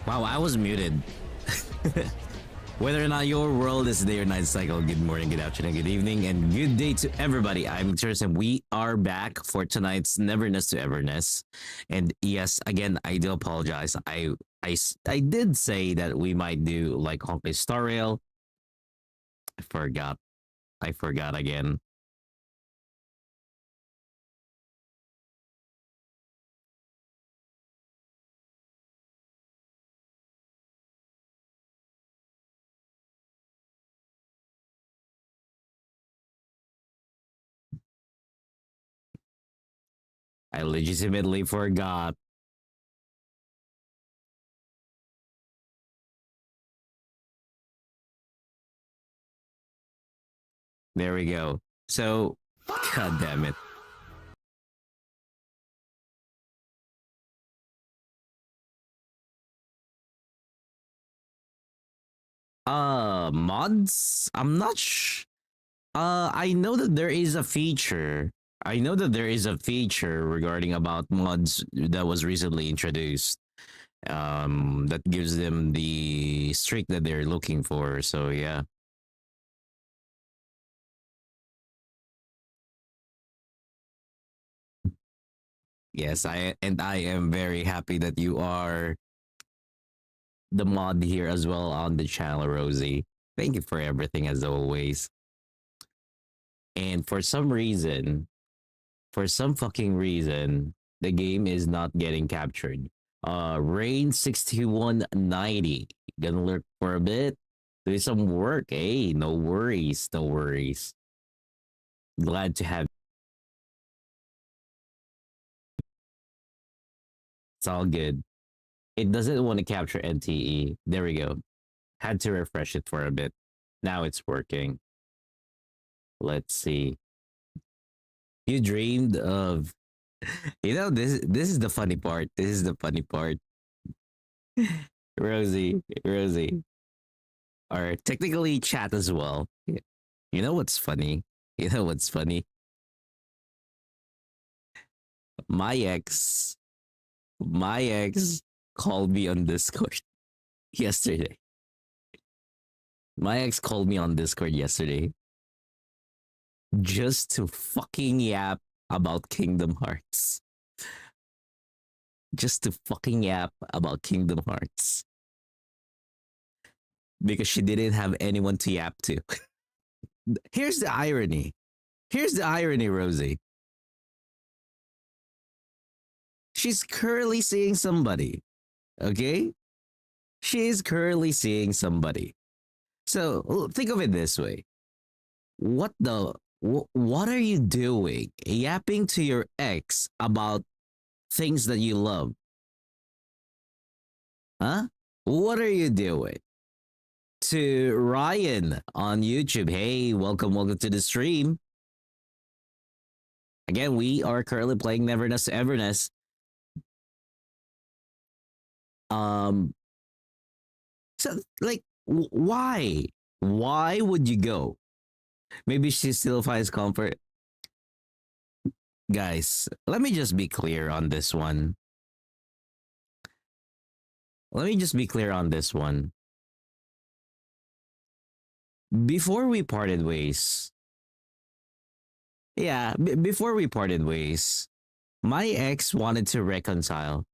Wow, I was muted. Whether or not your world is day or night cycle, good morning, good afternoon, good evening, and good day to everybody. I'm Terrence, and we are back for tonight's Neverness to Everness. And yes, again, I do apologize. I did say that we might do like Honkai Star Rail. I forgot. I forgot again. I legitimately forgot. There we go. So, god damn it. Mods? I'm not I know that there is a feature. I know that there is a feature regarding about mods that was recently introduced. That gives them the streak that they're looking for. So yeah. Yes, I am very happy that you are the mod here as well on the channel, Rosie. Thank you for everything as always. And for some fucking reason, the game is not getting captured. Rain 6190. Gonna lurk for a bit. Do some work. Hey, no worries, no worries. Glad to have. It's all good. It doesn't want to capture NTE. There we go. Had to refresh it for a bit. Now it's working. Let's see. You dreamed of, this is the funny part. This is the funny part. Rosie, or technically chat as well. You know what's funny? You know what's funny? My ex, my ex called me on Discord yesterday. My ex called me on Discord yesterday just to fucking yap about Kingdom Hearts. Just to fucking yap about Kingdom Hearts. Because she didn't have anyone to yap to. Here's the irony. Here's the irony, Rosie. She's currently seeing somebody. Okay? She is currently seeing somebody. So think of it this way. What are you doing? Yapping to your ex about things that you love? Huh? What are you doing? To Ryan on YouTube. Hey, welcome to the stream. Again, we are currently playing Neverness to Everness. So like, why? Why would you go? Maybe she still finds comfort. Guys, let me just be clear on this one. Let me just be clear on this one. Before we parted ways, before we parted ways, my ex wanted to reconcile.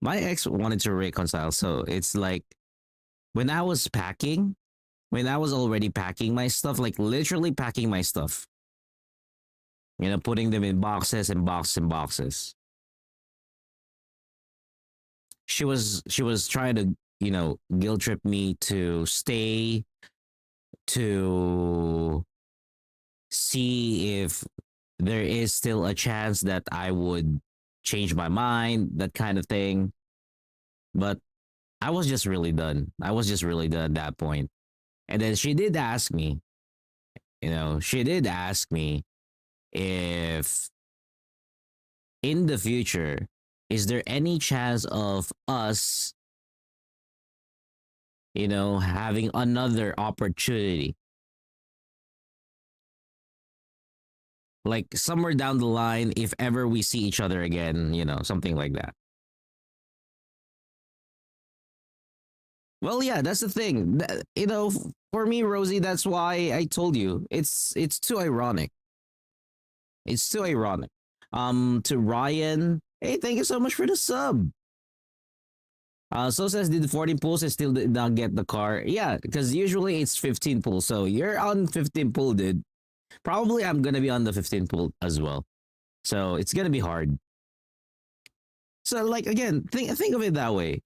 My ex wanted to reconcile. So it's like when I was packing, when I was already packing my stuff, like literally packing my stuff, you know, putting them in boxes and boxes and boxes. She was trying to, you know, guilt trip me to stay, to see if there is still a chance that I would change my mind, that kind of thing. But I was just really done. I was just really done at that point. And then she did ask me, you know, she did ask me if in the future, is there any chance of us, having another opportunity? Like somewhere down the line, if ever we see each other again, something like that. Well, yeah, that's the thing. For me, Rosie, that's why I told you it's too ironic. It's too ironic. To Ryan, hey, thank you so much for the sub. So says did 14 pulls and still did not get the car. Yeah, because usually it's 15 pulls. So you're on 15 pull, dude. Probably I'm gonna be on the 15 pull as well. So it's gonna be hard. So like again, think of it that way.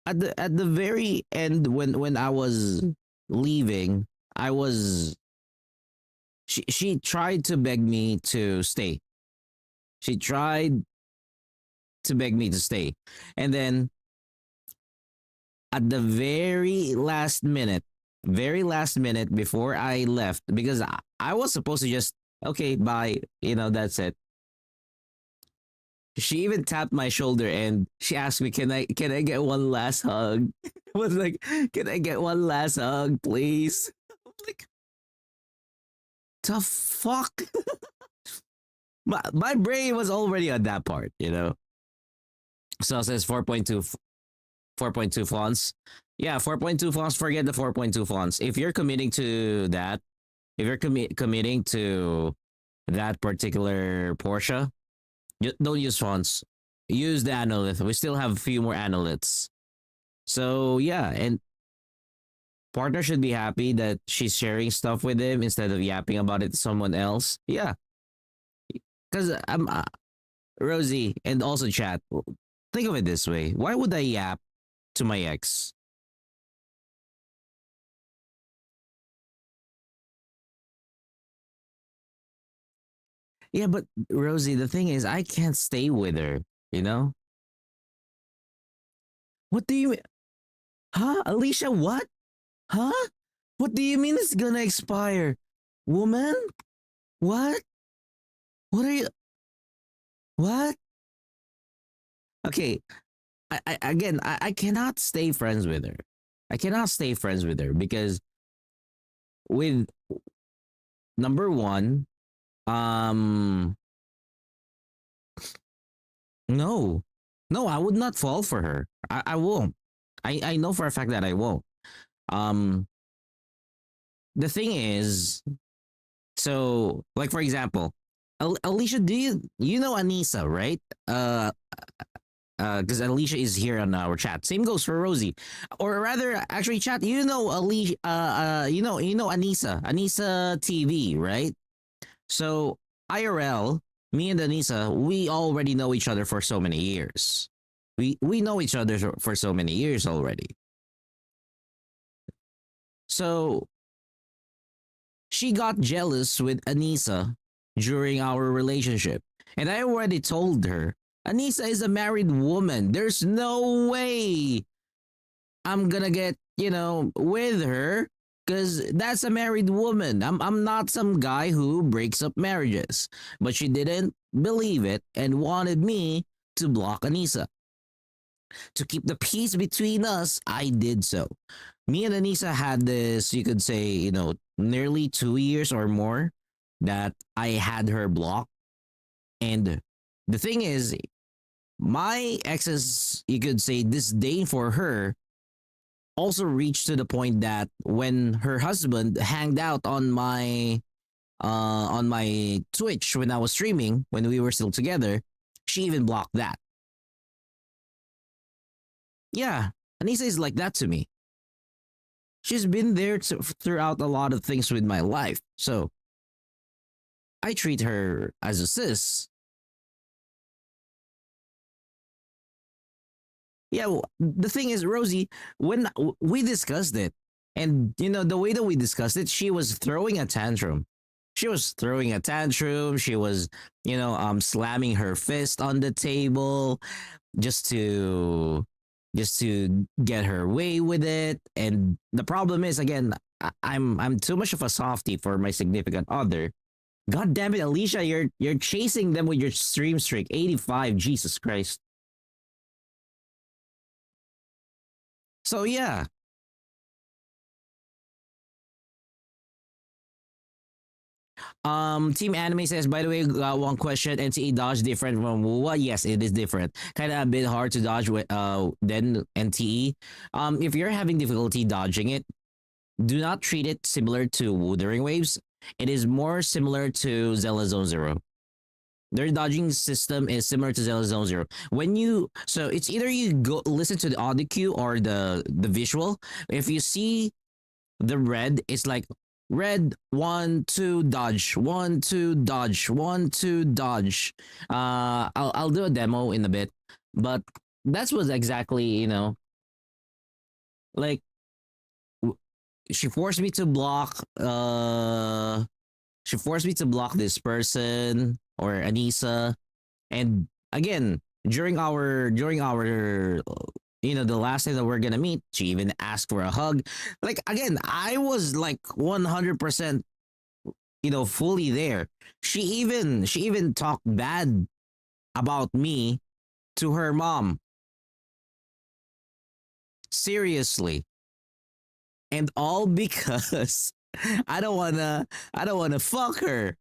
At the very end, when I was leaving, I was she tried to beg me to stay. She tried to beg me to stay, and then at the very last minute before I left, because I was supposed to just okay, bye, that's it. She even tapped my shoulder and she asked me, "Can I get one last hug?" I was like, "Can I get one last hug, please?" I'm like, the fuck. My brain was already on that part. So it says 4.2 fonts. Yeah, 4.2 fonts. Forget the 4.2 fonts. If you're committing to that, if you're committing to that particular Porsche, don't use fonts. Use the analyth. We still have a few more analyths. So yeah, and partner should be happy that she's sharing stuff with him instead of yapping about it to someone else. Yeah, because I'm Rosie and also chat. Think of it this way: why would I yap to my ex? Yeah, but Rosie, the thing is, I can't stay with her. You know what do you? Huh, Alicia? What? Huh? What do you mean it's gonna expire, woman? What? What are you? What? Okay, I cannot stay friends with her. I cannot stay friends with her because with number one, um, no, no, I would not fall for her. I won't. I know for a fact that I won't. Um, the thing is, so like for example, Alicia, do you know Anissa, right? Because Alicia is here on our chat. Same goes for Rosie, or rather, actually, chat. You know Alicia. You know Anissa TV, right? So IRL, me and Anissa, we already know each other for so many years. We know each other for so many years already. So she got jealous with Anissa during our relationship. And I already told her, Anissa is a married woman. There's no way I'm gonna get, with her because that's a married woman. I'm not some guy who breaks up marriages. But she didn't believe it and wanted me to block Anissa. To keep the peace between us, I did so. Me and Anissa had this, you could say, nearly 2 years or more that I had her blocked. And the thing is, my ex's, you could say, disdain for her also reached to the point that when her husband hanged out on my Twitch when I was streaming, when we were still together, she even blocked that. Yeah, Anissa is like that to me. She's been there throughout a lot of things with my life. So I treat her as a sis. Yeah, the thing is, Rosie, when we discussed it, and the way that we discussed it, she was throwing a tantrum. She was throwing a tantrum. She was, slamming her fist on the table just to get her way with it. And the problem is, again, I'm too much of a softie for my significant other. God damn it, Alicia, you're chasing them with your stream streak. 85, Jesus Christ. So yeah. Team Anime says, by the way, one question: NTE dodge different from WUWA? Yes, it is different. Kind of a bit hard to dodge with than NTE. If you're having difficulty dodging it, do not treat it similar to Wuthering Waves. It is more similar to Zelda Zone Zero. Their dodging system is similar to Zelda Zone Zero. When you so it's either you go listen to the audio cue or the visual. If you see the red, it's like red 1 2 dodge 1 2 dodge 1 2 dodge. I'll do a demo in a bit, but that's what exactly like she forced me to block this person or Anissa. And again, during our the last time that we're gonna meet, she even asked for a hug. Like again, I was like 100% fully there. She even talked bad about me to her mom. Seriously. And all because I don't wanna fuck her.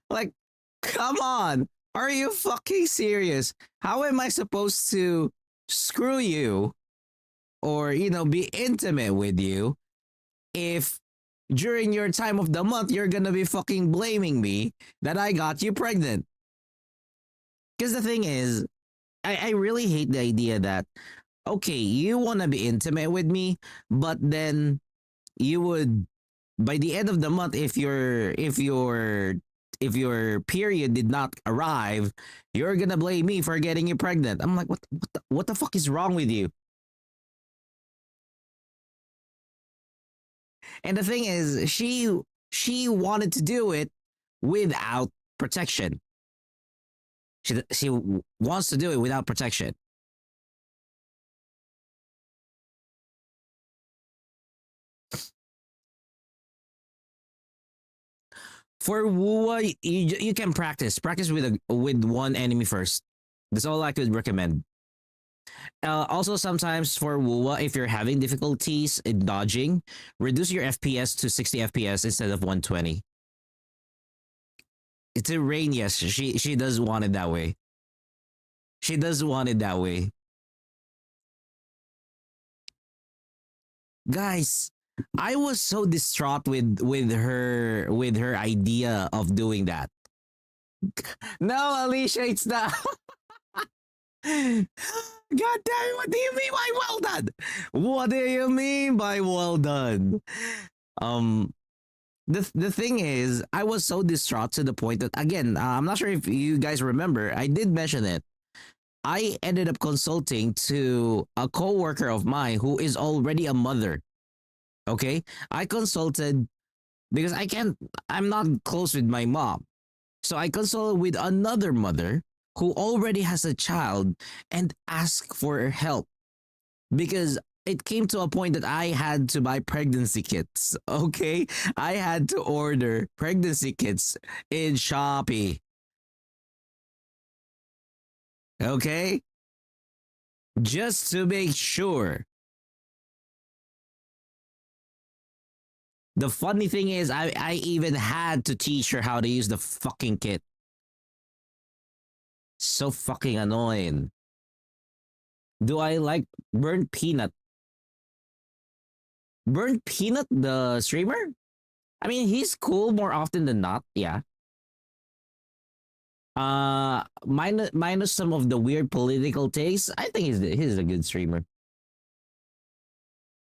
Like, come on. Are you fucking serious? How am I supposed to screw you or, be intimate with you if during your time of the month you're gonna be fucking blaming me that I got you pregnant? Because the thing is, I really hate the idea that, okay, you wanna be intimate with me, but then you would by the end of the month, if your period did not arrive, you're gonna blame me for getting you pregnant. I'm like, what the fuck is wrong with you? And the thing is, she wanted to do it without protection. She wants to do it without protection. For Wuwa, you can practice with one enemy first. That's all I could recommend. Also, sometimes for Wuwa, if you're having difficulties in dodging, reduce your FPS to 60 FPS instead of 120. It's a rain, yes. She does want it that way. She does want it that way. Guys, I was so distraught with her idea of doing that. No, Alicia, it's not. God damn it, what do you mean by well done? What do you mean by well done? Um the thing is, I was so distraught to the point that again, I'm not sure if you guys remember, I did mention it. I ended up consulting to a coworker of mine who is already a mother. Okay? I consulted because I'm not close with my mom. So I consulted with another mother who already has a child and asked for help because it came to a point that I had to buy pregnancy kits. Okay? I had to order pregnancy kits in Shopee. Okay? Just to make sure. The funny thing is, I even had to teach her how to use the fucking kit. So fucking annoying. Do I like Burnt Peanut? Burnt Peanut, the streamer? I mean, he's cool more often than not. Yeah. Minus some of the weird political takes, I think he's a good streamer.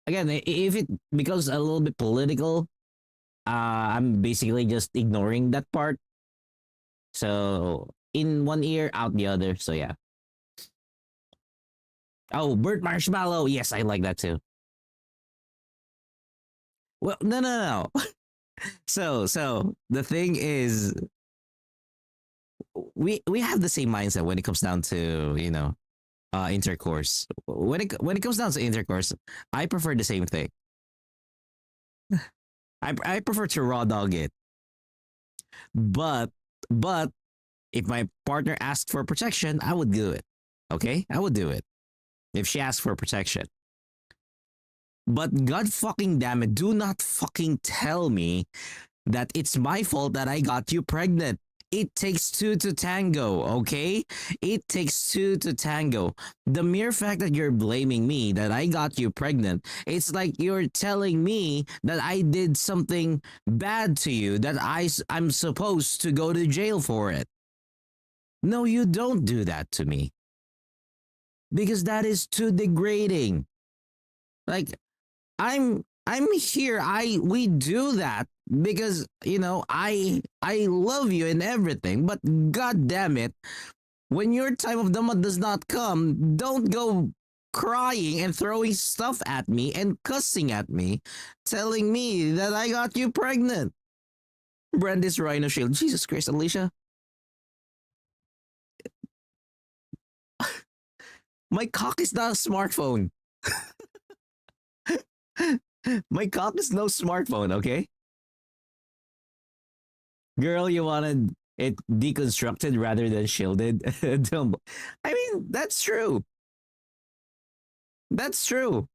Again, if it becomes a little bit political, I'm basically just ignoring that part. So in one ear, out the other. So yeah. Oh, burnt marshmallow. Yes, I like that too. Well, no. So the thing is, we have the same mindset when it comes down to intercourse. When it comes down to intercourse, I prefer the same thing. I prefer to raw dog it. But if my partner asked for protection, I would do it. Okay, I would do it. if she asks for protection. But God fucking damn it, do not fucking tell me that it's my fault that I got you pregnant. It takes two to tango, okay? It takes two to tango. The mere fact that you're blaming me that I got you pregnant, it's like you're telling me that I did something bad to you, that I'm supposed to go to jail for it. No, you don't do that to me. Because that is too degrading. Like, I'm here. We do that because I love you and everything. But god damn it, when your time of the month does not come, don't go crying and throwing stuff at me and cussing at me, telling me that I got you pregnant. Brandy's Rhino Shield. Jesus Christ, Alicia. My cock is not a smartphone. My cock is no smartphone, okay? Girl, you wanted it deconstructed rather than shielded. I mean, that's true. That's true.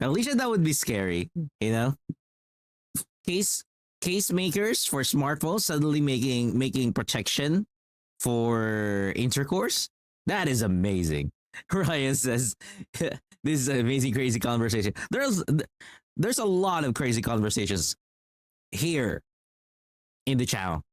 Alicia, that would be scary, you know? Case case makers for smartphones suddenly making protection for intercourse. That is amazing. Ryan says this is an amazing crazy conversation. There's a lot of crazy conversations here in the channel.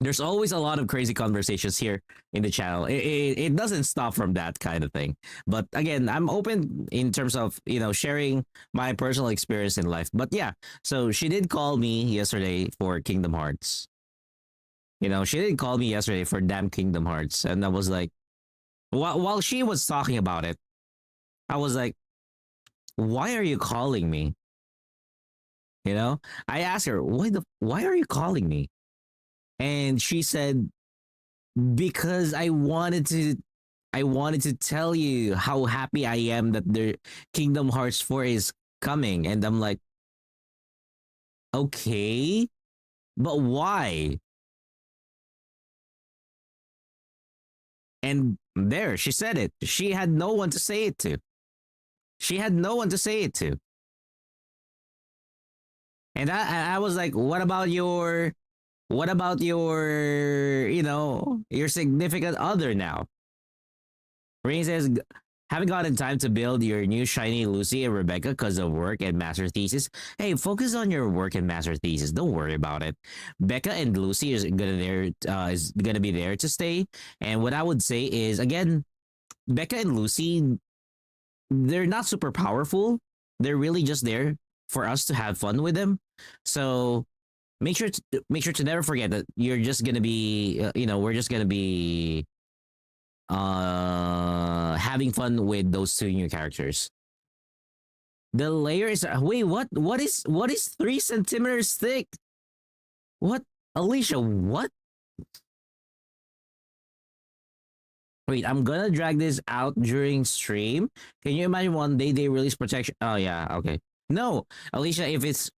There's always a lot of crazy conversations here in the channel. It doesn't stop from that kind of thing. But again, I'm open in terms of, sharing my personal experience in life. But yeah, so she did call me yesterday for Kingdom Hearts. She did call me yesterday for damn Kingdom Hearts. And I was like, while she was talking about it, I was like, why are you calling me? I asked her, why are you calling me? And she said, because I wanted to tell you how happy I am that the Kingdom Hearts 4 is coming. And I'm like, okay, but why? And there, she said it. She had no one to say it to. She had no one to say it to. And I was like, what about your your significant other now? Rain says, haven't gotten time to build your new shiny Lucy and Rebecca because of work and master thesis. Hey, focus on your work and master thesis. Don't worry about it. Becca and Lucy is gonna be there to stay. And what I would say is, again, Becca and Lucy, they're not super powerful. They're really just there for us to have fun with them. So make sure to never forget that you're just gonna be we're just gonna be having fun with those two new characters. The layer is wait, what is 3 centimeters thick? What, Alicia? What? Wait, I'm gonna drag this out during stream. Can you imagine one day they release protection? Oh yeah, okay. No, Alicia, if it's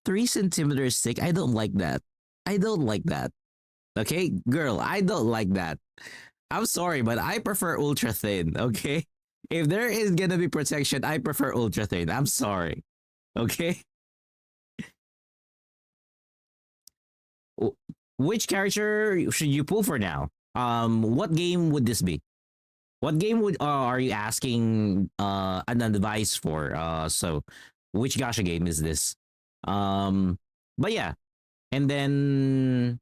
3 centimeters thick, I don't like that. I don't like that. Okay, girl, I don't like that. I'm sorry, but I prefer ultra thin. Okay, if there is gonna be protection, I prefer ultra thin. I'm sorry. Okay, which character should you pull for now? What game would this be? What game would are you asking an advice for? So which gacha game is this? But yeah, and then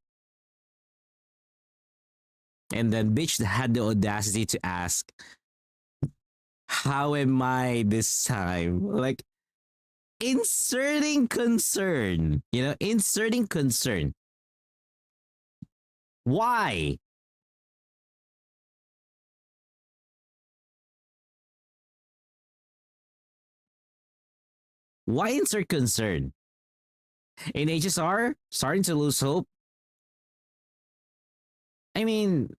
bitch had the audacity to ask, "How am I this time?" Like inserting concern, inserting concern. Why? Why insert concern? In HSR, starting to lose hope. I mean,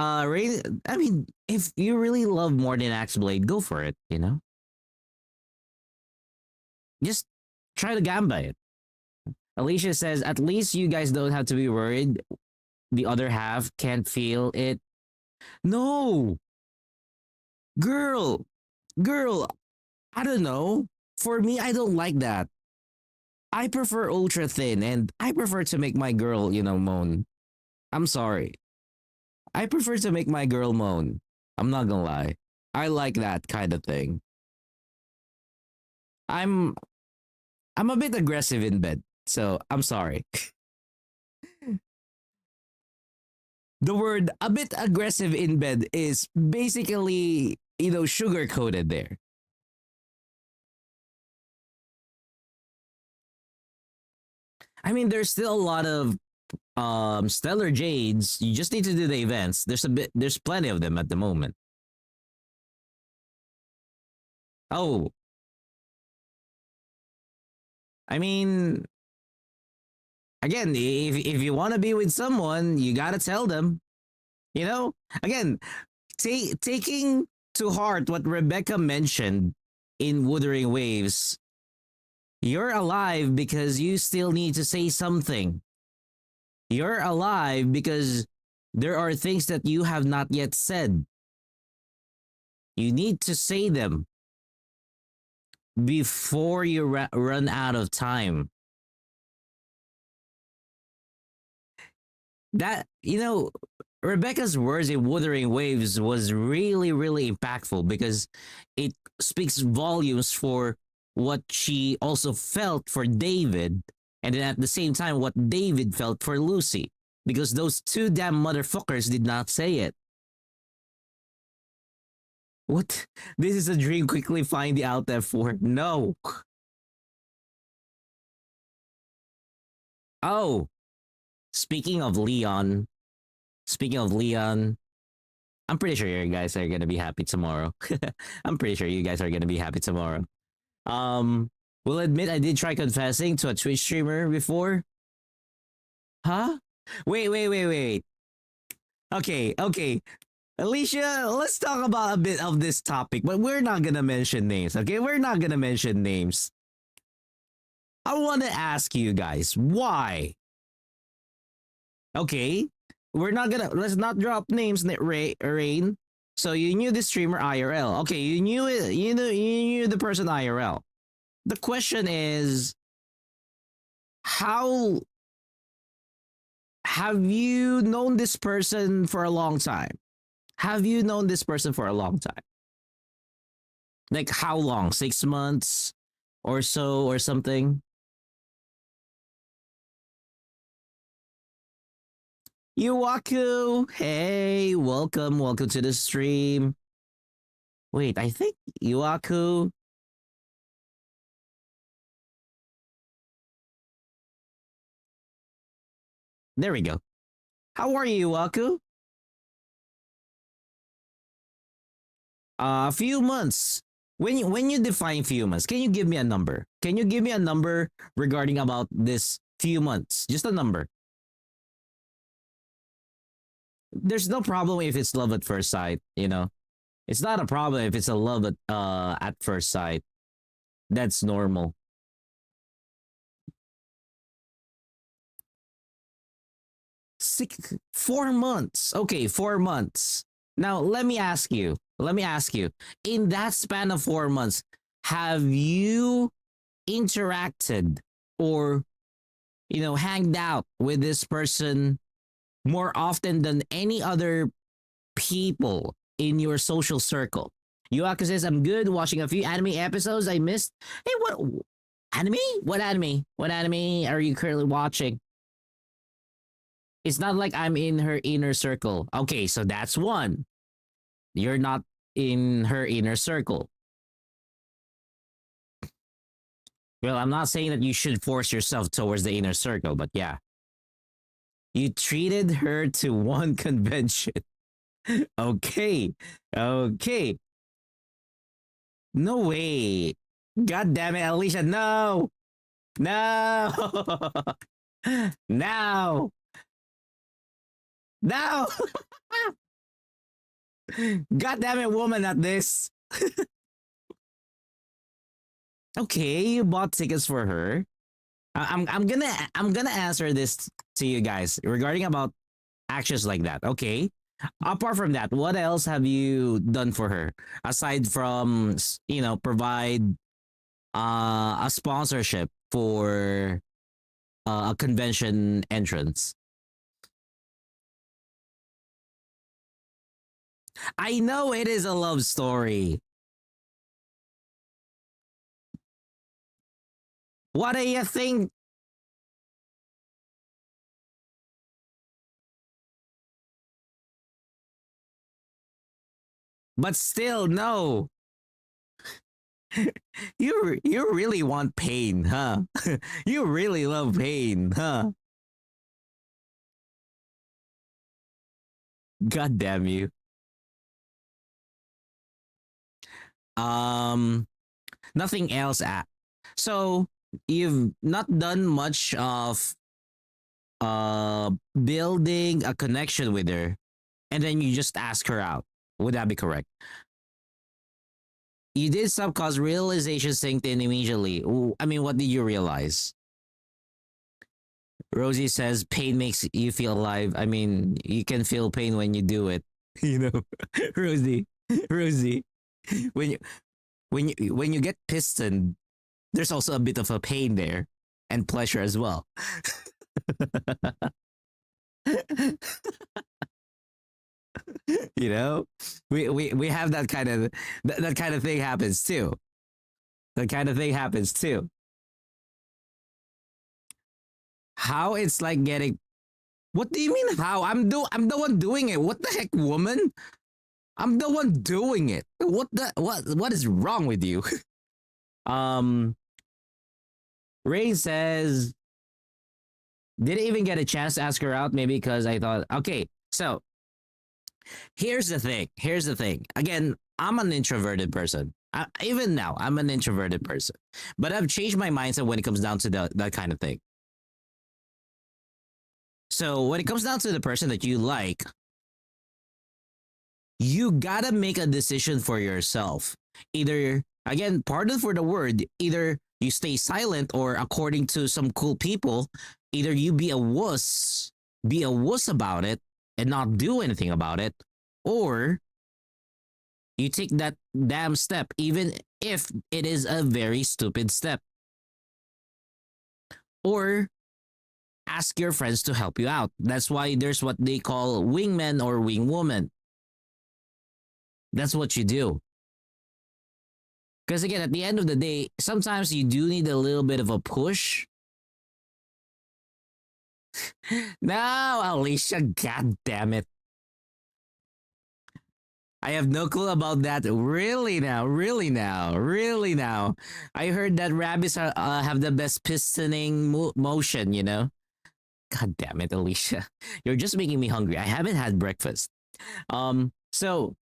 I mean, if you really love more than Axe Blade, go for it. Just try to gamba it. Alicia says, at least you guys don't have to be worried. The other half can't feel it. No, girl, girl. I don't know. For me, I don't like that. I prefer ultra thin, and I prefer to make my girl, moan. I'm sorry. I prefer to make my girl moan. I'm not gonna lie. I like that kind of thing. I'm I'm a bit aggressive in bed, so I'm sorry. The word a bit aggressive in bed is basically, sugar coated there. I mean, there's still a lot of stellar jades. You just need to do the events. There's plenty of them at the moment. Oh, I mean, again, if you want to be with someone, you got to tell them. You know? Again, taking to heart what Rebecca mentioned in Wuthering Waves, you're alive because you still need to say something. You're alive because there are things that you have not yet said. You need to say them before you run out of time. That, Rebecca's words in Wuthering Waves was really, really impactful because it speaks volumes for what she also felt for David, and then at the same time, what David felt for Lucy, because those two damn motherfuckers did not say it. What? This is a dream. Quickly find the out F4. No. Oh, speaking of Leon, I'm pretty sure you guys are gonna be happy tomorrow. I'm pretty sure you guys are gonna be happy tomorrow. Will admit I did try confessing to a Twitch streamer before. Huh? Wait. Okay. Alicia, let's talk about a bit of this topic, but we're not gonna mention names, okay? We're not gonna mention names. I want to ask you guys, why? Okay, let's not drop names, Rain. So you knew the streamer IRL. Okay, you knew it, you knew the person IRL. The question is, how have you known this person for a long time? Have you known this person for a long time? Like how long? 6 months or so or something? Yuwaku, hey, welcome to the stream. Wait, I think Yuwaku. There we go. How are you, Yuwaku? A few months. When you define few months, can you give me a number? Can you give me a number regarding about this few months? Just a number. There's no problem if it's love at first sight, It's not a problem if it's a love at first sight. That's normal. Six, 4 months. Okay, 4 months. Now let me ask you. In that span of 4 months, have you interacted or hanged out with this person more often than any other people in your social circle? Yuaka says, I'm good watching a few anime episodes I missed. Hey, what anime? What anime? What anime are you currently watching? It's not like I'm in her inner circle. Okay, so that's one. You're not in her inner circle. Well, I'm not saying that you should force yourself towards the inner circle, but yeah. You treated her to one convention. Okay. No way. God damn it, Alicia. No. No. God damn it, woman, at this. Okay, you bought tickets for her. I'm gonna answer this to you guys regarding about actions like that. Okay. Apart from that, what else have you done for her aside from provide a sponsorship for a convention entrance? I know it is a love story. What do you think? But still, no. You really want pain, huh? You really love pain, huh? God damn you. Um, Nothing else. So you've not done much of building a connection with her, and then you just ask her out. Would that be correct? You did some cause realization synced in immediately. I mean, what did you realize? Rosie says pain makes you feel alive. I mean, you can feel pain when you do it. You know, Rosie, Rosie, when you when you get pistoned, there's also a bit of a pain there and pleasure as well. You know, we have that kind of that kind of thing happens too. That kind of thing happens too. How it's like getting. What do you mean how? I'm the one doing it. What the heck, woman? I'm the one doing it. What is wrong with you? um Ray says, didn't even get a chance to ask her out, maybe because I thought, okay, so here's the thing. Here's the thing. Again, I'm an introverted person. Even now, I'm an introverted person. But I've changed my mindset when it comes down to that kind of thing. So when it comes down to the person that you like, you gotta make a decision for yourself. Either, again, pardon for the word, either you stay silent or according to some cool people, either you be a wuss about it and not do anything about it, or you take that damn step, even if it is a very stupid step. Or ask your friends to help you out. That's why there's what they call wingmen or wingwoman. That's what you do. Because again, at the end of the day, sometimes you do need a little bit of a push. No, Alicia, god damn it. I have no clue about that. Really now, really now, really now. I heard that rabbits have the best pistoning motion, you know? God damn it, Alicia. You're just making me hungry. I haven't had breakfast. So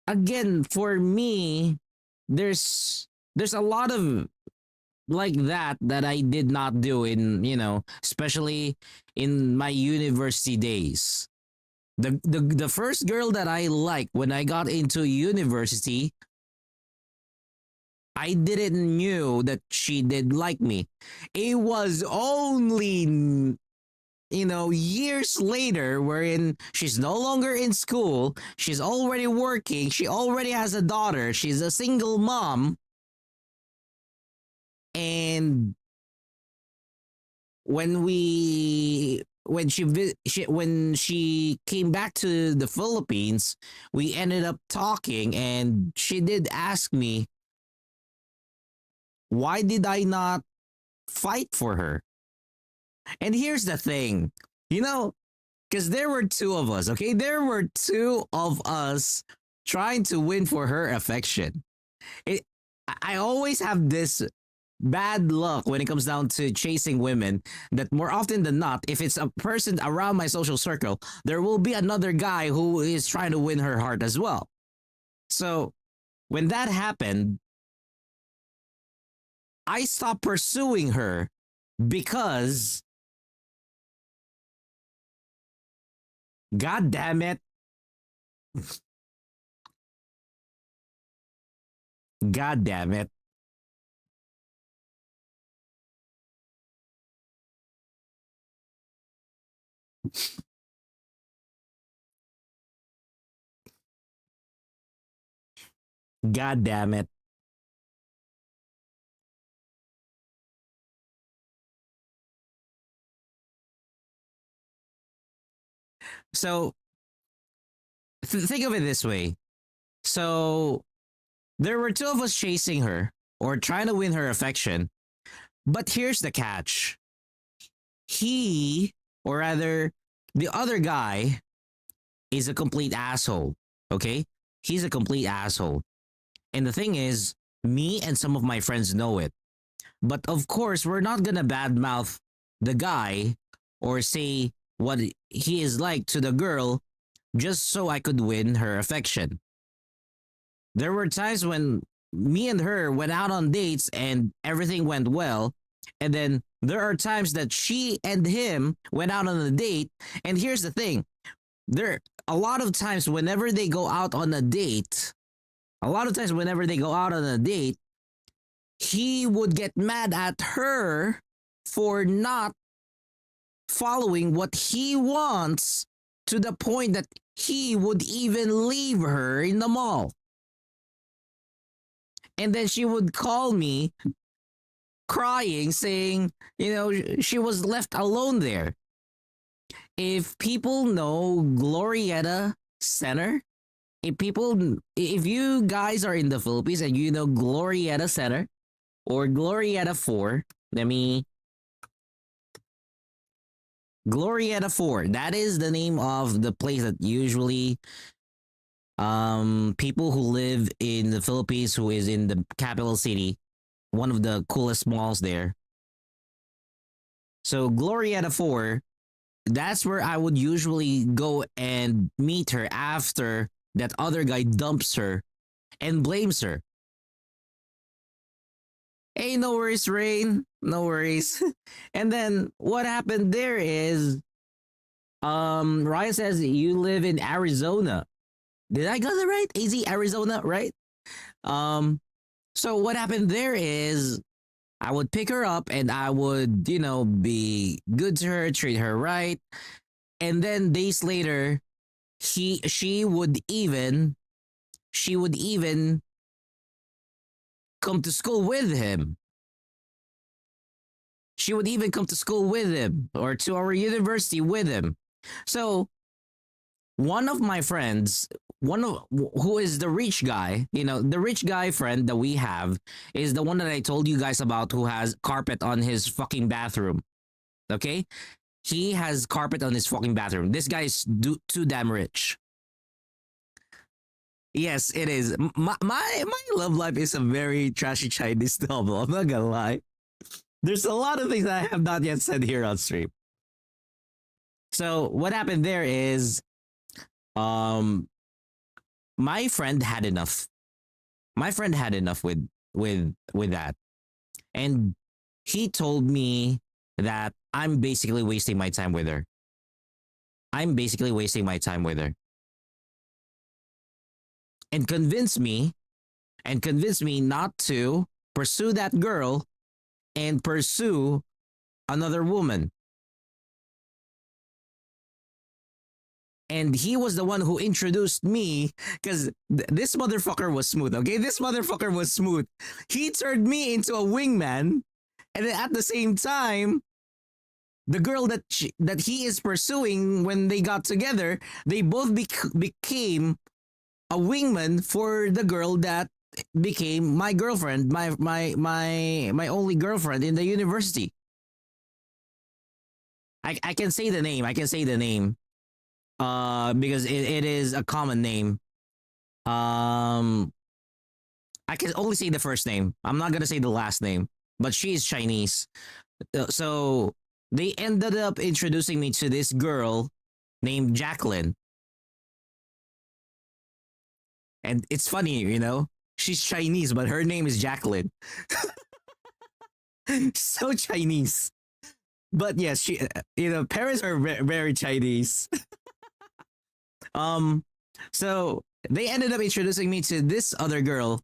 again, for me, there's a lot of like that I did not do in, especially in my university days. The first girl that I liked when I got into university, I didn't knew that she did like me. It was only years later wherein she's no longer in school, she's already working, she already has a daughter, she's a single mom, and when she came back to the Philippines, we ended up talking, and she did ask me, why did I not fight for her? And here's the thing, because there were two of us, okay? There were two of us trying to win for her affection. I always have this bad luck when it comes down to chasing women, that more often than not, if it's a person around my social circle, there will be another guy who is trying to win her heart as well. So when that happened, I stopped pursuing her because God damn it. God damn it. God damn it. So think of it this way. So there were two of us chasing her or trying to win her affection. But here's the catch. He, or rather, the other guy, is a complete asshole. Okay? He's a complete asshole. And the thing is, me and some of my friends know it. But of course, we're not gonna badmouth the guy or say what he is like to the girl just so I could win her affection. There were times when me and her went out on dates and everything went well. And then there are times that she and him went out on a date. And here's the thing, there a lot of times whenever they go out on a date, a lot of times whenever they go out on a date, he would get mad at her for not following what he wants to the point that he would even leave her in the mall. And then she would call me crying, saying, she was left alone there. If people know Glorietta Center, if you guys are in the Philippines and you know Glorietta Center or Glorietta 4, Glorietta 4, that is the name of the place that usually people who live in the Philippines, who is in the capital city, one of the coolest malls there. So Glorietta 4, that's where I would usually go and meet her after that other guy dumps her and blames her. Hey, no worries, Rain. No worries. And then what happened there is, Ryan says you live in Arizona. Did I get it right? AZ, Arizona, right? So what happened there is I would pick her up and I would, be good to her, treat her right. And then days later, she would even come to school with him. She would even come to school with him or to our university with him. So one of my friends, who is the rich guy, the rich guy friend that we have is the one that I told you guys about, who has carpet on his fucking bathroom. Okay? He has carpet on his fucking bathroom. This guy is too damn rich. Yes, it is. My love life is a very trashy Chinese novel. I'm not gonna lie. There's a lot of things that I have not yet said here on stream. So what happened there is, my friend had enough. My friend had enough with that, and he told me that I'm basically wasting my time with her. I'm basically wasting my time with her, and convinced me not to pursue that girl and pursue another woman. And he was the one who introduced me, because this motherfucker was smooth, okay? This motherfucker was smooth. He turned me into a wingman. And then at the same time, the girl that he is pursuing, when they got together, they both became a wingman for the girl that became my girlfriend, my only girlfriend in the university. I can say the name. I can say the name. Because it is a common name. I can only say the first name. I'm not gonna say the last name, but she is Chinese. So they ended up introducing me to this girl named Jacqueline. And it's funny, she's Chinese, but her name is Jacqueline. So Chinese. But yes, she, parents are very Chinese. Um, so they ended up introducing me to this other girl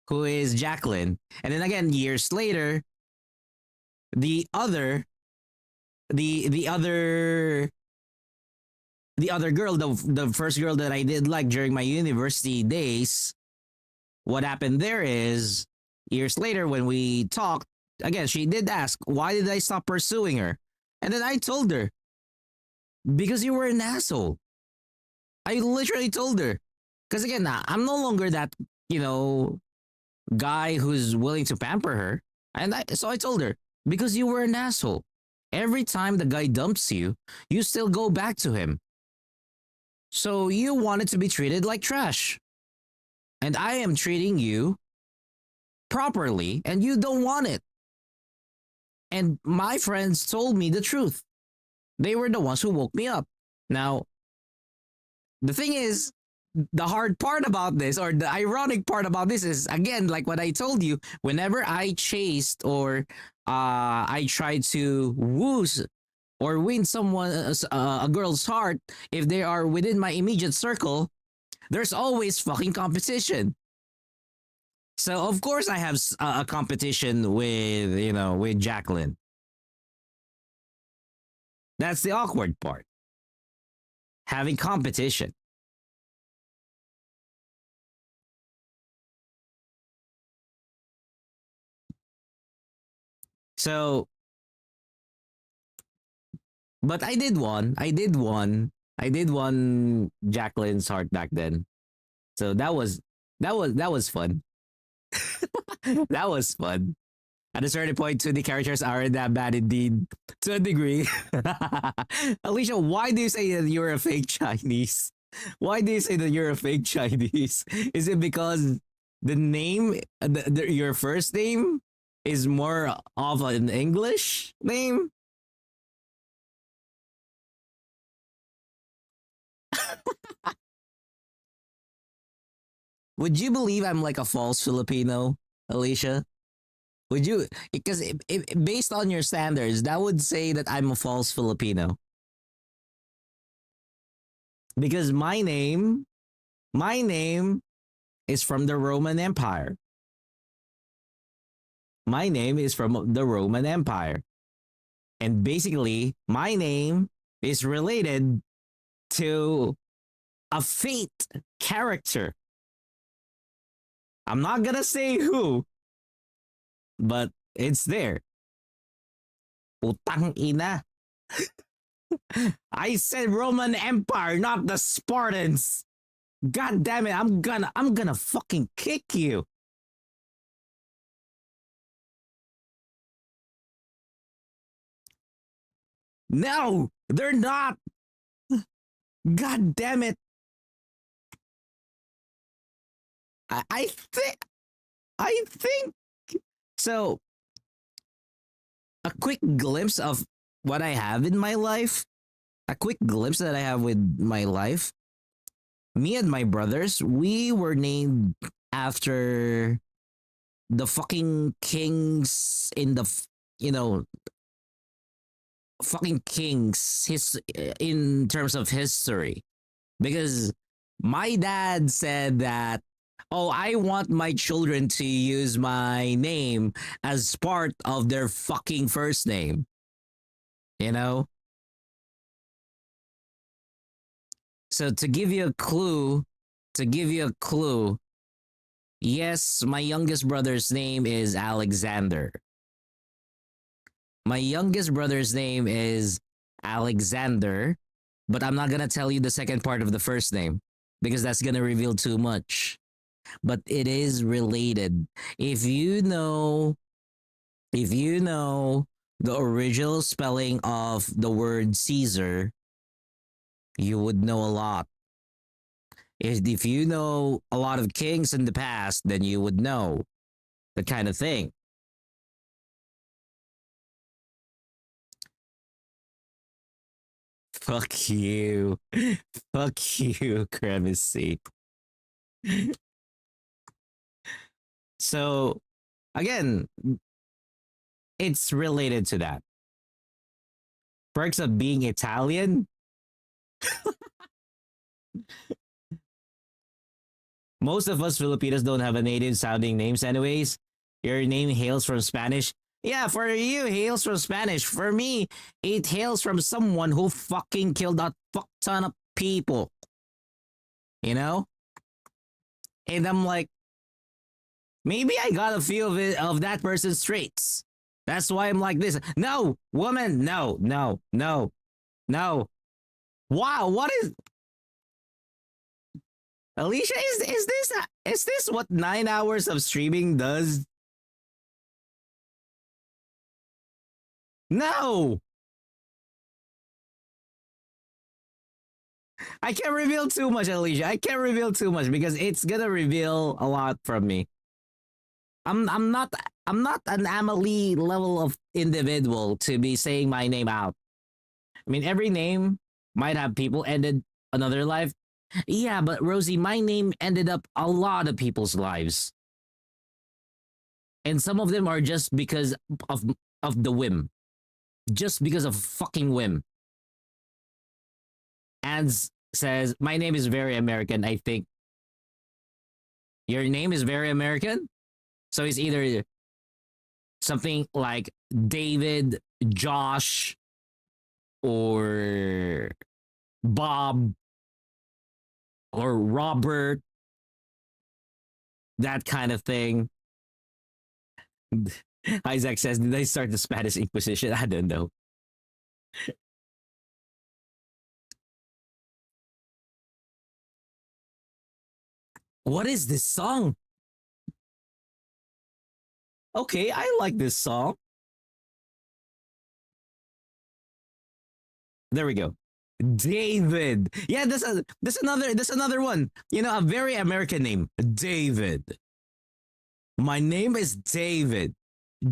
who is Jacqueline, and then again years later, the other, the other, the other girl, the first girl that I did like during my university days. What happened there is years later when we talked again, she did ask, "Why did I stop pursuing her?" And then I told her, "Because you were an asshole." I literally told her. Because again, I'm no longer that, you know, guy who's willing to pamper her. So I told her, because you were an asshole. Every time the guy dumps you, you still go back to him. So you wanted to be treated like trash. And I am treating you properly, and you don't want it. And my friends told me the truth. They were the ones who woke me up. Now, the thing is, the hard part about this, or the ironic part about this, is again, like what I told you, whenever I chased or I tried to woo or win someone, a girl's heart, if they are within my immediate circle, there's always fucking competition. So of course I have a competition with, you know, with Jacqueline. That's the awkward part. Having competition. So, but I did one. I did one Jacqueline's heart back then. So that was fun. That was fun. At a certain point, too, the characters aren't that bad indeed, to a degree. Alicia, why do you say that you're a fake Chinese? Why do you say that you're a fake Chinese? Is it because the name, your first name, is more of an English name? Would you believe I'm like a false Filipino, Alicia? Would you? Because based on your standards, that would say that I'm a false Filipino. Because my name is from the Roman Empire. My name is from the Roman Empire. And basically, my name is related to a fate character. I'm not gonna say who, but it's there. Utang ina. I said Roman Empire, not the Spartans. God damn it, I'm gonna fucking kick you. No, they're not. God damn it. I think I think so. A quick glimpse of what I have in my life. A quick glimpse that I have with my life. Me and my brothers, we were named after the fucking kings in the, you know, fucking kings in terms of history, because my dad said that, oh, I want my children to use my name as part of their fucking first name, you know. So to give you a clue, to give you a clue, yes, my youngest brother's name is Alexander. My youngest brother's name is Alexander, but I'm not gonna tell you the second part of the first name because that's gonna reveal too much. But it is related. If you know, if you know the original spelling of the word Caesar, you would know a lot. If you know a lot of kings in the past, then you would know the kind of thing. Fuck you. Fuck you, Cremacy. So again, it's related to that. Perks of being Italian. Most of us Filipinos don't have a native sounding names, anyways. Your name hails from Spanish. Yeah, for you, hails from Spanish. For me, it hails from someone who fucking killed a fuck ton of people. You know? And I'm like, maybe I got a few of that person's traits. That's why I'm like this. No, woman, no, no, no, no. Wow, what is Alicia? Is this what 9 hours of streaming does? No, I can't reveal too much, Alicia. I can't reveal too much because it's gonna reveal a lot from me. I'm not an Amelie level of individual to be saying my name out. I mean, every name might have people ended another life. Yeah, but Rosie, my name ended up a lot of people's lives, and some of them are just because of of the whim, just because of fucking whim. Ads says my name is very American. I think your name is very American, so it's either something like David, Josh, or Bob, or Robert, that kind of thing. Isaac says, did I start the Spanish Inquisition? I don't know. What is this song? Okay, I like this song. There we go. David. Yeah, that's another one. You know, a very American name. David. My name is David.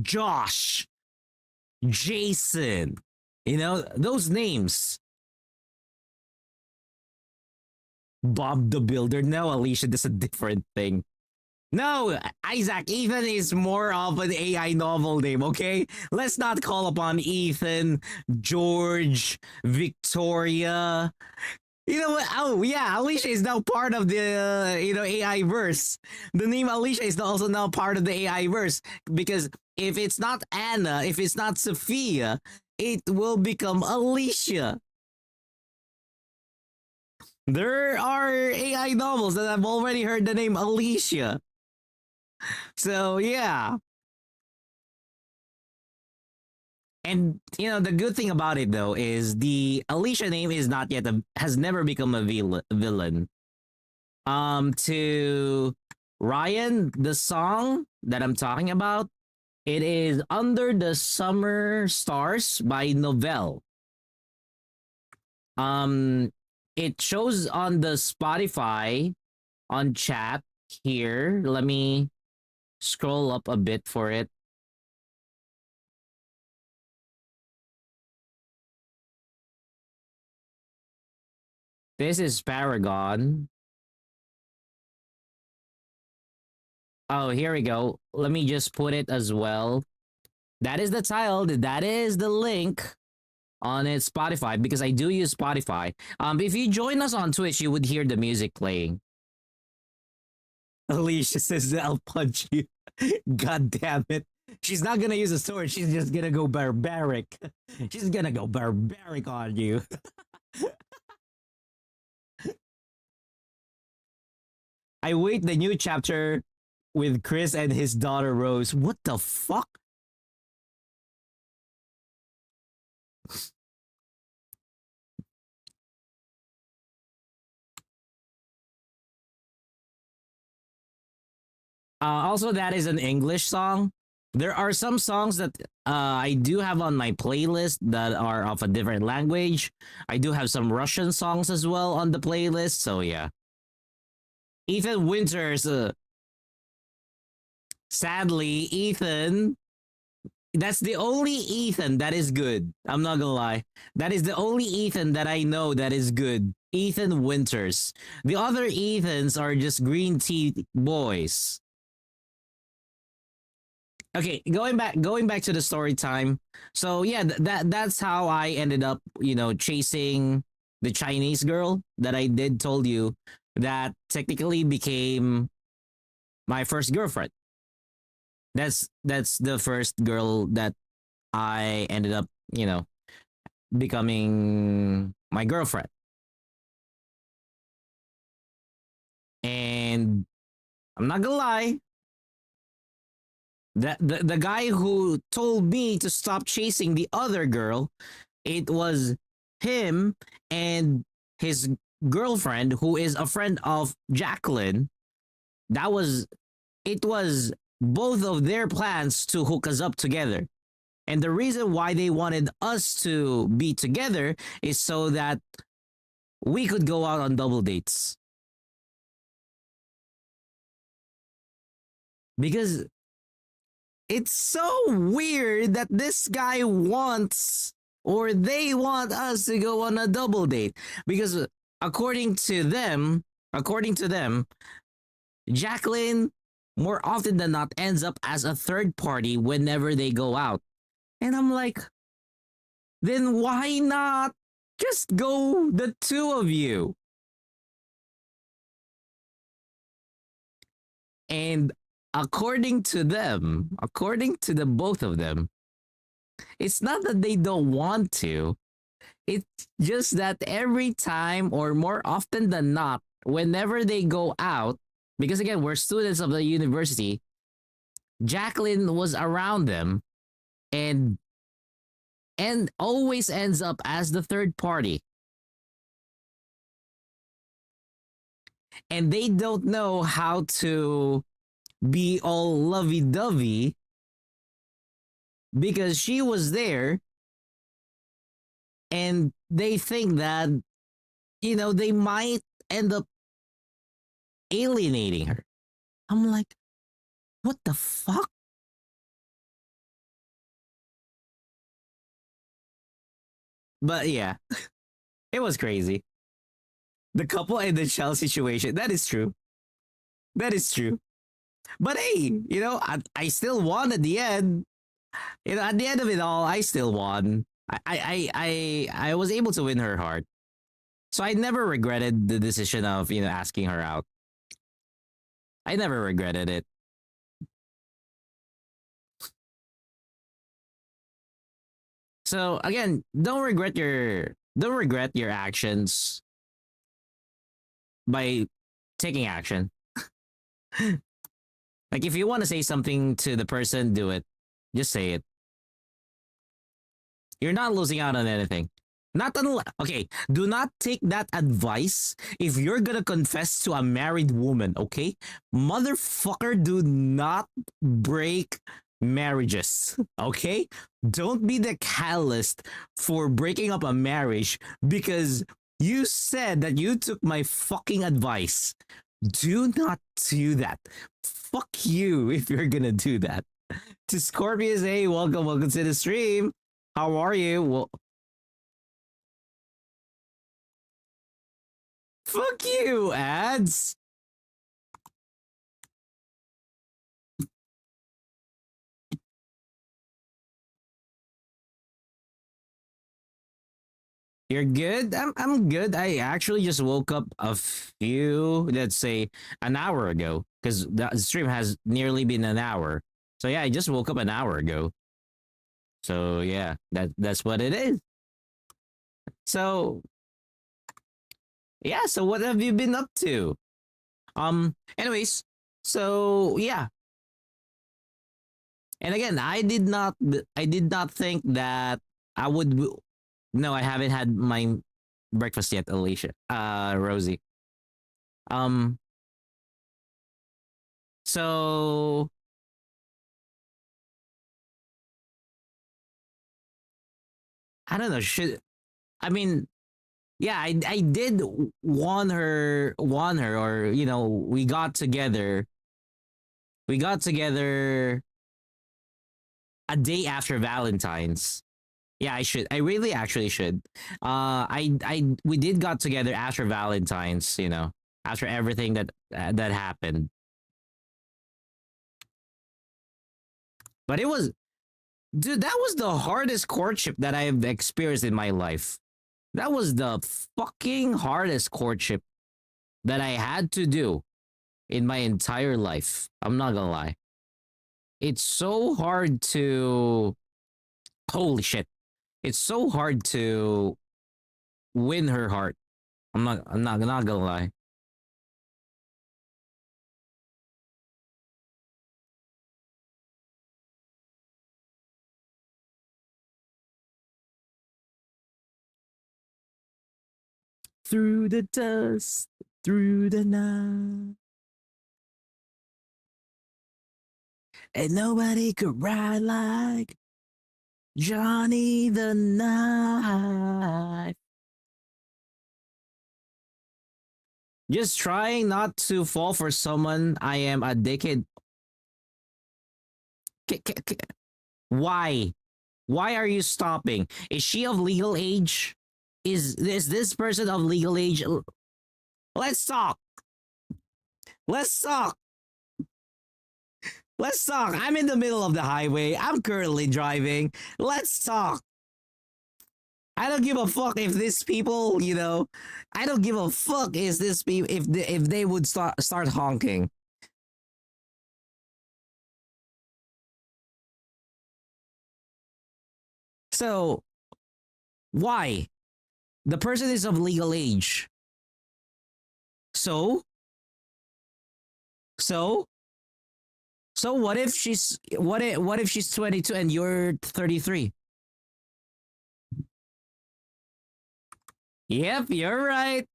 Josh. Jason. You know, those names. Bob the Builder. No, Alicia, that's a different thing. No, Isaac, Ethan is more of an AI novel name, okay? Let's not call upon Ethan, George, Victoria. You know what? Oh, yeah, Alicia is now part of the, AI verse. The name Alicia is also now part of the AI verse because if it's not Anna, if it's not Sophia, it will become Alicia. There are AI novels that I've already heard the name Alicia. So, yeah. And the good thing about it though is the Alicia name is not yet has never become a villain. To Ryan, the song that I'm talking about, it is Under the Summer Stars by Novell. It shows on the Spotify on chat here. Let me scroll up a bit for it. This is Paragon. Oh, here we go. Let me just put it as well. That is the title. That is the link on its Spotify because I do use Spotify. If you join us on Twitch, you would hear the music playing. Alicia says, I'll punch you. God damn it. She's not gonna use a sword. She's just gonna go barbaric. She's gonna go barbaric on you. I wait the new chapter with Chris and his daughter Rose. What the fuck? Also, that is an English song. There are some songs that I do have on my playlist that are of a different language. I do have some Russian songs as well on the playlist. So yeah. Ethan Winters. Sadly, Ethan. That's the only Ethan that is good. I'm not gonna lie. That is the only Ethan that I know that is good. Ethan Winters. The other Ethans are just green tea boys. Okay, going back to the story time. So yeah, that's how I ended up, chasing the Chinese girl that I did told you that technically became my first girlfriend. That's the first girl that I ended up, becoming my girlfriend. And I'm not gonna lie, the guy who told me to stop chasing the other girl, it was him and his girlfriend, who is a friend of Jacqueline. That was it was both of their plans to hook us up together. And the reason why they wanted us to be together is so that we could go out on double dates. Because it's so weird that this guy wants or they want us to go on a double date. Because according to them, Jacqueline more often than not ends up as a third party whenever they go out. And I'm like, then why not just go the two of you? And according to the both of them, it's not that they don't want to. It's just that every time or more often than not, whenever they go out, because again, we're students of the university, Jacqueline was around them and always ends up as the third party. And they don't know how to be all lovey-dovey because she was there and they think that they might end up alienating her. I'm like, what the fuck? But yeah, it was crazy. The couple in the shell situation. That is true. That is true. But hey, I still won at the end. At the end of it all, I still won. I was able to win her heart. So I never regretted the decision of, asking her out. I never regretted it. So again, don't regret your actions by taking action. Like if you want to say something to the person, do it. Just say it. You're not losing out on anything. Not okay, do not take that advice if you're gonna confess to a married woman, okay? Motherfucker, do not break marriages, okay? Don't be the catalyst for breaking up a marriage because you said that you took my fucking advice. Do not do that. Fuck you if you're gonna do that. To Scorpius, hey, welcome to the stream. How are you? Well, fuck you, ads. You're good? I'm good. I actually just woke up let's say an hour ago because the stream has nearly been an hour. So yeah, I just woke up an hour ago. So yeah, that's what it is. So yeah, so what have you been up to? Anyways, so yeah. And again, I did not think that I would no, I haven't had my breakfast yet, Alicia. Rosie. Um so I don't know, should I mean yeah, I did want her or we got together a day after Valentine's. Yeah, I should. I really actually should. We did got together after Valentine's, after everything that happened. But dude, that was the hardest courtship that I've experienced in my life. That was the fucking hardest courtship that I had to do in my entire life. I'm not gonna lie. It's so hard to holy shit. It's so hard to win her heart. I'm not gonna lie. Through the dust, through the night. And nobody could ride like Johnny the Knife. Just trying not to fall for someone I am a decade. Why? Why are you stopping? Is she of legal age? Is this person of legal age? Let's talk. Let's talk. Let's talk. I'm in the middle of the highway. I'm currently driving. Let's talk. I don't give a fuck if these people, I don't give a fuck if this people if they would start honking. So why? The person is of legal age. So so so what if she's 22 and you're 33? Yep, you're right.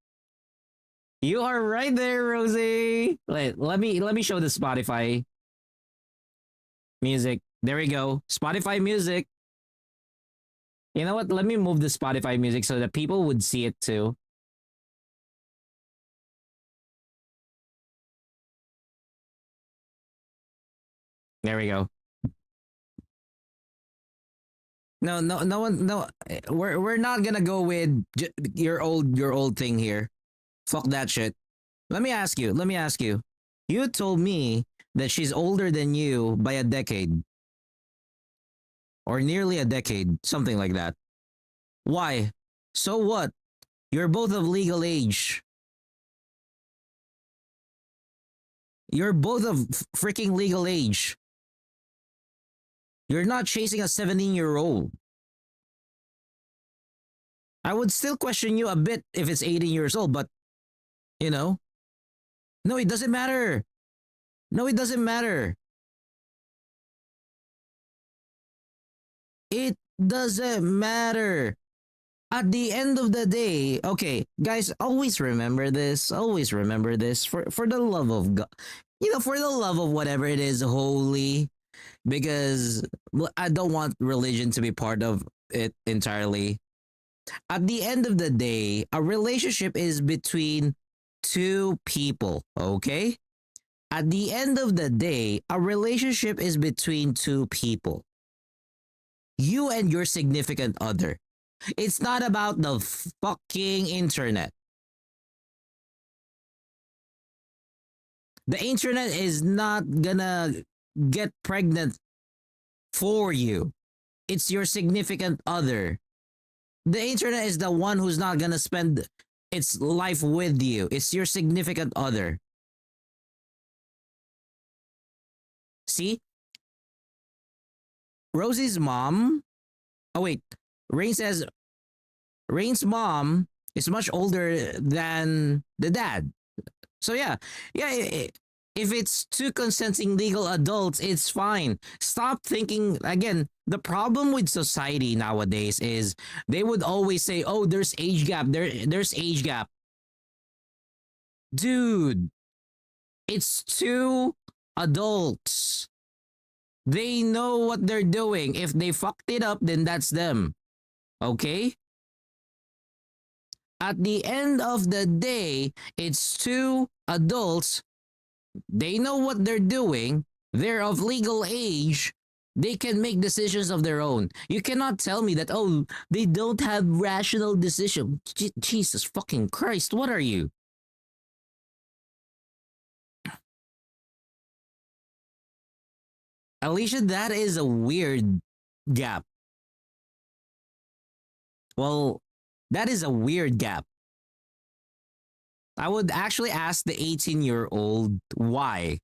You are right there, Rosie. Let me show the Spotify music. There we go. Spotify music. You know what? Let me move the Spotify music so that people would see it too. There we go. No, no, no one, no. We're not gonna go with your old thing here. Fuck that shit. Let me ask you. Let me ask you. You told me that she's older than you by a decade or nearly a decade, something like that. Why? So what? You're both of legal age. You're both of freaking legal age. You're not chasing a 17-year-old. I would still question you a bit if it's 18 years old, but you know, no, it doesn't matter. No, it doesn't matter. It doesn't matter. At the end of the day, okay, guys, always remember this. Always remember this for the love of God. For the love of whatever it is holy, because I don't want religion to be part of it entirely. At the end of the day, a relationship is between two people, okay? At the end of the day, a relationship is between two people. You and your significant other. It's not about the fucking internet. The internet is not gonna get pregnant for you. It's your significant other. The internet is the one who's not gonna spend its life with you. It's your significant other. See? Rosie's mom. Oh wait. Rain says Rain's mom is much older than the dad. So yeah. If it's two consenting legal adults, it's fine. Stop thinking again. The problem with society nowadays is they would always say, "Oh, there's age gap. There's age gap." Dude, it's two adults. They know what they're doing. If they fucked it up, then that's them. Okay? At the end of the day, it's two adults. They know what they're doing. They're of legal age. They can make decisions of their own. You cannot tell me that, oh, they don't have rational decision. Jesus fucking Christ, what are you? Alicia, that is a weird gap. Well, That is a weird gap. I would actually ask the 18-year-old why.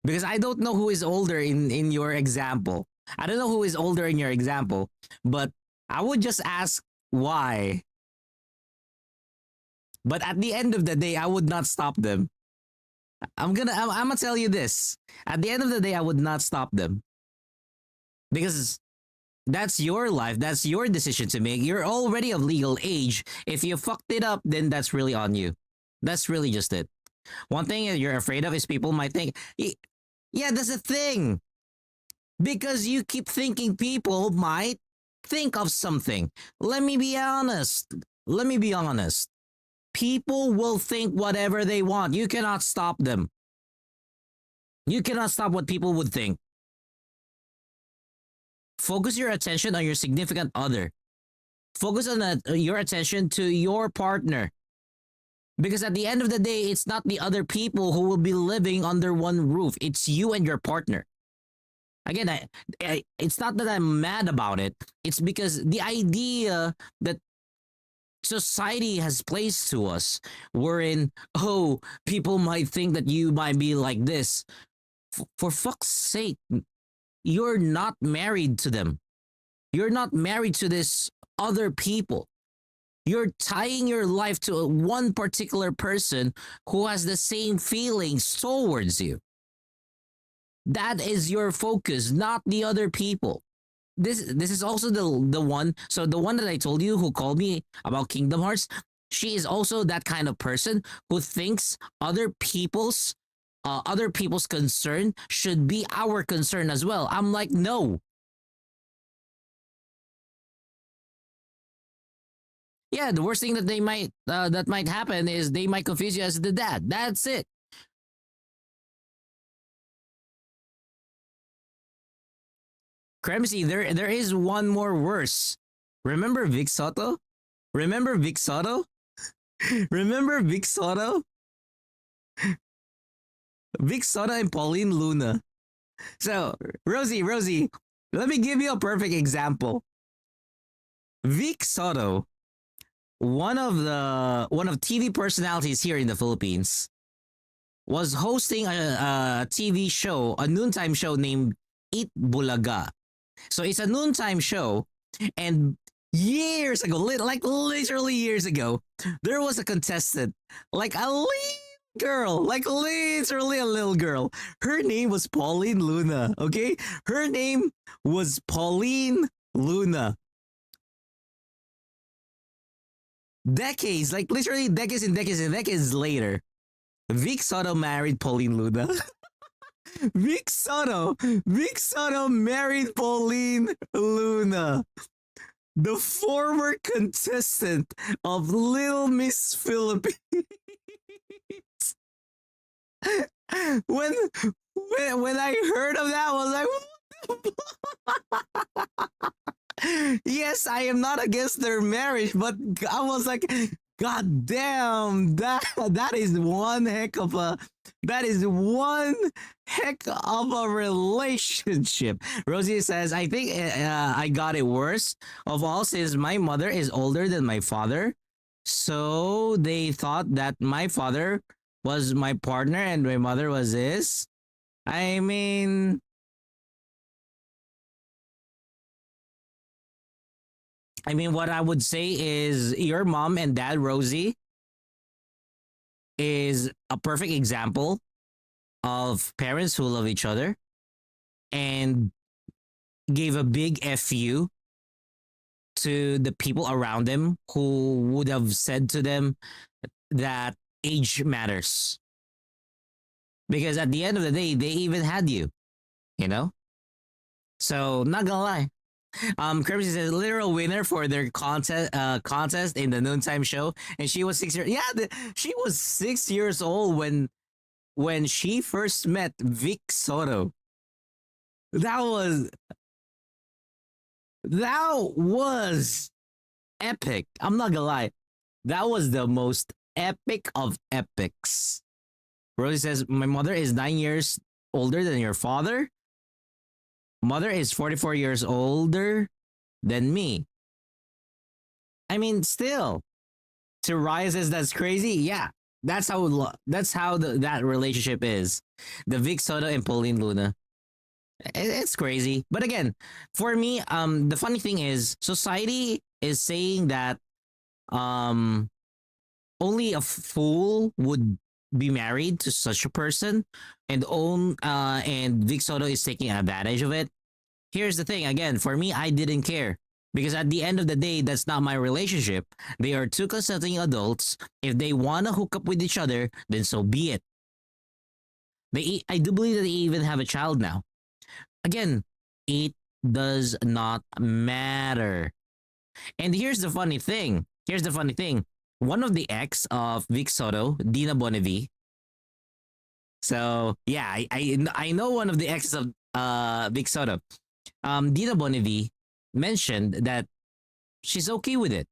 Because I don't know who is older in your example. I don't know who is older in your example, but I would just ask why. But at the end of the day, I would not stop them. I'm gonna tell you this. At the end of the day, I would not stop them because that's your life. That's your decision to make. You're already of legal age. If you fucked it up, then that's really on you. That's really just it. One thing that you're afraid of is people might think, yeah, that's a thing. Because you keep thinking people might think of something. Let me be honest. Let me be honest. People will think whatever they want. You cannot stop them. You cannot stop what people would think. Focus your attention on your significant other. Focus on your attention to your partner. Because at the end of the day, it's not the other people who will be living under one roof. It's you and your partner. Again, it's not that I'm mad about it. It's because the idea that society has placed to us, wherein, oh, people might think that you might be like this. For fuck's sake, you're not married to them. You're not married to this other people. You're tying your life to one particular person who has the same feelings towards you. That is your focus, not the other people. This is also the one. So the one that I told you who called me about Kingdom Hearts, she is also that kind of person who thinks other people's concern should be our concern as well. I'm like, no. Yeah, the worst thing that that might happen is they might confuse you as the dad. That's it. Kremsy, there is one more worse. Remember Vic Soto? Remember Vic Soto? Remember Vic Soto? Vic Soto and Pauline Luna. So, Rosie, let me give you a perfect example. Vic Soto, one of TV personalities here in the Philippines, was hosting a TV show, a noontime show named Eat Bulaga. So it's a noontime show, and years ago, like literally years ago, there was a contestant, like a little girl, like literally a little girl. Her name was Pauline Luna, okay? Her name was Pauline Luna. Decades, like literally decades and decades and decades later, Vic Soto married Pauline Luna. Vic Soto married Pauline Luna, the former contestant of Little Miss Philippines. when I heard of that, I was like, yes, I am not against their marriage, but I was like, God damn, that is one heck of a relationship. Rosie says, I think I got it worse of all since my mother is older than my father. So they thought that my father was my partner and my mother was his. I mean, what I would say is your mom and dad, Rosie, is a perfect example of parents who love each other and gave a big FU to the people around them who would have said to them that age matters. Because at the end of the day, they even had you, you know? So, not gonna lie. Kirby is a literal winner for their contest in the noontime show, and she was 6 years. Yeah, she was 6 years old when she first met Vic Soto. That was epic. I'm not gonna lie, that was the most epic of epics. Rosie says, "My mother is 9 years older than your father. Mother is 44 years older than me. I mean, still, to Raya says that's crazy. Yeah, that's how that relationship is. The Vic Soto and Pauline Luna. It's crazy. But again, for me, the funny thing is, society is saying that um, only a fool would be married to such a person, and Vic Soto is taking advantage of it. Here's the thing. Again, for me, I didn't care. Because at the end of the day, that's not my relationship. They are two consenting adults. If they want to hook up with each other, then so be it. I do believe that they even have a child now. Again, it does not matter. And here's the funny thing. One of the ex of Vic Soto, Dina Bonnevie. So yeah, I know one of the exes of Vic Soto. Dina Bonnevie mentioned that she's okay with it.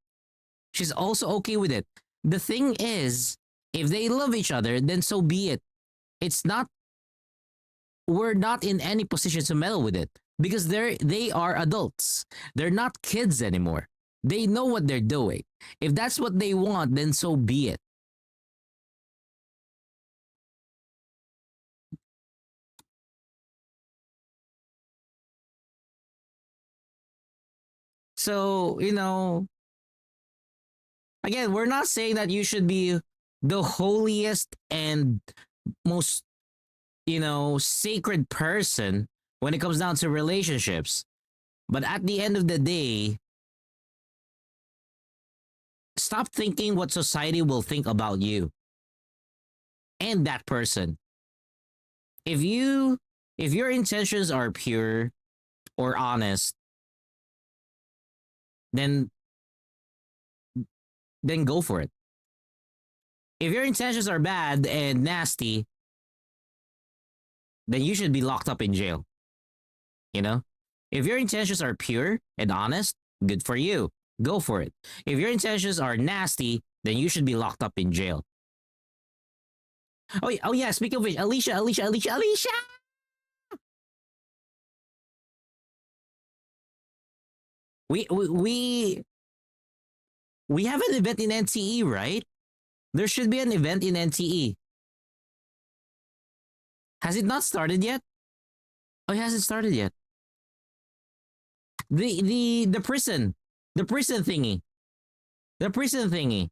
She's also okay with it. The thing is, if they love each other, then so be it. It's not we're not in any position to meddle with it because they are adults. They're not kids anymore. They know what they're doing. If that's what they want, then so be it. So, again, we're not saying that you should be the holiest and most, sacred person when it comes down to relationships. But at the end of the day, stop thinking what society will think about you and that person. If your intentions are pure or honest, then go for it. If your intentions are bad and nasty, then you should be locked up in jail. If your intentions are pure and honest, good for you. Go for it. If your intentions are nasty, then you should be locked up in jail. Oh yeah. Speaking of which, Alicia. We have an event in NTE, right? There should be an event in NTE. Has it not started yet? Oh, it hasn't started yet. The prison thingy. The prison thingy.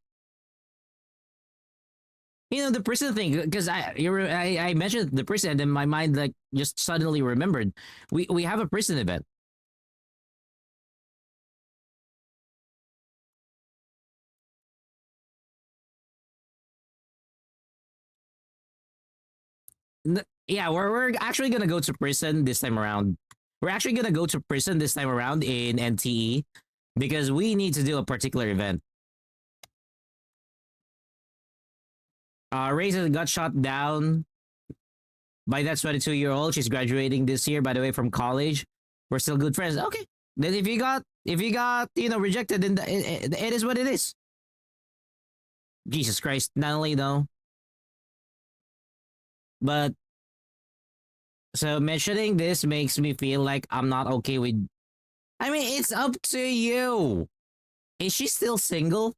The prison thing, because I mentioned the prison, and then my mind like just suddenly remembered. We have a prison event. Yeah, we're actually gonna go to prison this time around. We're actually gonna go to prison this time around in NTE because we need to do a particular event. Raisin got shot down by that 22-year-old. She's graduating this year, by the way, from college. We're still good friends. Okay, then if you got rejected, then it is what it is. Jesus Christ, not only though, but so mentioning this makes me feel like I'm not okay with. I mean, it's up to you. Is she still single?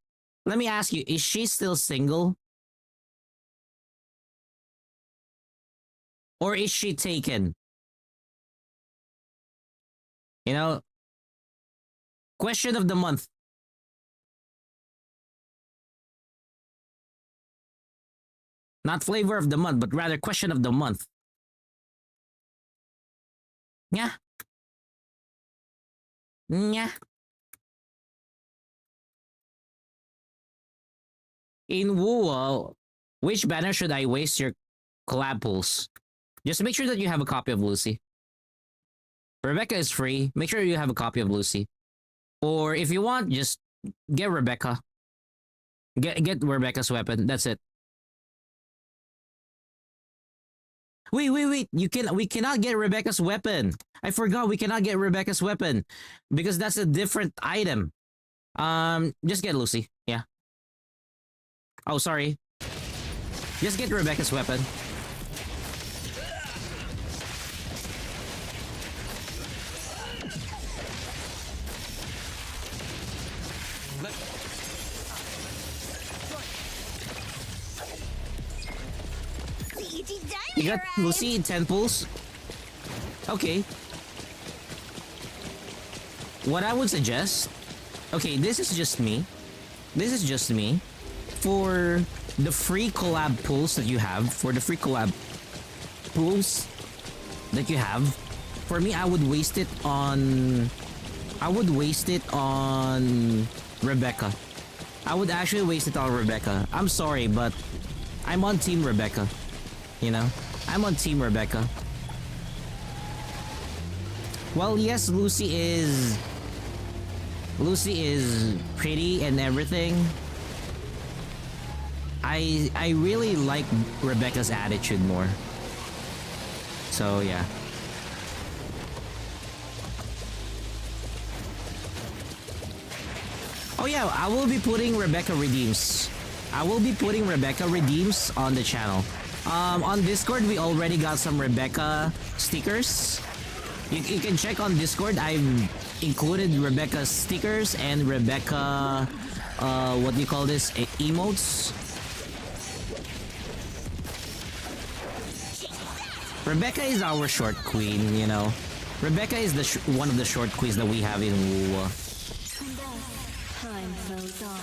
Let me ask you, is she still single? Or is she taken? Question of the month. Not flavor of the month, but rather question of the month. Yeah. Yeah. In Wuo, which banner should I waste your collab pools? Just make sure that you have a copy of Lucy. Rebecca is free. Make sure you have a copy of Lucy. Or if you want, just get Rebecca. Get Rebecca's weapon. That's it. Wait. We cannot get Rebecca's weapon. I forgot we cannot get Rebecca's weapon because that's a different item. Just get Lucy. Yeah. Oh, sorry. Just get Rebecca's weapon. You got Lucy 10 pulls? Okay. What I would suggest... Okay, this is just me. This is just me. For the free collab pulls that you have, for the free collab pulls that you have, for me, I would waste it on... I would waste it on Rebecca. I would actually waste it on Rebecca. I'm sorry, but I'm on Team Rebecca. You know? I'm on Team Rebecca. Well, yes, Lucy is pretty and everything. I really like Rebecca's attitude more. So, yeah. Oh yeah, I will be putting Rebecca Redeems. I will be putting Rebecca Redeems on the channel. On Discord, we already got some Rebecca stickers. You can check on Discord. I've included Rebecca stickers and Rebecca, what do you call this? Emotes. Rebecca is our short queen, you know. Rebecca is the one of the short queens that we have in WoW. Time flows on.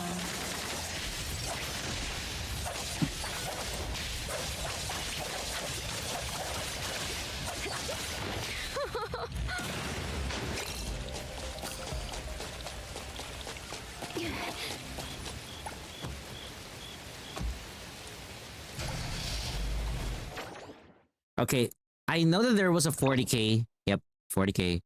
Okay, I know that there was a 40k. Yep, 40k.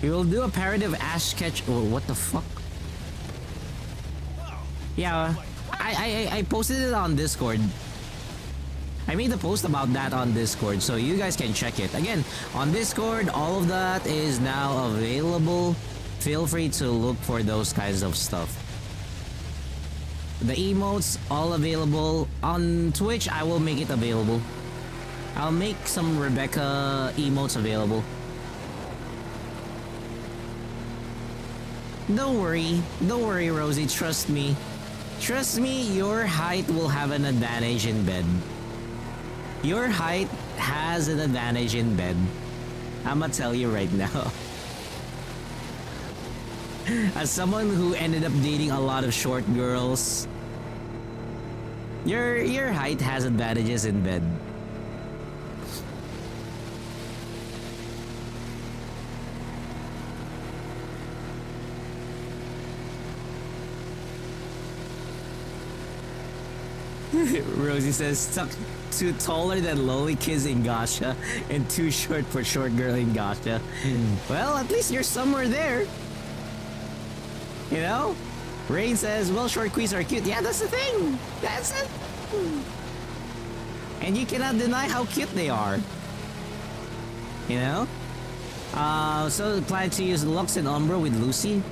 We will do a parody of Ash Ketch. Oh, what the fuck? Yeah, I posted it on Discord. I made a post about that on Discord, so you guys can check it. Again, on Discord, all of that is now available. Feel free to look for those kinds of stuff. The emotes, all available. On Twitch, I will make it available. I'll make some Rebecca emotes available. Don't worry, Rosie, trust me. Trust me, your height will have an advantage in bed. Your height has an advantage in bed. I'ma tell you right now. As someone who ended up dating a lot of short girls, your height has advantages in bed. Rosie says, stuck too taller than lowly kids in Gacha and too short for short girl in Gacha. Well, at least you're somewhere there. You know? Rain says, well, short queens are cute. Yeah, that's the thing. That's it. And you cannot deny how cute they are. You know? So plan to use Lux and Umbra with Lucy?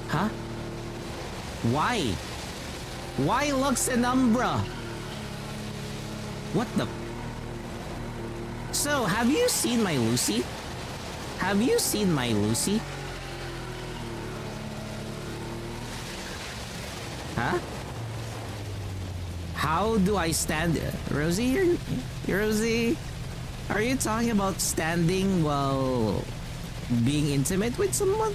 Huh? Why? Why Lux and Umbra? What the? So, have you seen my Lucy? Have you seen my Lucy? Huh? How do I stand? Rosie, Rosie, are you talking about standing while being intimate with someone?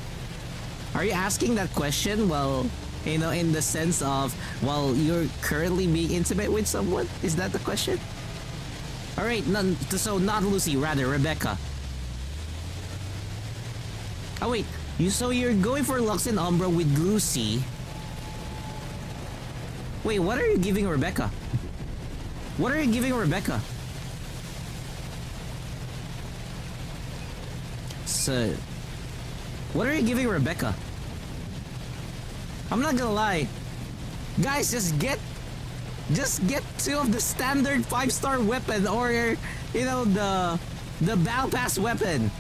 Are you asking that question while, you know, in the sense of while you're currently being intimate with someone? Is that the question? Alright, so not Lucy, rather Rebecca. Oh wait, so you're going for Lux and Umbra with Lucy. Wait, what are you giving Rebecca? What are you giving Rebecca? So, what are you giving Rebecca? I'm not gonna lie. Guys, just get two of the standard 5-star weapon or, you know, the battle pass weapon.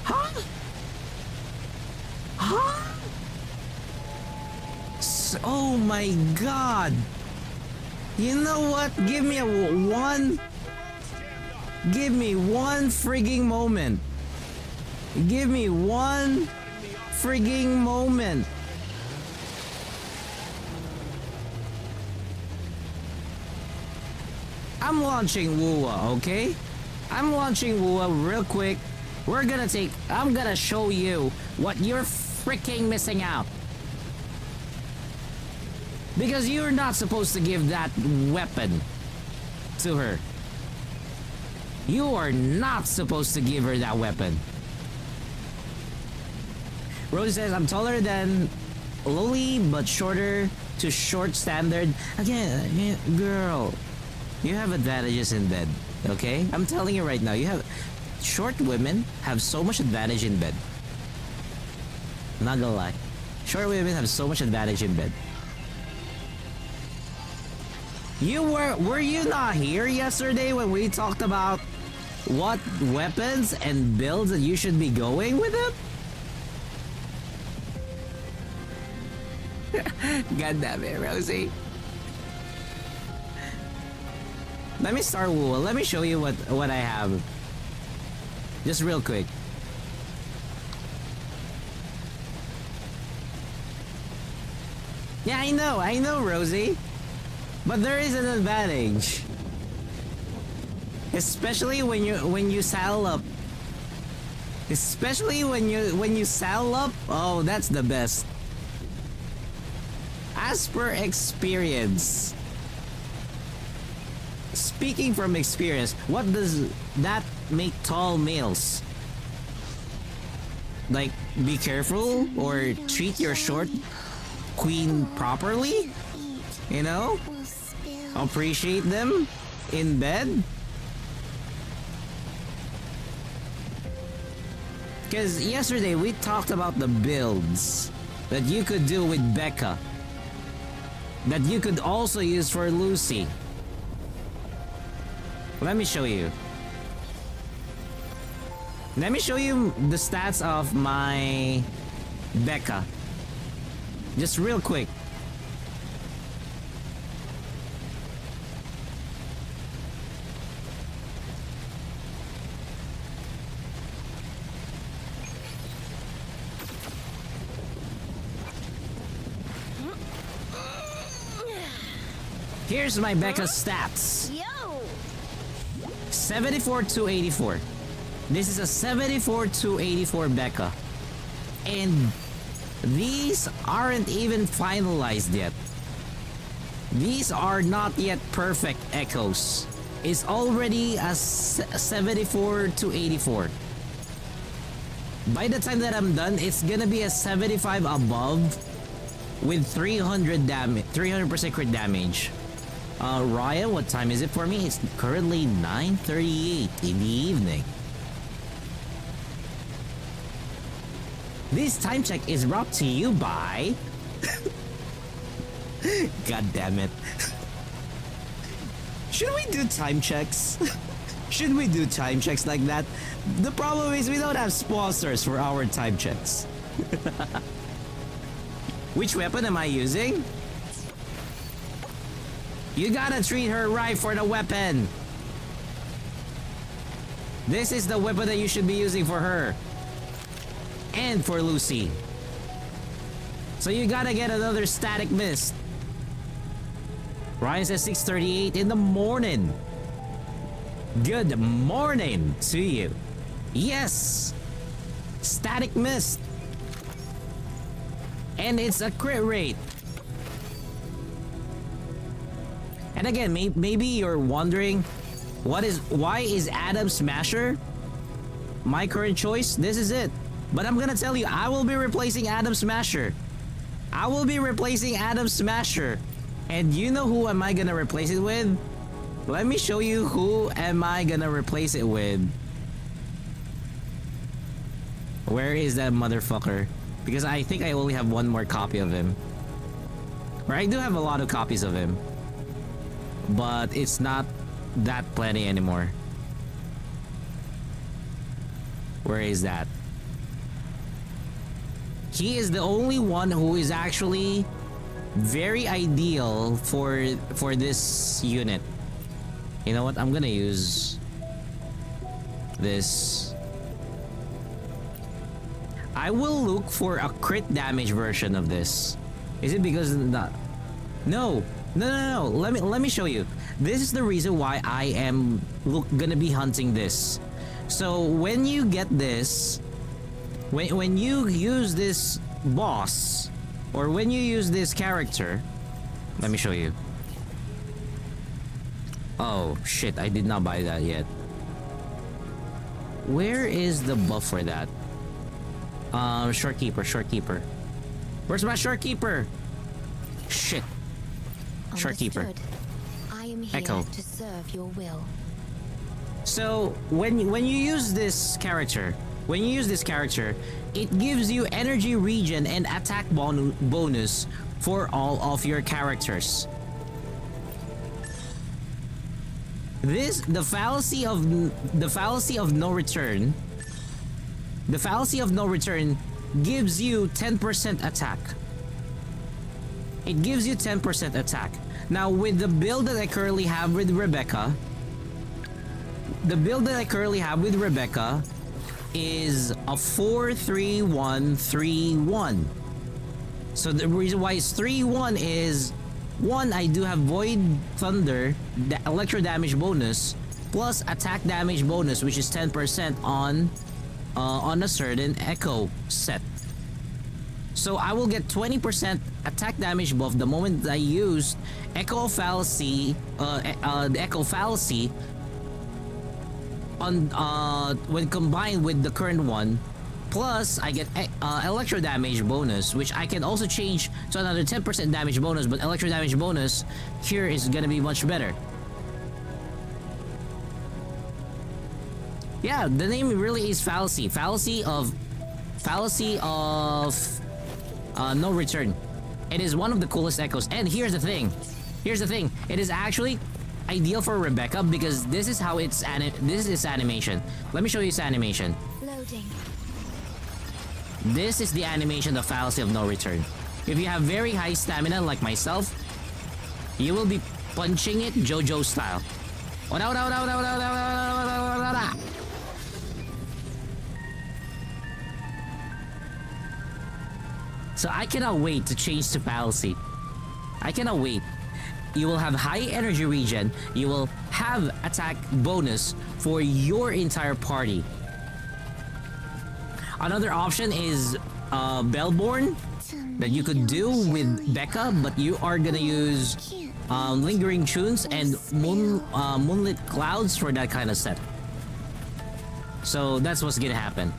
Huh? Huh? Oh my god. You know what? Give me a one. Give me one frigging moment. Give me one frigging moment. I'm launching Woowa, okay? I'm launching Woowa real quick. I'm gonna show you what you're freaking missing out. Because you're not supposed to give that weapon to her. You are not supposed to give her that weapon. Rose says, I'm taller than Lily, but shorter to short standard. Again, girl, you have advantages in bed, okay? I'm telling you right now, short women have so much advantage in bed. I'm not gonna lie. Short women have so much advantage in bed. Were you not here yesterday when we talked about what weapons and builds that you should be going with it? God damn it, Rosie. Let me start Woowa. Let me show you what I have. Just real quick. Yeah, I know, Rosie. But there is an advantage. Especially when you saddle up. Especially when you saddle up. Oh, that's the best. As per experience. Speaking from experience, what does that make tall males? Like, be careful or treat your short queen properly? You know? Appreciate them in bed? Because yesterday we talked about the builds that you could do with Becca. That you could also use for Lucy. Let me show you. Let me show you the stats of my Becca. Just real quick. Here's my Becca's stats. 74 to 84. This is a 74 to 84 Becca. And these aren't even finalized yet. These are not yet perfect echoes. It's already a 74 to 84. By the time that I'm done, it's gonna be a 75 above with 300 damage, 300% crit damage. Ryan, what time is it for me? It's currently 9:38 in the evening. This time check is brought to you by... God damn it. Should we do time checks? Should we do time checks like that? The problem is we don't have sponsors for our time checks. Which weapon am I using? You gotta treat her right for the weapon. This is the weapon that you should be using for her. And for Lucy. So you gotta get another static mist. Ryan says 6:38 in the morning. Good morning to you. Yes. Static mist. And it's a crit rate. And again, maybe you're wondering, why is Adam Smasher my current choice? This is it. But I'm gonna tell you, I will be replacing Adam Smasher. I will be replacing Adam Smasher. And you know who am I gonna replace it with? Let me show you who am I gonna replace it with. Where is that motherfucker? Because I think I only have one more copy of him. Or I do have a lot of copies of him. But it's not that plenty anymore. Where is that? He is the only one who is actually very ideal for this unit. You know what? I'm gonna use this. I will look for a crit damage version of this. Is it because not? No. Let me show you. This is the reason why I am gonna be hunting this. So when you get this, when you use this boss, or when you use this character, let me show you. Oh shit! I did not buy that yet. Where is the buff for that? Shorekeeper. Where's my shorekeeper? Shit. Shorekeeper. I am here Echo. to serve your will. So when you use this character, it gives you energy regen and attack bonus for all of your characters. The fallacy of no return. The fallacy of no return gives you 10% attack. It gives you 10% attack. Now with the build that I currently have with Rebecca, is a 4-3-1-3-1. So the reason why it's 3-1 is, one, I do have Void Thunder, the electro damage bonus, plus attack damage bonus, which is 10% on a certain Echo set. So I will get 20% attack damage buff the moment I use Echo Fallacy, the Echo Fallacy on when combined with the current one. Plus, I get electro damage bonus, which I can also change to another 10% damage bonus, but electro damage bonus here is gonna be much better. Yeah, the name really is Fallacy. Fallacy of no return. It is one of the coolest echoes. And here's the thing. It is actually ideal for Rebecca because this is how this is animation. Let me show you its animation. Loading. This is the animation of Fallacy of no return. If you have very high stamina like myself, you will be punching it JoJo style. So I cannot wait to change to Fallacy. I cannot wait. You will have high energy regen. You will have attack bonus for your entire party. Another option is Bellborn that you could do with Becca, but you are gonna use Lingering Tunes and Moonlit Clouds for that kind of set. So that's what's gonna happen.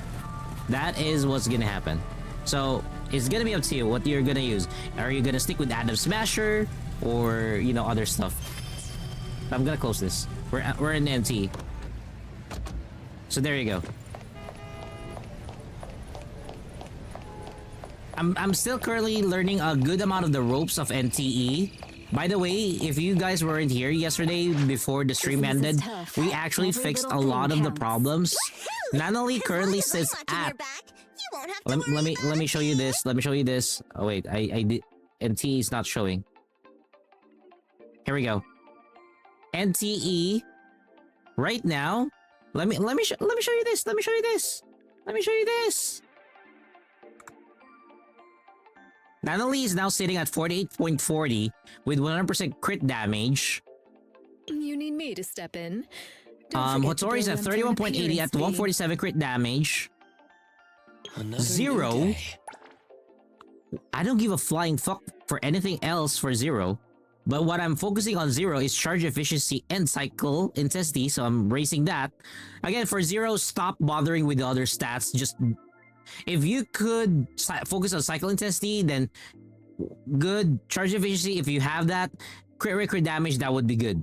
That is what's gonna happen. So it's gonna be up to you what you're gonna use. Are you gonna stick with Adam Smasher or other stuff? I'm gonna close this. We're in NT. So there you go. I'm still currently learning a good amount of the ropes of NTE. By the way, if you guys weren't here yesterday before the stream ended, we actually fixed a lot of the problems. Nanali currently sits at. Let me show you this. Let me show you this. Oh wait, I did. NTE is not showing. Here we go. NTE. Right now. Let me show you this. Let me show you this. Nanali is now sitting at 48.40 with 100% crit damage. You need me to step in. Hotori's at 31.80 at 147 crit damage. Zero. I don't give a flying fuck for anything else for Zero. But what I'm focusing on Zero is charge efficiency and cycle intensity, so I'm raising that. Again, for Zero, stop bothering with the other stats. Just if you could focus on cycle intensity, then good. Charge efficiency, if you have that, crit rate, crit damage, that would be good.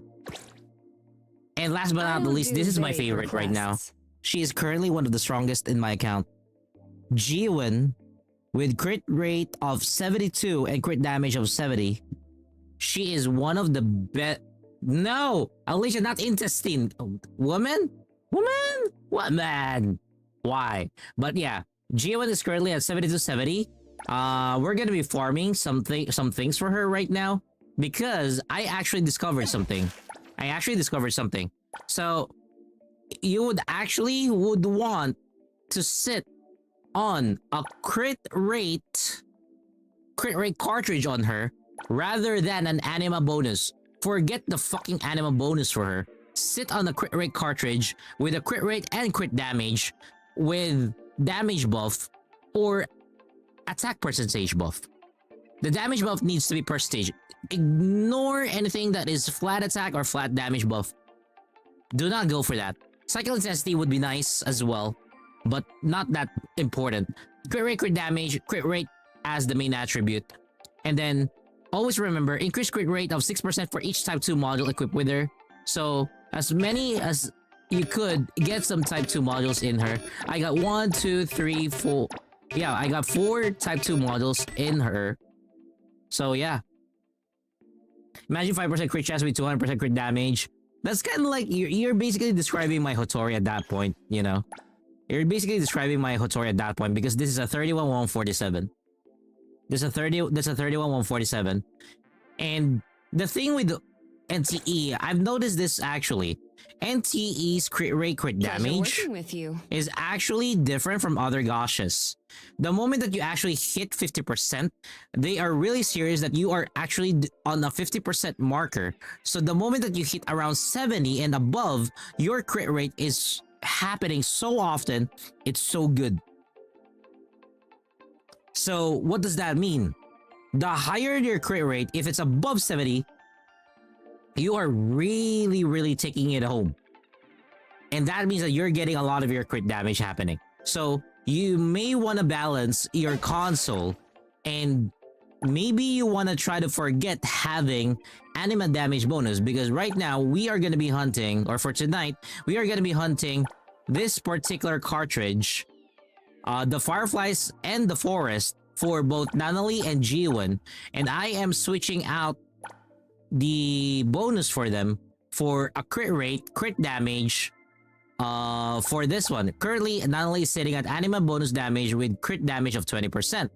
And last but not the least, this is my favorite right now. She is currently one of the strongest in my account. Jiwon, with crit rate of 72 and crit damage of 70. She is one of the best. No! Alicia, not intestine. Woman? What man? Why? But yeah, Jiwon is currently at 72-70. We're gonna be farming some things for her right now because I actually discovered something. So you would actually want to sit on a crit rate cartridge on her rather than an anima bonus. Forget the fucking anima bonus for her. Sit on a crit rate cartridge with a crit rate and crit damage with damage buff or attack percentage buff. The damage buff needs to be percentage. Ignore anything that is flat attack or flat damage buff. Do not go for that. Cycle intensity would be nice as well, but not that important. Crit rate, crit damage, crit rate as the main attribute. And then always remember, increase crit rate of 6% for each type 2 module equipped with her. So as many as you could, get some type 2 modules in her. I got 1, 2, 3, 4. Yeah, I got 4 type 2 modules in her. So yeah. Imagine 5% crit chance with 200% crit damage. That's kind of like, you're basically describing my Hotori at that point, you know? You're basically describing my Hotori at that point because this is a 31-147. That's a 31-147. And the thing with NTE, I've noticed this actually. NTE's crit rate, crit damage with you. is actually different from other goshes. The moment that you actually hit 50%, they are really serious that you are actually on a 50% marker. So the moment that you hit around 70 and above, your crit rate is happening so often, it's so good. So what does that mean? The higher your crit rate, if it's above 70, you are really taking it home. And that means that you're getting a lot of your crit damage happening. So you may want to balance your console, and maybe you want to try to forget having anima damage bonus, because right now we are going to be hunting, or for tonight, we are going to be hunting this particular cartridge, the Fireflies and the Forest, for both Nanali and Jiwon, and I am switching out the bonus for them for a crit rate, crit damage for this one. Currently, Nanali is sitting at anima bonus damage with crit damage of 20%.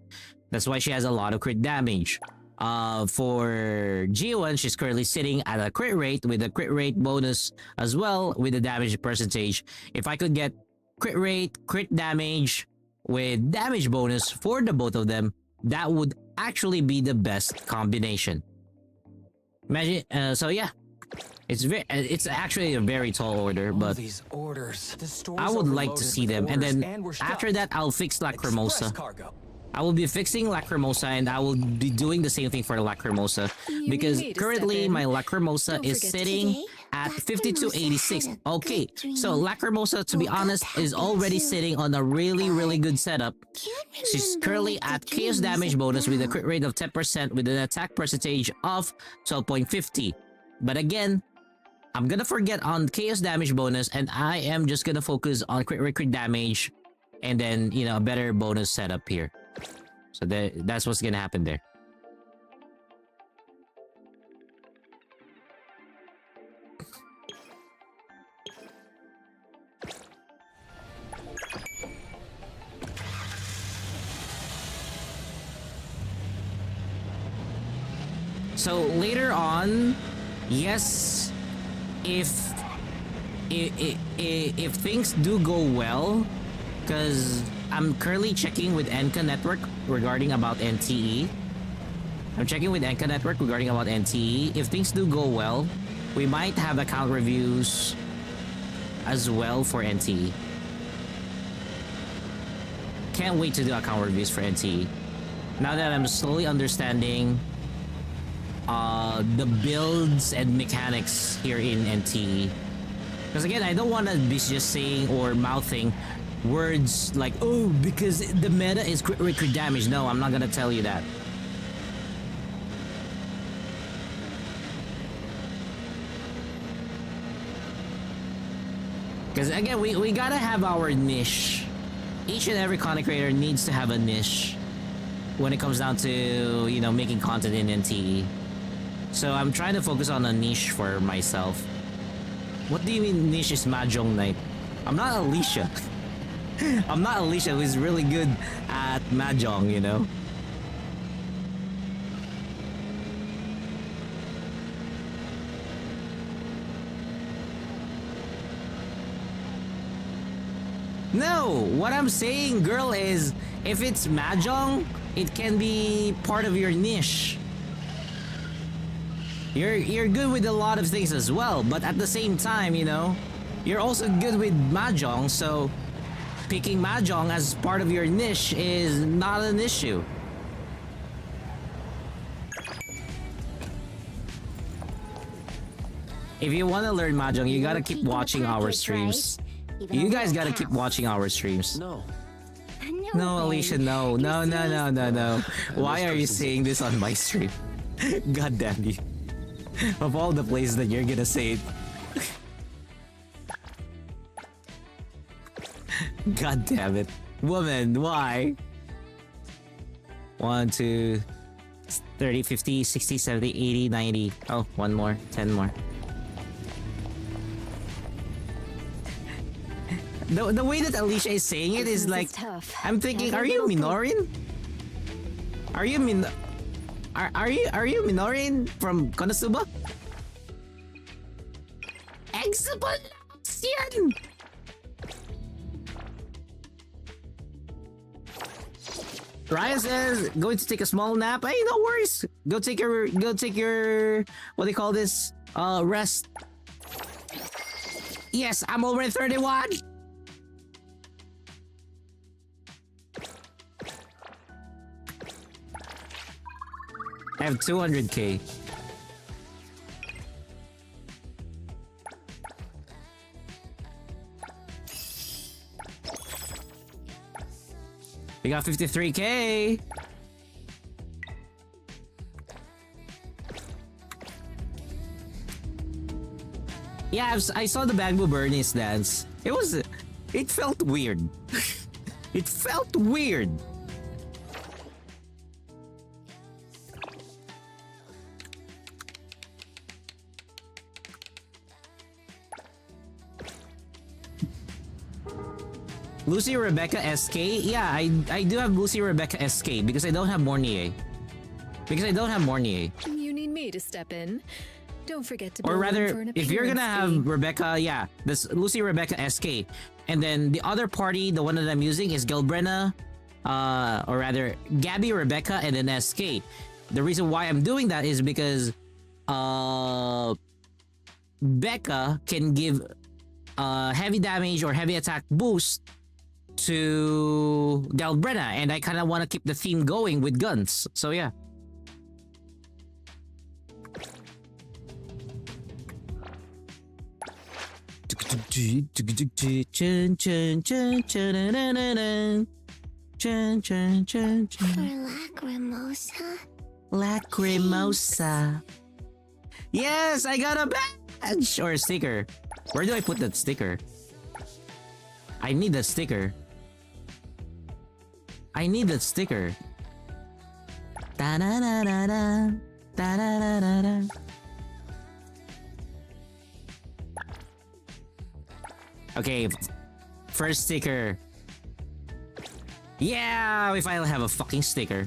That's why she has a lot of crit damage. For Jiwon, she's currently sitting at a crit rate with a crit rate bonus as well with the damage percentage. If I could get crit rate, crit damage with damage bonus for the both of them, that would actually be the best combination. Imagine, so yeah, it's actually a very tall order, but these orders. I would like to see them, and then after that I'll fix Lacrimosa. I will be fixing Lacrimosa, and I will be doing the same thing for Lacrimosa, because currently my Lacrimosa is sitting at 5286. Okay, so Lacrimosa, to be honest, is already sitting on a really good setup. She's currently at chaos damage bonus with a crit rate of 10% with an attack percentage of 12.50. But again, I'm gonna forget on chaos damage bonus, and I am just gonna focus on crit rate, crit damage, and then, you know, a better bonus setup here. So that's what's gonna happen there. So later on, yes, if things do go well, because I'm currently checking with Enka Network regarding about NTE. I'm checking with Enka Network regarding about NTE. If things do go well, we might have account reviews as well for NTE. Can't wait to do account reviews for NTE. Now that I'm slowly understanding the builds and mechanics here in NTE. Because again, I don't want to be just saying or mouthing words like, oh, because the meta is crit rate, crit damage. No, I'm not gonna tell you that. Because again, we gotta have our niche. Each and every content creator needs to have a niche when it comes down to, you know, making content in NTE. So I'm trying to focus on a niche for myself. What do you mean niche is Mahjong Night? I'm not Alicia. I'm not Alicia, who's really good at Mahjong, you know? No, what I'm saying, girl, is if it's mahjong, it can be part of your niche. You're good with a lot of things as well, but at the same time, you know, you're also good with mahjong, so picking mahjong as part of your niche is not an issue. If you want to learn mahjong, you gotta keep watching our streams. You guys gotta keep watching our streams. No. No, Alicia, no. No, no, no, no, no. Why are you saying this on my stream? God damn you. Of all the places that you're gonna say it. God damn it. Woman, why? 1, 2, 30, 50, 60, 70, 80, 90. Oh, one more. 10 more. The way that Alicia is saying it is like, I'm thinking, are you Minorin? Are you are you Minorin from Konosuba? Explanation! Ryan says, going to take a small nap. Hey, no worries. Go take your, what do you call this? Rest. Yes, I'm already 31. I have 200k. We got 53k. Yeah, I saw the Bamboo Burnies dance. It felt weird. It felt weird. Lucy Rebecca SK? Yeah, I do have Lucy Rebecca SK because I don't have Mornier. You need me to step in. Don't forget to. Or rather, if you're gonna have fee. Rebecca, yeah, this Lucy Rebecca SK, and then the other party, the one that I'm using is Gelbrenna, or rather Gabby Rebecca, and then SK. The reason why I'm doing that is because Becca can give heavy damage or heavy attack boost to Galbrenna, and I kind of want to keep the theme going with guns. So yeah. Lacrimosa. Lacrimosa. Yes, I got a badge or a sticker. Where do I put that sticker? I need that sticker. Da-da-da-da-da. Da-da-da-da-da. Okay, first sticker. Yeah, we finally have a fucking sticker.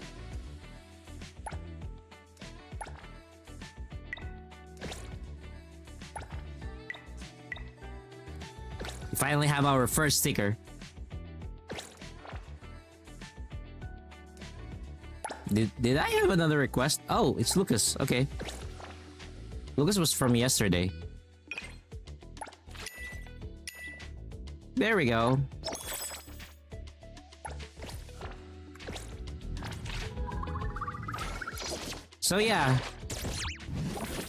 We finally have our first sticker. Did I have another request? Oh, it's Lucas. Okay. Lucas was from yesterday. There we go. So yeah.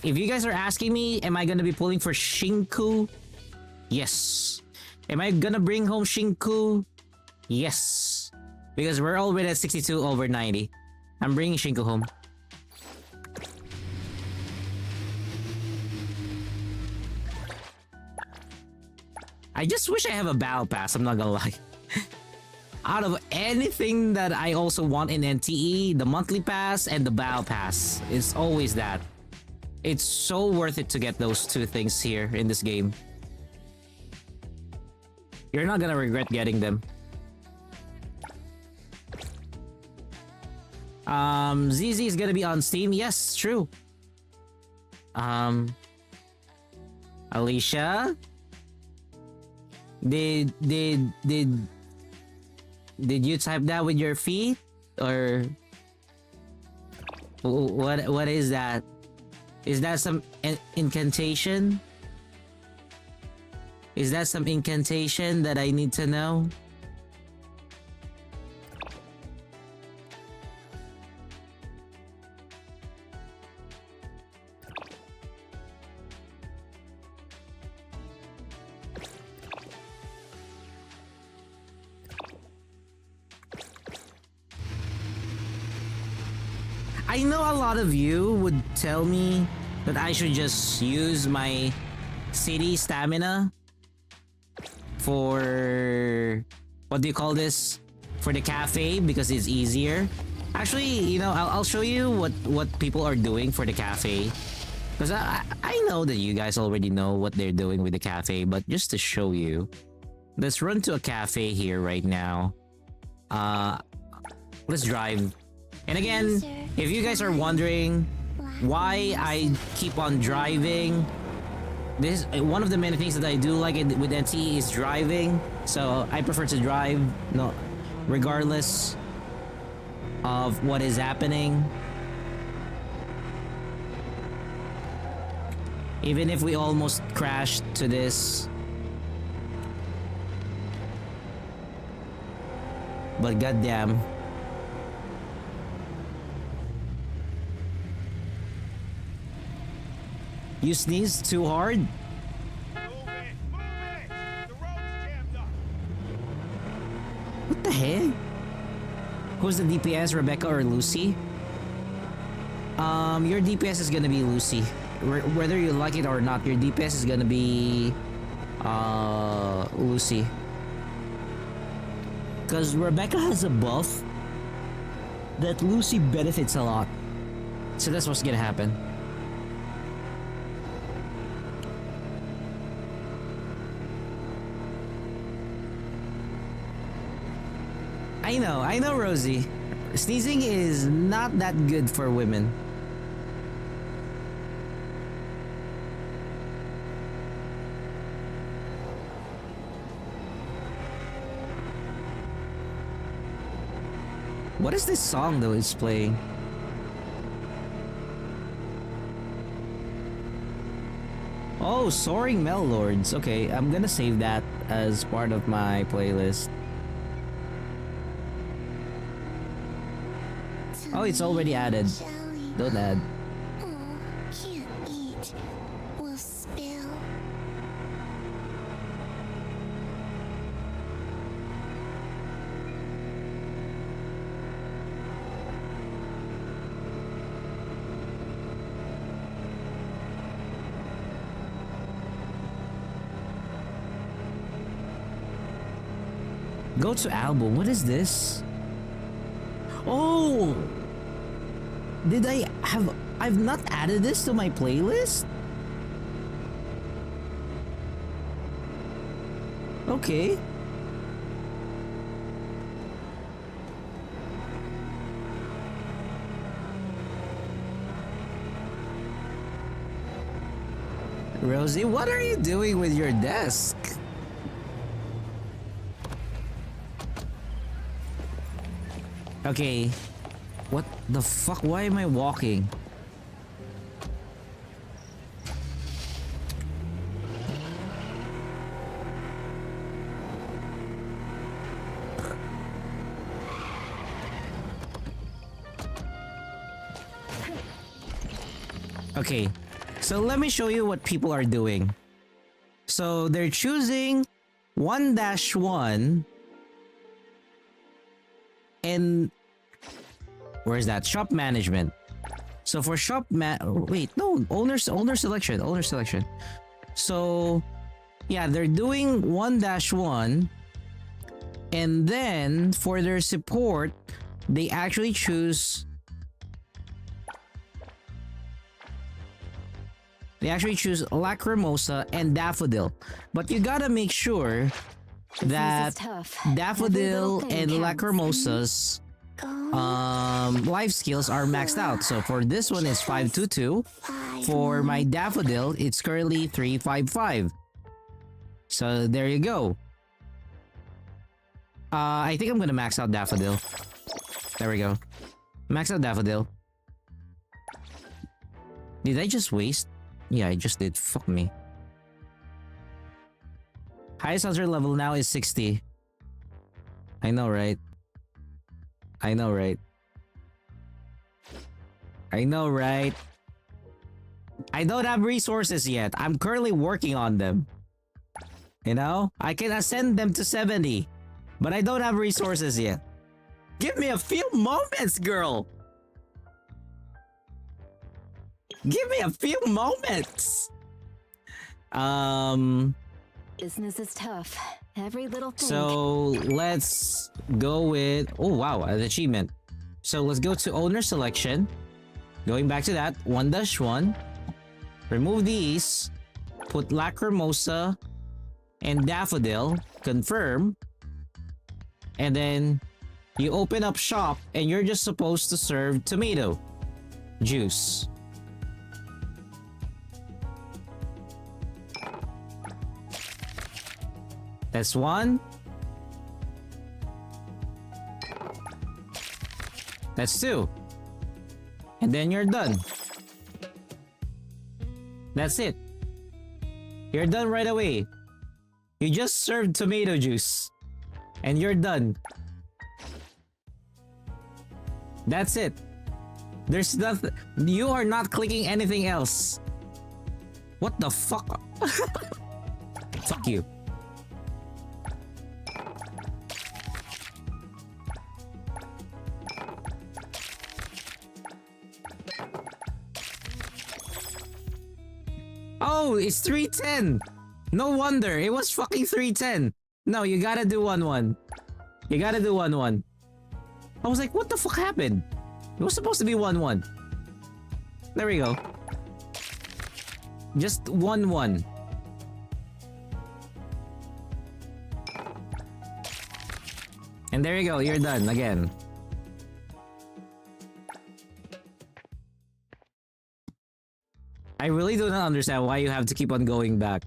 If you guys are asking me, am I gonna be pulling for Shinku? Yes. Am I gonna bring home Shinku? Yes. Because we're already at 62 over 90. I'm bringing Shinku home. I just wish I have a battle pass, I'm not gonna lie. Out of anything that I also want in NTE, the monthly pass and the battle pass is always that. It's so worth it to get those two things here in this game. You're not gonna regret getting them. ZZ is gonna be on Steam. Yes, true. Alicia? Did you type that with your feet, or what is that? Is that some incantation? Is that some incantation that I need to know? I know a lot of you would tell me that I should just use my city stamina for, what do you call this? For the cafe, because it's easier. Actually, you know, I'll show you what people are doing for the cafe. Because I know that you guys already know what they're doing with the cafe, but just to show you, let's run to a cafe here right now. Let's drive. And again, if you guys are wondering why I keep on driving, this one of the many things that I do like with NT is driving. So I prefer to drive, no, regardless of what is happening. Even if we almost crashed to this. But goddamn. You sneezed too hard? Move it! Move it! The road's jammed up! What the heck? Who's the DPS, Rebecca or Lucy? Your DPS is gonna be Lucy. Whether you like it or not, your DPS is gonna be Lucy. Cause Rebecca has a buff that Lucy benefits a lot. So that's what's gonna happen. I know, Rosie. Sneezing is not that good for women. What is this song though it's playing? Oh, Soaring Mellords. Okay, I'm gonna save that as part of my playlist. Oh, it's already added. Don't add. Oh, can't eat. Will spill. Go to album. What is this? Oh! Did I've not added this to my playlist? Okay. Rosie, what are you doing with your desk? Okay. What the fuck? Why am I walking? Okay. So let me show you what people are doing. So they're choosing 1-1 and where's that? Shop management. So for owner selection. So yeah, they're doing 1-1 and then for their support they actually choose Lacrimosa and Daffodil. But you gotta make sure that Daffodil and Lacrimosa's life skills are maxed out. So for this one is 522. For my Daffodil, it's currently 355. So there you go. I think I'm gonna max out Daffodil. There we go. Max out Daffodil. Did I just waste? Yeah, I just did. Fuck me. Highest hunter level now is 60. I know, right? I know, right? I know, right? I don't have resources yet. I'm currently working on them. You know? I can ascend them to 70. But I don't have resources yet. Give me a few moments, girl! Give me a few moments! Business is tough. Every little thing. So let's go with... Oh wow, an achievement. So let's go to owner selection. Going back to that, 1-1. Remove these. Put Lacrimosa and Daffodil. Confirm. And then you open up shop and you're just supposed to serve tomato juice. That's one. That's two. And then you're done. That's it. You're done right away. You just served tomato juice. And you're done. That's it. There's nothing. You are not clicking anything else. What the fuck? Fuck you. Oh, it's 310. No wonder. It was fucking 310. No, you gotta do 1-1. You gotta do 1-1. I was like, what the fuck happened? It was supposed to be 1-1. There we go. Just 1-1. And there you go. You're done again. I really do not understand why you have to keep on going back.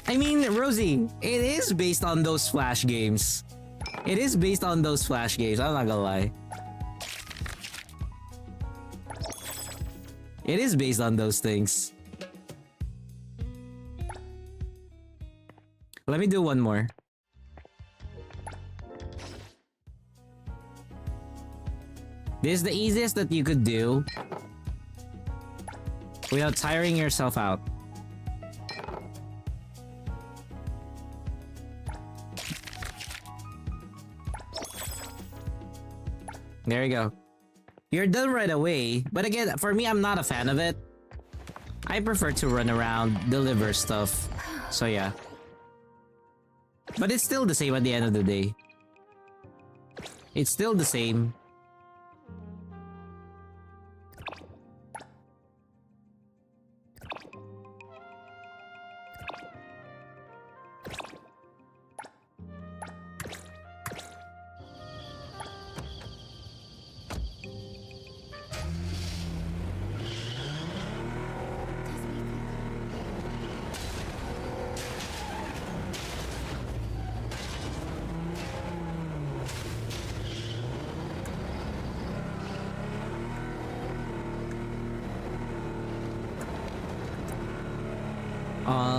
I mean, Rosie, it is based on those Flash games. It is based on those Flash games, I'm not gonna lie. It is based on those things. Let me do one more. This is the easiest that you could do without tiring yourself out. There you go. You're done right away, but again, for me, I'm not a fan of it. I prefer to run around, deliver stuff, so yeah. But it's still the same at the end of the day. It's still the same.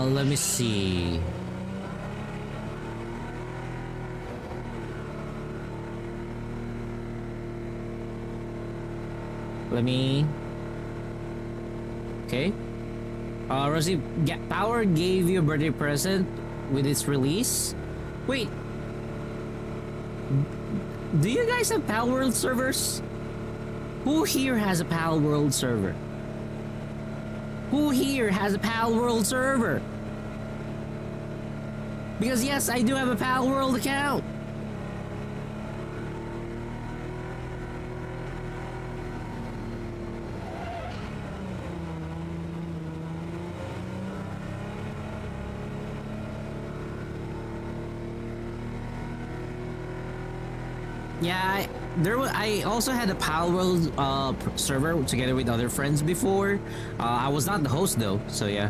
Let me see. Okay. Rosie, Power gave you a birthday present with its release? Wait. Do you guys have Pal World servers? Who here has a Pal World server? Who here has a Pal World server? Because yes, I do have a Pal World account. Yeah, I also had a Pal World server together with other friends before. I was not the host though, so yeah.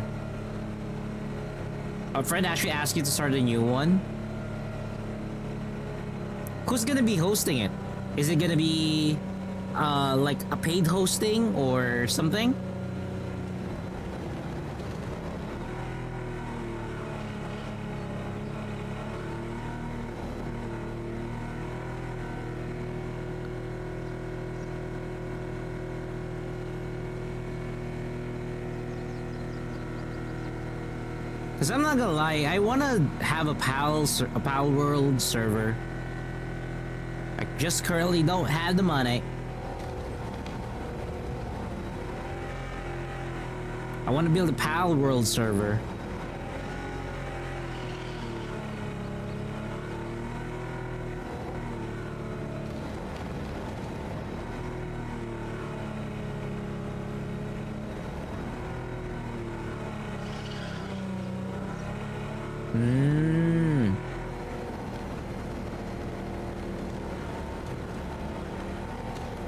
A friend actually asked you to start a new one. Who's gonna be hosting it? Is it gonna be like a paid hosting or something? Cause I'm not gonna lie, I wanna have a Pal World server. I just currently don't have the money. I want to build a Pal World server.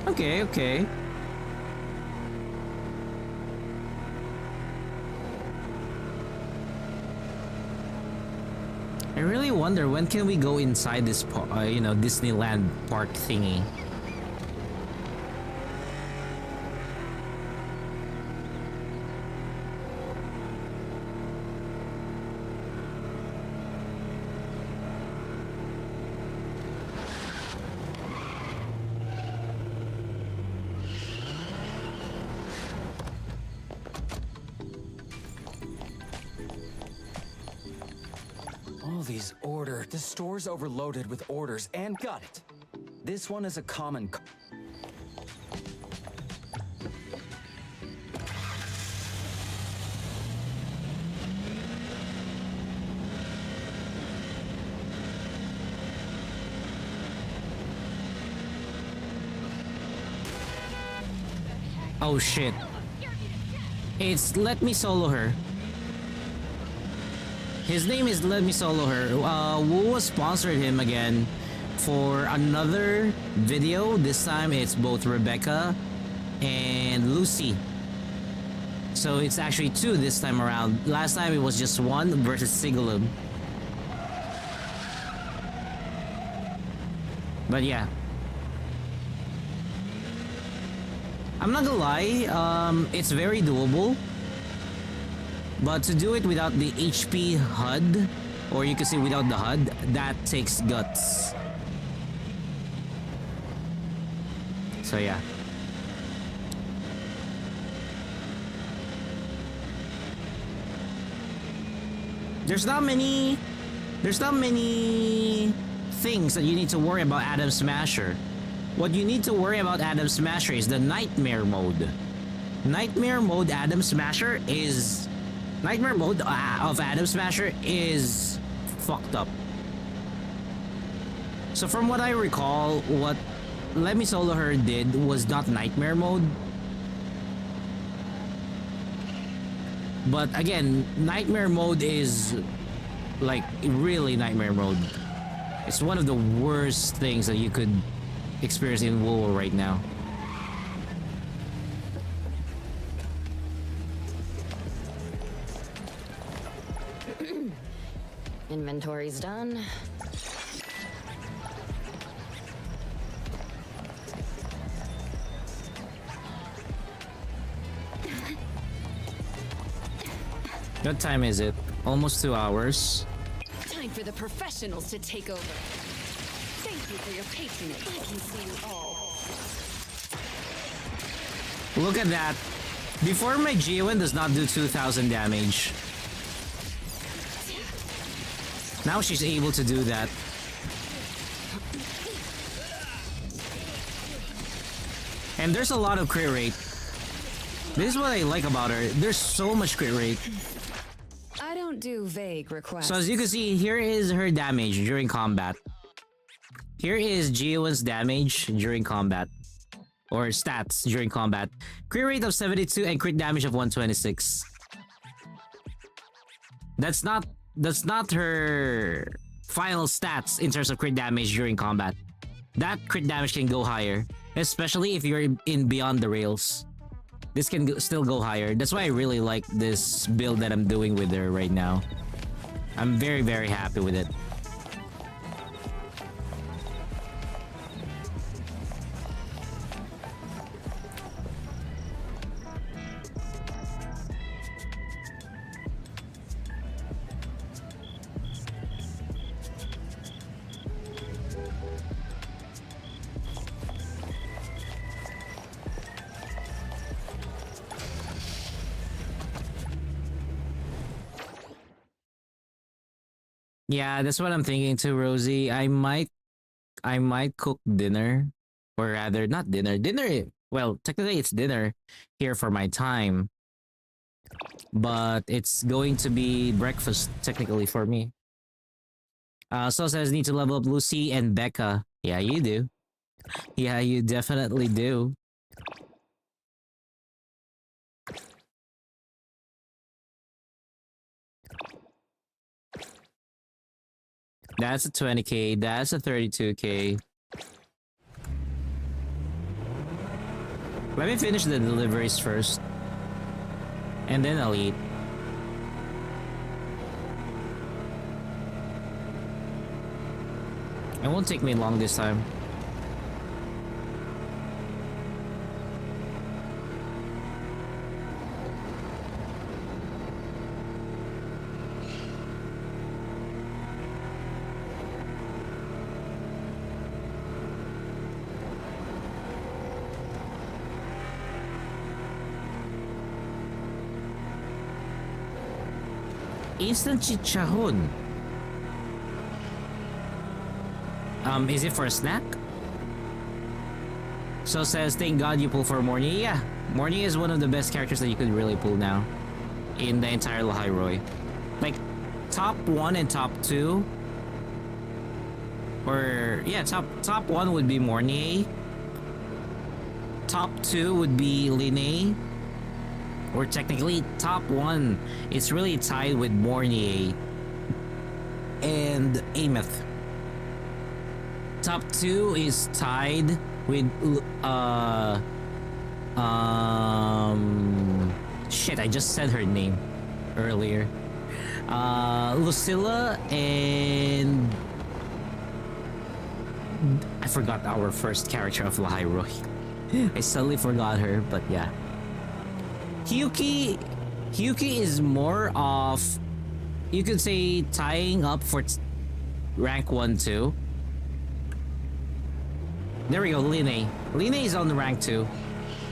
Okay, okay. I really wonder when can we go inside this, Disneyland park thingy. All these the store's overloaded with orders and got it. This one is a common. Oh shit. It's Let Me Solo Her. His name is Let Me Solo Her. Wu sponsored him again for another video. This time it's both Rebecca and Lucy. So it's actually two this time around. Last time it was just one versus Sigalub. But yeah. I'm not gonna lie, it's very doable. But to do it without the HP HUD, or you can say without the HUD, that takes guts. So yeah. There's not many things that you need to worry about Adam Smasher. What you need to worry about Adam Smasher is the Nightmare mode. Nightmare mode of Adam Smasher is fucked up. So from what I recall, what Let Me Solo Her did was not Nightmare mode. But again, Nightmare mode is like really Nightmare mode. It's one of the worst things that you could experience in WoW right now. Inventory's done. What time is it? Almost 2 hours. Time for the professionals to take over. Thank you for your patronage. I can see you all. Look at that. Before my Geowen does not do 2,000 damage. Now she's able to do that. And there's a lot of crit rate. This is what I like about her. There's so much crit rate. I don't do vague requests. So as you can see, here is her damage during combat. Here is Geowen's damage during combat. Or stats during combat. Crit rate of 72 and crit damage of 126. That's not her final stats in terms of crit damage during combat. that crit damage can go higher, especially if you're in beyond the rails. This can still go higher. That's why I really like this build that I'm doing with her right now. I'm very, very happy with it. Yeah, that's what I'm thinking too, Rosie. I might cook dinner, or rather, not dinner. Dinner. Well, technically, it's dinner here for my time, but it's going to be breakfast technically for me. So says need to level up Lucy and Becca. Yeah, you do. Yeah, you definitely do. That's a 20k. That's a 32k. Let me finish the deliveries first. And then I'll eat. It won't take me long this time. Instant chichahon. Is it for a snack? So says, thank God you pull for Morny. Yeah, Morny is one of the best characters that you could really pull now in the entire Lahairoi. Like, top 1 and top 2. Or, yeah, top 1 would be Morny. Top 2 would be Linne. Or technically, top 1, it's really tied with Morny and Ameth. Top 2 is tied with shit, I just said her name earlier. Lucilla and I forgot our first character of Lahairoi. I suddenly forgot her, but yeah. Hyuki is more of, you could say, tying up for rank 1 2. There we go, Linne. Linne is on the rank 2.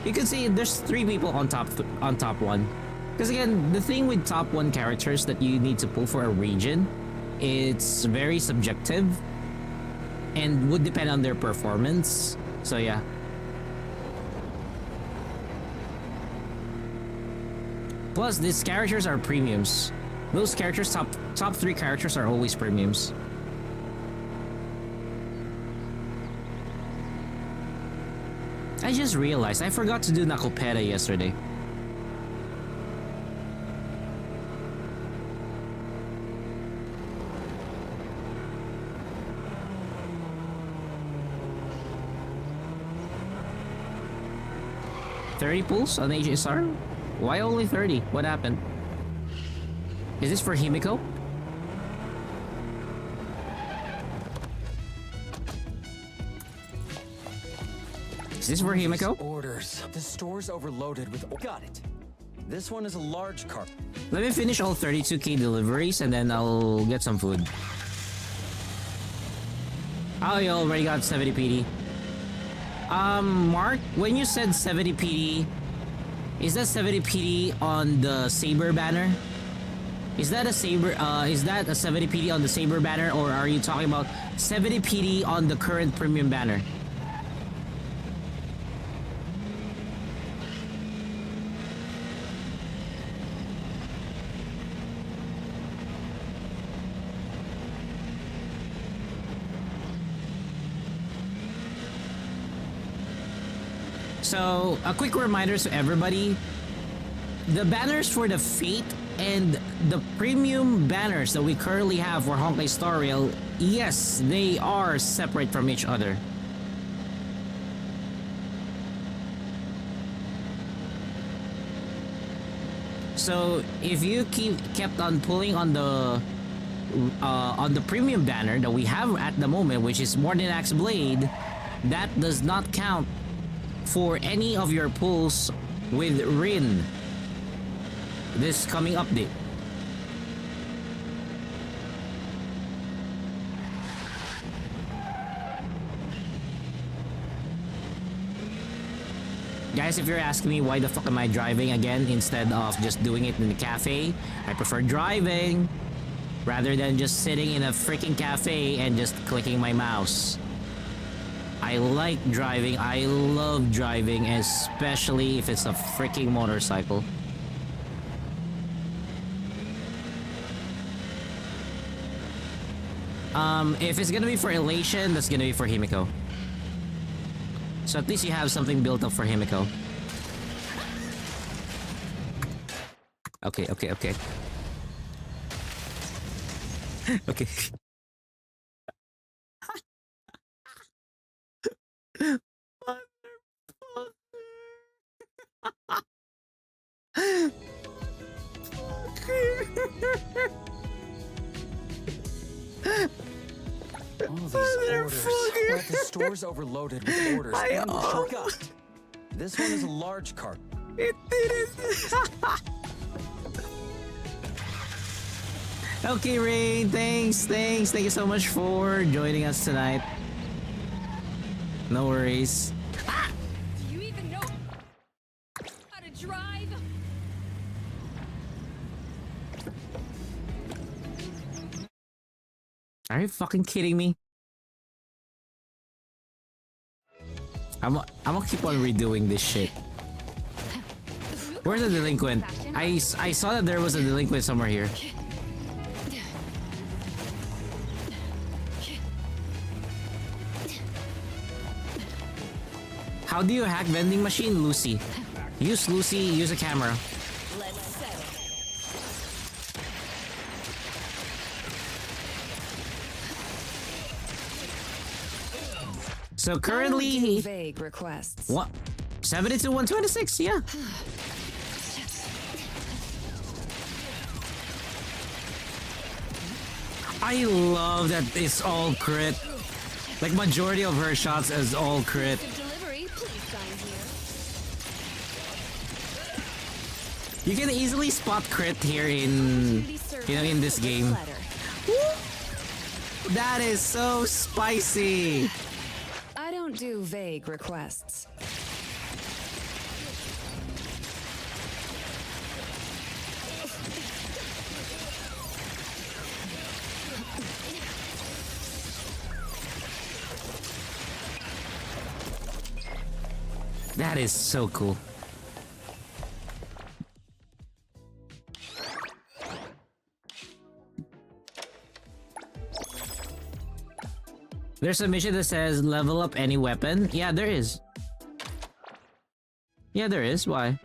You can see there's 3 people on top 1. Because again, the thing with top 1 characters that you need to pull for a region, it's very subjective and would depend on their performance. So yeah. Plus, these characters are premiums. Those characters, top 3 characters are always premiums. I just realized I forgot to do Nakopera yesterday. $30 pulls on HSR? Why only 30? What happened? Is this for Himiko? Is this for Himiko? Orders. The store's overloaded with. Got it. This one is a large cart. Let me finish all 32k deliveries and then I'll get some food. Oh, you already got 70 PD. Mark, when you said 70 PD, is that 70 PD on the Saber banner? Is that a Saber, is that a 70 PD on the Saber banner, or are you talking about 70 PD on the current premium banner? So, a quick reminder to everybody, the banners for the Fate and the premium banners that we currently have for Honkai Star Rail, yes, they are separate from each other. So if you kept on pulling on the premium banner that we have at the moment, which is Mordenax Blade, that does not count for any of your pulls with Rin this coming update. Guys, if you're asking me why the fuck am I driving again instead of just doing it in the cafe, I prefer driving rather than just sitting in a freaking cafe and just clicking my mouse. I like driving. I love driving, especially if it's a freaking motorcycle. If it's gonna be for Elation, that's gonna be for Himiko. So at least you have something built up for Himiko. Okay. Okay. All these orders. Like the store's overloaded with orders and forgot. This one is a large cart. It didn't. Okay, Rain. Thanks. Thank you so much for joining us tonight. No worries. Do you even know how to drive? Are you fucking kidding me? I'm gonna keep on redoing this shit. Where's the delinquent? I saw that there was a delinquent somewhere here. How do you hack vending machine, Lucy? Use Lucy, use a camera. Let's settle. So currently, Vague requests. what? 72 126, yeah. I love that it's all crit. Like majority of her shots is all crit. Delivery, please sign here. You can easily spot crit here in, you know, in this game. That is so spicy. I don't do vague requests. That is so cool. There's a mission that says level up any weapon. Yeah, there is. Yeah, there is. Why?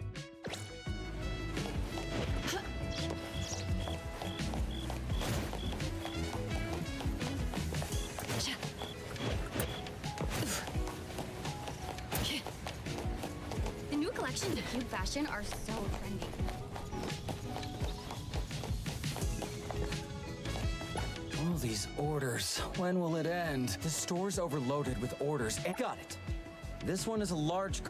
The new collections of cute fashion are so trendy. All these orders. When will it end? The store's overloaded with orders. And got it. This one is a large.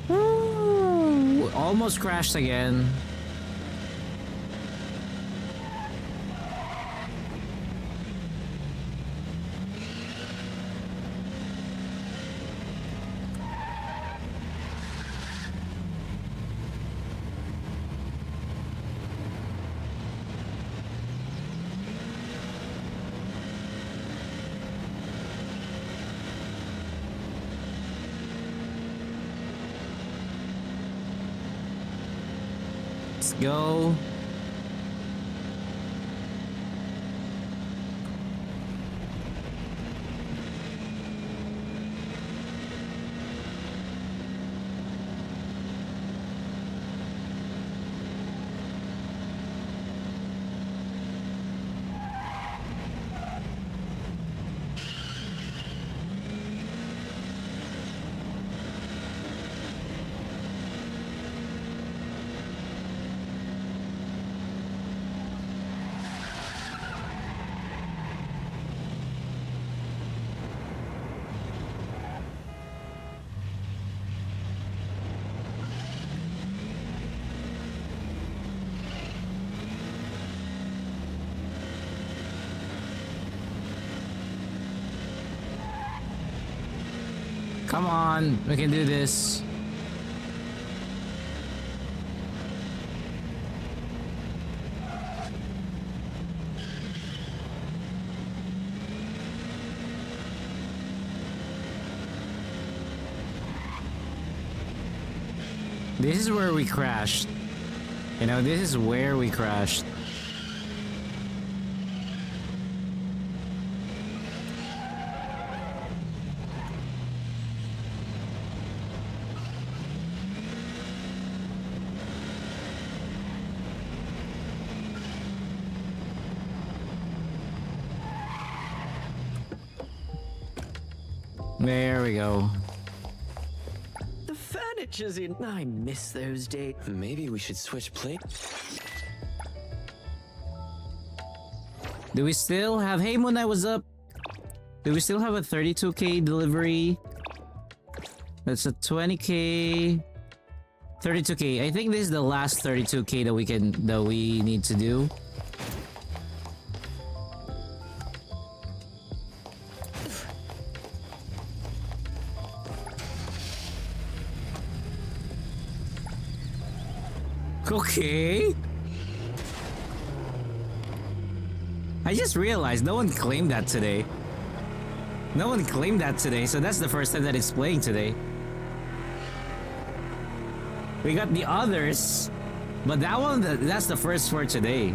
Ooh, almost crashed again. Let's go. Come on, we can do this. This is where we crashed. You know, this is where we crashed. There we go. The furniture's in. I miss those days. Maybe we should switch plate. Do we still have... Hey, Moon Knight, what's up? Do we still have a 32k delivery? That's a 20k... 32k. I think this is the last 32k that we need to do. Okay. I just realized no one claimed that today. No one claimed that today, so that's the first time that it's playing today. We got the others, but that one, that's the first for today.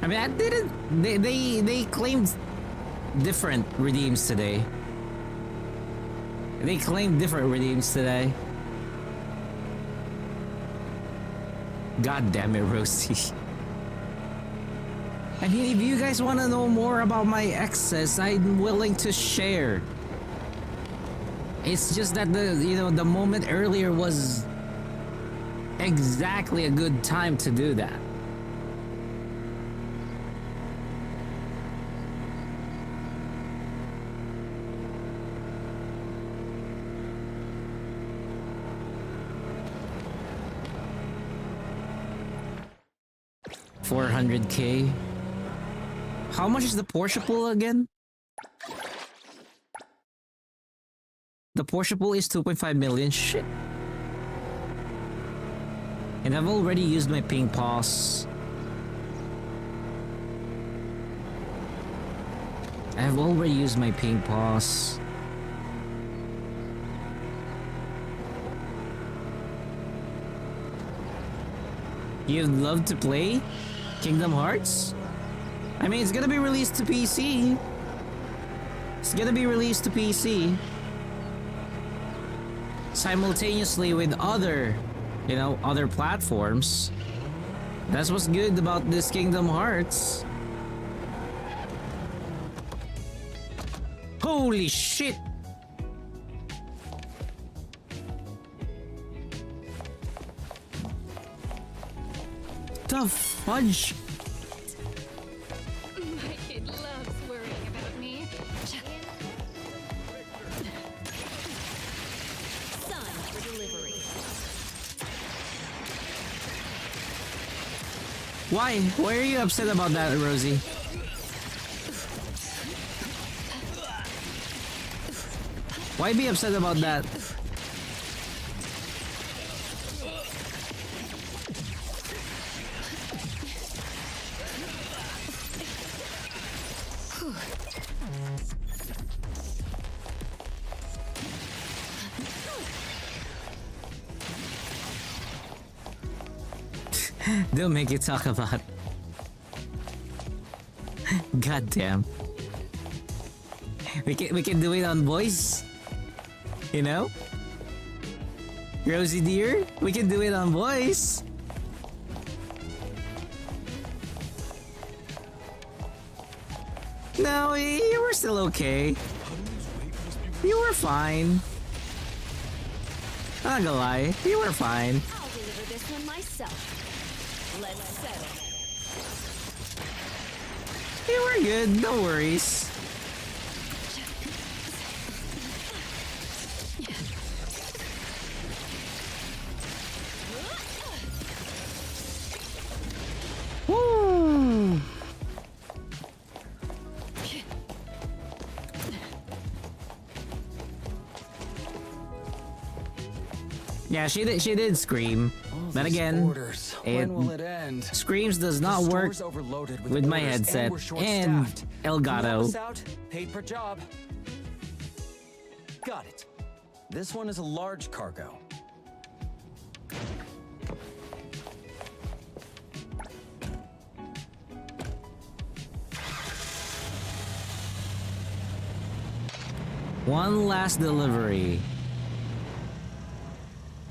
I mean, I didn't. They claimed different redeems today. They claimed different redeems today. God damn it, Rosie. I mean, if you guys want to know more about my exes, I'm willing to share. It's just that the moment earlier was exactly a good time to do that. $400k. How much is the Porsche pool again? The Porsche pool is 2.5 million. Shit. And I've already used my ping pause. I've already used my ping pause. You'd love to play Kingdom Hearts? I mean, it's gonna be released to PC. It's gonna be released to PC. Simultaneously with other, other platforms. That's what's good about this Kingdom Hearts. Holy shit! The fudge? My kid loves worrying about me. Son for delivery. Why? Why are you upset about that, Rosie? Why be upset about that? Don't make it talk about. God damn. We can do it on voice. You know? Rosie dear, we can do it on voice. No, you were still okay. You were fine. I'm not gonna lie, you were fine. I'll deliver this one myself. Let's settle. You were good, no worries. Yeah, she did scream. All But these again, orders. When will it end? Screams does not The work store's overloaded with my orders, headset and we're and short-staffed. Can you help Elgato. us out? Paid per job. Got it. This one is a large cargo. One last delivery.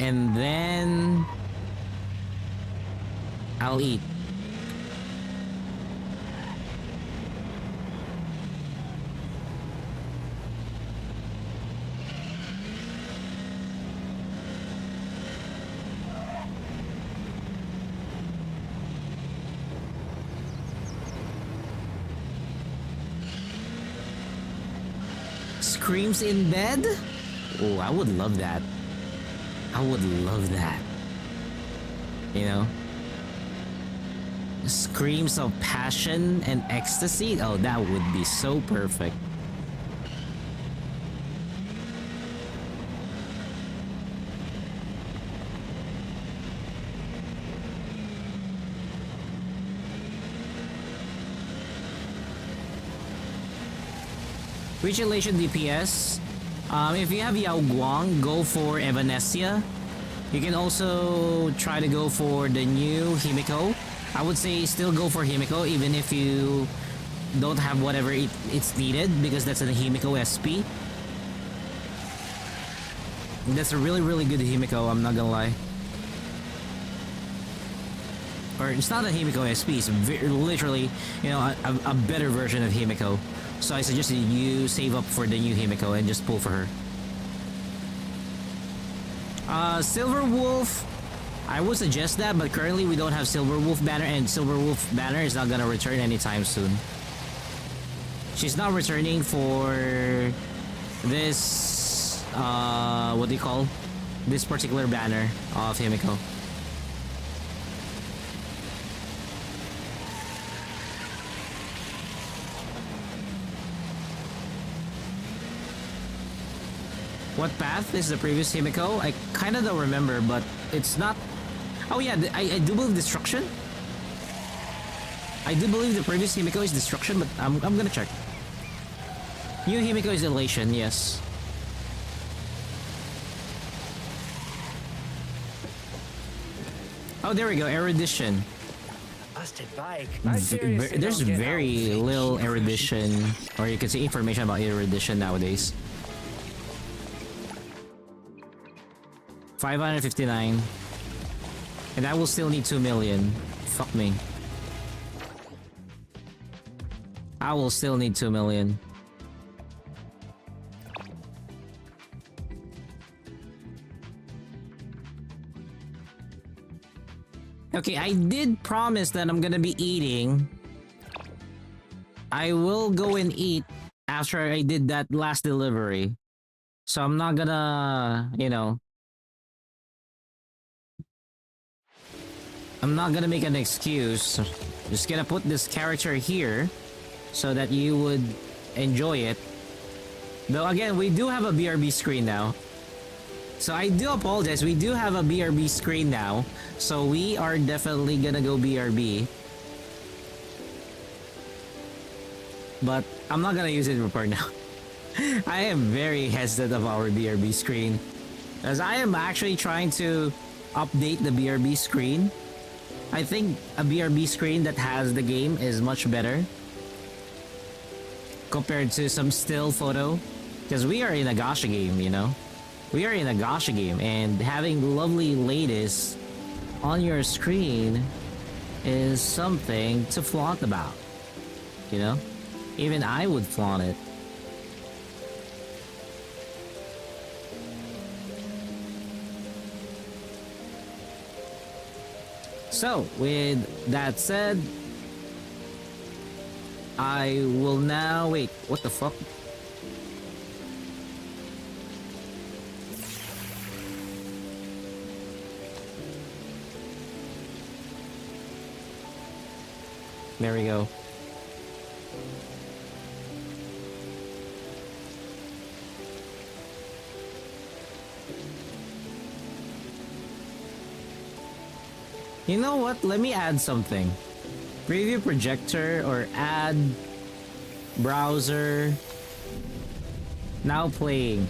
And then I'll eat. Screams in bed? Oh, I would love that. I would love that. You know? Screams of passion and ecstasy? Oh, that would be so perfect. Regelation DPS. If you have Yao Guang, go for Evanescia. You can also try to go for the new Himiko. I would say still go for Himiko even if you don't have whatever it's needed, because that's a Himiko SP. That's a really good Himiko, I'm not gonna lie. Or it's not a Himiko SP, it's literally, you know, a better version of Himiko. So I suggest you save up for the new Himiko and just pull for her. Silver Wolf, I would suggest that, but currently we don't have Silver Wolf banner, and Silver Wolf banner is not gonna return anytime soon. She's not returning for this, what do you call? This particular banner of Himiko. What path is the previous Himiko? I kind of don't remember, but it's not... Oh yeah, I do believe Destruction. I do believe the previous Himiko is Destruction, but I'm gonna check. New Himiko is Elation, yes. Oh, there we go, erudition. Busted bike. I seriously There's don't get very how little fake erudition, or you can see information about erudition nowadays. 559. And I will still need 2 million. Fuck me. I will still need 2 million. Okay, I did promise that I'm gonna be eating. I will go and eat after I did that last delivery. So I'm not gonna, you know... I'm not gonna make an excuse. Just gonna put this character here so that you would enjoy it. Though again, we do have a BRB screen now. So I do apologize, we do have a BRB screen now. So we are definitely gonna go BRB. But I'm not gonna use it for now. I am very hesitant of our BRB screen, as I am actually trying to update the BRB screen. I think a BRB screen that has the game is much better compared to some still photo, because we are in a gacha game, you know? We are in a gacha game, and having lovely ladies on your screen is something to flaunt about, you know? Even I would flaunt it. So, with that said, I will now... Wait, what the fuck? There we go. You know what? Let me add something. Preview projector or add browser. Now playing.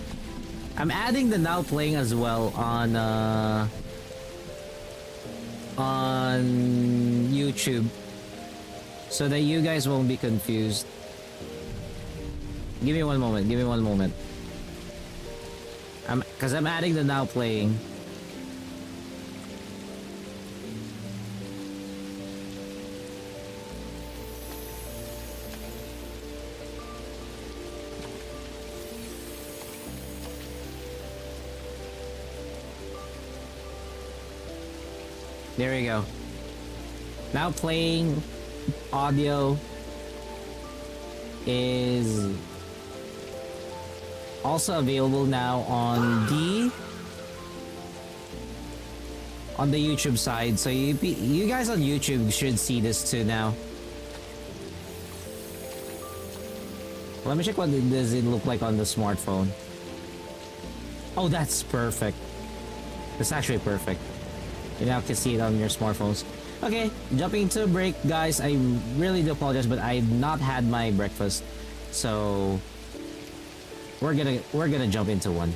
I'm adding the now playing as well on YouTube so that you guys won't be confused. Give me one moment. Give me one moment. Because I'm adding the now playing. There we go. Now playing audio is also available now on the YouTube side. So you guys on YouTube should see this too now. Let me check what does it look like on the smartphone. Oh, that's perfect. That's actually perfect. You now can see it on your smartphones. Okay, jumping into a break, guys. I really do apologize, but I've not had my breakfast, so we're gonna jump into one.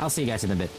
I'll see you guys in a bit.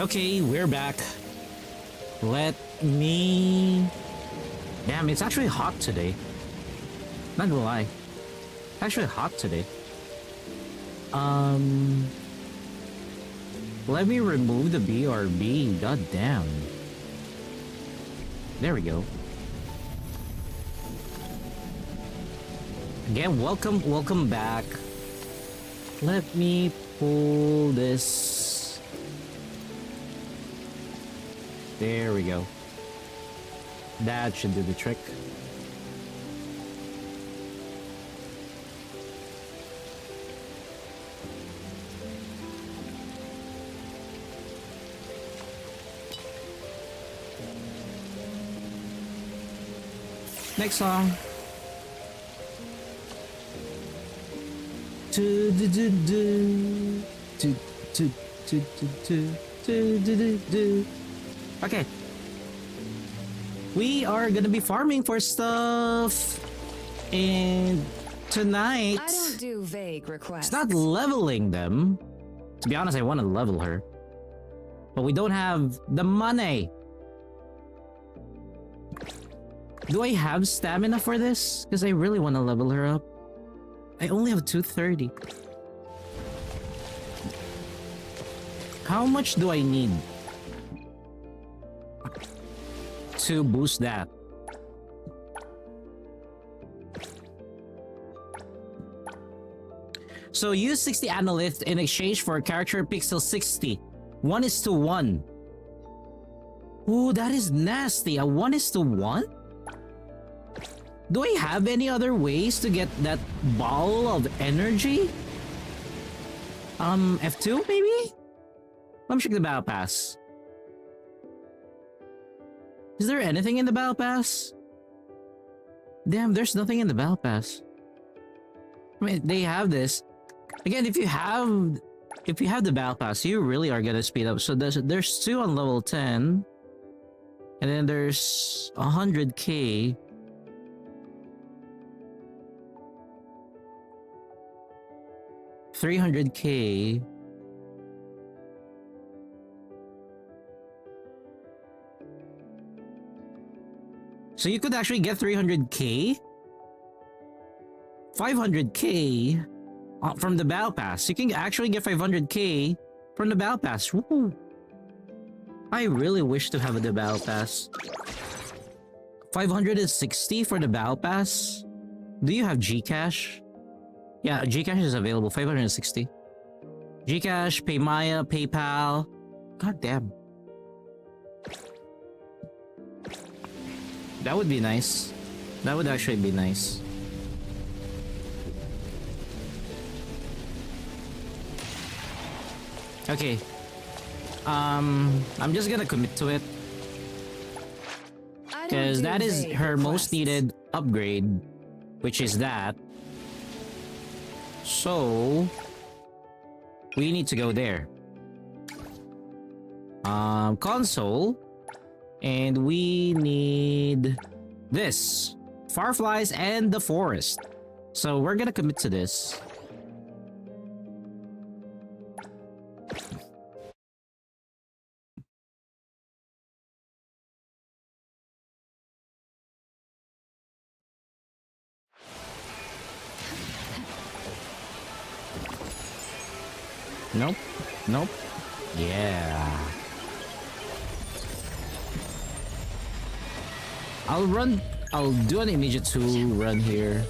Okay, we're back. Let me... Damn, it's actually hot today. Not gonna lie. It's actually hot today. Let me remove the BRB. God damn. There we go. Again, welcome back. Let me pull this. There we go. That should do the trick. Next song. Okay. We are gonna be farming for stuff. And tonight... I don't do vague requests. It's not leveling them. To be honest, I want to level her. But we don't have the money. Do I have stamina for this? Because I really want to level her up. I only have 230. How much do I need to boost that? So use 60 Analyth in exchange for a character pixel 60. 1:1. Ooh, that is nasty. A 1:1? Do I have any other ways to get that ball of energy? F2 maybe? Let me check the battle pass. Is there anything in the battle pass? Damn, there's nothing in the battle pass. I mean, they have this. Again, if you have the battle pass, you really are gonna speed up. So there's 2 on level 10. And then there's 100k. $300k. So you could actually get 300k? 500k from the battle pass. You can actually get 500k from the battle pass. Woo. I really wish to have the battle pass. 560 for the battle pass? Do you have Gcash? Yeah, Gcash is available. 560. Gcash, Paymaya, PayPal. God damn. That would be nice. That would actually be nice. Okay. I'm just gonna commit to it. Because that is her most needed upgrade. Which is that. So... we need to go there. Console. And we need this. Fireflies and the forest. So we're gonna commit to this. Nope. Nope. Yeah. I'll do an immediate 2 run here.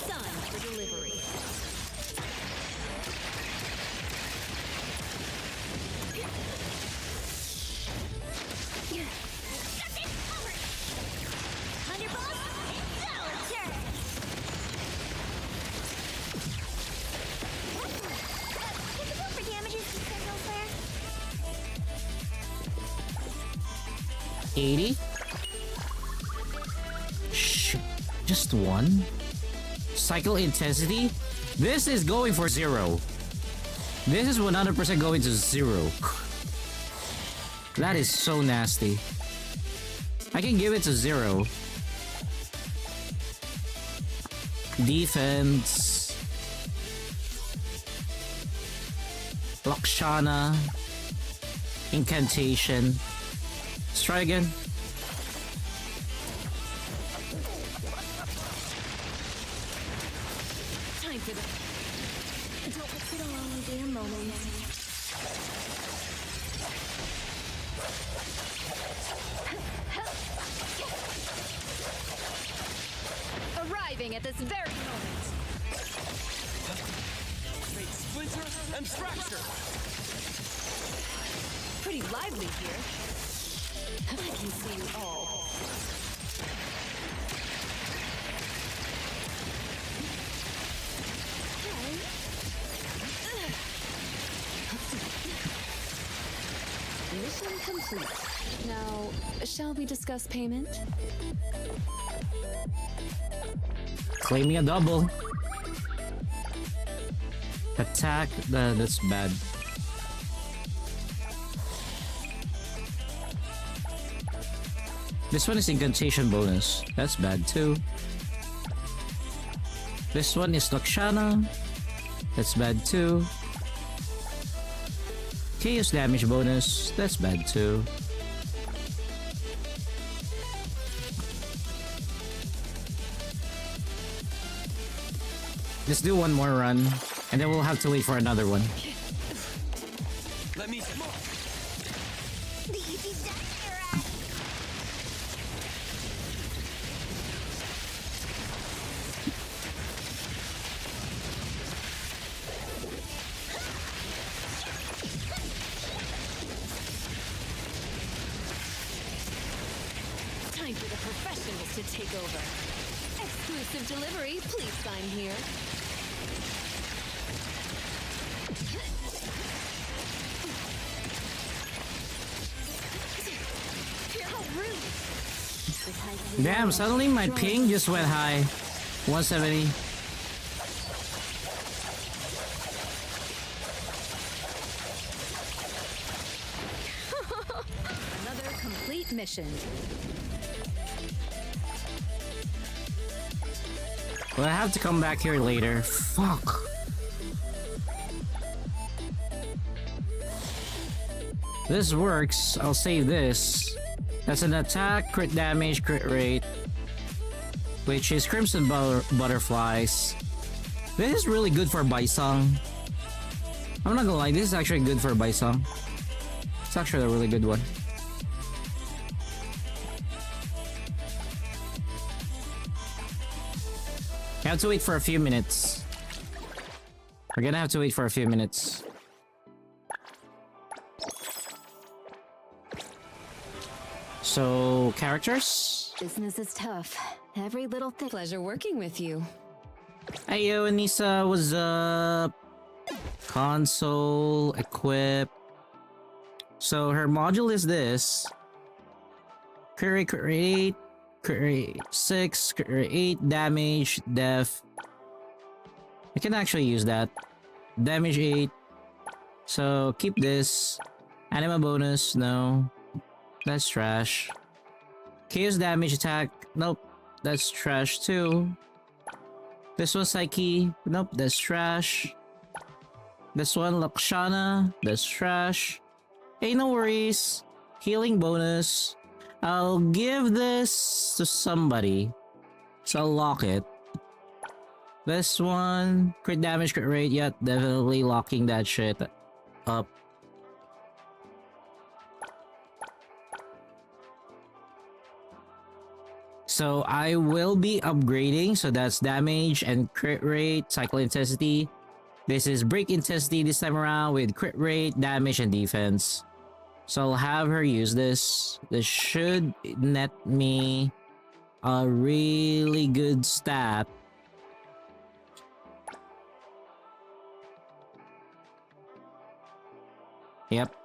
Sun for delivery. For damages, 80. Shit, just 1. Cycle intensity. This is going for 0. This is 100% going to 0. That is so nasty. I can give it to 0. Defense. Lakshana. Incantation. Let's try again. Time for the It'll only be a moment. arriving at this very moment. Splinter and fracture. Pretty lively here. I can see you all. Mission complete. Now, shall we discuss payment? Claiming a double. Attack. That's bad. This one is incantation bonus. That's bad too. This one is Lakshana. That's bad too. Chaos damage bonus. That's bad too. Let's do one more run, and then we'll have to wait for another one. Let me smoke. Time for the professionals to take over. Exclusive delivery, please sign here. How rude! Damn, suddenly my ping just went high. 170. Another complete mission. Well, I have to come back here later. Fuck. This works. I'll save this. That's an attack, crit damage, crit rate, which is Crimson Butterflies. This is really good for Baisang. I'm not gonna lie, this is actually good for Baisang. It's actually a really good one. I have to wait for a few minutes. We're gonna have to wait for a few minutes. So, characters? Business is tough. Every little thing. Pleasure working with you. Hey yo, Anissa, what's up? Console, equip. So her module is this. Crit rate 6, crit rate 8, damage, def. I can actually use that. Damage 8. So keep this. Anima bonus, no. That's trash. Chaos damage attack, nope. That's trash too. This one Psyche, nope, that's trash. This one Lakshana, that's trash. Hey, no worries. Healing bonus. I'll give this to somebody. So I'll lock it. This one, crit damage, crit rate, yeah, definitely locking that shit up. So I will be upgrading, so that's damage and crit rate, cycle intensity. This is break intensity this time around with crit rate, damage, and defense. So I'll have her use this. This should net me a really good stat. Yep.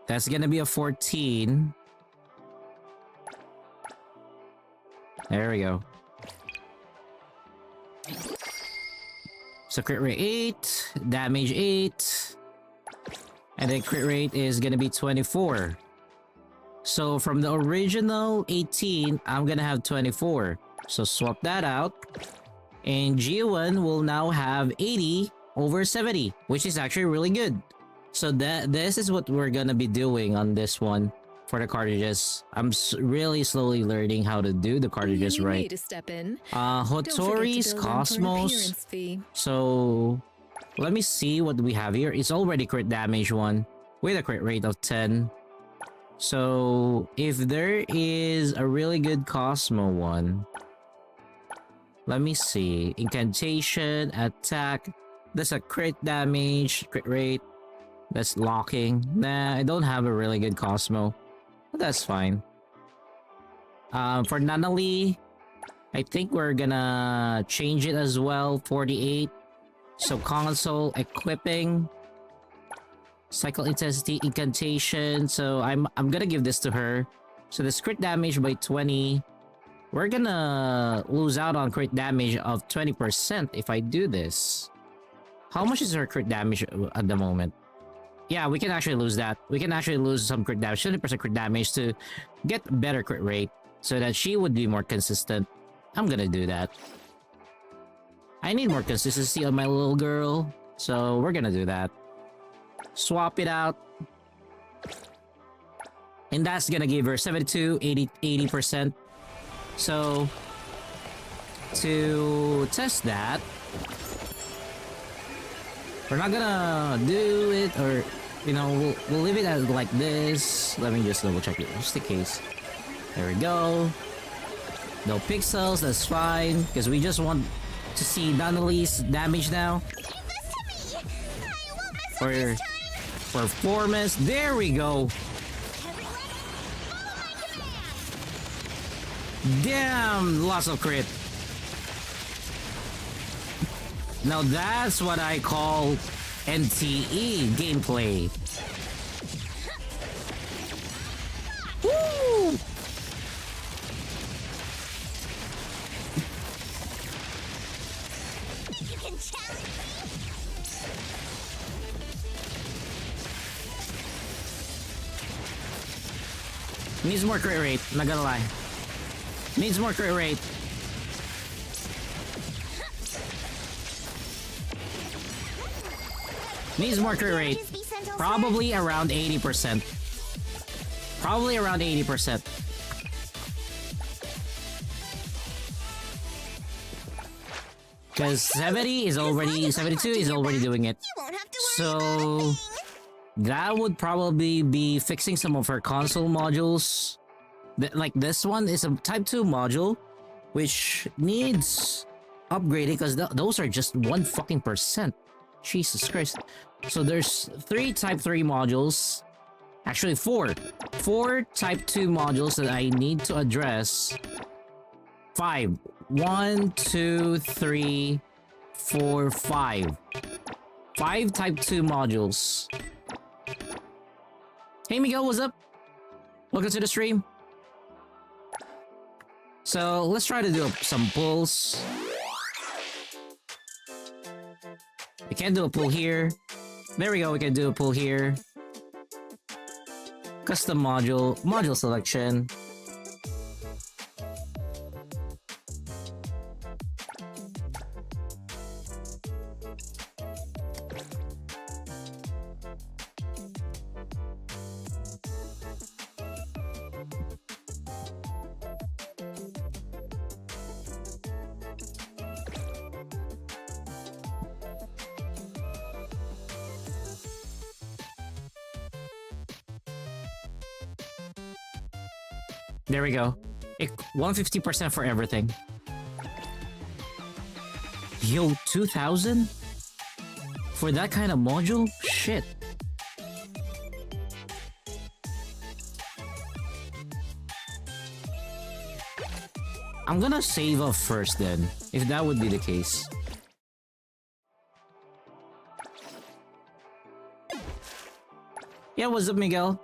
That's gonna be a 14. There we go. So crit rate 8, damage 8, and then crit rate is gonna be 24. So from the original 18, I'm gonna have 24. So swap that out. And G1 will now have 80 over 70, which is actually really good. So this is what we're gonna be doing on this one for the cartridges. I'm really slowly learning how to do the cartridges You right. need to step in. Hotori's Cosmos. Fee. So let me see what we have here. It's already crit damage one with a crit rate of 10. So if there is a really good Cosmo one, let me see. Incantation, attack. That's a crit damage, crit rate. That's locking. Nah, I don't have a really good Cosmo. But that's fine. For Nunnally, I think we're gonna change it as well. 48. So console, equipping, cycle intensity, incantation. So I'm gonna give this to her. So the crit damage by 20. We're gonna lose out on crit damage of 20% if I do this. How much is her crit damage at the moment? Yeah, we can actually lose that. We can actually lose some crit damage, 20% crit damage to get better crit rate so that she would be more consistent. I'm gonna do that. I need more consistency on my little girl, so we're gonna do that. Swap it out. And that's gonna give her 72, 80%. So, to test that, we're not gonna do it, or, you know, we'll leave it as like this. Let me just double check it, just in case. There we go. No pixels, that's fine, because we just want to see Nunnally's damage now. For performance, there we go. Damn, lots of crit. Now that's what I call NTE gameplay. Woo! You can challenge Needs more crit rate, not gonna lie. Needs more crit rate. Needs more crit rate. Probably around 80%. Probably around 80%. Because 70 is already, 72 is already doing it. So that would probably be fixing some of her console modules. Like this one is a type 2 module, which needs upgrading because those are just 1 fucking percent. Jesus Christ. So there's 3 type 3 modules. Actually 4. 4 type 2 modules that I need to address. 5. 1, 2, 3, 4, 5. 5 type 2 modules. Hey Miguel, what's up? Welcome to the stream. So let's try to do some pulls. We can't do a pull here. There we go, we can do a pull here. Custom module selection. There we go. 150% for everything. Yo, 2,000? For that kind of module? Shit. I'm gonna save up first then, if that would be the case. Yeah, what's up, Miguel?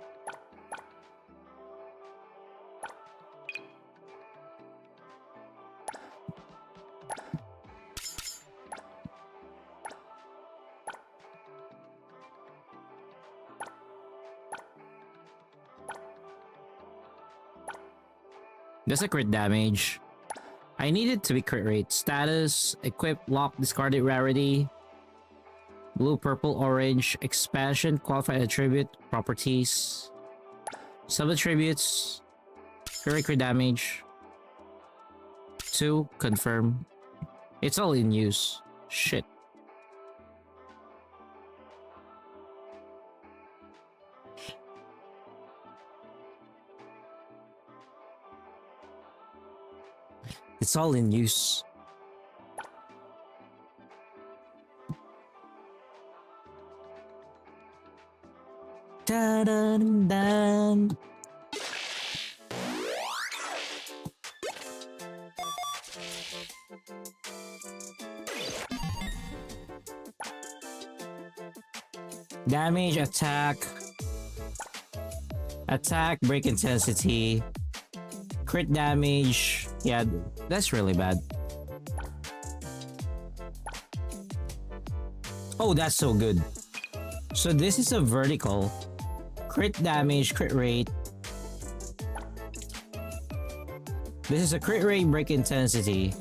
That's a crit damage. I need it to be crit rate. Status, equip, lock, discarded rarity. Blue, purple, orange. Expansion, qualified attribute, properties. Sub-attributes. Crit damage. 2, confirm. It's all in use. Shit. It's all in use. Da da da. Damage, attack, break intensity, crit damage. Yeah, that's really bad. Oh, that's so good. So this is a vertical. Crit damage, crit rate. This is a crit rate, break intensity.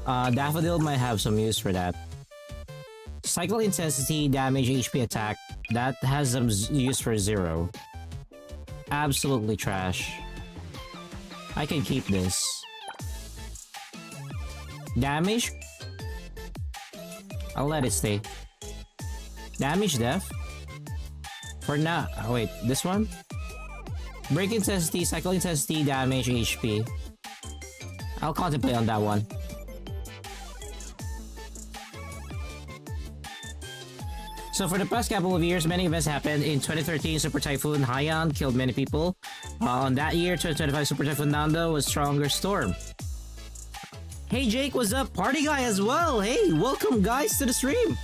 Daffodil might have some use for that. Cycle intensity, damage, HP, attack. That has some use for 0. Absolutely trash. I can keep this. Damage? I'll let it stay. Damage, def? For now. Oh, wait, this one? Break intensity, cycle intensity, damage, HP. I'll contemplate on that one. So for the past couple of years, many events happened. In 2013, Super Typhoon Haiyan killed many people. On that year, 2025 Super Typhoon Nando was stronger storm. Hey Jake, what's up? Party guy as well. Hey, welcome guys to the stream.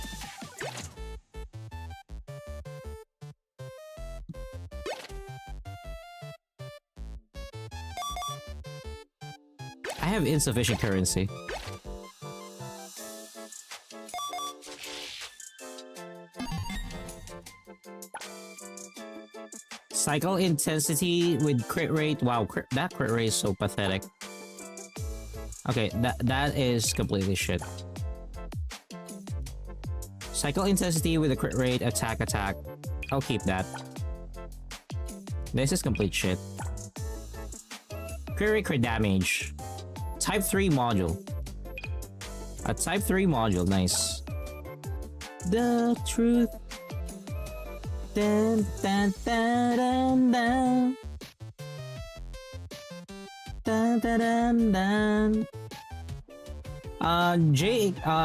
I have insufficient currency. Cycle intensity with crit rate. Wow, that crit rate is so pathetic. Okay, that is completely shit. Cycle intensity with a crit rate, attack. I'll keep that. This is complete shit. Crit rate, crit damage. Type 3 module. A Type 3 module, nice. The truth. Dun, dun, dun, dun, dun. Dun, dun, dun, dun.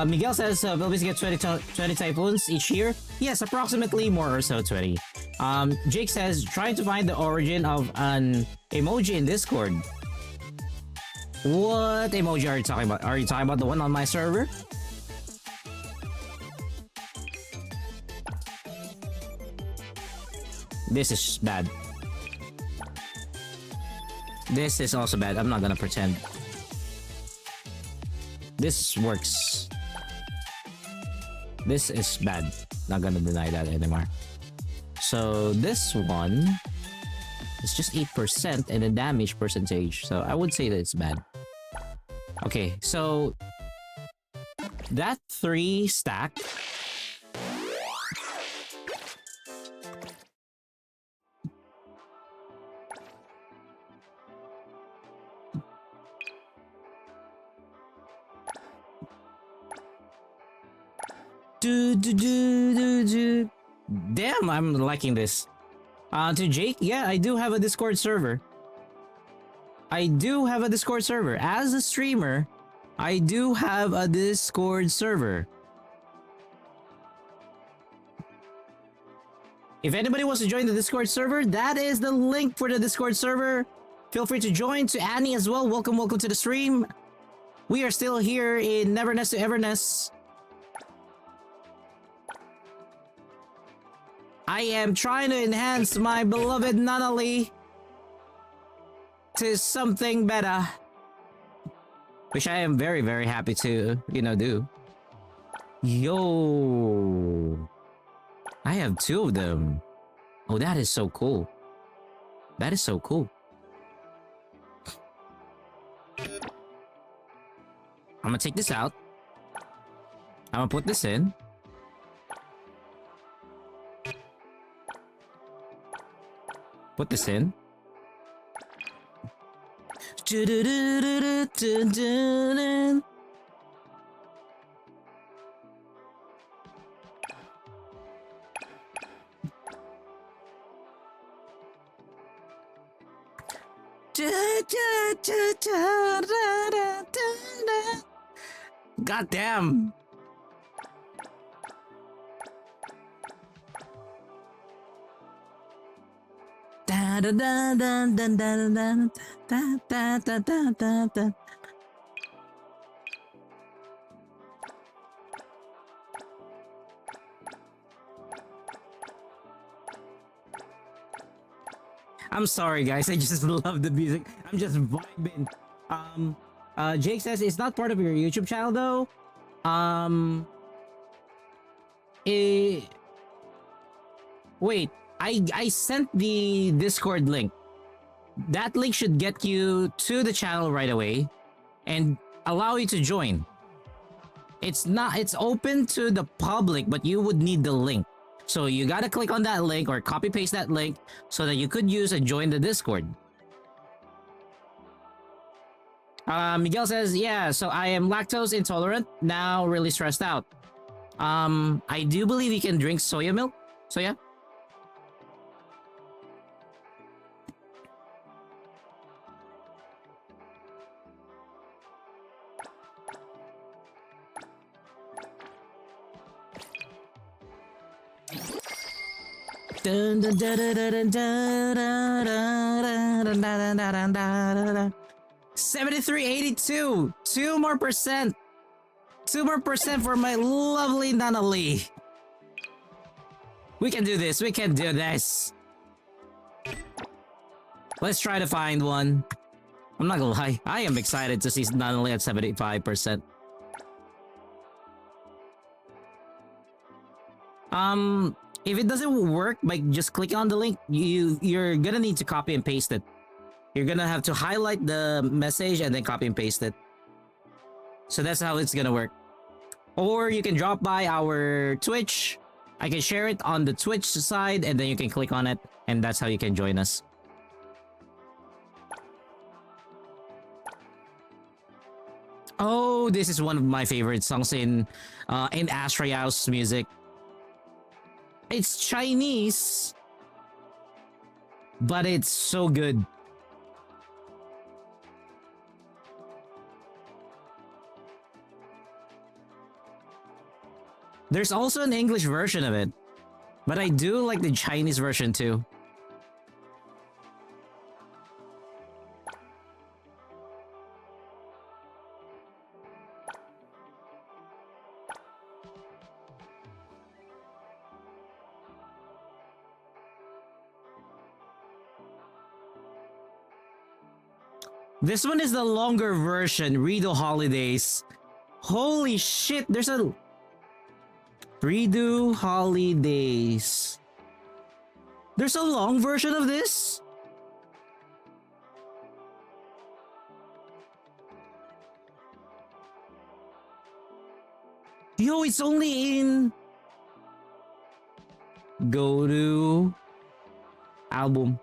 Miguel says Philippines get 20 typhoons each year. Yes, approximately more or so 20. Jake says trying to find the origin of an emoji in Discord. What emoji are you talking about? Are you talking about the one on my server? This is bad. This is also bad. I'm not gonna pretend. This works. This is bad. Not gonna deny that anymore. So this one is just 8% and a damage percentage. So I would say that it's bad. Okay, so that 3 stack. Damn, I'm liking this. To Jake, yeah, I do have a Discord server. As a streamer, I do have a Discord server. If anybody wants to join the Discord server, that is the link for the Discord server. Feel free to join. To Annie as well, welcome to the stream. We are still here in Neverness to Everness. I am trying to enhance my beloved Nunnally to something better. Which I am very, very happy to, do. Yo. I have 2 of them. Oh, that is so cool. That is so cool. I'm gonna take this out. I'm gonna put this in. put this in. God damn. I'm sorry, guys. I just love the music. I'm just vibing. Jake says it's not part of your YouTube channel though. Wait. I sent the Discord link. That link should get you to the channel right away and allow you to join. It's open to the public, but you would need the link. So you gotta click on that link or copy paste that link so that you could use and join the Discord. Miguel says, yeah, so I am lactose intolerant, now really stressed out. I do believe you can drink soya milk. So yeah. Dun, dun, dun, dun, dun, dun, dun, dun, dun, dun, dun, dun. 7382. 2 more percent. 2 more percent for my lovely Nana Lee. We can do this. We can do this. Let's try to find one. I'm not gonna lie. I am excited to see Nana Lee at 75%. If it doesn't work by just clicking on the link, you're gonna need to copy and paste it. You're gonna have to highlight the message and then copy and paste it. So that's how it's gonna work. Or you can drop by our Twitch. I can share it on the Twitch side and then you can click on it and that's how you can join us. Oh, this is one of my favorite songs in Astrayao's music. It's Chinese, but it's so good. There's also an English version of it, but I do like the Chinese version too. This one is the longer version, Redo Holidays. Holy shit, there's a... Redo Holidays. There's a long version of this? Yo, it's only in... Go to... Album.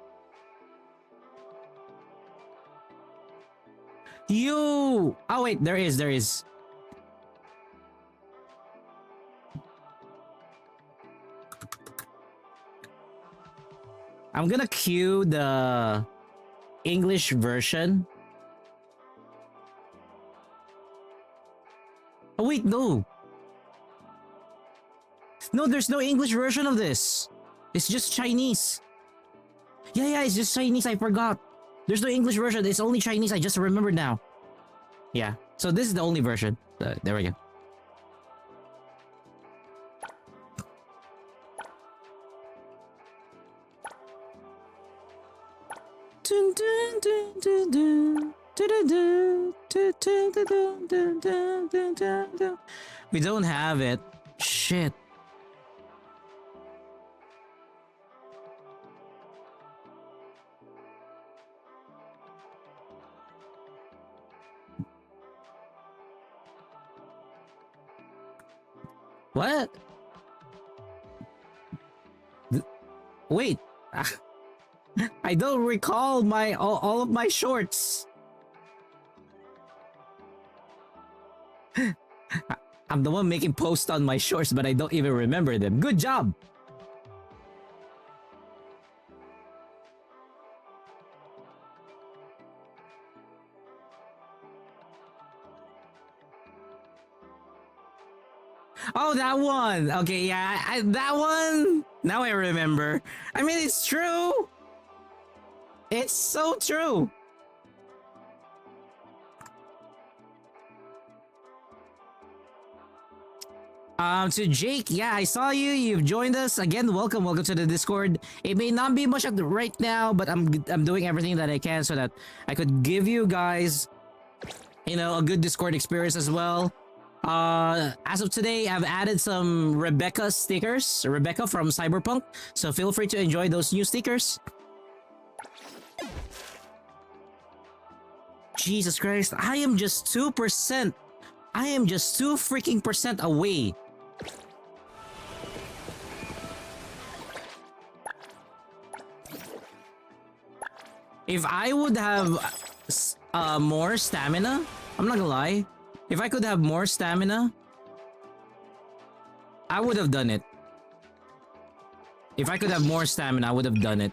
Yo! Oh wait, there is. I'm gonna cue the English version. Oh wait, no. No, there's no English version of this. It's just Chinese. Yeah, it's just Chinese, I forgot. There's no English version, it's only Chinese, I just remembered now. Yeah, so this is the only version. There we go. We don't have it. Shit. What? Wait. I I don't recall my all of my shorts. I'm the one making posts on my shorts, but I don't even remember them. Good job. Oh, that one. Okay, yeah, that one. Now I remember. I mean, it's true. It's so true. To Jake, yeah, I saw you. You've joined us again. Welcome to the Discord. It may not be much right now, but I'm doing everything that I can so that I could give you guys, a good Discord experience as well. As of today, I've added some Rebecca stickers. Rebecca from Cyberpunk. So feel free to enjoy those new stickers. Jesus Christ, I am just 2%. I am just 2 freaking percent away. If I would have more stamina, I'm not gonna lie. If I could have more stamina, I would have done it. If I could have more stamina, I would have done it.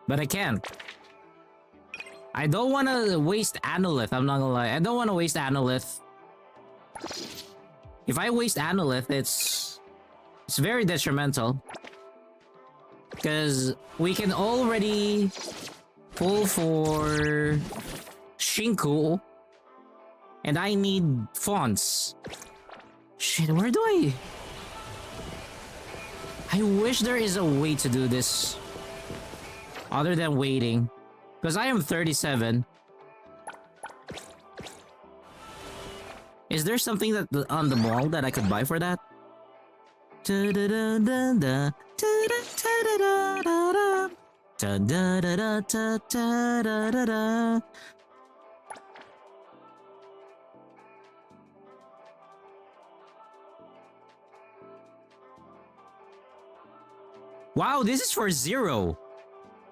But I can't. I don't want to waste Analyth, I'm not gonna lie. I don't want to waste Analyth. If I waste Analyth, it's very detrimental. Because we can already pull for Shinku. And I need fonts. Shit, where do I wish there is a way to do this. Other than waiting. Because I am 37. Is there something that on the mall that I could buy for that? Wow, this is for 0.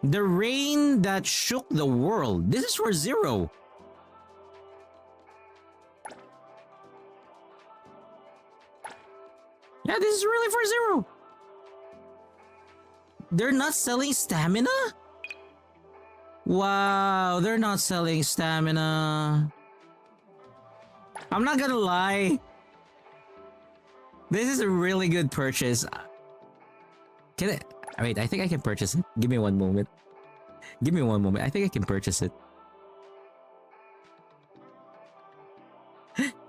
The rain that shook the world. This is for 0. Yeah, this is really for 0. They're not selling stamina? Wow, they're not selling stamina. I'm not gonna lie. This is a really good purchase. Can I... Wait, I think I can purchase it. Give me one moment. Give me one moment. I think I can purchase it.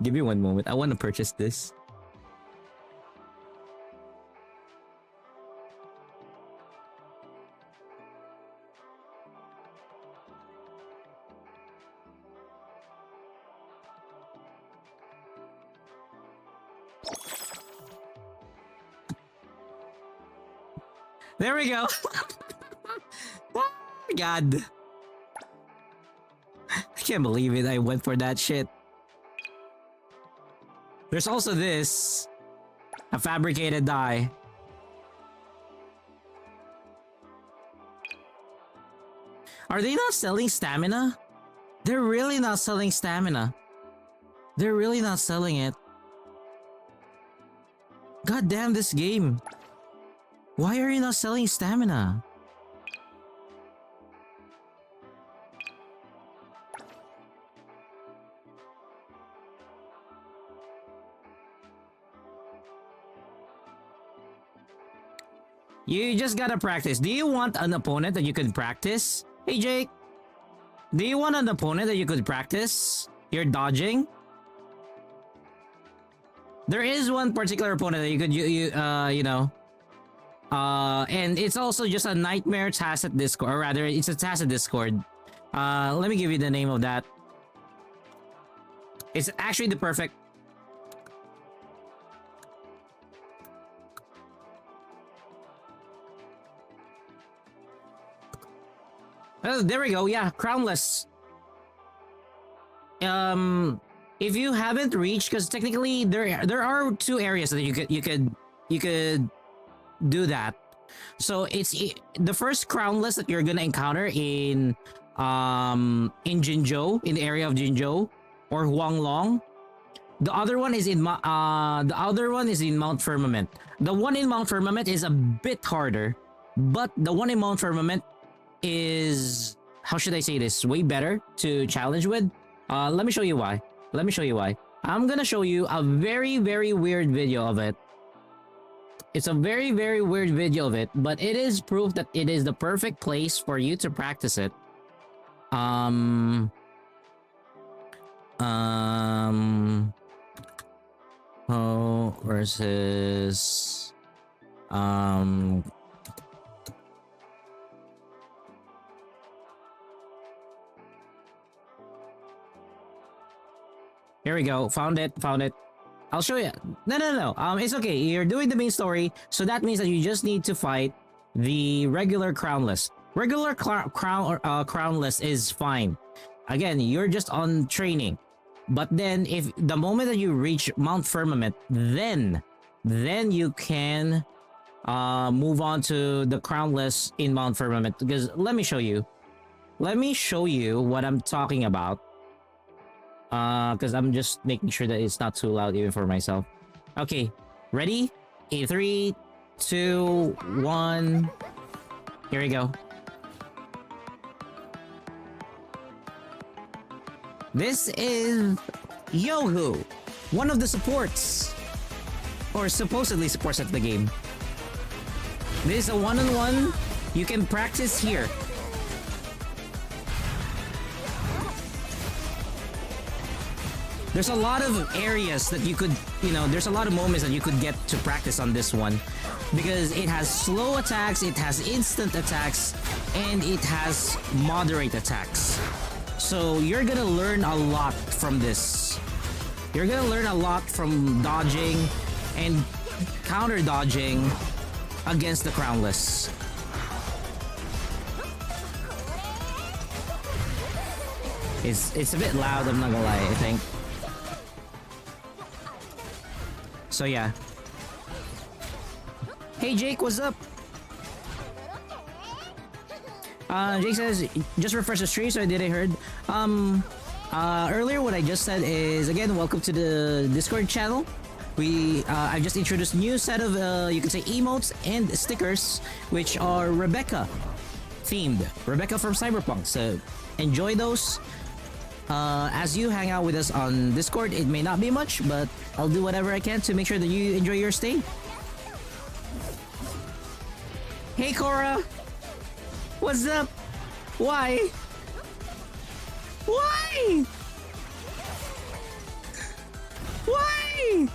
Give me one moment. I want to purchase this. There we go. Oh my god. I can't believe it. I went for that shit. There's also this. A fabricated dye. Are they not selling stamina? They're really not selling stamina. They're really not selling it. God damn this game. Why are you not selling stamina? You just gotta practice. Do you want an opponent that you could practice? Hey Jake, do you want an opponent that you could practice? You're dodging? There is one particular opponent that you could, you know. And it's also just a nightmare tacit Discord, or rather, it's a tacit Discord. Let me give you the name of that. It's actually the perfect... Oh, there we go. Yeah, crownless. If you haven't reached, because technically there are two areas that you could do that. So the first crownless that you're gonna encounter in Jinzhou, in the area of Jinzhou or Huanglong. The other one is in Mount Firmament. The one in Mount Firmament is a bit harder, but the one in Mount Firmament is, how should I say this, way better to challenge with. Let me show you why. I'm gonna show you a very, very weird video of it. It's a very, very weird video of it, but it is proof that it is the perfect place for you to practice it. Versus here we go. Found it. I'll show you. No. It's okay. You're doing the main story, so that means that you just need to fight the regular crownless. Regular crownless is fine. Again, you're just on training. But then, if the moment that you reach Mount Firmament, then you can move on to the crownless in Mount Firmament. Because let me show you what I'm talking about. Because I'm just making sure that it's not too loud even for myself. Okay, ready? 3, 2, 1. Here we go. This is Yohu, one of the supports, or supposedly supports at the game. This is a one-on-one. You can practice here. There's a lot of areas that you could, there's a lot of moments that you could get to practice on this one. Because it has slow attacks, it has instant attacks, and it has moderate attacks. So you're gonna learn a lot from this. You're gonna learn a lot from dodging and counter dodging against the crownless. It's a bit loud, I'm not gonna lie, I think. So yeah. Hey Jake, what's up? Jake says, just refresh the stream so I didn't heard. Earlier what I just said is, again, welcome to the Discord channel. I've just introduced a new set of, you can say, emotes and stickers, which are Rebecca themed. Rebecca from Cyberpunk. So enjoy those. As you hang out with us on Discord, it may not be much, but I'll do whatever I can to make sure that you enjoy your stay. Hey Cora! What's up? Why? Why? Why?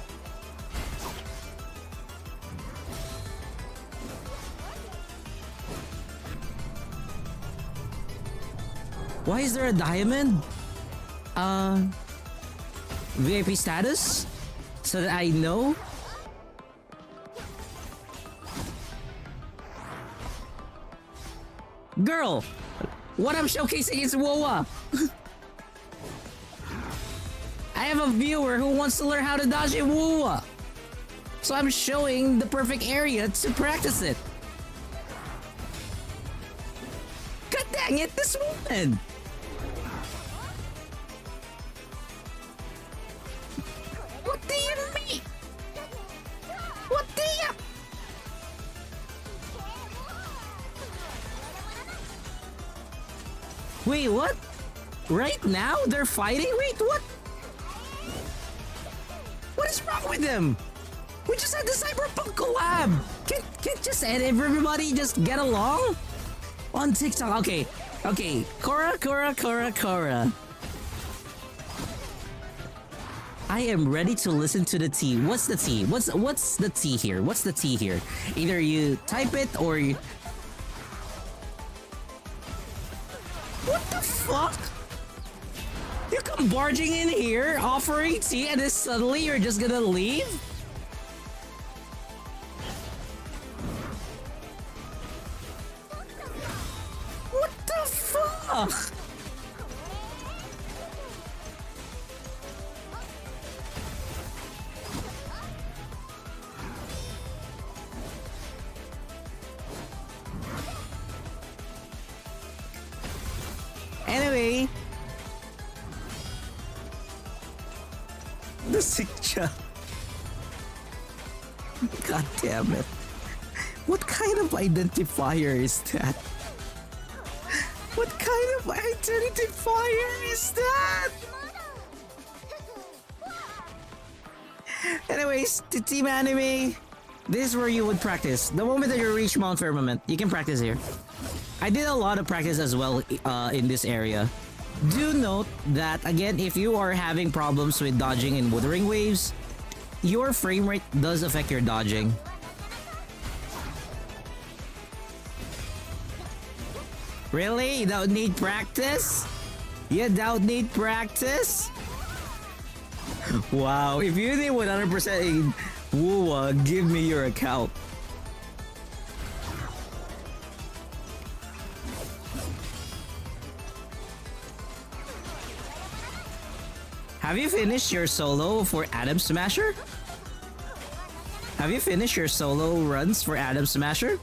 Why is there a diamond? VIP status? So that I know? Girl! What I'm showcasing is WoA! I have a viewer who wants to learn how to dodge in WoA! So I'm showing the perfect area to practice it! God dang it, this woman! What do you mean? What do you... Wait, what? Right now? They're fighting? Wait, what? What is wrong with them? We just had the Cyberpunk collab! Can't just everybody just get along? On TikTok, okay. Cora. I am ready to listen to the tea. What's the tea? What's the tea here? What's the tea here? Either you type it or you... What the fuck? You come barging in here, offering tea, and then suddenly you're just gonna leave? What the fuck? fuck? Anyway, the sick job. God damn it. What kind of identifier is that? What kind of identifier is that? Anyways, to Team Anime, this is where you would practice. The moment that you reach Mount Firmament, you can practice here. I did a lot of practice as well in this area. Do note that, again, if you are having problems with dodging in Wuthering Waves, your frame rate does affect your dodging. Really? You don't need practice? You don't need practice? Wow, if you need 100% in Wuwa, give me your account. Have you finished your solo for Atom Smasher? Have you finished your solo runs for Atom Smasher?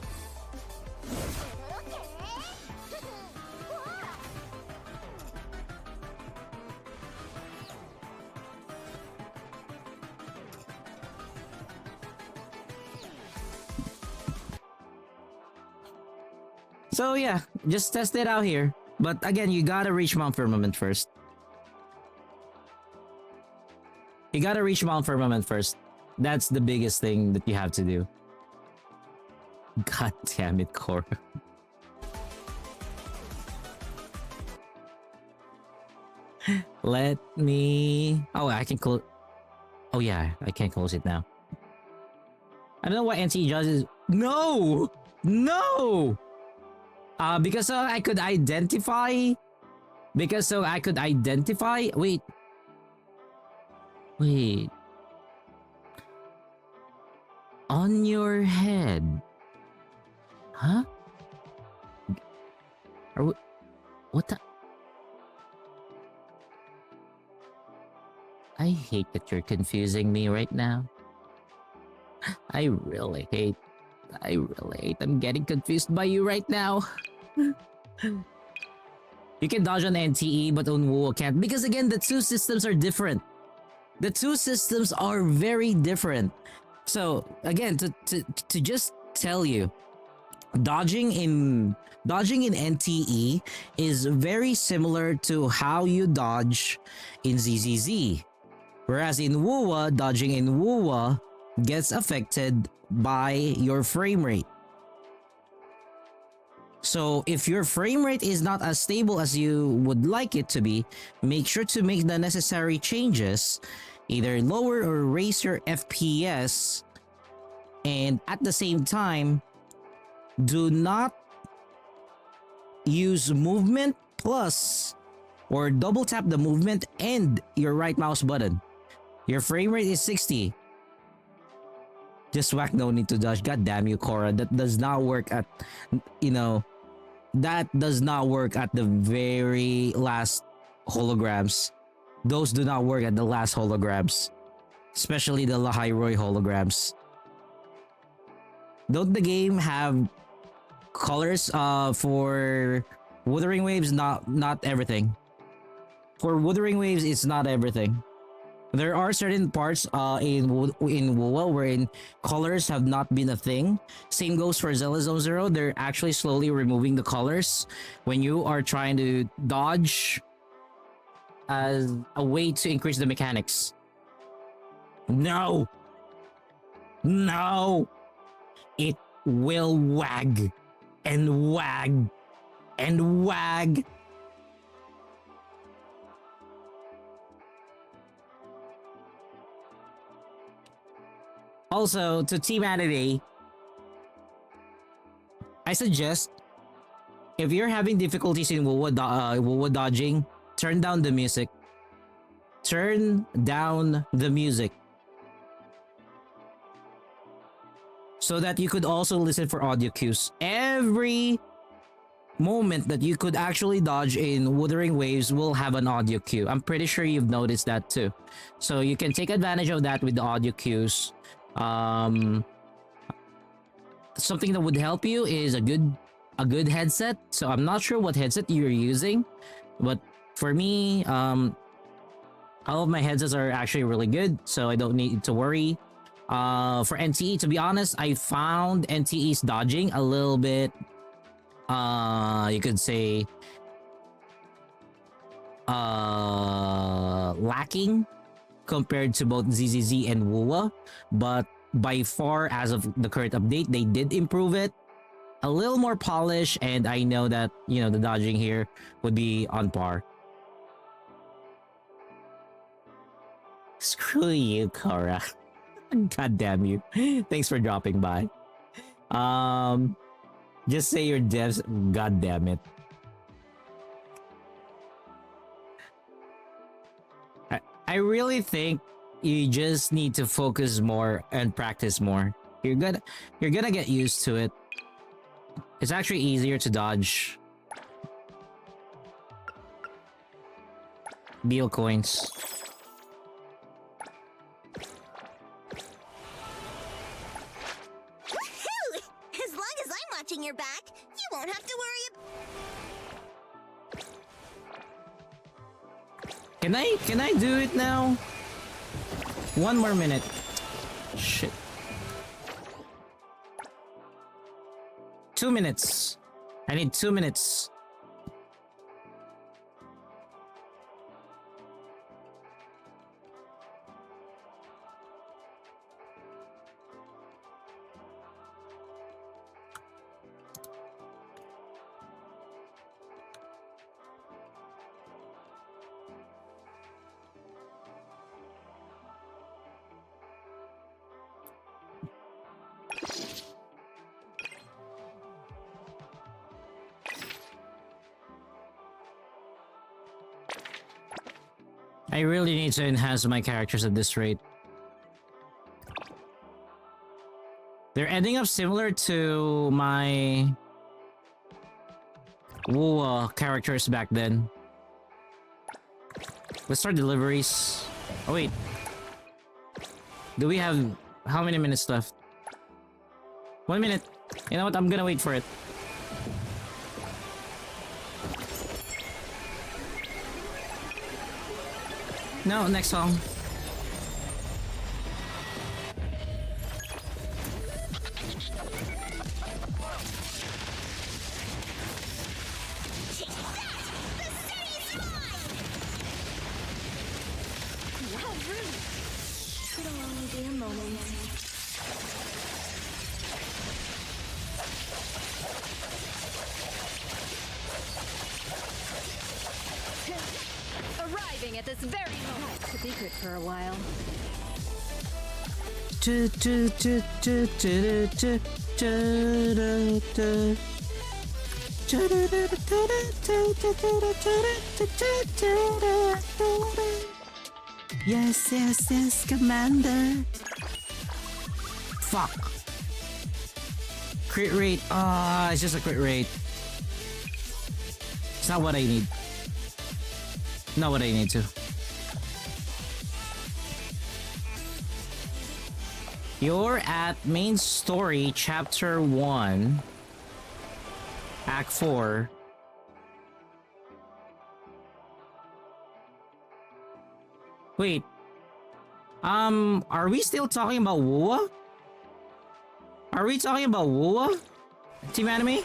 So yeah, just test it out here. But again, you gotta reach Mount Firmament first. You gotta reach Mount Firmament first. That's the biggest thing that you have to do. God damn it, Cora. Let me... Oh, I can close... Oh yeah, I can't close it now. I don't know why NC judges... No! No! Because I could identify... Wait. Wait. On your head. Huh? What the... I hate that you're confusing me right now. I really hate. I'm getting confused by you right now. You can dodge on NTE, but on WoW can't. Because again, the two systems are different. The two systems are very different. So again, to just tell you, dodging in NTE is very similar to how you dodge in ZZZ. Whereas in WoW, dodging in WoW gets affected by your frame rate. So if your frame rate is not as stable as you would like it to be, make sure to make the necessary changes, either lower or raise your FPS, and at the same time, do not use movement plus or double tap the movement and your right mouse button. Your frame rate is 60. Just whack, no need to dodge. God damn you, Cora. That does not work at, that does not work at the very last holograms. Those do not work at the last holograms. Especially the Lahairoi holograms. Don't the game have colors for Wuthering Waves? Not everything. For Wuthering Waves, it's not everything. There are certain parts in WoW wherein colors have not been a thing. Same goes for Zelda Zone Zero. They're actually slowly removing the colors when you are trying to dodge as a way to increase the mechanics. No! No! It will wag and wag and wag. Also, to Team Anime, I suggest if you're having difficulties in WoW dodging, turn down the music. Turn down the music. So that you could also listen for audio cues. Every moment that you could actually dodge in Wuthering Waves will have an audio cue. I'm pretty sure you've noticed that too. So you can take advantage of that with the audio cues. Something that would help you is a good headset. So I'm not sure what headset you're using, but for me, all of my headsets are actually really good, so I don't need to worry. For NTE, to be honest, I found NTE's dodging a little bit, you could say, lacking compared to both ZZZ and WUWA, but by far, as of the current update, they did improve it. A little more polish, and I know that, you know, the dodging here would be on par. Screw you, Korra. God damn you. Thanks for dropping by. Just say your devs. God damn it. I really think you just need to focus more and practice more. You're gonna get used to it. It's actually easier to dodge. Deal coins. As long as I'm watching your back, you won't have to worry. Can I do it now? One more minute. Shit. 2 minutes. I need 2 minutes. I really need to enhance my characters at this rate. They're ending up similar to my WoW characters back then. Let's start deliveries. Oh wait. Do we have how many minutes left? 1 minute. You know what? I'm gonna wait for it. No, next song. Wow, rude. It'll only be a moment. Arriving at this very moment. Could be good for a while. Yes, yes, yes, Commander. Fuck. Crit rate. Ah, it's just a crit rate. It's not what I need. Not what I need to. You're at main story, chapter 1, act 4. Wait. Are we still talking about WoA? Are we talking about WoA? Team Anime?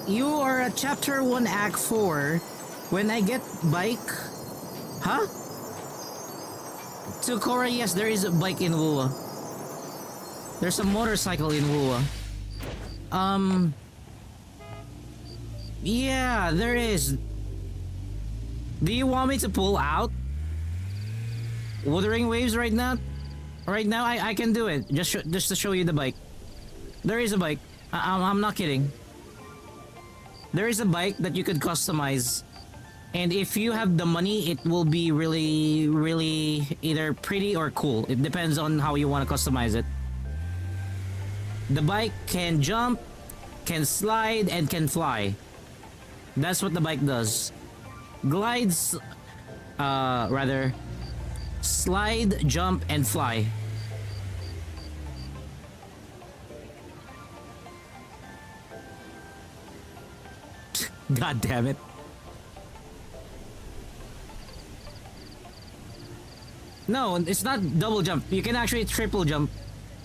You are at chapter 1 act 4 when I get bike. Huh? To Korra, yes, there is a bike in WoA. There's a motorcycle in WoA. Yeah, there is. Do you want me to pull out Wuthering Waves right now? Right now, I can do it. Just to show you the bike. There is a bike. I'm not kidding. There is a bike that you could customize And if you have the money, it will be really, really either pretty or cool. It depends on how you want to customize it. The bike can jump, can slide, and can fly. That's what the bike does. Glides, rather, slide, jump, and fly. God damn it. No, it's not double jump. You can actually triple jump.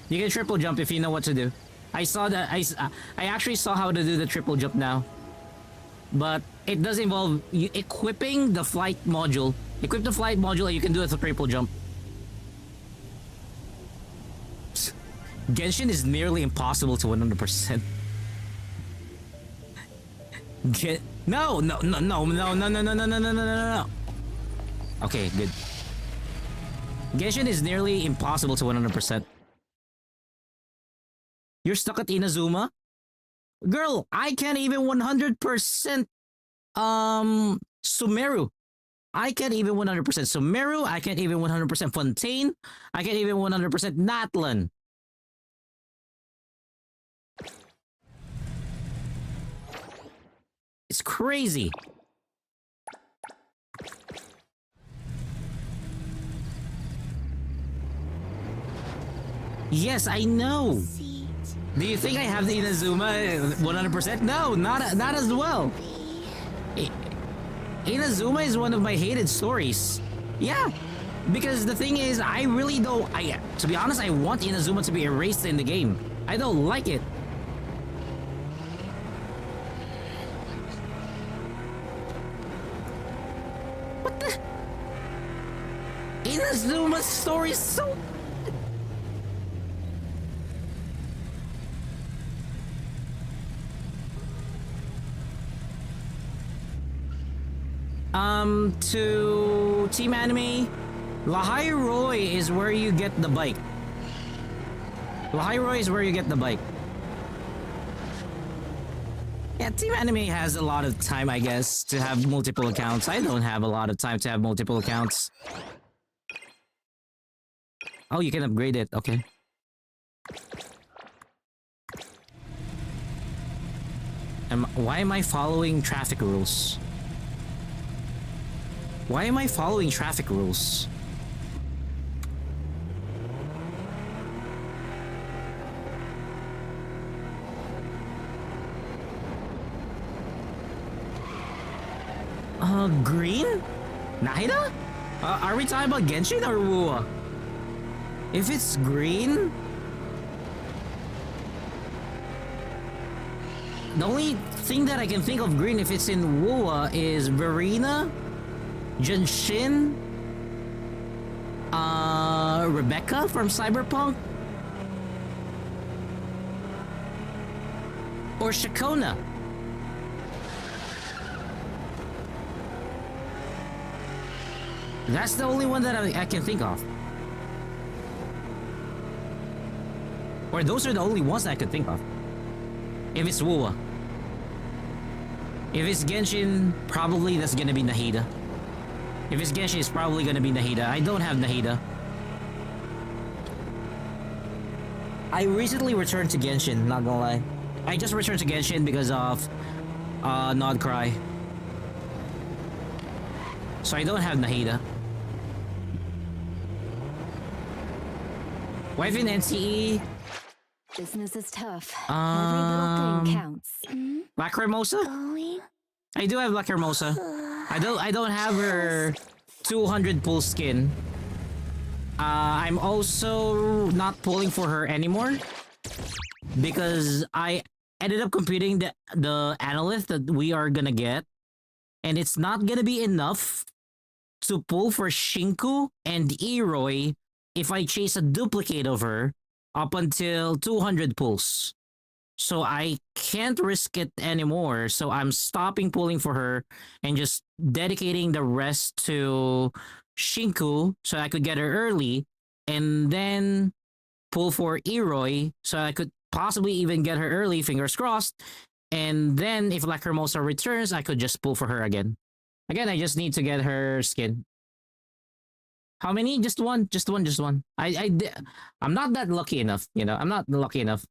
You can triple jump if you know what to do. I saw that. I actually saw how to do the triple jump now. But it does involve you equipping the flight module. Equip the flight module and you can do it with a triple jump. Genshin is nearly impossible to 100%. No. Okay, good. Genshin is nearly impossible to 100%. You're stuck at Inazuma? Girl, I can't even 100% Sumeru. I can't even 100% Sumeru. I can't even 100% Fontaine. I can't even 100% Natlan. It's crazy. Yes, I know. Do you think I have the Inazuma 100%? No, not as well. Inazuma is one of my hated stories. Yeah, because the thing is, I really don't. To be honest, I want Inazuma to be erased in the game. I don't like it. What the? Inazuma's story is so. To Team Anime, Lahairoi is where you get the bike. Lahairoi is where you get the bike. Yeah, Team Anime has a lot of time, I guess, to have multiple accounts. I don't have a lot of time to have multiple accounts. Oh, you can upgrade it. Okay. Why am I following traffic rules? Why am I following traffic rules? Green? Nahida? Are we talking about Genshin or Wuwa? If it's green... The only thing that I can think of green if it's in Wuwa is Verena, Junshin, Rebecca from Cyberpunk, or Shakona. That's the only one that I can think of. Or those are the only ones that I can think of. If it's Wuwa. If it's Genshin, probably that's gonna be Nahida. If it's Genshin, it's probably gonna be Nahida. I don't have Nahida. I recently returned to Genshin, not gonna lie. I just returned to Genshin because of Nod Cry. So I don't have Nahida. Wife in NCE. Business is tough. Every little thing counts. Lacrimosa? I do have Lacrimosa. I don't have her 200 pull skin. I'm also not pulling for her anymore because I ended up computing the analyst that we are gonna get, and it's not gonna be enough to pull for Shinku and Eroi if I chase a duplicate of her up until 200 pulls. So I can't risk it anymore. So I'm stopping pulling for her and just dedicating the rest to Shinku so I could get her early, and then pull for Eroi so I could possibly even get her early, fingers crossed. And then if Lacrimosa returns, I could just pull for her again. Again, I just need to get her skin. How many? Just one. Just one. Just one. I'm not that lucky enough. You know, I'm not lucky enough.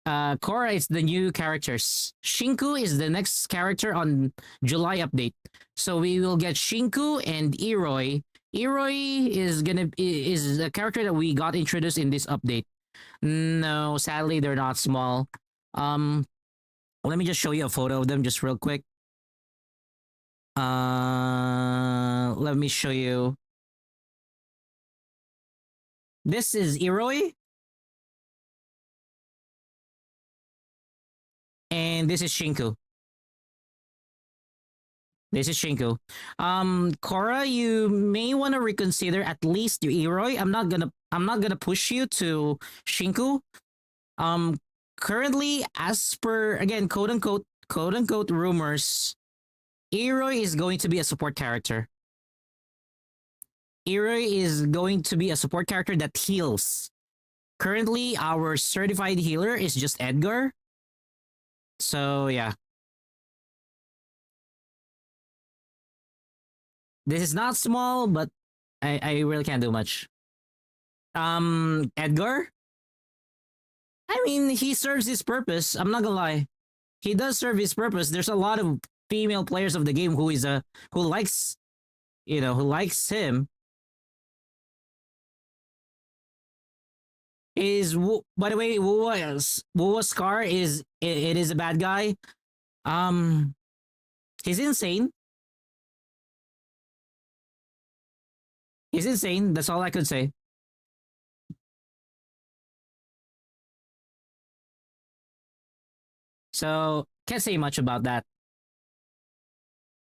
Korra is the new characters. Shinku is the next character on July update. So we will get Shinku and Eroi. Eroi is the character that we got introduced in this update. No, sadly they're not small. Let me just show you a photo of them just real quick. Let me show you. This is Eroi. And this is Shinku. This is Shinku. Korra, you may want to reconsider at least your Eroi. I'm not gonna push you to Shinku. Currently, as per again, quote unquote rumors, Eroi is going to be a support character. Eroi is going to be a support character that heals. Currently, our certified healer is just Edgar. So yeah. This is not small, but I really can't do much. Edgar? I mean, he serves his purpose. I'm not gonna lie. He does serve his purpose. There's a lot of female players of the game who likes, you know, who likes him. By the way, Wuwa Scar is it is a bad guy. He's insane. He's insane. That's all I could say. So can't say much about that.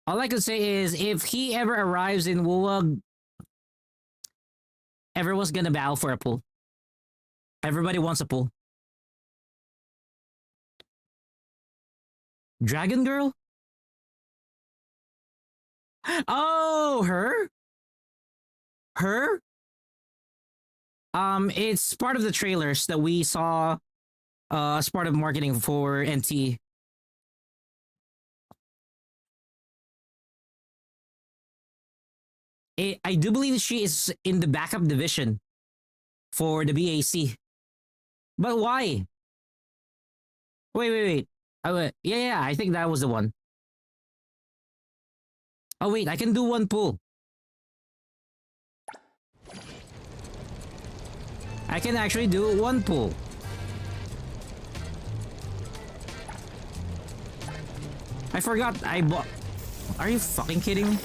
All I could say is if he ever arrives in Wuwa, everyone's gonna bow for a pool. Everybody wants a pool. Dragon Girl? Oh, her? Her? It's part of the trailers that we saw as part of marketing for NT. I do believe she is in the backup division for the BAC. But why? Wait. Yeah, I think that was the one. Oh wait, I can do one pull. I can actually do one pull. I forgot I bought... Are you fucking kidding me?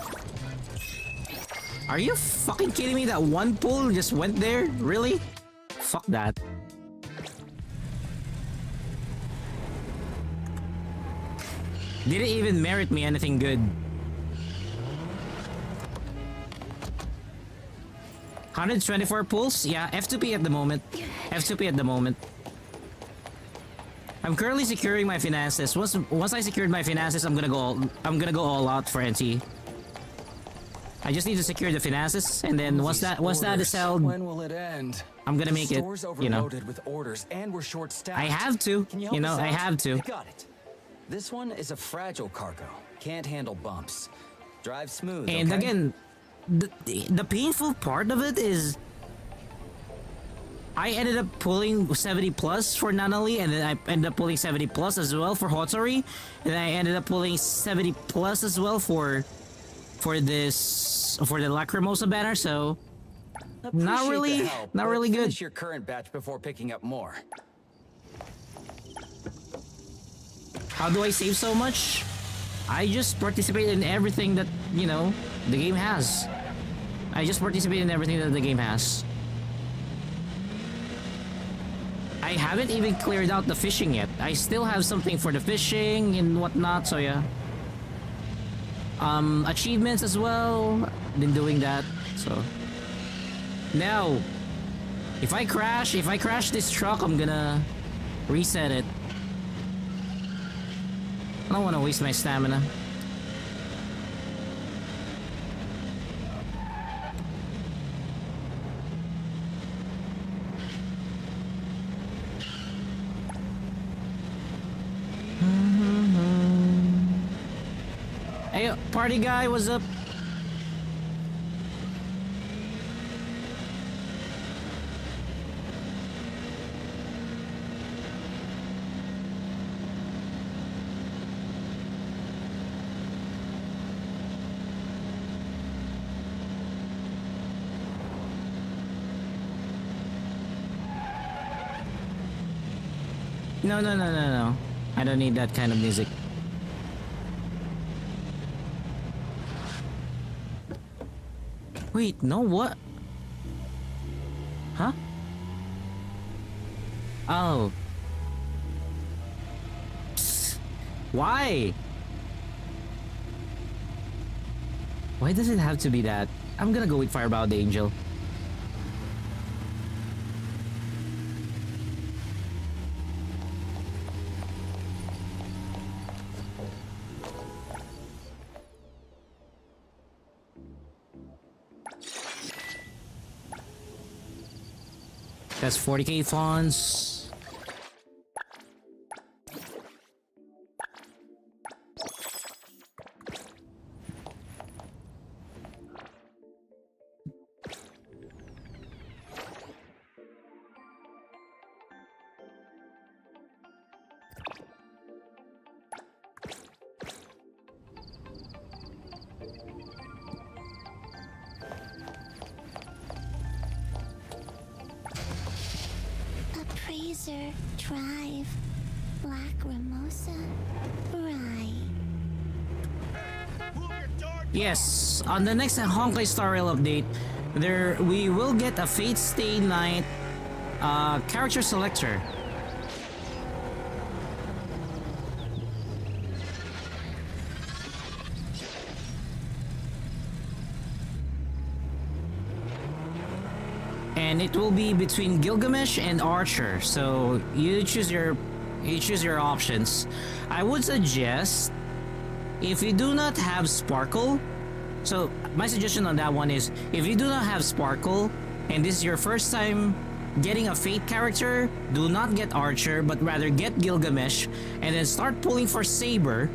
Are you fucking kidding me that one pull just went there? Really? Fuck that. Didn't even merit me anything good. 124 pulls? Yeah, F2P at the moment. F2P at the moment. I'm currently securing my finances. Once I secured my finances, I'm gonna go all out for NT. I just need to secure the finances, and then once that is held, when will it end? I'm gonna make it. You know, with orders and we're short-staffed. I have to. You know, I have to. Got it. This one is a fragile cargo. Can't handle bumps. Drive smooth. And okay? again, the painful part of it is I ended up pulling 70 plus for Nanali, and then I ended up pulling 70 plus as well for Hotori, and I ended up pulling 70 plus as well for the Lacrimosa banner. So not really good. Finish your current batch before picking up more. How do I save so much? I just participate in everything that, you know, the game has. I just participate in everything that the game has. I haven't even cleared out the fishing yet. I still have something for the fishing and whatnot, so yeah. Achievements as well. Been doing that, so. Now, if I crash this truck, I'm gonna reset it. I don't want to waste my stamina. Hey, party guy, what's up? No, no, no, no, no. I don't need that kind of music. Wait, no, what? Huh? Oh. Psst. Why? Why does it have to be that? I'm gonna go with Firebound Angel. That's 40k funds. Appraiser, Drive, Black Ramosa, Bry. Yes, on the next Honkai Star Rail update, we will get a Fate Stay Night character selector. And it will be between Gilgamesh and Archer, so you choose your options. I would suggest, if you do not have Sparkle, so my suggestion on that one is, if you do not have Sparkle and this is your first time getting a Fate character, do not get Archer, but rather get Gilgamesh and then start pulling for Saber.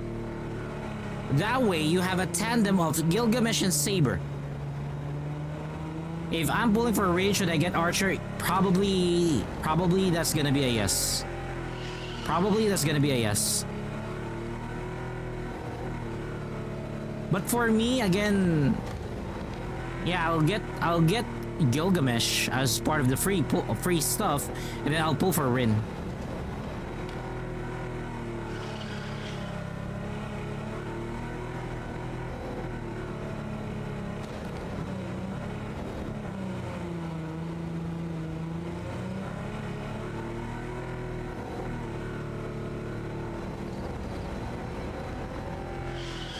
That way you have a tandem of Gilgamesh and Saber. If I'm pulling for a raid, should I get Archer? Probably that's gonna be a yes. Probably that's gonna be a yes. But for me, again, yeah, I'll get Gilgamesh as part of the free stuff, and then I'll pull for Rin.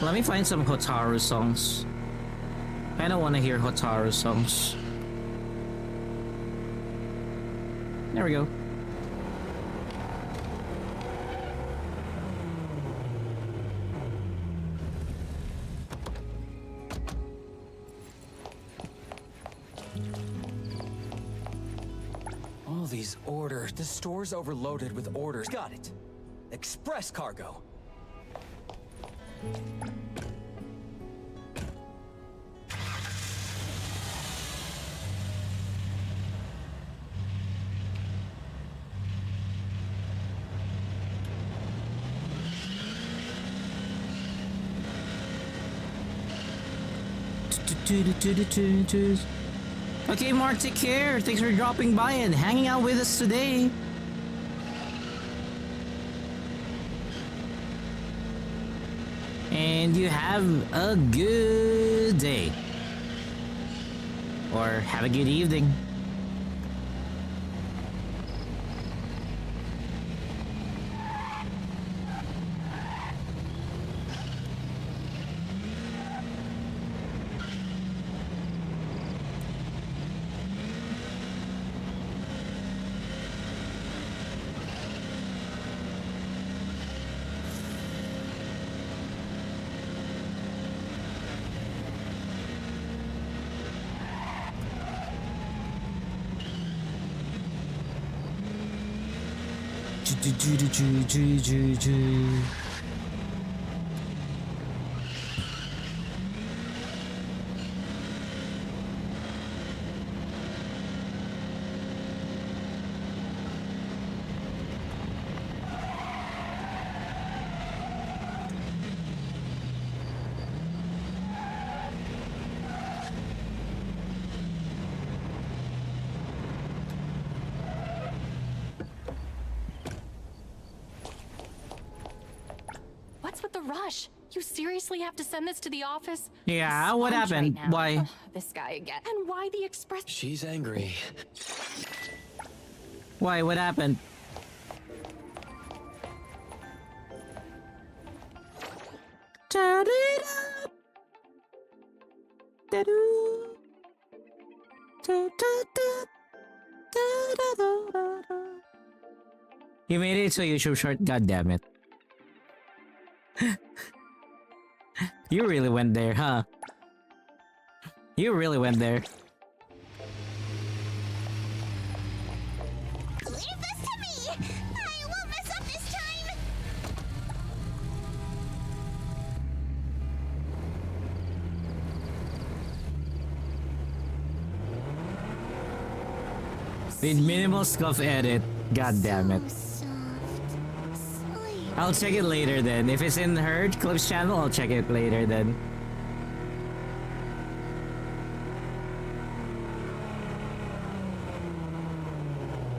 Let me find some Hotaru songs. I don't want to hear Hotaru songs. There we go. All these orders. The store's overloaded with orders. Got it. Express cargo. Okay, Mark, take care. Thanks for dropping by and hanging out with us today. And you have a good day. Or have a good evening. rush? You seriously have to send this to the office? Yeah, what Sponge happened? right now. Why? Ugh, this guy again. And why the express? She's angry. Why? What happened? You made it to a YouTube short, god damn it. You really went there, huh? You really went there. Leave this to me! I won't mess up this time! With minimal scuff edit. God damn it. So soft. Sleep. I'll check it later then. If it's in her clips channel, I'll check it later then.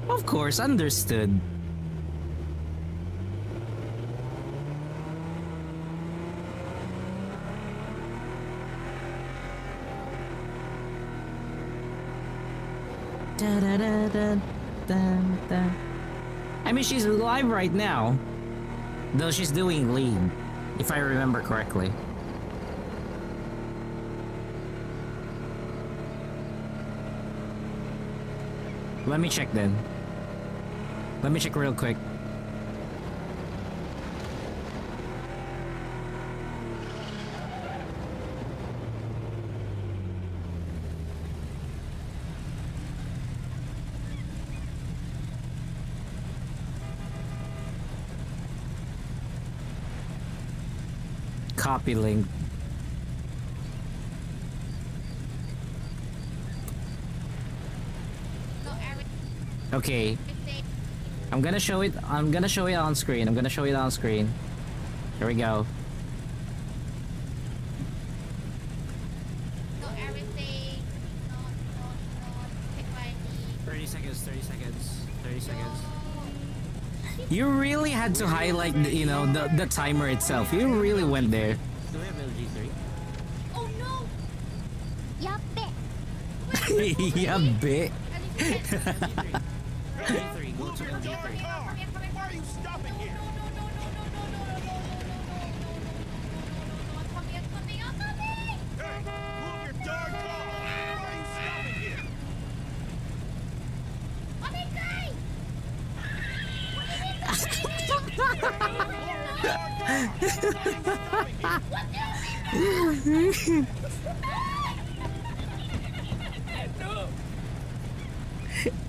Of course, understood. Da, da, da, da, da, da. I mean, she's live right now. Though she's doing lead, if I remember correctly. Let me check then. Let me check real quick. Copy link. Okay. I'm gonna show it on screen. Here we go. Not everything. Take my knee. 30 seconds, 30 seconds, 30 seconds. You really had to highlight, you know, the timer itself. You really went there. Do we have LG3? Oh no! Yappe. Yeah, bit. LG3, go to LG3. Why are you stopping here? Hey, move your darn car! Why are you stopping here?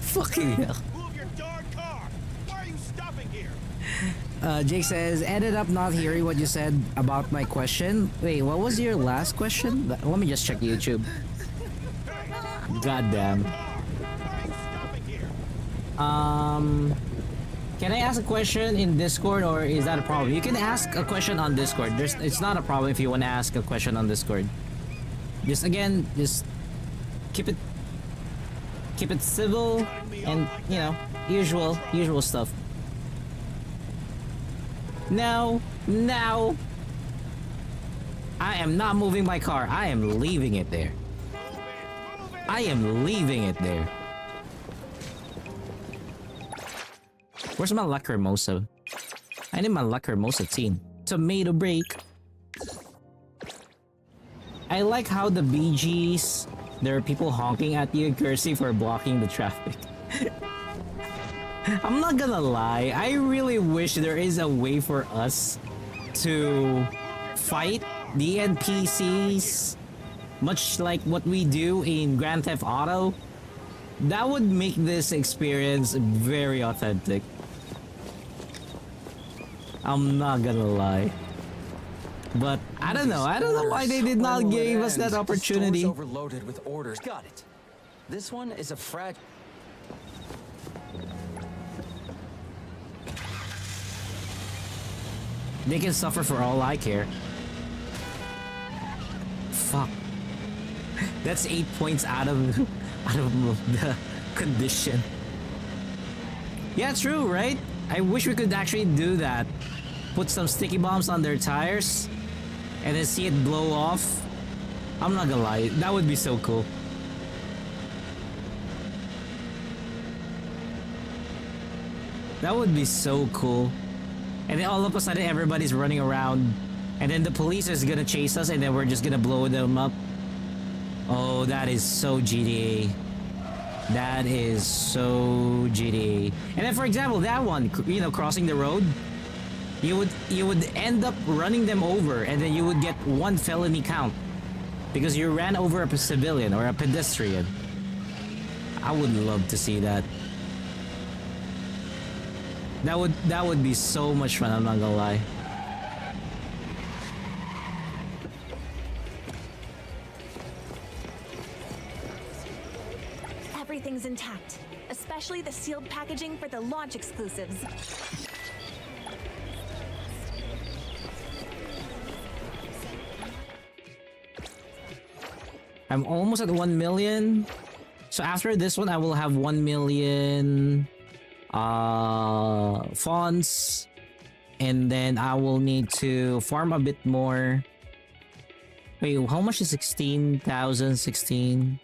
Fucking hell. Move your darn car! Why are you stopping here? Jake says, ended up not hearing what you said about my question. Wait, what was your last question? Let me just check YouTube. Goddamn. Why are you stopping here? Can I ask a question in Discord, or is that a problem? You can ask a question on Discord. It's not a problem if you want to ask a question on Discord. Just keep it civil and, you know, usual stuff. No, I am not moving my car. I am leaving it there. I am leaving it there. Where's my Lacrimosa? I need my Lacrimosa team. Tomato break. I like how the BGs, there are people honking at you, Kersey, for blocking the traffic. I'm not gonna lie, I really wish there is a way for us to fight the NPCs, much like what we do in Grand Theft Auto. That would make this experience very authentic. I'm not gonna lie. But I don't know why they did not give us that opportunity. The store's overloaded with orders. Got it. This one is a fragile. They can suffer for all I care. Fuck. That's 8 points out of the condition. Yeah, true, right? I wish we could actually do that. put some sticky bombs on their tires and then see it blow off. I'm not gonna lie, that would be so cool. That would be so cool. And then all of a sudden everybody's running around and then the police is gonna chase us and then we're just gonna blow them up. Oh, that is so GTA. That is so GTA. And then for example, that one, you know, crossing the road, you would end up running them over and then you would get 1 felony count because you ran over a civilian or a pedestrian. I would love to see that. That would be so much fun, I'm not gonna lie. Everything's intact, especially the sealed packaging for the launch exclusives. I'm almost at 1 million. So after this one, I will have 1 million funds. And then I will need to farm a bit more. Wait, how much is 16,000? 16.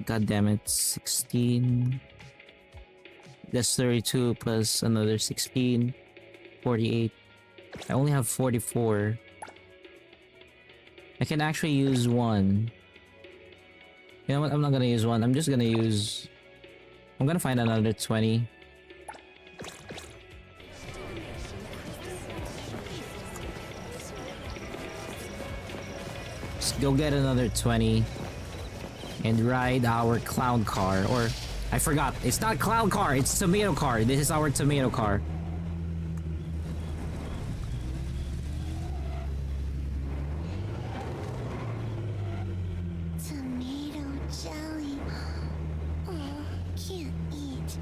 God damn it, 16. That's 32 plus another 16. 48. I only have 44. I can actually use one. You know what? I'm not gonna use one. I'm just gonna use... I'm gonna find another 20. Let's go get another 20. And ride our clown car. Or, I forgot. It's not clown car. It's tomato car. This is our tomato car. Tomato jelly. Oh, can't eat.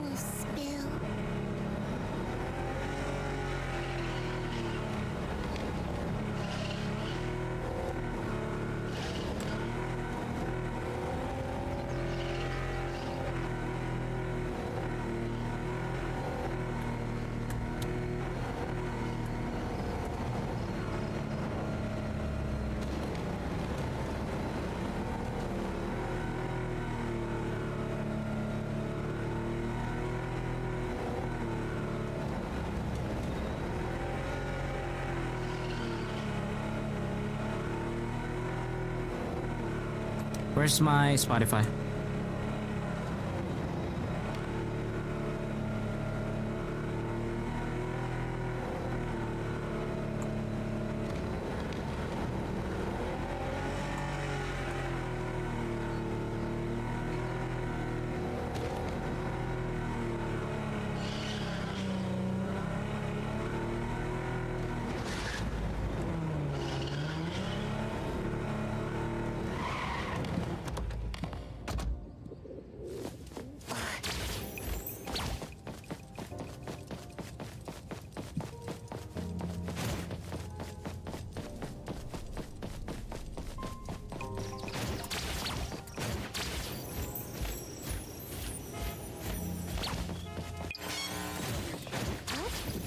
Will spill. Where's my Spotify?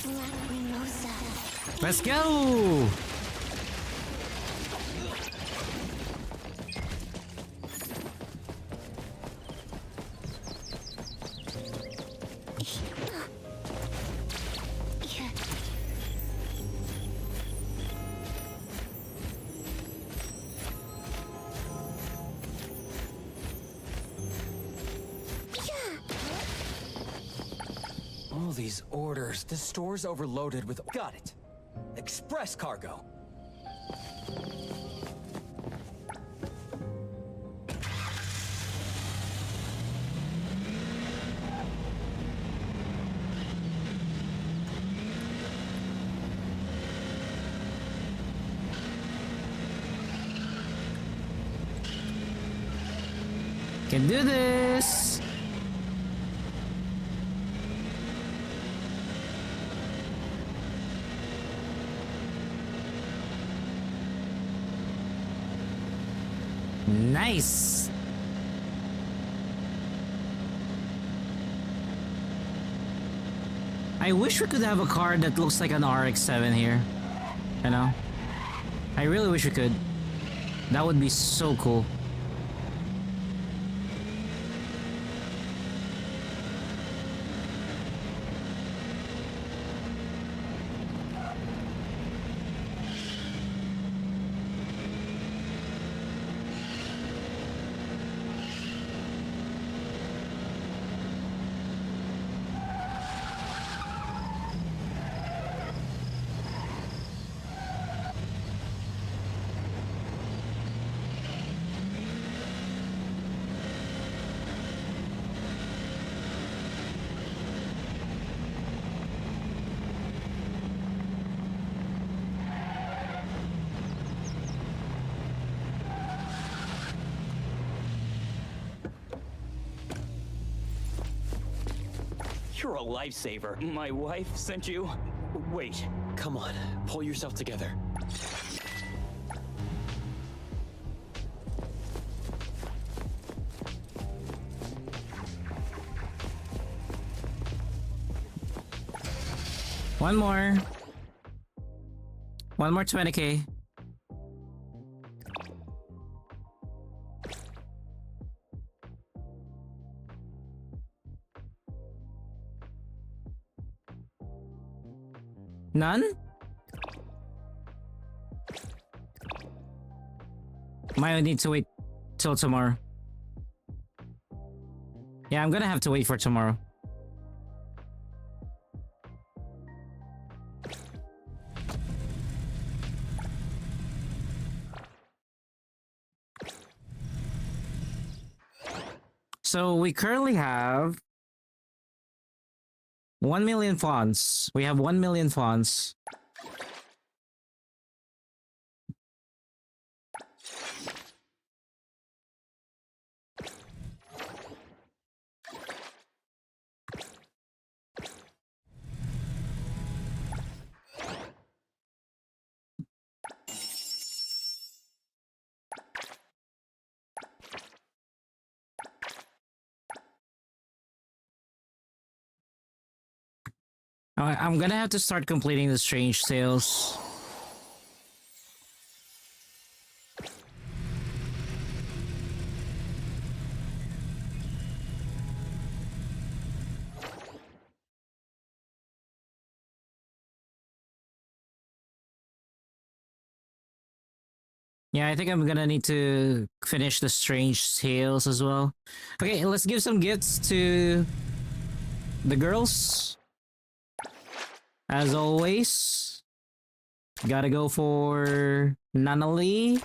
Black mimosa. Let's go! All these orders. The store's overloaded with... Got it. Express cargo. Can do this! Nice! I wish we could have a car that looks like an RX-7 here. You know? I really wish we could. That would be so cool. You're a lifesaver. My wife sent you? Wait. Come on, pull yourself together. One more. One more 20K. None? Might need to wait till tomorrow. Yeah, I'm gonna have to wait for tomorrow. So we currently have 1 million funds. We have 1 million funds. I'm gonna have to start completing the strange sales. Yeah, I think I'm gonna need to finish the strange sales as well. Okay, let's give some gifts to the girls. As always, gotta go for Nanali.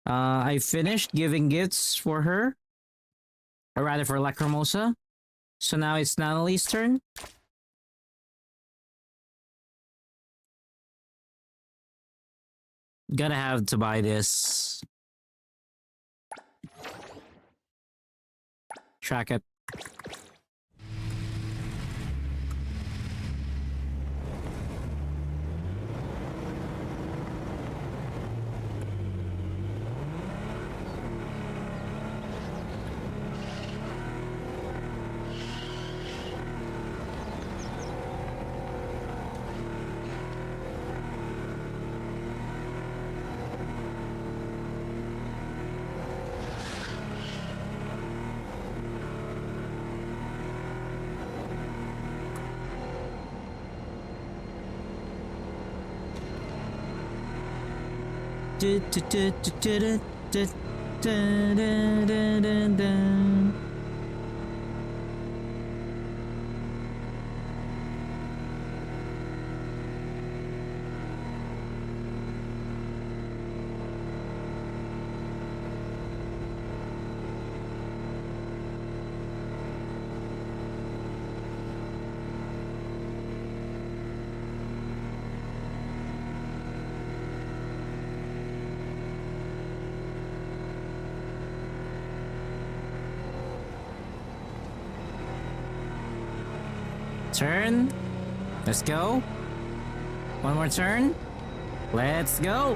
I finished giving gifts for her, or rather for Lacrimosa. So now it's Nanali's turn. Gonna have to buy this. Track it. Turn. Let's go. One more turn. Let's go.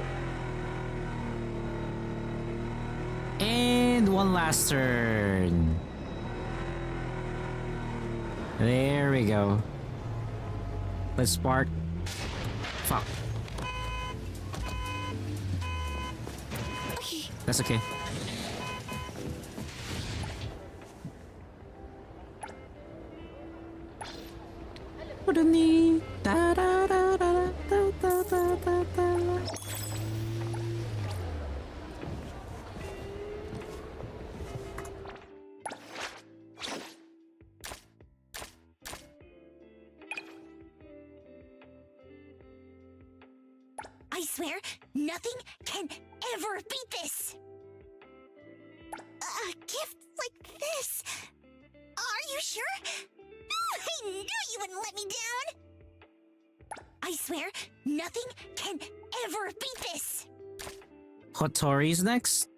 And one last turn. There we go. Let's spark. Fuck. That's okay. I swear, nothing can ever beat this. A gift like this. Are you sure? I knew you wouldn't let me down. I swear, nothing can ever beat this. Hotori's next?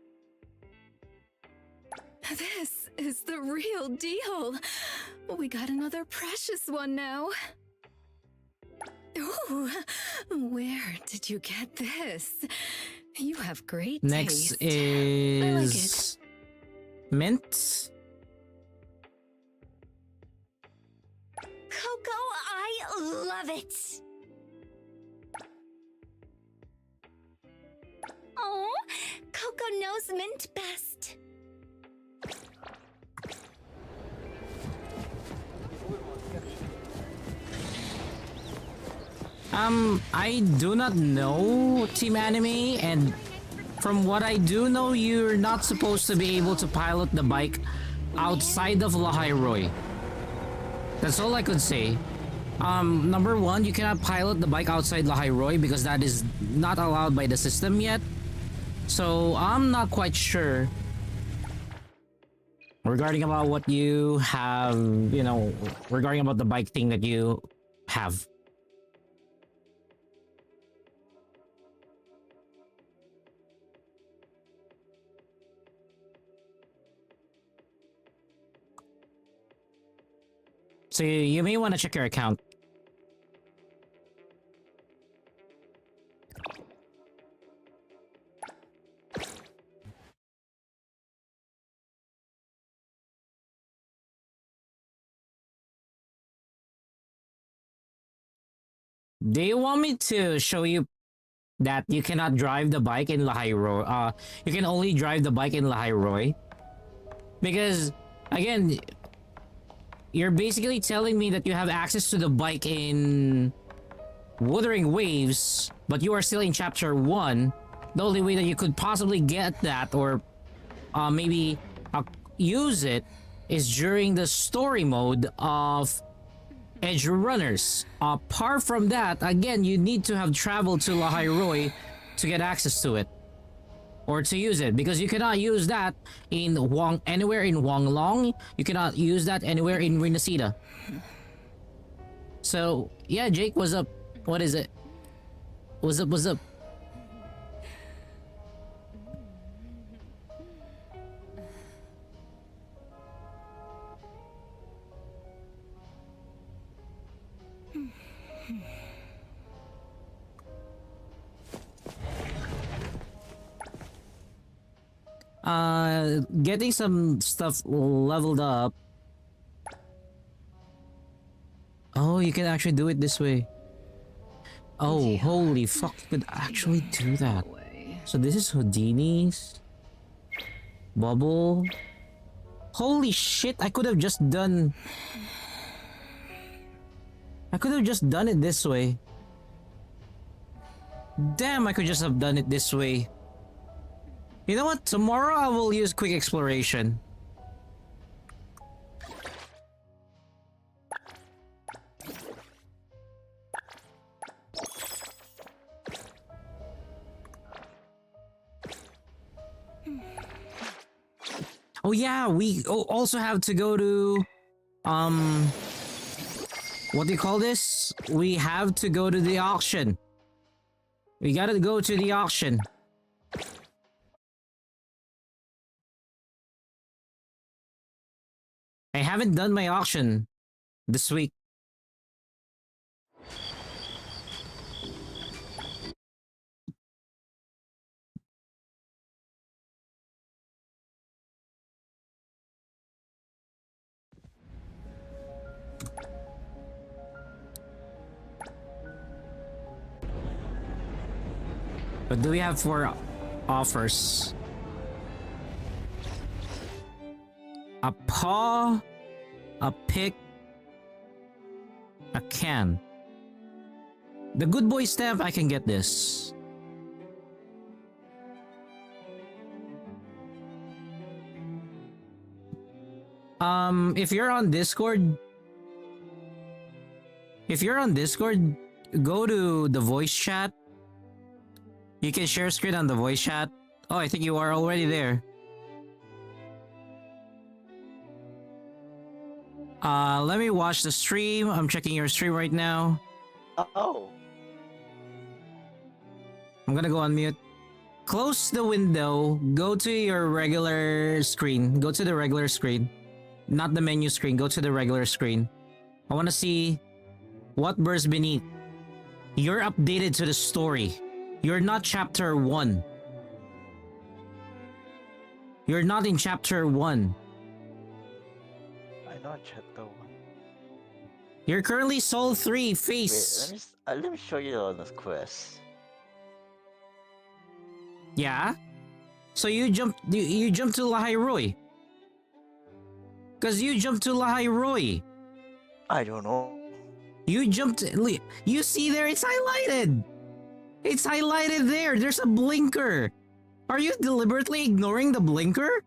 This is the real deal. We got another precious one now. Ooh, where did you get this? You have great Next taste. I like is mint. Coco, I love it. Oh, Coco knows mint best. I do not know Team Anime, and from what I do know, you're not supposed to be able to pilot the bike outside of Lahairoi. That's all I could say. Number one, you cannot pilot the bike outside Lahairoi because that is not allowed by the system yet. So I'm not quite sure regarding about what you have, you know, regarding about the bike thing that you have. So you may want to check your account. Do you want me to show you that you cannot drive the bike in Lahairoi? You can only drive the bike in Lahairoi? Because, again, you're basically telling me that you have access to the bike in Wuthering Waves, but you are still in Chapter 1. The only way that you could possibly get that, or maybe use it, is during the story mode of Edge Runners. Apart from that, again, you need to have traveled to Lahairoi to get access to it. Or to use it, because you cannot use that in anywhere in Wanglong. You cannot use that anywhere in Rinasida. So, yeah, Jake, what's up? What is it? What's up, what's up? Getting some stuff leveled up. Oh, you can actually do it this way. Oh, holy fuck, you could actually do that. So this is Houdini's. Bubble. Holy shit, I could have just done... I could have just done it this way. Damn, I could just have done it this way. You know what? Tomorrow I will use quick exploration. Oh yeah, we also have to go to what do you call this? We have to go to the auction. We gotta go to the auction. I haven't done my auction this week. What do we have for offers? A paw, a pick, a can. The good boy stamp, I can get this. If you're on Discord, go to the voice chat. You can share screen on the voice chat. Oh, I think you are already there. Let me watch the stream. I'm checking your stream right now. Oh. I'm gonna go on mute. Close the window. Go to your regular screen. Go to the regular screen. Not the menu screen. Go to the regular screen. I want to see what bursts beneath. You're updated to the story. You're not chapter 1. You're not in chapter 1. I know chapter 1. You're currently Soul 3 Wait, face. let me show you on this quest. Yeah? So you jumped to Lahai Roy. Cause you jumped to Lahai Roy. I don't know. You jumped. You see there, it's highlighted. It's highlighted there. There's a blinker. Are you deliberately ignoring the blinker?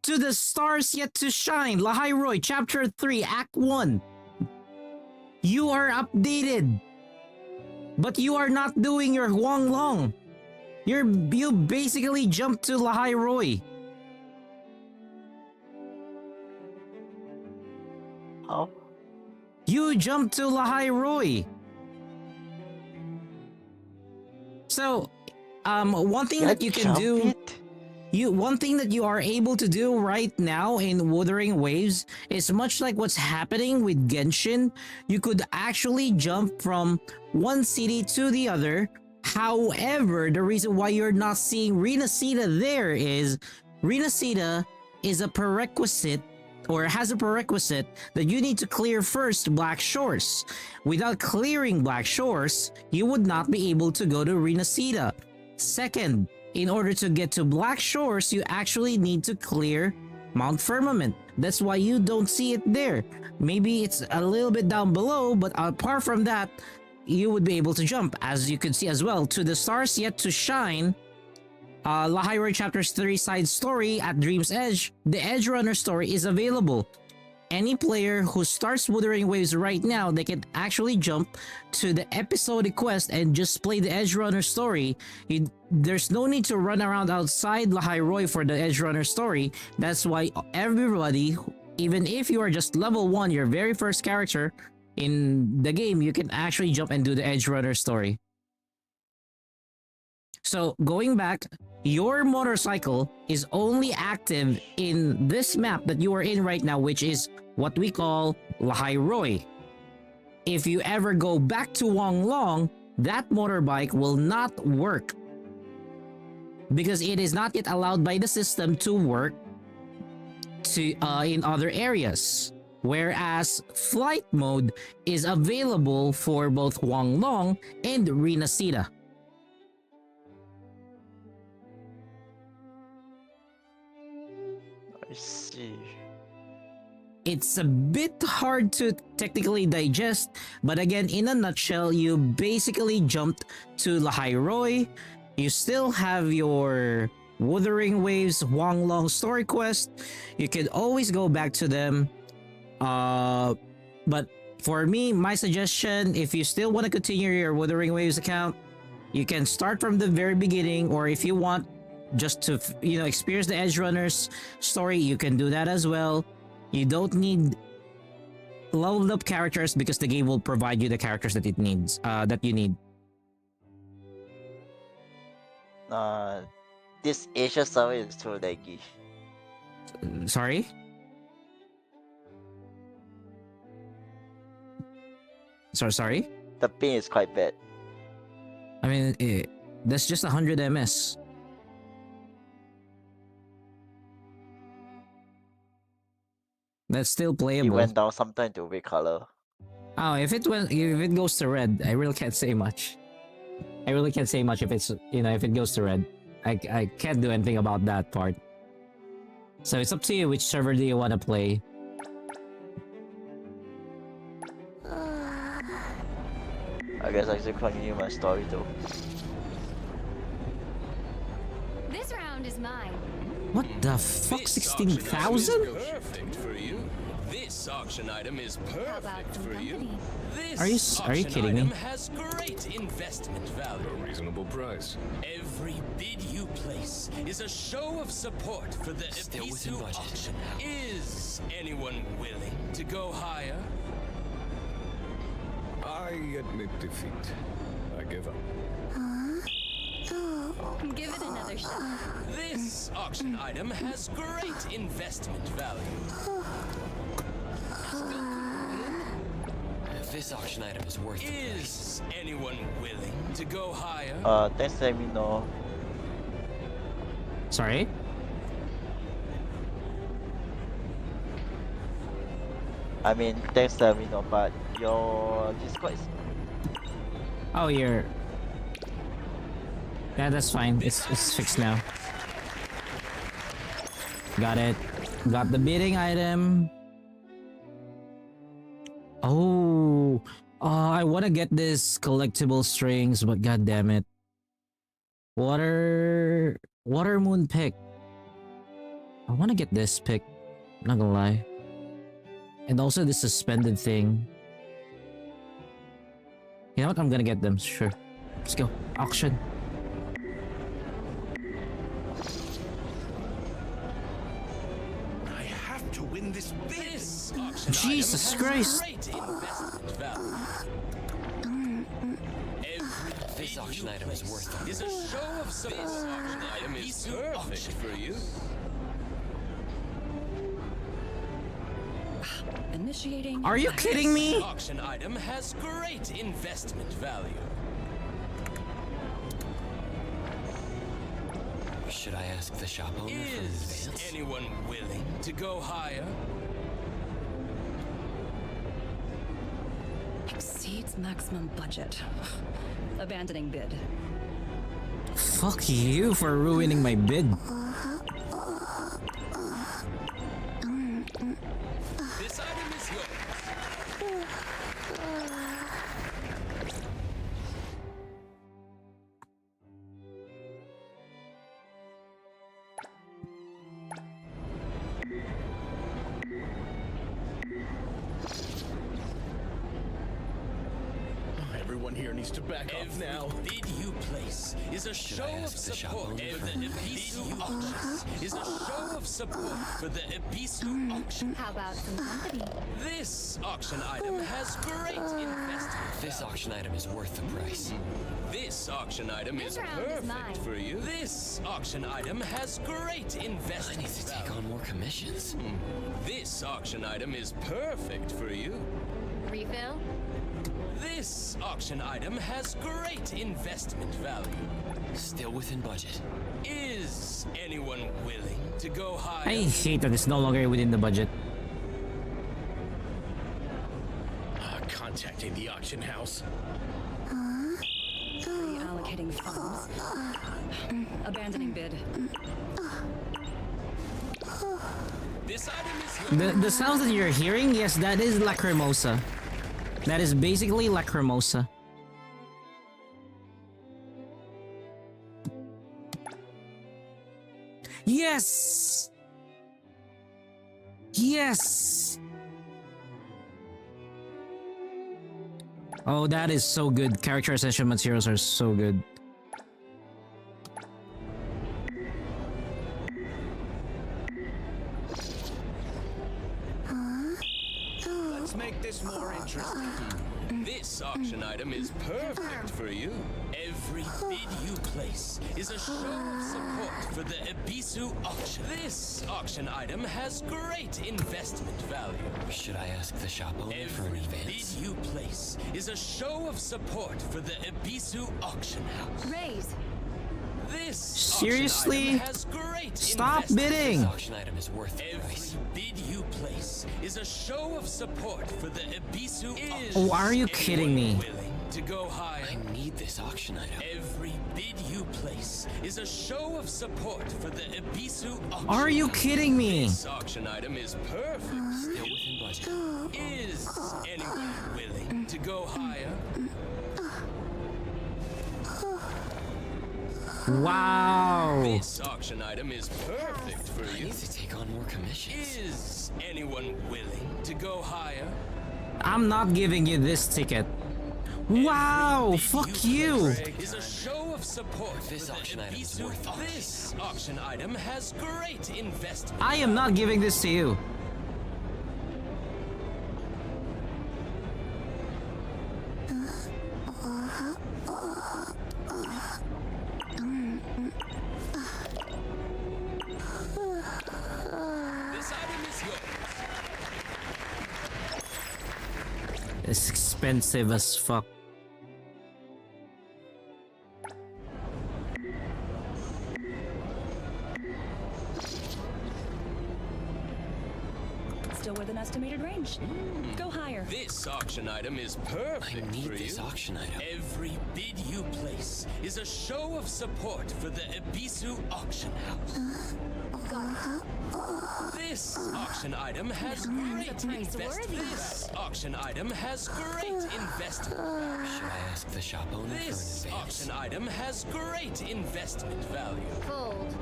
To the stars yet to shine. Lahai Roy, chapter 3, act 1. You are updated. But you are not doing your Huang Long. You basically jumped to Lahai Roy. How? You jumped to Lahai Roy. So, one thing that you can do, one thing that you are able to do right now in Wuthering Waves is much like what's happening with Genshin. You could actually jump from one city to the other. However, the reason why you're not seeing Renacida there is Renacida is a prerequisite, or has a prerequisite, that you need to clear first Black Shores. Without clearing Black Shores, you would not be able to go to Renacida. Second, in order to get to Black Shores, you actually need to clear Mount Firmament. That's why you don't see it there. Maybe it's a little bit down below, but apart from that, you would be able to jump, as you can see as well, to the stars yet to shine. Lahai Roy Chapters 3 side story at Dream's Edge, the Edge Runner story is available. Any player who starts Wuthering Waves right now, they can actually jump to the episodic quest and just play the Edge Runner story. There's no need to run around outside Lahai Roy for the Edge Runner story. That's why everybody, even if you are just level 1, your very first character in the game, you can actually jump and do the Edge Runner story. So going back, your motorcycle is only active in this map that you are in right now, which is what we call Lahai Roy. If you ever go back to Wang Long, that motorbike will not work because it is not yet allowed by the system to work in other areas. Whereas flight mode is available for both Wang Long and Renacida. I see. It's a bit hard to technically digest, but again, in a nutshell, you basically jumped to Lahai Roy. You still have your Wuthering Waves Wang Long story quest. You can always go back to them. But for me, my suggestion, if you still want to continue your Wuthering Waves account, you can start from the very beginning, or if you want just to, experience the Edge Runners story, you can do that as well. You don't need leveled up characters because the game will provide you the characters that it needs, that you need. This Asia server is too laggy. Sorry? Sorry? The ping is quite bad. I mean, that's just 100 ms. That's still It playable. went down sometime to red color. Oh, if it goes to red, I really can't say much. I really can't say much if it's, you know, if it goes to red. I can't do anything about that part. So it's up to you, which server do you want to play? I guess I should continue my story though. This round is mine. What the fuck? 16,000? Perfect for you. This auction item is How about perfect some for you. company? This Are you auction kidding me? item has great investment value. A reasonable price. Every bid you place is a show of support for the Still within Ebisu budget. auction house. Is anyone willing to go higher? I admit defeat. I give up. Give it another shot. This auction item has great investment value. This auction item is worth the price. Is anyone willing to go higher? Thanks let me know. Sorry? I mean, thanks let me know, but your Discord is... Oh, you're... Yeah, that's fine. It's fixed now. Got it. Got the bidding item. Oh, I want to get this collectible strings, but god damn it. Water moon pick. I want to get this pick. Not gonna lie. And also the suspended thing. You know what? I'm gonna get them. Sure. Let's go. Auction. I have to win this bid. This auction Jesus item has Christ. great investment value. This auction item is worth the Is a show of support. This auction item is perfect for you. Initiating. Are you kidding me? This auction item has great investment value. Should I ask the shop owner for an Is advance? anyone willing to go higher? Exceeds maximum budget. Abandoning bid. Fuck you for ruining my bid. This item is yours. Everyone here needs to back off now. Every bid you place is a show I of ask the shop support owner for for the an Ebisu auction. Is a show of support for the Ebisu auction. How about some company? This auction item has great investment. This auction item is worth the price. This auction item This is round is perfect mine. for you. This auction item has great I investment need to take value. on more commissions. This auction item is perfect for you. Refill? This auction item has great investment value. Still within budget. Is anyone willing to go higher? I hate that it's no longer within the budget. Contacting the auction house. Reallocating funds. Abandoning bid. This item is yours. The sounds that you're hearing, yes, that is Lacrimosa. That is basically Lacrimosa. Yes! Yes! Oh, that is so good. Character essential materials are so good. Let's make this more interesting. This auction item is perfect for you. Every bid you place is a show of support for the Ebisu auction. This auction item has great investment value. Should I ask the shop owner for an Every bid advance? you place is a show of support for the Ebisu auction house. Raise. This Seriously? auction item has great Stop investment bidding! This auction item is worth the Every price. bid you place is a show of support for the Ebisu. Oh, are you kidding me? Willing to go higher? I need this auction item. Every bid you place is a show of support for the Ebisu auction. Are you kidding me? This auction item is perfect. Still within budget. Is anyone willing to go higher? Wow. This auction item is perfect for I you. need to take on more commissions. Is anyone willing to go higher? I'm not giving you this ticket. Wow, fuck you. Is a show of support. This for the auction item is Ebisu. worth auctioning. This auction item has great investment. I am not giving this to you. This item is yours. It's expensive as fuck. Still within estimated range. Go higher. This auction item is perfect I need for this you. auction item. Every bid you place is a show of support for the Ebisu auction house. This auction item has great price worthy. This auction item has great investment. Should I ask the shop owner for an This advance? auction item has great investment value. Fold.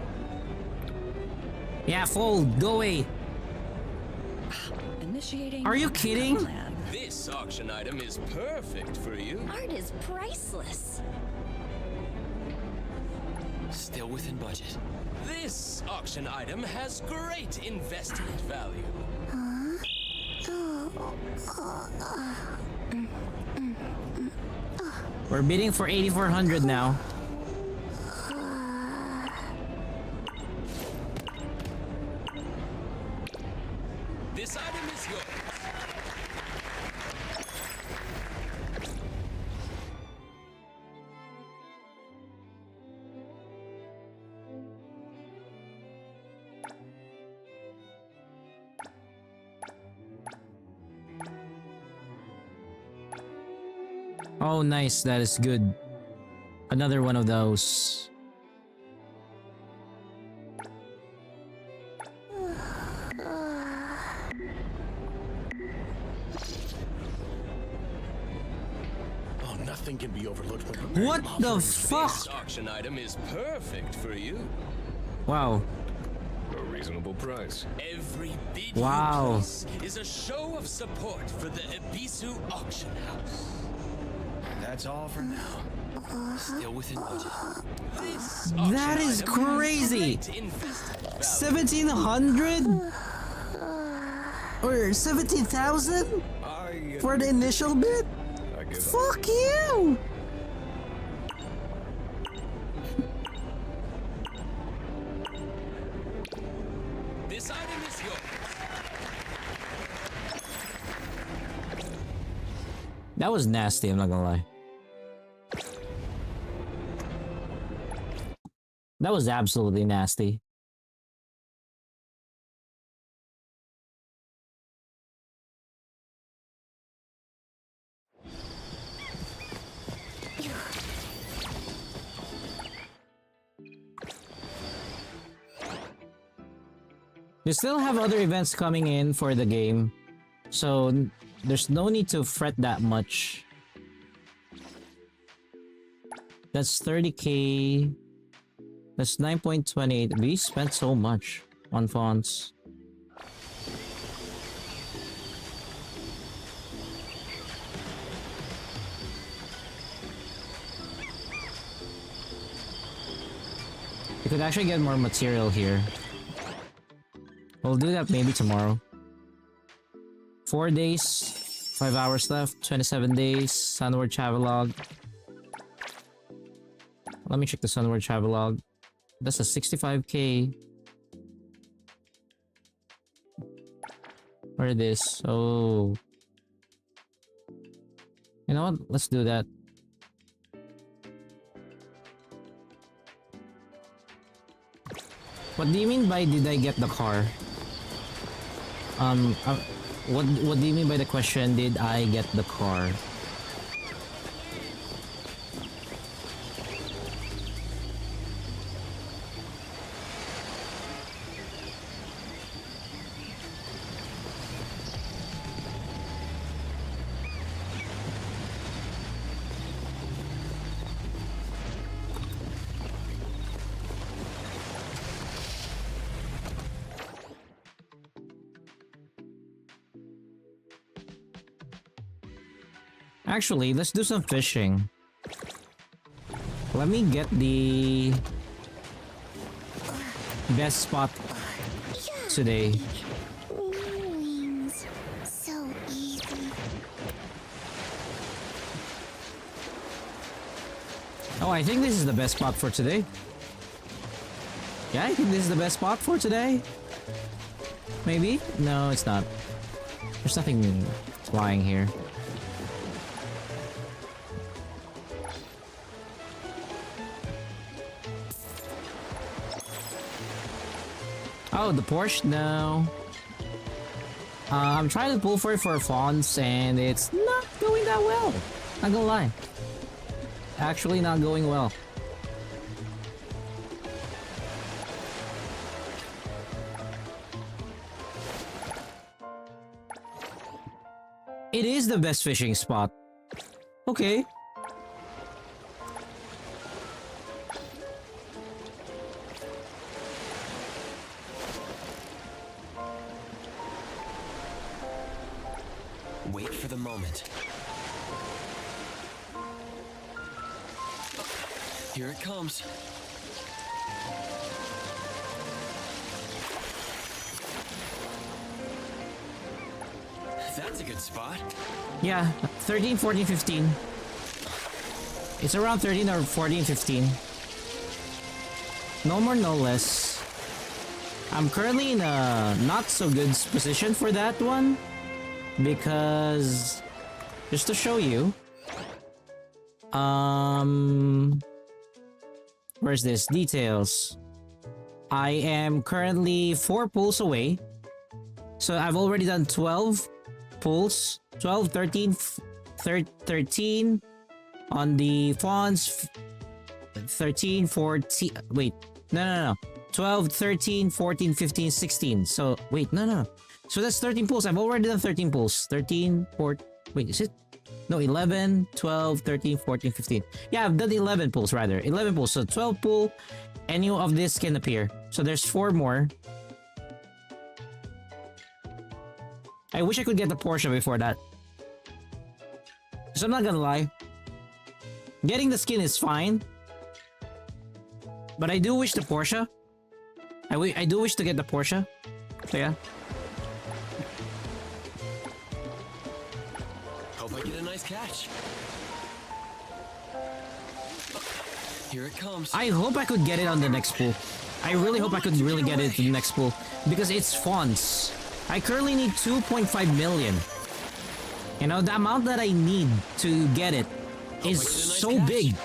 Yeah, fold. Go away. Initiating. Are you kidding? Plan. This auction item is perfect for you. Art is priceless. Still within budget. This auction item has great investment value. We're bidding for 8,400 now. This item is yours. Oh, nice. That is good. Another one of those. Oh, nothing can be overlooked when preparing What the offerings. fuck? This auction item is perfect for you. Wow. A reasonable price. Every bid Wow. you place is a show of support for the Ebisu auction house. That's all for now. Still within budget. This That auction is item has crazy. great investment value. 1,700? Or 17,000? For the initial bid? I give up. Fuck you! This item is yours. That was nasty, I'm not gonna lie. That was absolutely nasty. They still have other events coming in for the game, so there's no need to fret that much. That's 30k. That's 9.28. We spent so much on fonts. We could actually get more material here. We'll do that maybe tomorrow. 4 days, 5 hours left, 27 days, Sunward Travelog. Let me check the Sunward Travelog. That's a 65k. Where it is? Oh. You know what? Let's do that. What do you mean by did I get the car? What do you mean by the question? Did I get the car? Actually, let's do some fishing. Let me get the best spot today. Wings. So easy. Oh, I think this is the best spot for today. Yeah, I think this is the best spot for today. Maybe? No, it's not. There's nothing flying here. Oh, the Porsche? No. I'm trying to pull for it for fonts and it's not going that well. Not gonna lie. Actually not going well. It is the best fishing spot. Okay. Wait for the moment. Here it comes. That's a good spot. Yeah, 13, 14, 15. It's around 13 or 14, 15. No more, no less. I'm currently in a not so good position for that one. Because just to show you, where's this details? I am currently 4 pulls away, so I've already done 12 pulls, 12, 13, 13 on the fonts, 13, 14, wait, no, 12, 13, 14, 15, 16, so wait, no. So that's 13 pulls. I've already done 13 pulls. 13, 14... Wait, is it? No, 11, 12, 13, 14, 15. Yeah, I've done 11 pulls rather. 11 pulls. So 12 pull, any of this can appear. So there's 4 more. I wish I could get the Porsche before that. So I'm not gonna lie. Getting the skin is fine. But I do wish the Porsche. I do wish to get the Porsche. So yeah. Hope I get a nice catch. Here it comes. I hope I could get it on the next pool. I really hope I could really get it to the next pool. Because it's fonts. I currently need 2.5 million. You know, the amount that I need to get it is so big.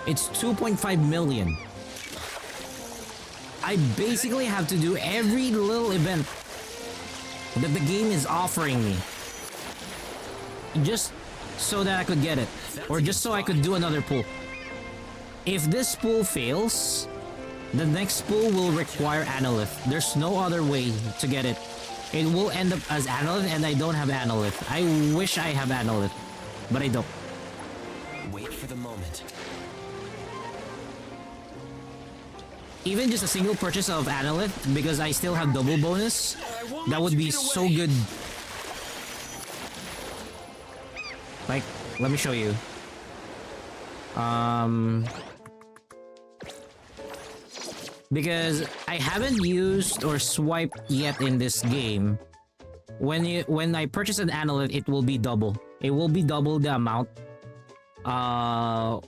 It's 2.5 million. I basically have to do every little event that the game is offering me. Just so that I could get it. Or just so I could do another pool. If this pool fails, the next pool will require Analyth. There's no other way to get it. It will end up as Analyth and I don't have Analyth. I wish I have Analyth, but I don't. Wait for the moment. Even just a single purchase of Analyth, because I still have double bonus, that would be so good. Like, let me show you. Because I haven't used or swiped yet in this game. When I purchase an Analyth, it will be double. It will be double the amount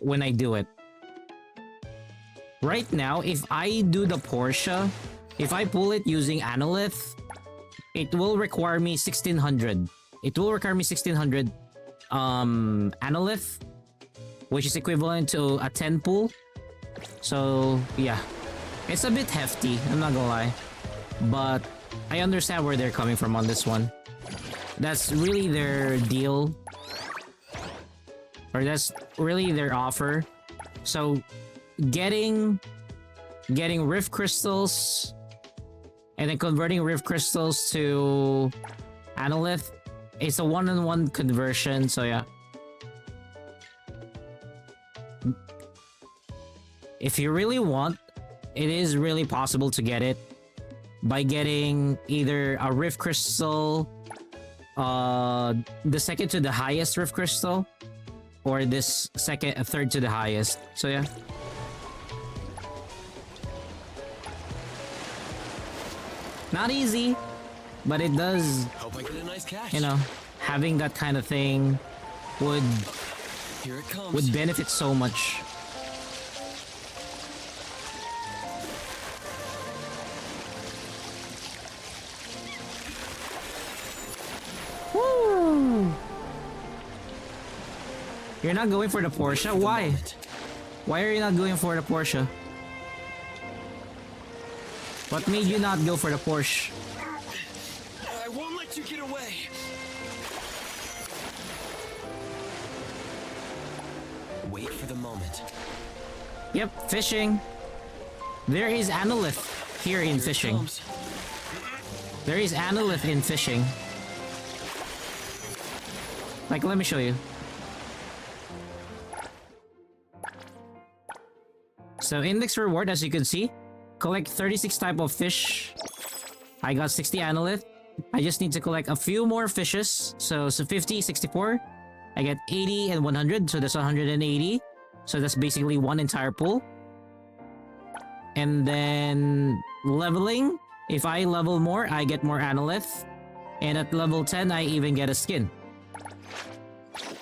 when I do it. Right now, if I do the Porsche, if I pull it using Analyth, it will require me 1600. It will require me 1600 Analyth, which is equivalent to a 10 pull. So yeah, it's a bit hefty, I'm not gonna lie, but I understand where they're coming from on this one. That's really their deal. Or that's really their offer. So getting rift crystals and then converting rift crystals to Analyth, it's a one-on-one conversion, so yeah. If you really want, it is really possible to get it by getting either a rift crystal, the second to the highest rift crystal, or this third to the highest. So yeah. Not easy, but it does, Hope I get a nice catch. you know, having that kind of thing would Here it comes. would benefit so much. Woo! You're not going for the Porsche? Why? Why are you not going for the Porsche? What made you not go for the Porsche? I won't let you get away. Wait for the moment. Yep, fishing. There is Analyth here in fishing. Comes. There is Analyth in fishing. Like, let me show you. So index reward, as you can see, collect 36 type of fish. I got 60 Analyth. I just need to collect a few more fishes. So 50, 64. I get 80 and 100, so that's 180. So that's basically one entire pool. And then leveling. If I level more, I get more Analyth. And at level 10, I even get a skin.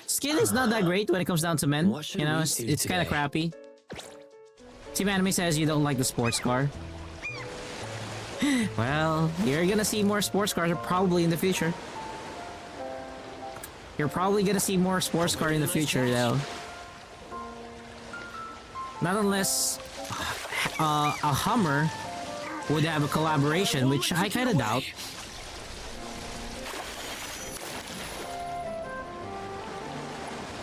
Skin is not that great when it comes down to men. What should You know, we it's, do it's kind of today? crappy. Team Anime says you don't like the sports car. Well, you're gonna see more sports cars probably in the future. You're probably gonna see more sports car in the future though. Not unless a Hummer would have a collaboration, which I kind of doubt.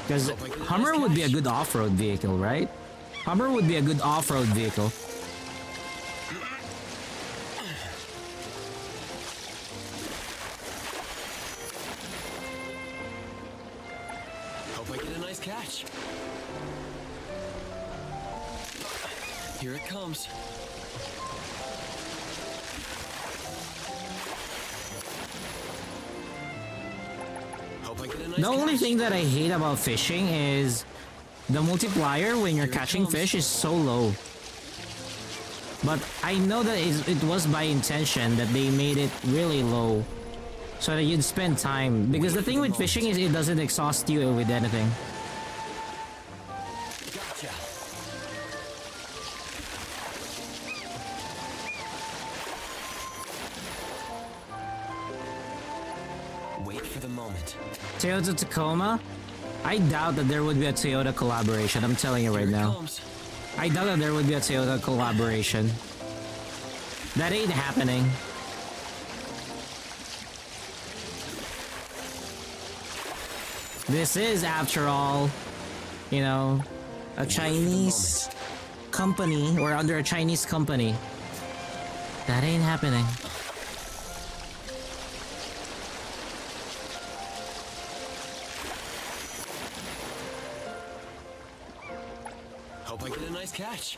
Because Hummer would be a good off-road vehicle, right? Hummer would be a good off-road vehicle. Hope I get a nice catch. Here it comes. Hope I get a nice The only catch. thing that I hate about fishing is the multiplier when you're Here it catching comes. fish is so low. But I know that it was by intention that they made it really low. So that you'd spend time. Because the thing with fishing is it doesn't exhaust you with anything. Gotcha. Wait for the moment. Toyota Tacoma? I doubt that there would be a Toyota collaboration. I'm telling you right Here it now. comes. I doubt that there would be a Toyota collaboration. That ain't happening. This is, after all, you know, a Chinese company, or under a Chinese company. That ain't happening. Hope I get a nice catch.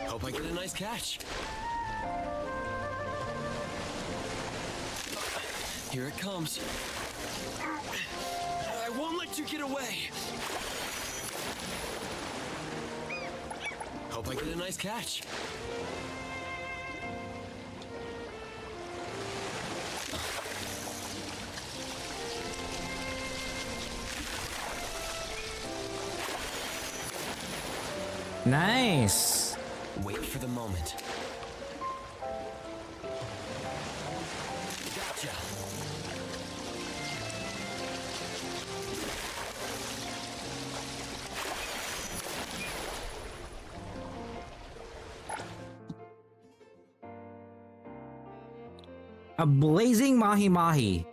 Hope I get a nice catch. Here it comes. I won't let you get away. Hope I get a nice catch. Nice. Wait for the moment. Gotcha. A blazing mahi mahi.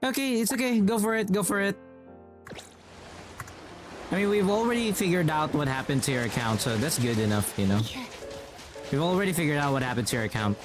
Okay, it's okay. Go for it. Go for it. I mean, we've already figured out what happened to your account, so that's good enough, you know? We've already figured out what happened to your account.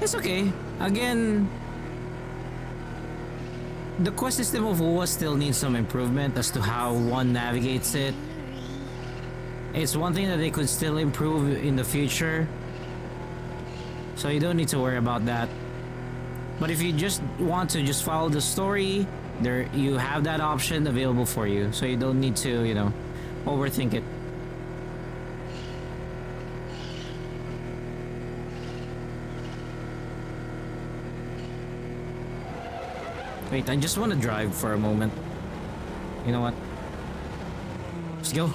It's okay. Again, the quest system of WoA still needs some improvement as to how one navigates it. It's one thing that they could still improve in the future, so you don't need to worry about that. But if you just want to just follow the story, there you have that option available for you, so you don't need to, you know, overthink it. Wait, I just want to drive for a moment. You know what? Let's go.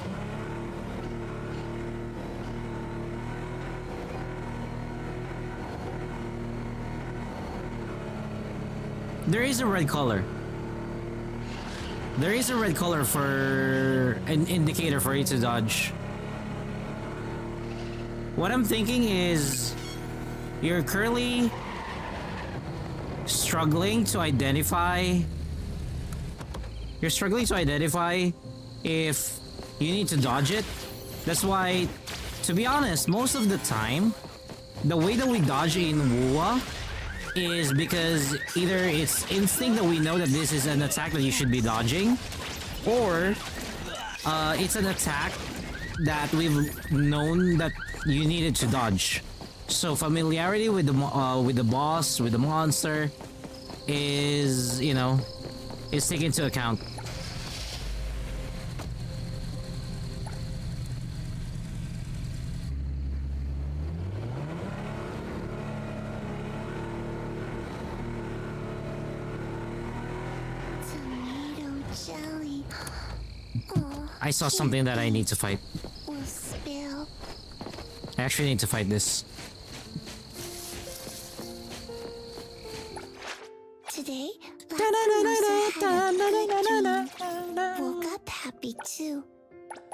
There is a red color. There is a red color for an indicator for you to dodge. What I'm thinking is you're currently struggling to identify if you need to dodge it. That's why, to be honest, most of the time the way that we dodge in WoA is because either it's instinct that we know that this is an attack that you should be dodging, or it's an attack that we've known that you needed to dodge. So familiarity with the boss, with the monster, is, you know, is taken into account. Tomato jelly. I saw something that I need to fight. Will spill. I actually need to fight this. Today, Black had a good dream. Woke up happy too,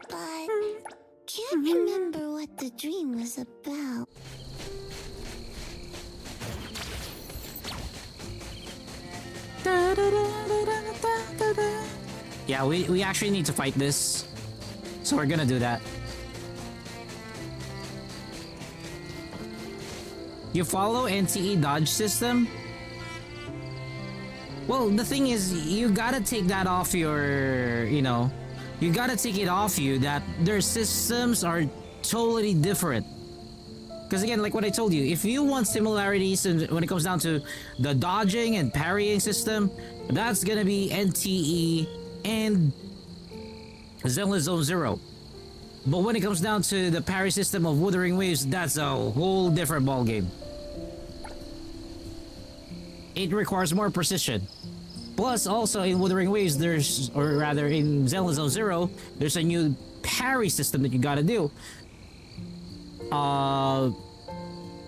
but can't remember what the dream was about. Yeah, we actually need to fight this, so we're gonna do that. You follow NTE dodge system? Well, the thing is, you gotta take that off your, you know, you gotta take it off you that their systems are totally different. Because again, like what I told you, if you want similarities when it comes down to the dodging and parrying system, that's gonna be NTE and Zenless Zone Zero. But when it comes down to the parry system of Wuthering Waves, that's a whole different ballgame. It requires more precision. Plus, also in Wuthering Waves, there's, or rather in Zenless Zone Zero, there's a new parry system that you gotta do. I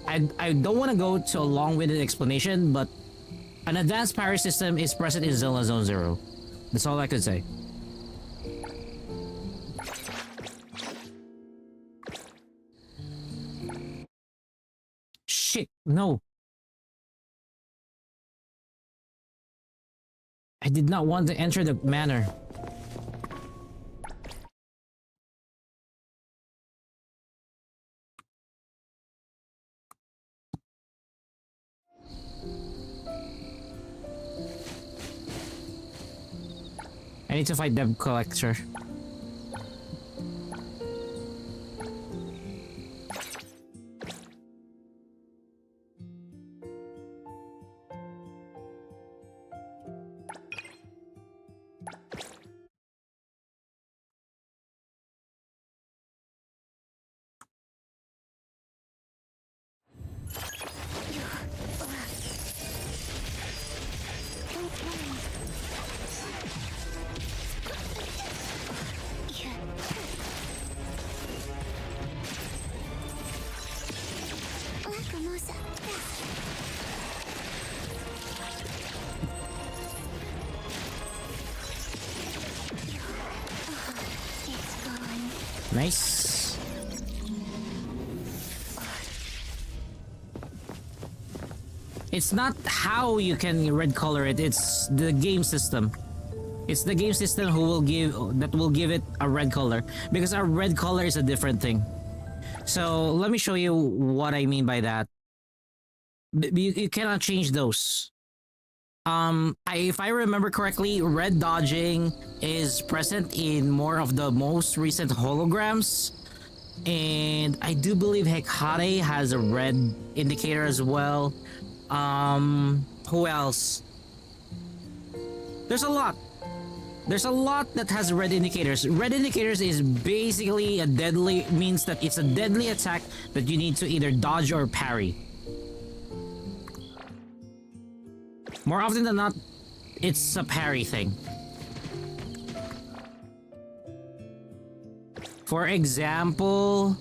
don't want to go to a long-winded explanation, but an advanced parry system is present in Zenless Zone Zero. That's all I could say. Shit, no. I did not want to enter the manor. I need to fight Debt Collector. Nice. It's not how you can red color it, it's the game system. It's the game system who will give it a red color, because a red color is a different thing. So let me show you what I mean by that. You cannot change those. If I remember correctly, red dodging is present in more of the most recent holograms, and I do believe Hecate has a red indicator as well. Who else? There's a lot. There's a lot that has red indicators. Red indicators is basically means that it's a deadly attack that you need to either dodge or parry. More often than not, it's a parry thing. For example,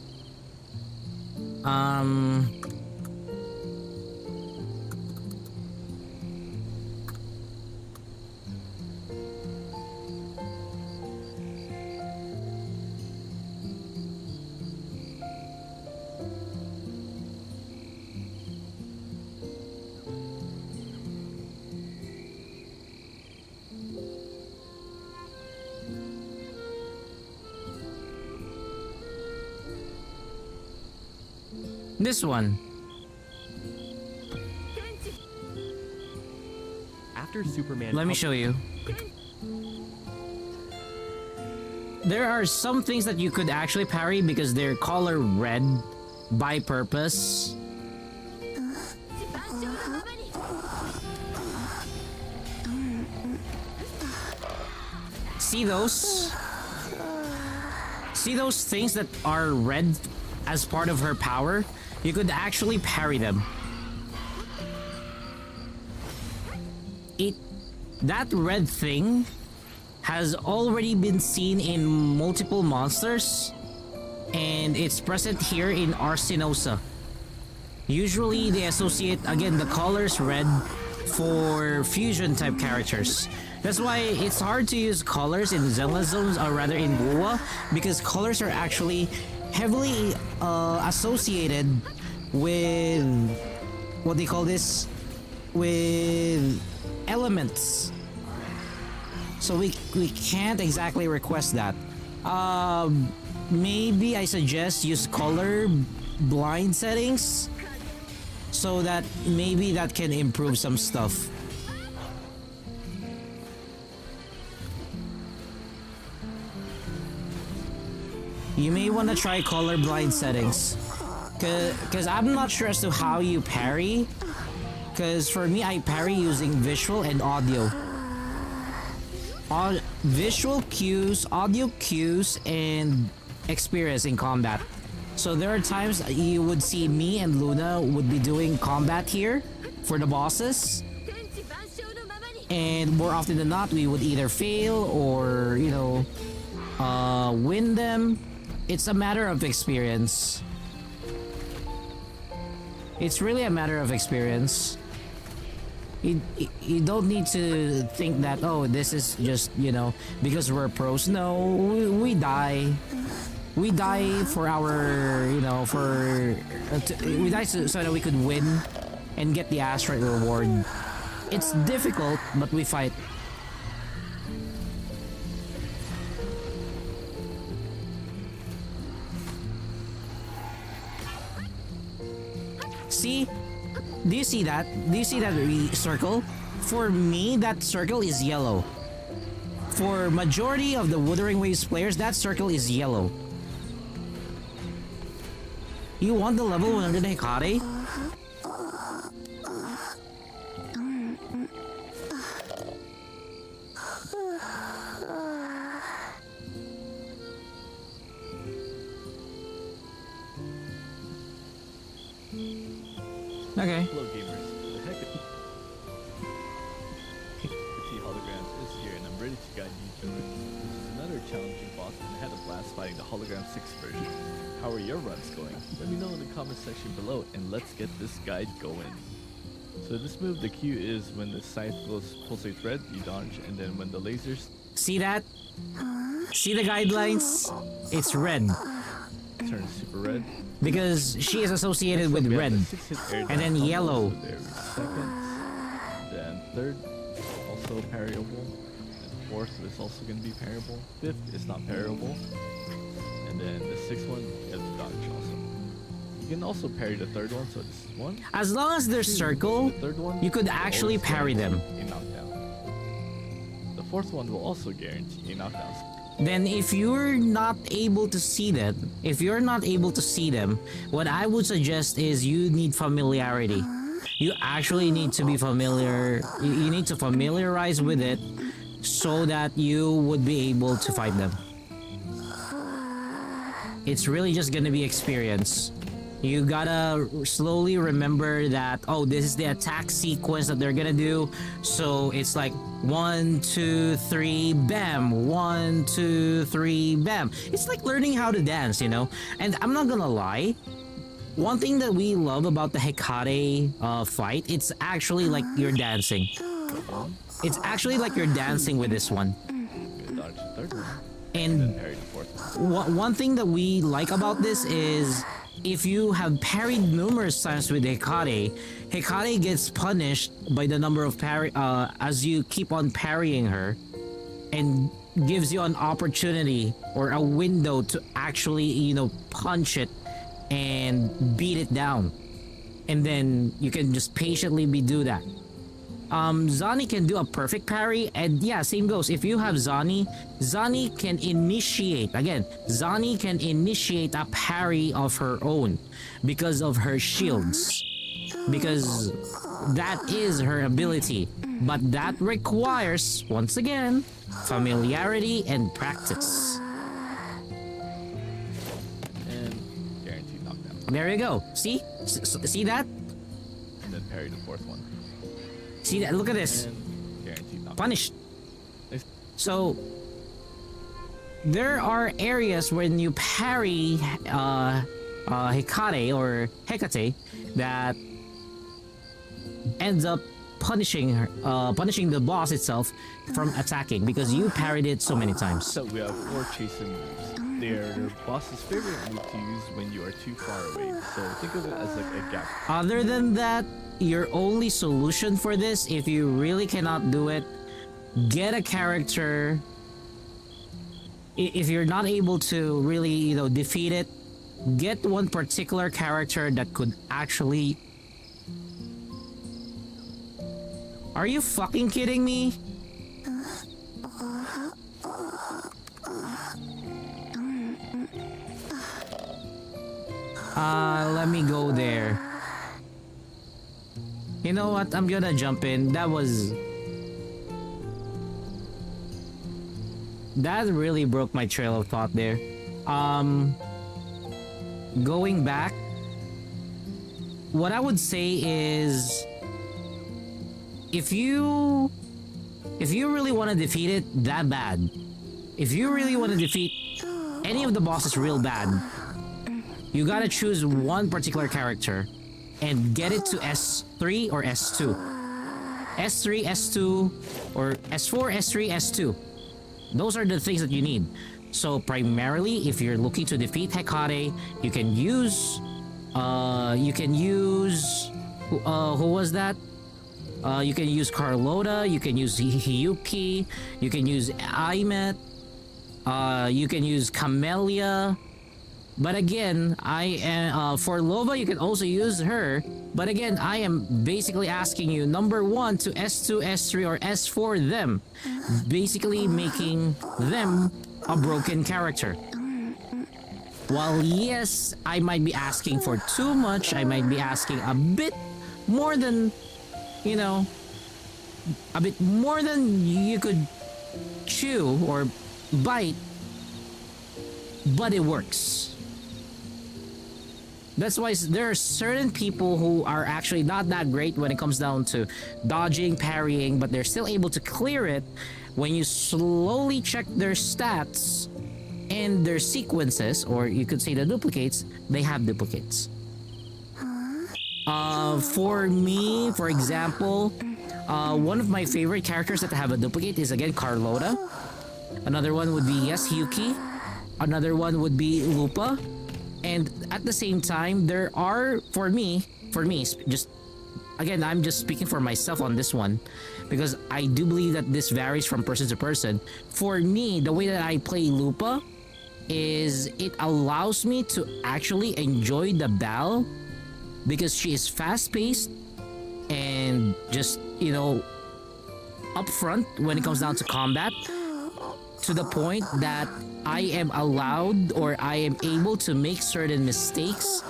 this one. After Superman. Let me show you. There are some things that you could actually parry because they're color red by purpose. See those? See those things that are red as part of her power? You could actually parry them. That red thing has already been seen in multiple monsters, and it's present here in Arsinosa. Usually they associate, again, the colors red for fusion type characters. That's why it's hard to use colors in Zelda zones, or rather in Wuwa, because colors are actually heavily associated with what they call this, with elements. So we can't exactly request that. Maybe I suggest use color blind settings so that maybe that can improve some stuff. You may want to try color blind settings, cause I'm not sure as to how you parry. Cause for me, I parry using visual and audio. Visual cues, audio cues, and experience in combat. So there are times you would see me and Luna would be doing combat here for the bosses, and more often than not, we would either fail or, you know, win them. It's a matter of experience. It's really a matter of experience. You don't need to think that, oh, this is just, you know, because we're pros. No, we die. We die for our, you know, we die so that we could win and get the asteroid reward. It's difficult, but we fight. See? Do you see that? Do you see that circle? For me, that circle is yellow. For majority of the Wuthering Waves players, that circle is yellow. You want the level 100 Hikari? Okay. Hello gamers, the Hecate holograms is here and I'm ready to guide you through it. This is another challenging boss and I had a blast fighting the hologram 6 version. How are your runs going? Let me know in the comment section below and let's get this guide going. So this move, the Q is when the scythe goes pulsates red, you dodge, and then when the lasers... See that? See the guidelines? It's red. Turns super red. Because she is associated with red. And then yellow. Second, then third, also parryable. And fourth is also going to be parryable. Fifth is not parryable. And then the sixth one, you have to dodge also. You can also parry the third one, so this is one. As long as they're circle, the third one, you could actually parry them. A knockdown. The fourth one will also guarantee a knockdown. Then if you're not able to see them, what I would suggest is you need familiarity. You actually need to be familiar, you need to familiarize with it so that you would be able to fight them. It's really just gonna be experience. You gotta slowly remember that, oh, this is the attack sequence that they're gonna do. So it's like 1, 2, 3, bam, 1, 2, 3, bam. It's like learning how to dance, you know? And I'm not gonna lie, one thing that we love about the Hekate fight, it's actually like you're dancing. It's actually like you're dancing with this one. And one thing that we like about this is if you have parried numerous times with Hekate, Hekate gets punished by the number of parry as you keep on parrying her, and gives you an opportunity or a window to actually, you know, punch it and beat it down. And then you can just patiently do that. Zani can do a perfect parry, and yeah, same goes. If you have Zani can initiate, again, Zani can initiate a parry of her own because of her shields. Because that is her ability. But that requires, once again, familiarity and practice. And guaranteed knockdown. There you go. See? See that? And then parry the fourth one. See that? Look at this. Punished. So there are areas when you parry Hekate or Hekate that ends up punishing her, punishing the boss itself from attacking because you parried it so many times. So we have 4 chaser moves. They're the boss's favorite move to use when you are too far away. So think of it as like a gap. Other than that, your only solution for this, if you really cannot do it, get a character. If you're not able to really, you know, defeat it, get one particular character that could actually... Are you fucking kidding me? Let me go there. You know what? I'm gonna jump in. That really broke my trail of thought there. Going back, what I would say is if you really want to defeat it that bad, if you really want to defeat any of the bosses real bad, you gotta choose one particular character and get it to S3 or S2. S3, S2, or S4, S3, S2. Those are the things that you need. So primarily, if you're looking to defeat Hekate, you can use who was that? You can use Carlota, you can use Hiyuki, you can use Aimet, you can use Camellia, But again, I am for Lova. You can also use her. But again, I am basically asking you number 1 to S2, S3, or S4 them, basically making them a broken character. While yes, I might be asking for too much. I might be asking a bit more than, you know, a bit more than you could chew or bite, but it works. That's why there are certain people who are actually not that great when it comes down to dodging, parrying, but they're still able to clear it. When you slowly check their stats and their sequences, or you could say the duplicates, they have duplicates. For me, for example, one of my favorite characters that have a duplicate is again Carlota. Another one would be yes Yuki. Another one would be Lupa. And at the same time, there are for me, just again, I'm just speaking for myself on this one, because I do believe that this varies from person to person. For me, the way that I play Lupa is it allows me to actually enjoy the battle because she is fast-paced and just, you know, upfront when it comes down to combat, to the point that I am allowed or I am able to make certain mistakes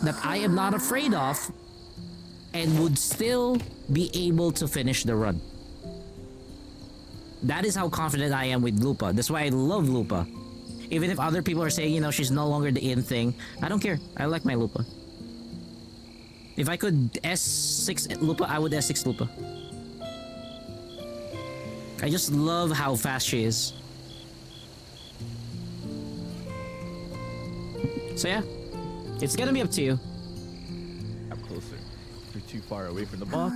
that I am not afraid of and would still be able to finish the run. That is how confident I am with Lupa. That's why I love Lupa. Even if other people are saying, you know, she's no longer the in thing, I don't care. I like my Lupa. If I could S6 Lupa, I would S6 Lupa. I just love how fast she is. So yeah, it's gonna be up to you. I'm closer. If you're too far away from the boss.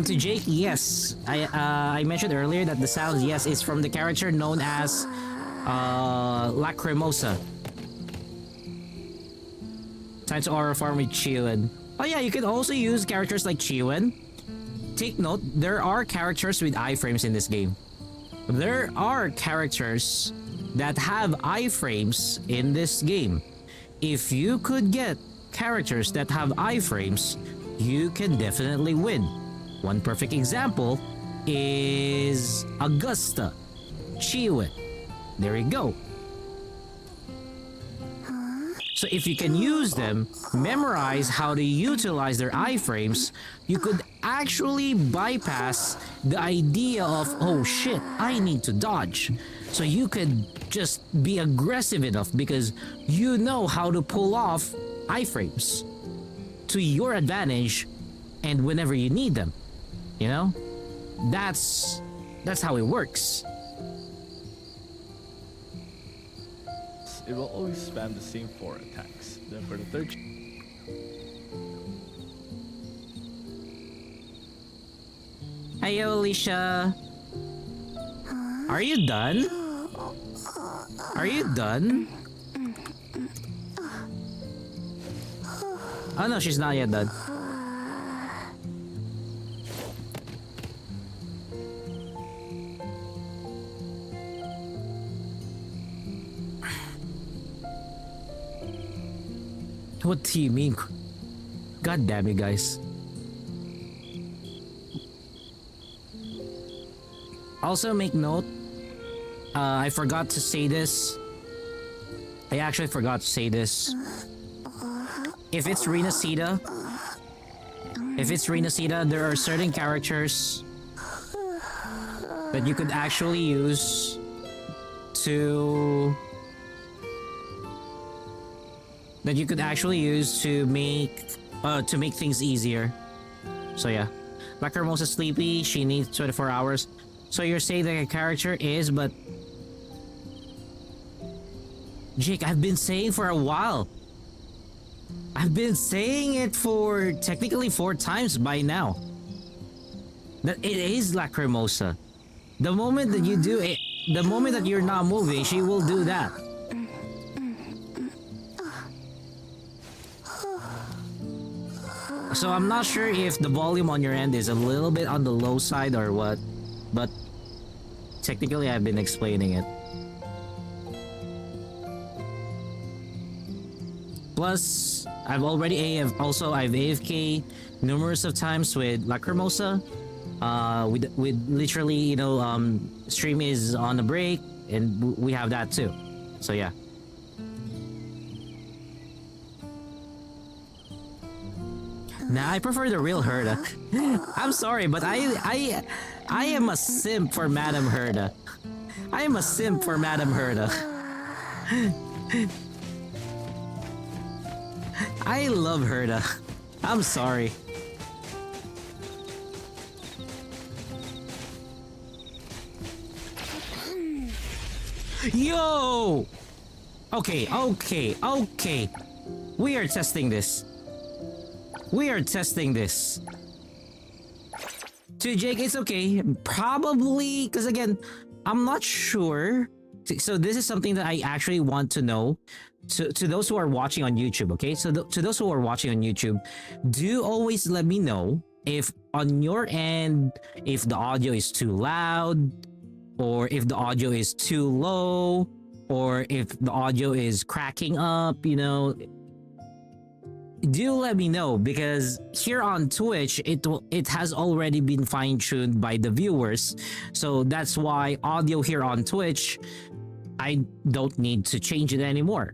To Jake, yes. I mentioned earlier that the sound, yes, is from the character known as Lacrimosa. Time to aura farm with Chiwen. Oh yeah, you can also use characters like Chiwen. Take note, there are characters with iframes in this game. There are characters that have iframes in this game. If you could get characters that have iframes, you can definitely win. One perfect example is Augusta, Chiwen. There you go. So if you can use them, memorize how to utilize their iframes, you could actually bypass the idea of, oh shit, I need to dodge. So you could just be aggressive enough because you know how to pull off iframes to your advantage and whenever you need them. You know? That's how it works. It will always spam the same 4 attacks. Then for the third... Hey, Alicia. Are you done? Are you done? Oh no, she's not yet done. What do you mean? God damn it, guys. Also, make note, I forgot to say this. I actually forgot to say this. If it's Renacida, there are certain characters that you could actually use to make things easier. So yeah, Lacrimosa's sleepy. She needs 24 hours. So you're saying that a character is, but Jake, I've been saying for a while. I've been saying it for technically 4 times by now. That it is Lacrimosa. The moment that you do it, the moment that you're not moving, she will do that. So I'm not sure if the volume on your end is a little bit on the low side or what, but technically I've been explaining it. Plus, I've AFK numerous of times with Lacrimosa. With literally, you know, stream is on a break, and we have that too. So yeah. Nah, I prefer the real Herda. I'm sorry, but I am a simp for Madam Herda. I am a simp for Madam Herda. I love Herda. I'm sorry. Yo! Okay. We are testing this. To Jake, it's okay. Probably, because again, I'm not sure. So this is something that I actually want to know. To those who are watching on YouTube, okay? So to those who are watching on YouTube, do always let me know if on your end, if the audio is too loud, or if the audio is too low, or if the audio is cracking up, you know. Do let me know, because here on Twitch it has already been fine-tuned by the viewers, so that's why audio here on Twitch I don't need to change it anymore.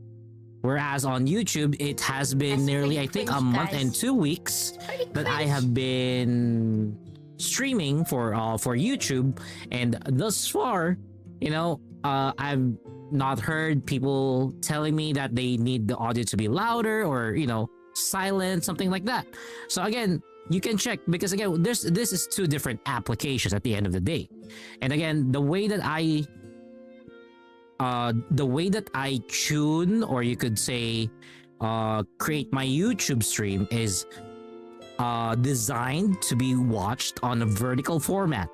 Whereas on YouTube it has been nearly, I think, a month and 2 weeks that I have been streaming for YouTube, and thus far, you know, I've not heard people telling me that they need the audio to be louder or, you know, silent, something like that. So again, you can check, because again, this is two different applications at the end of the day. And again, the way that I tune, or you could say create my YouTube stream, is designed to be watched on a vertical format.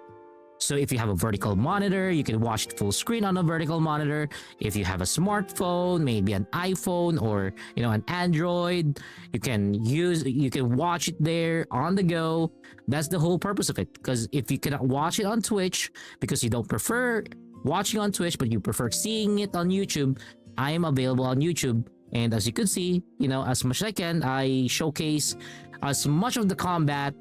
So if you have a vertical monitor, you can watch it full screen on a vertical monitor. If you have a smartphone, maybe an iPhone or, you know, an Android, you can watch it there on the go. That's the whole purpose of it. Because if you cannot watch it on Twitch because you don't prefer watching on Twitch, but you prefer seeing it on YouTube, I am available on YouTube. And as you could see, you know, as much as I can, I showcase as much of the combat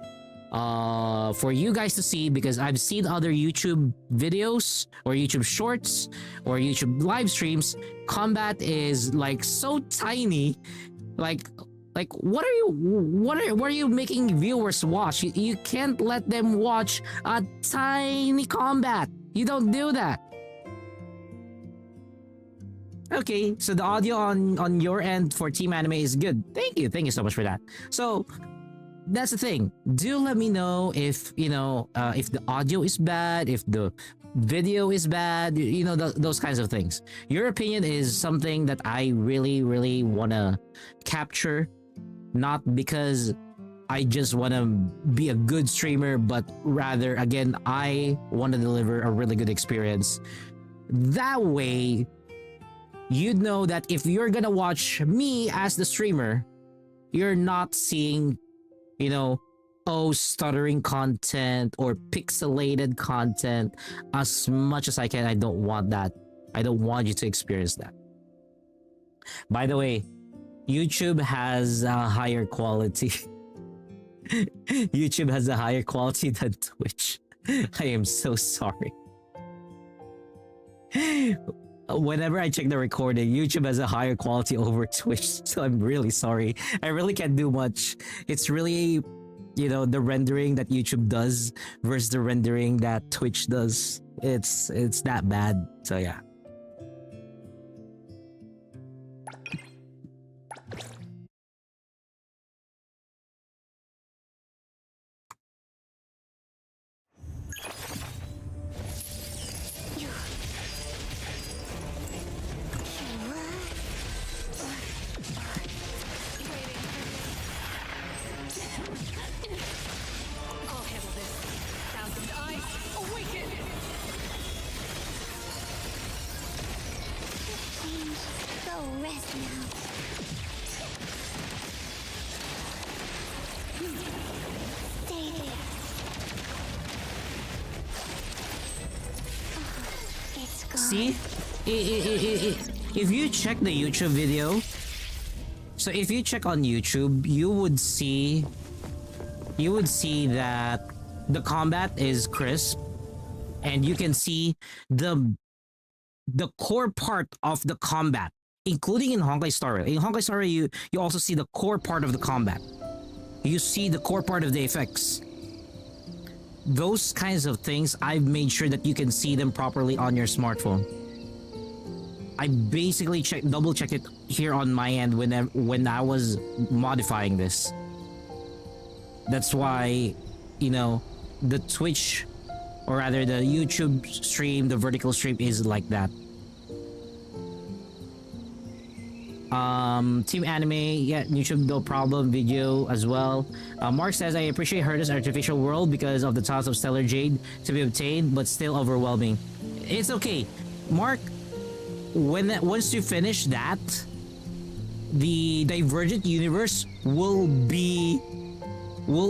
for you guys to see, because I've seen other YouTube videos or YouTube shorts or YouTube live streams. Combat is like so tiny, like what are you making viewers watch? You can't let them watch a tiny combat. You don't do that. Okay, so the audio on your end for Team Anime is good. Thank you so much for that. So that's the thing. Do let me know if, you know, if the audio is bad, if the video is bad, you know, those kinds of things. Your opinion is something that I really want to capture, not because I just want to be a good streamer, but rather, again, I want to deliver a really good experience. That way, you'd know that if you're gonna watch me as the streamer, you're not seeing, you know, stuttering content or pixelated content. As much as I can, I don't want that. I don't want you to experience that. By the way, YouTube has a higher quality. YouTube has a higher quality than Twitch. I am so sorry. Whenever I check the recording, YouTube has a higher quality over Twitch, so I'm really sorry. I really can't do much. It's really, you know, the rendering that YouTube does versus the rendering that Twitch does. It's that bad. So yeah. see, if you check the YouTube video, so if you check on YouTube, you would see that the combat is crisp, and you can see the core part of the combat, including in Honkai Star Rail. In Honkai Star Rail, you also see the core part of the combat. You see the core part of the effects. Those kinds of things, I've made sure that you can see them properly on your smartphone. I basically double checked it here on my end when I was modifying this. That's why, you know, the Twitch, or rather the YouTube stream, the vertical stream is like that. Team Anime, yeah, YouTube no problem, video as well. Mark says, I appreciate Herta's artificial world because of the tons of stellar jade to be obtained, but still overwhelming. It's okay, Mark. Once you finish that, the Divergent universe will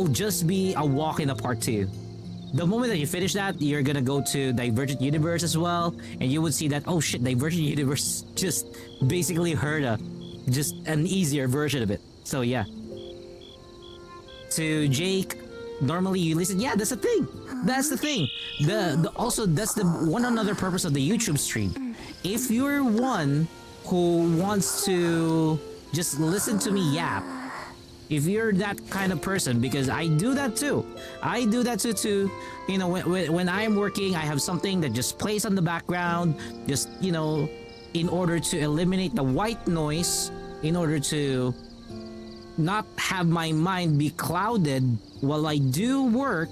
just be a walk in the park to you. The moment that you finish that, you're gonna go to Divergent Universe as well, and you would see that, oh shit, Divergent Universe just basically Herta, just an easier version of it. So yeah. To Jake, normally you listen. Yeah, that's the thing. That's the thing. Also that's the one another purpose of the YouTube stream. If you're one who wants to just listen to me yap, if you're that kind of person, because I do that too. I do that too. You know, when I'm working, I have something that just plays on the background, just, you know, in order to eliminate the white noise, in order to not have my mind be clouded while I do work.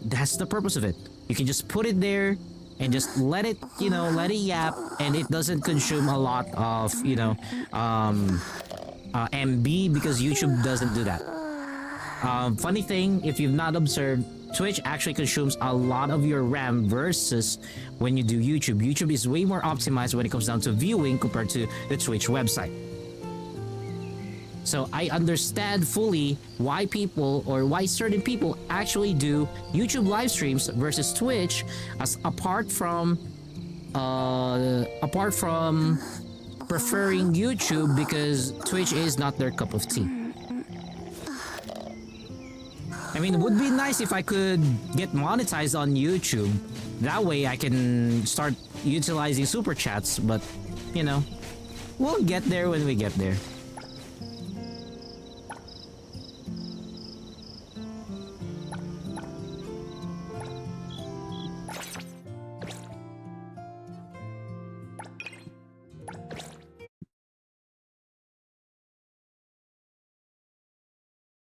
That's the purpose of it. You can just put it there and just let it, you know, let it yap, and it doesn't consume a lot of, you know, MB, because YouTube doesn't do that. Funny thing, if you've not observed, Twitch actually consumes a lot of your RAM versus when you do YouTube. YouTube is way more optimized when it comes down to viewing compared to the Twitch website. So I understand fully why people, or why certain people actually do YouTube live streams versus Twitch, as apart from preferring YouTube, because Twitch is not their cup of tea. I mean, it would be nice if I could get monetized on YouTube. That way I can start utilizing super chats, but, you know, we'll get there when we get there.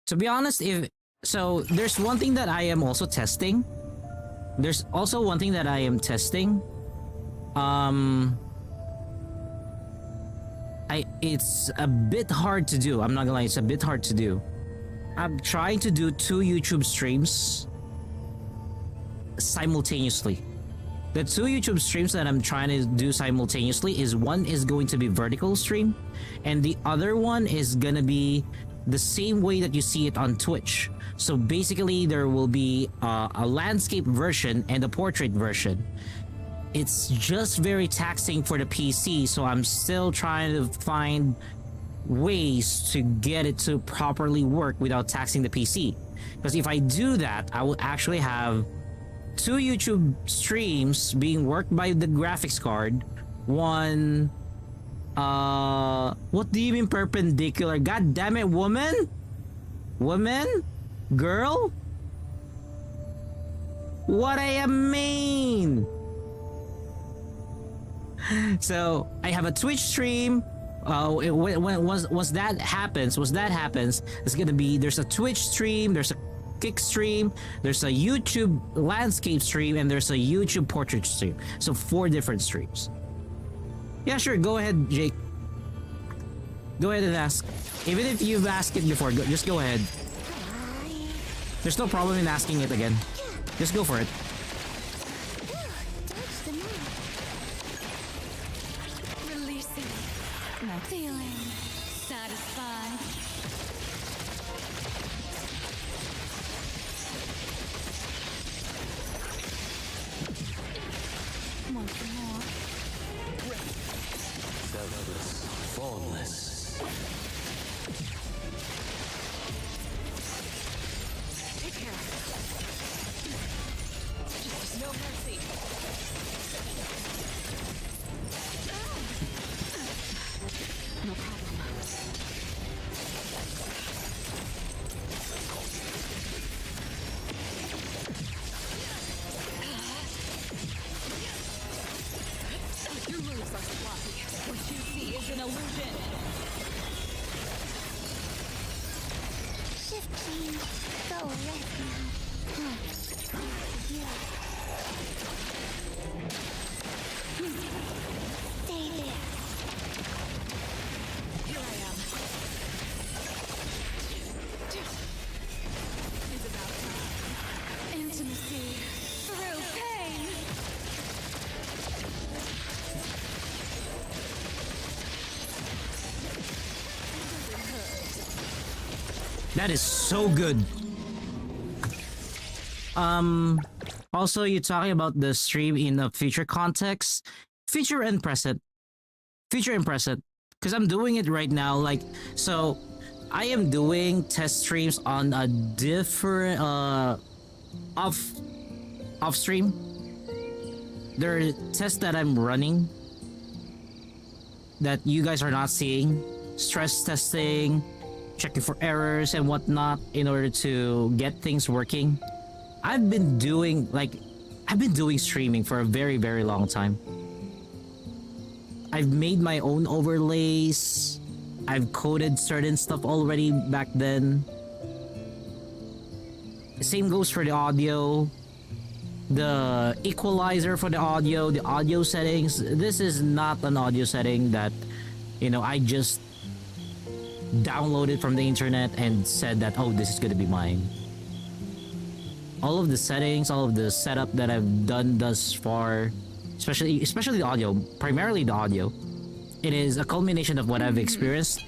To be honest, there's one thing that I am also testing. There's also one thing that I am testing. It's a bit hard to do. I'm not gonna lie, it's a bit hard to do. I'm trying to do 2 YouTube streams simultaneously. The 2 YouTube streams that I'm trying to do simultaneously is, one is going to be vertical stream, and the other one is gonna be the same way that you see it on Twitch. So basically there will be a landscape version and a portrait version. It's just very taxing for the PC, so I'm still trying to find ways to get it to properly work without taxing the PC. Because if I do that, I will actually have 2 YouTube streams being worked by the graphics card. One, what do you mean perpendicular? God damn it, woman? Woman? Girl? What I mean? So I have a Twitch stream. Once that happens, it's gonna be, there's a Twitch stream, there's a Kick stream, there's a YouTube landscape stream, and there's a YouTube portrait stream. So 4 different streams. Yeah, sure. Go ahead, Jake. Go ahead and ask. Even if you've asked it before, just go ahead. There's no problem in asking it again. Just go for it. Releasing. Not feeling satisfied. Want some more? illusion. Shift change. Go left now. Yeah. Stay there. Here I am. It's about time. Intimacy through pain. That is so good. Also, you're talking about the stream in a future context, future and present, because I'm doing it right now. Like, so I am doing test streams on a different off stream. There are tests that I'm running that you guys are not seeing, stress testing, checking for errors and whatnot in order to get things working. I've been doing streaming for a very, very long time. I've made my own overlays. I've coded certain stuff already back then. Same goes for the audio. The equalizer for the audio settings. This is not an audio setting that, I just downloaded from the internet and said that, oh, this is gonna be mine. All of the settings, all of the setup that I've done thus far, especially the audio, primarily the audio, it is a culmination of what I've experienced.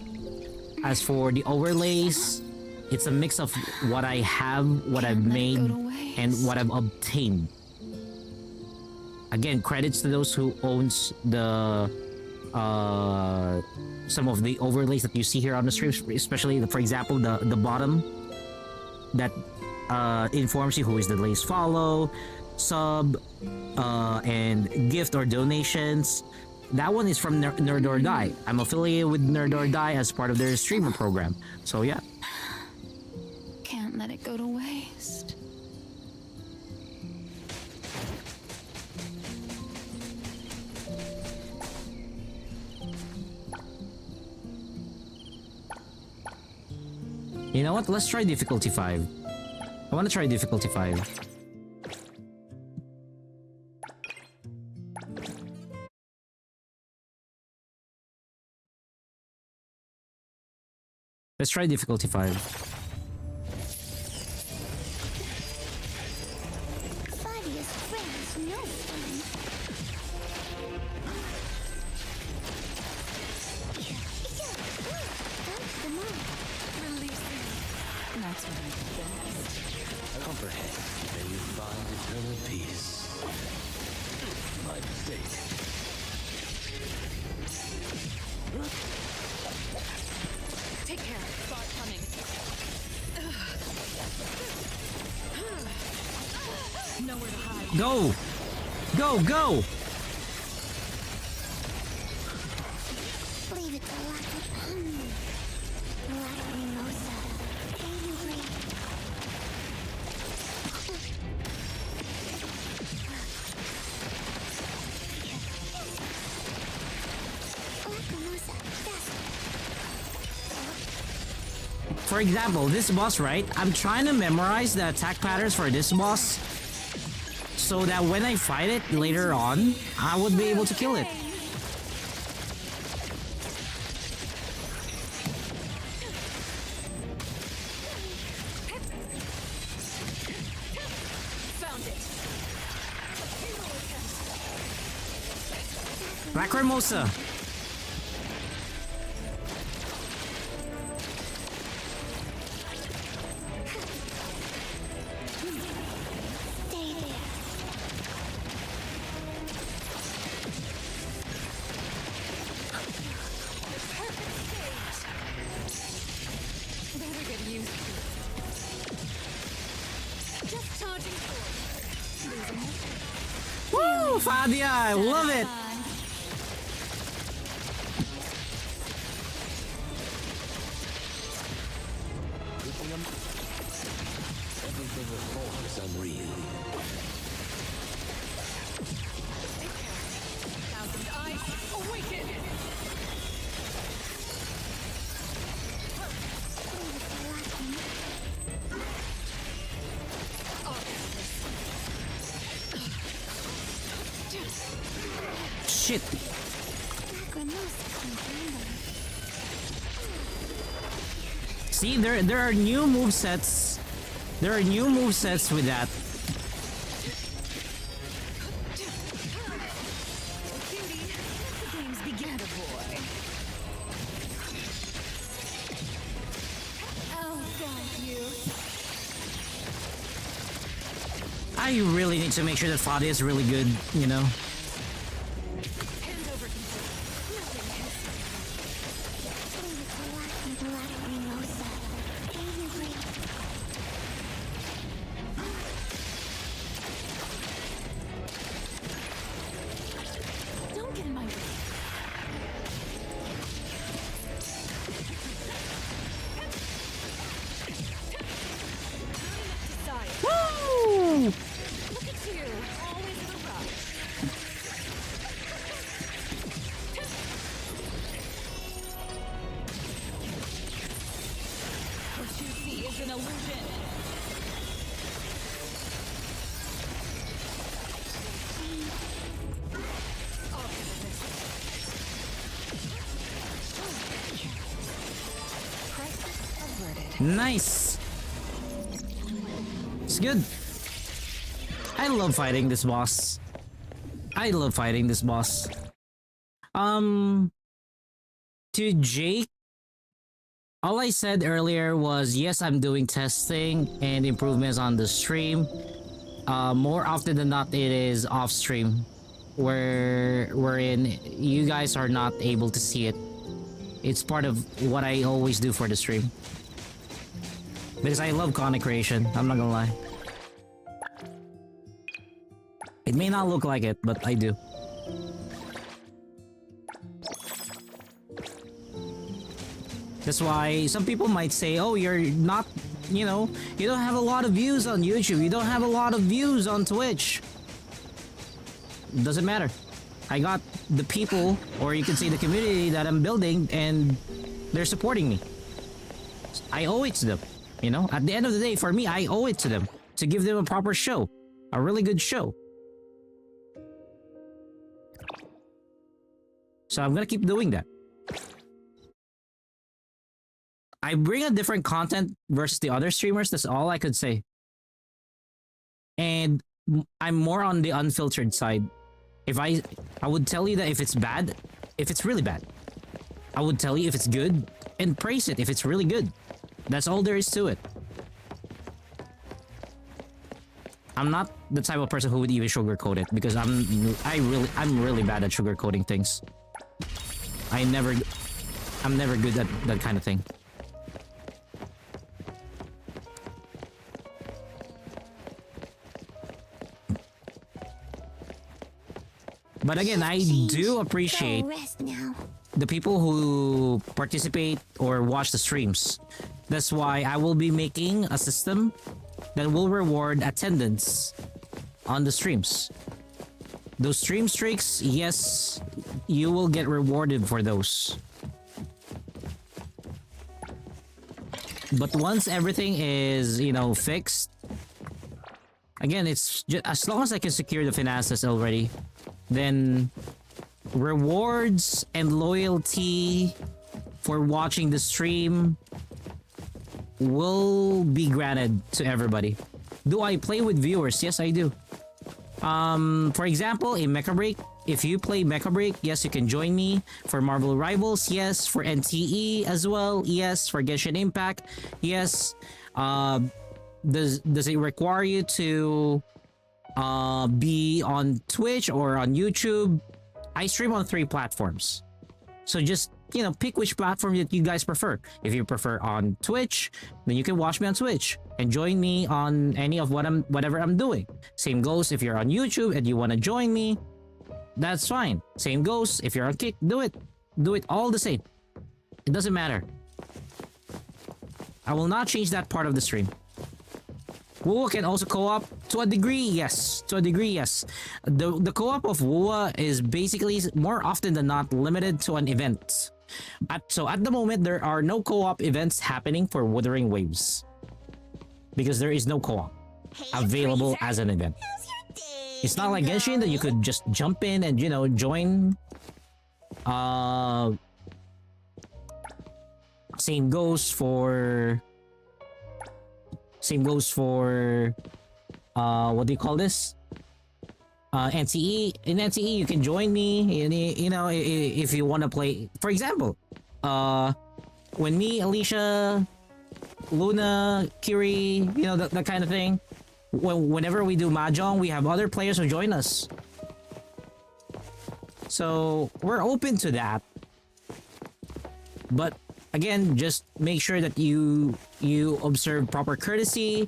As for the overlays, it's a mix of what I have, what I've made, and what I've obtained. Again, credits to those who owns the some of the overlays that you see here on the stream, especially for example the bottom that informs you who is the latest follow, sub, and gift or donations. That one is from Nerd or Die. I'm affiliated with Nerd or Die as part of their streamer program. So yeah. Can't let it go to waste. You know what? Let's try difficulty 5. I want to try difficulty 5. Let's try difficulty 5. Funniest friends, no fun. Come on. Releasing. That's what I do best. Comprehend, may you find eternal peace. My mistake. Take care. Spot coming. Nowhere to hide. Go! Go! Go! Leave it to Lacrimosa. Angry. Lacrimosa, faster. For example, this boss, right? I'm trying to memorize the attack patterns for this boss so that when I fight it later on, I would be able to kill it. Found it. Lacrimosa. Stay there. Better get used to it. Just charging forward. Woo! Fadia! I love it! Everything revolves unreal. Thousand eyes awaken. shit. See, there are new movesets. There are new movesets with that. I really need to make sure that Fadi is really good, you know? Don't get in my way. Woo! Look at you, always in a rush. What you see is an illusion. Nice! It's good. I love fighting this boss. I love fighting this boss. To Jake, all I said earlier was, yes, I'm doing testing and improvements on the stream. More often than not, it is off stream, wherein you guys are not able to see it. It's part of what I always do for the stream. Because I love content creation, I'm not gonna lie. It may not look like it, but I do. That's why some people might say, oh, you're not, you know, you don't have a lot of views on YouTube, you don't have a lot of views on Twitch. Doesn't matter. I got the people, or you can say the community that I'm building, and they're supporting me. I owe it to them. You know, at the end of the day, for me, I owe it to them to give them a proper show, a really good show. So I'm gonna keep doing that. I bring a different content versus the other streamers. That's all I could say. And I'm more on the unfiltered side. If I would tell you that if it's bad, if it's really bad, I would tell you if it's good and praise it if it's really good. That's all there is to it. I'm not the type of person who would even sugarcoat it because I'm really bad at sugarcoating things. I'm never good at that kind of thing. But again, I do appreciate the people who participate or watch the streams. That's why I will be making a system that will reward attendance on the streams. Those stream streaks, yes, you will get rewarded for those. But once everything is, you know, fixed, again, it's just, as long as I can secure the finances already, then rewards and loyalty for watching the stream will be granted to everybody. Do I play with viewers? Yes, I do. For example, in Mecha Break, if you play Mecha Break, yes, you can join me. For Marvel Rivals, yes. For NTE as well, yes. For Genshin Impact, yes. Does it require you to be on Twitch or on YouTube? I stream on 3 platforms. So just, you know, pick which platform that you guys prefer. If you prefer on Twitch, then you can watch me on Twitch and join me on any of whatever I'm doing. Same goes if you're on YouTube and you want to join me, that's fine. Same goes if you're on Kick, do it. Do it all the same. It doesn't matter. I will not change that part of the stream. WoW can also co-op to a degree, yes. To a degree, yes. The co-op of WoW is basically more often than not limited to an event. So at the moment, there are no co-op events happening for Wuthering Waves. Because there is no co-op available as an event. How's your day? It's not like Genshin that you could just jump in and, you know, join. Same goes for what do you call this? NCE. In NCE, you can join me. You know, if you want to play. For example, when me, Alicia, Luna, Kiri, you know, that kind of thing. Whenever we do mahjong, we have other players who join us. So we're open to that. But again, just make sure that you observe proper courtesy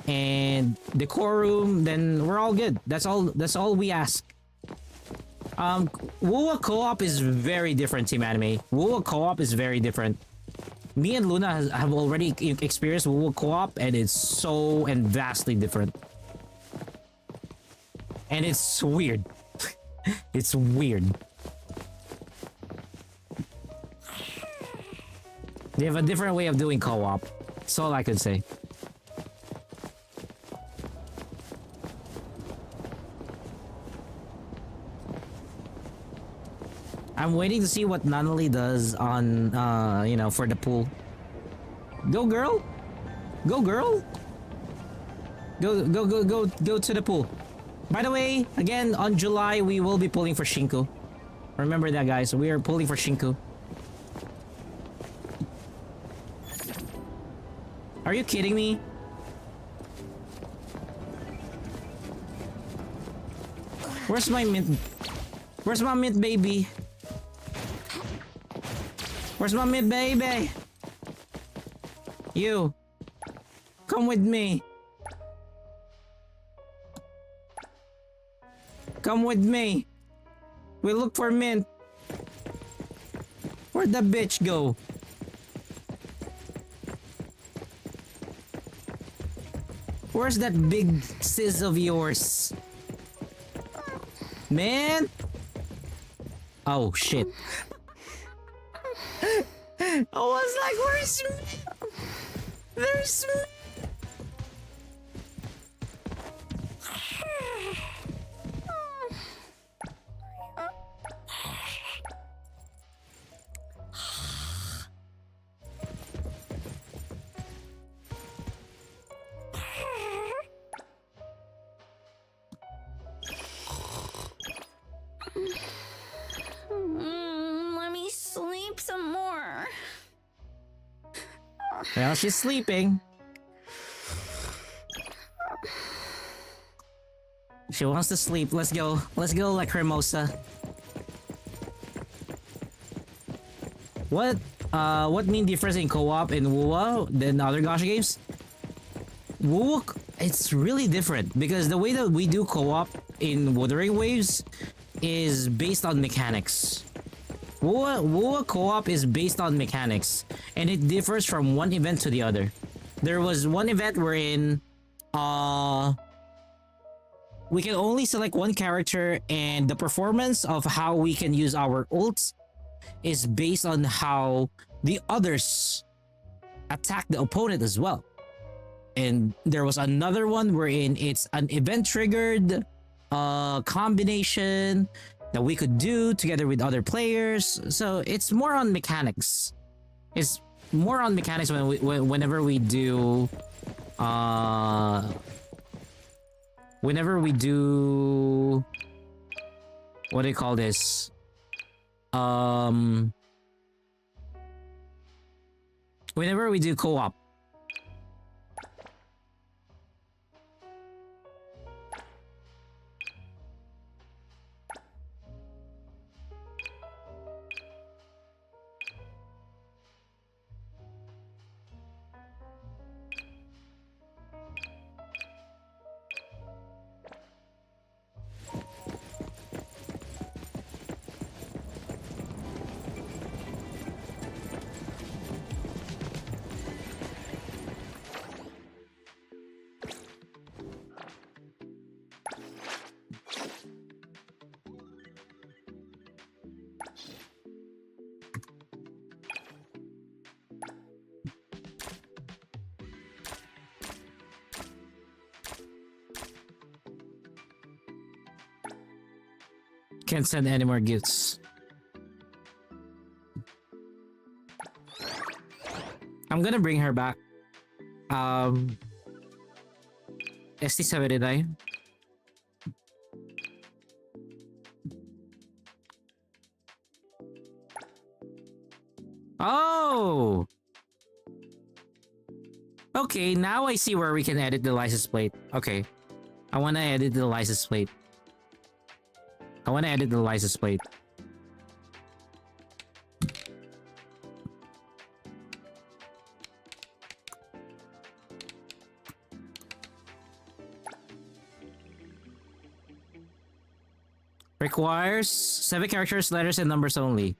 and decorum, then we're all good. That's all we ask. WoWa co-op is very different, Team Anime. WoWa co-op is very different. Me and Luna have already experienced WoWa co-op, and it's so and vastly different. And it's weird. It's weird. They have a different way of doing co-op. That's all I could say. I'm waiting to see what Nunnally does on, you know, for the pool. Go, girl! Go, girl! Go to the pool. By the way, again, on July, we will be pulling for Shinku. Remember that, guys. We are pulling for Shinku. Are you kidding me? Where's my mint? Where's my mint, baby? Where's my mint, baby? You. Come with me. Come with me. We look for mint. Where'd the bitch go? Where's that big sis of yours? Man? Oh, shit. I was like, where's me? There's me. Let me sleep some more. Well, she's sleeping. She wants to sleep. Let's go. Let's go, Lacrimosa. What main difference in co-op in WoWa than other gacha games? WoWa, it's really different because the way that we do co-op in Wuthering Waves is based on mechanics. WoWa co-op is based on mechanics, and it differs from one event to the other. There was one event wherein we can only select one character, and the performance of how we can use our ults is based on how the others attack the opponent as well. And there was another one wherein it's an event triggered combination that we could do together with other players. So it's more on mechanics. It's more on mechanics whenever we do what do you call this? Whenever we do co-op. Can't send any more gifts. I'm gonna bring her back. ST79. Oh! Okay, now I see where we can edit the license plate. Okay. I wanna edit the license plate. Requires 7 characters, letters, and numbers only.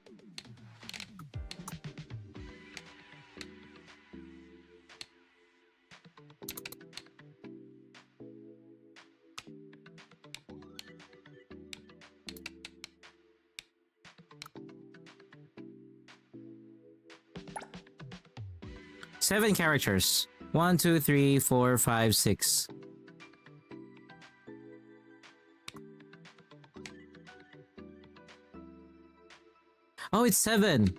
Seven characters. 1, 2, 3, 4, 5, 6. Oh, it's 7.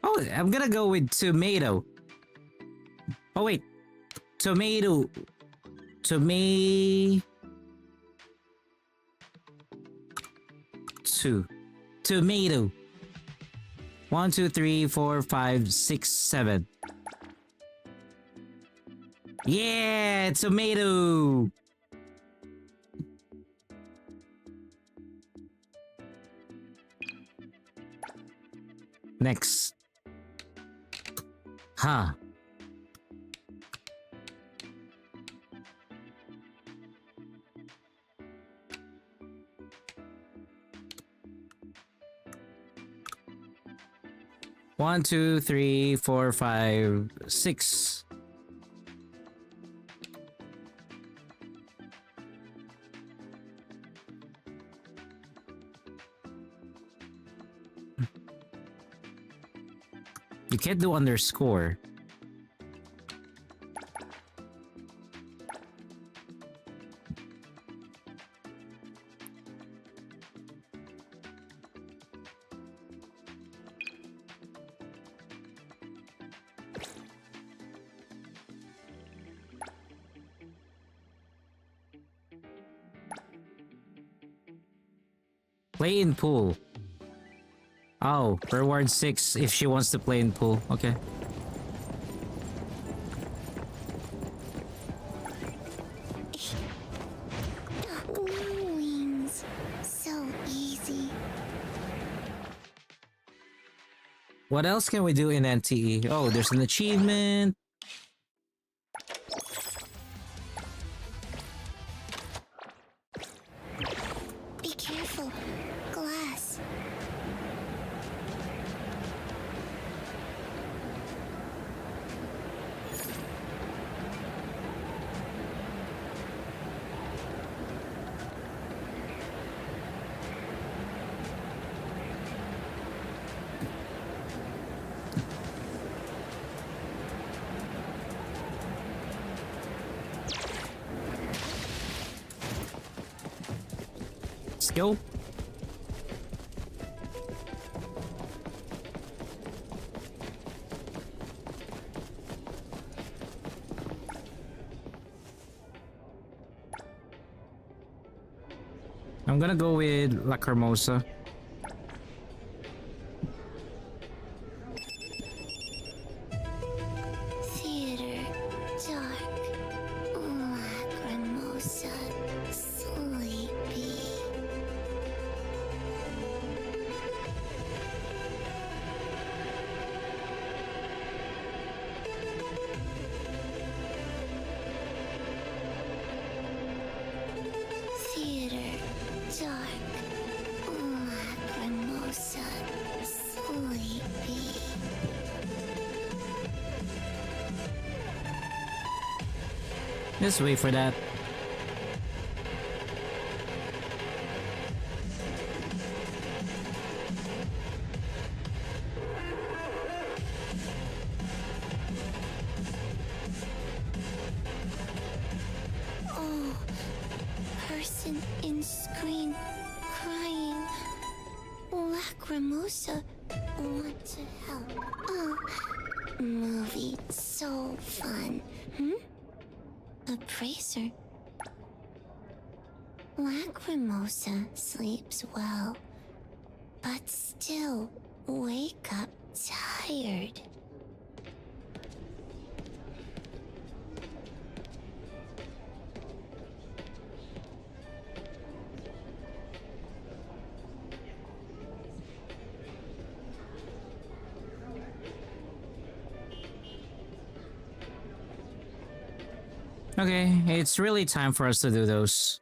Oh, I'm gonna go with tomato. Oh wait, tomato. Tomato. 1, 2, 3, 4, 5, 6, 7. Yeah, tomato. Next. Huh. One, 2, 3, 4, 5, 6. You can't do underscore. Play in pool. Oh, reward 6 if she wants to play in pool. Okay. Wings. So easy. What else can we do in NTE? Oh, there's an achievement. Be careful. Glass. Let's go. I'm gonna go with Lacrimosa. Theater. Dark. Lacrimosa. Sleepy. Theater. Dark. Lacrimosa. Sleepy. Let's wait for that. Lacrimosa want to help. Oh, movie, so fun. Appraiser. Lacrimosa sleeps well, but still wake up tired. Okay, it's really time for us to do those.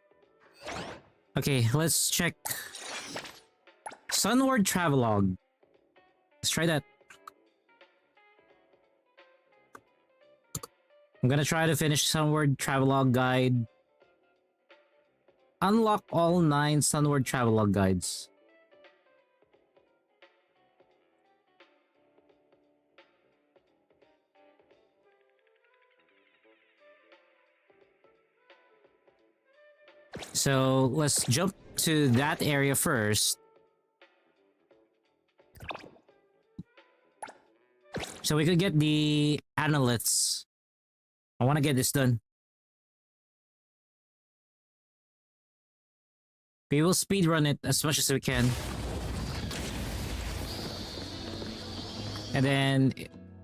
Okay, let's check Sunward Travelogue. Let's try that. I'm gonna try to finish Sunward Travelogue guide. Unlock all 9 Sunward Travelogue guides. So let's jump to that area first. So we could get the analysts. I want to get this done. We will speedrun it as much as we can. And then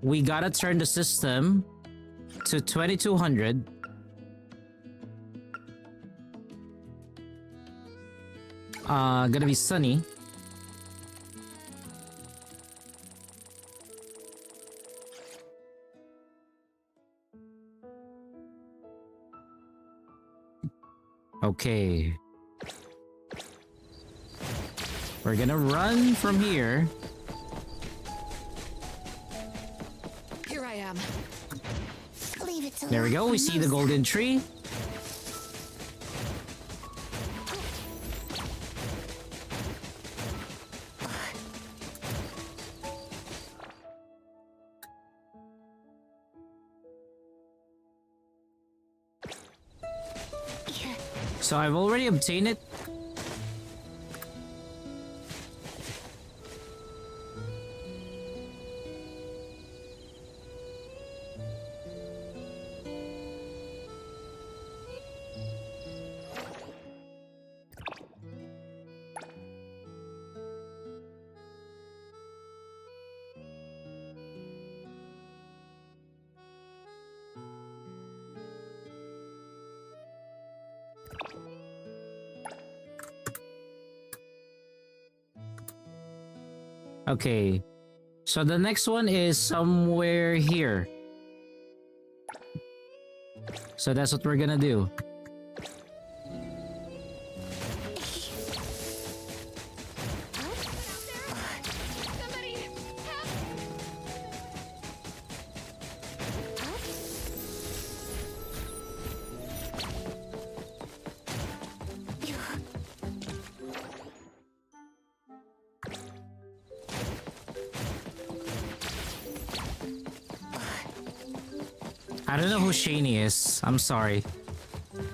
we gotta turn the system to 2200. Gonna be sunny. Okay. We're gonna run from here. Here I am. Leave it to There we go. We see the golden tree. So I've already obtained it. Okay. So the next one is somewhere here. So that's what we're gonna do. Somebody help! I don't know who Shani is. I'm sorry.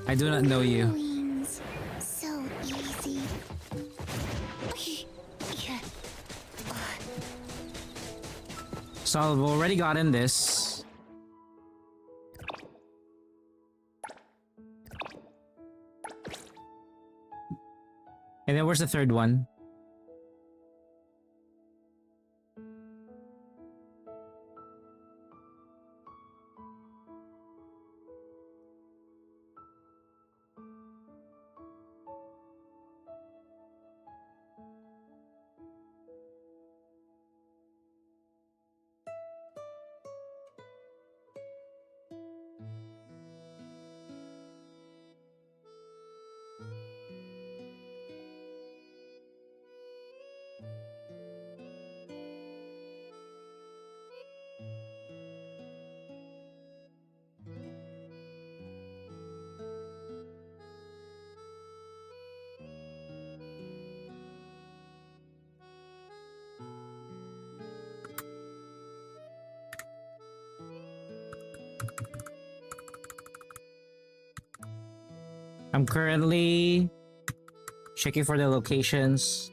I do not know you. Wings. So easy. So I've already gotten this. And then where's the third one? I'm currently checking for the locations.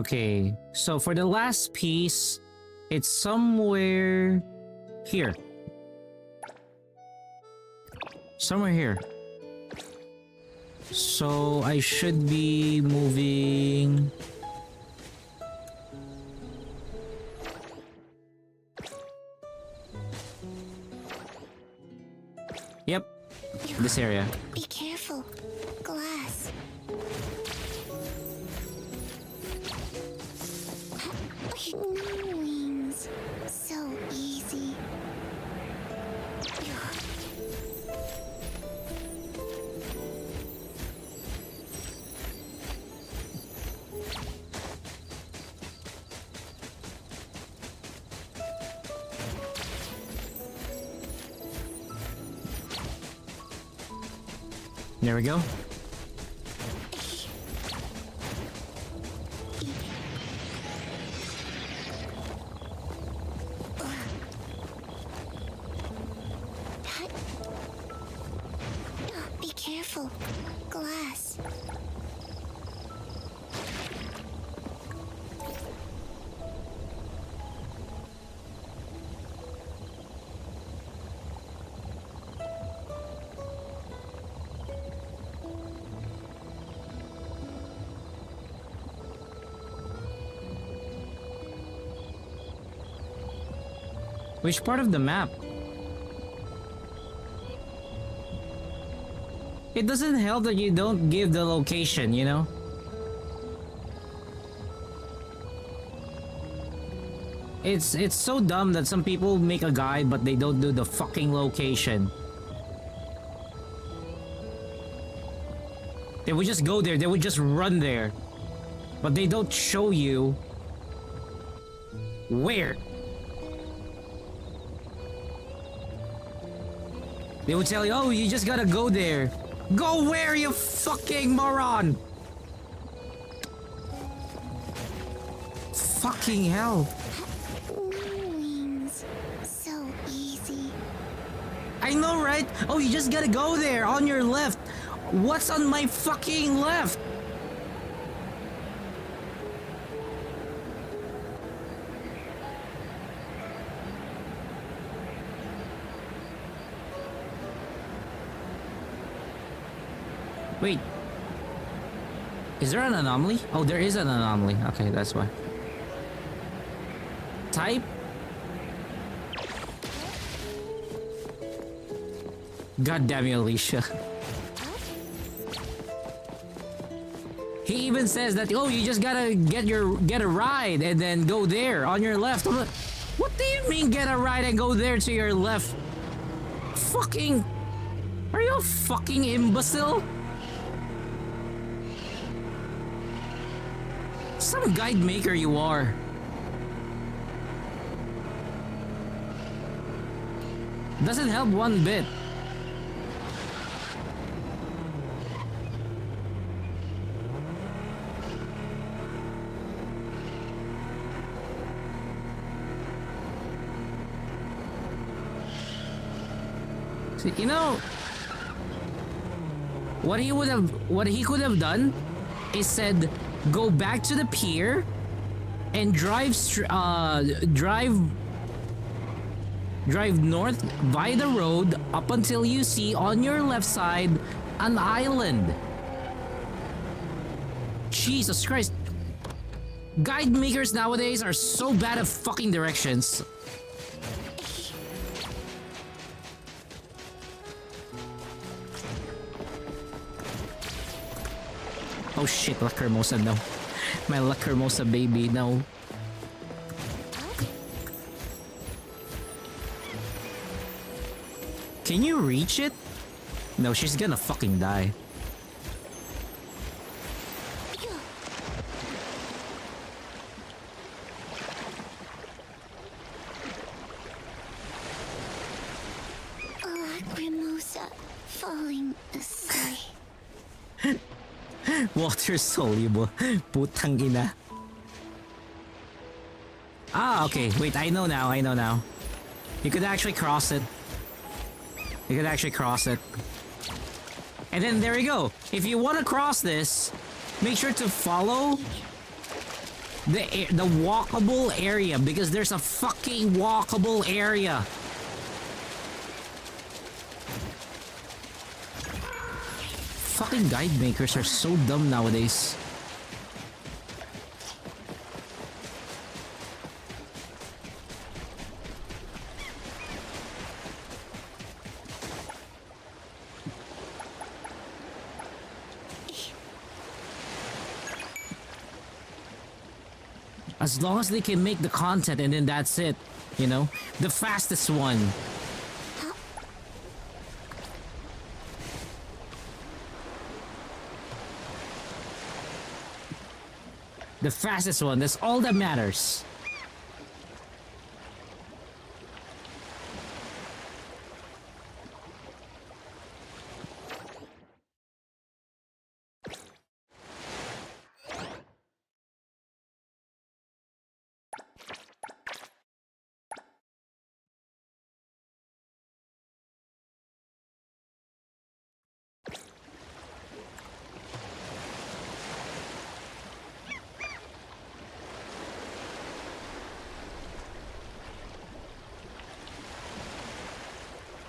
Okay, so for the last piece, it's somewhere here. Somewhere here. So I should be moving. Yep, this area. Be careful. Glass. No wings. So easy. There we go. Be careful. Glass. Which part of the map? It doesn't help that you don't give the location, you know? It's so dumb that some people make a guide but they don't do the fucking location. They would just go there, they would just run there. But they don't show you where. They would tell you, oh, you just gotta go there. Go where, you fucking moron! Fucking hell. Wings. So easy. I know, right? Oh, you just gotta go there, on your left. What's on my fucking left? Wait. Is there an anomaly? Oh, there is an anomaly. Okay, that's why. Type? God damn you, Alicia. He even says that, oh, you just gotta get a ride and then go there on your left. I'm like, what do you mean get a ride and go there to your left? Fucking... Are you a fucking imbecile? Some guide maker you are. Doesn't help one bit. See, you know, what he could have done is said, go back to the pier and drive north by the road up until you see on your left side an island. Jesus Christ. Guide makers nowadays are so bad at fucking directions. Oh shit, Lacrimosa, no. My Lacrimosa baby, no. Can you reach it? No, she's gonna fucking die. Lacrimosa falling asleep. Water soluble. Putang ina. Ah, okay. Wait, I know now. You could actually cross it. And then there you go. If you want to cross this, make sure to follow The walkable area, because there's a fucking walkable area. Fucking guide makers are so dumb nowadays. As long as they can make the content and then that's it, you know? The fastest one. The fastest one, that's all that matters.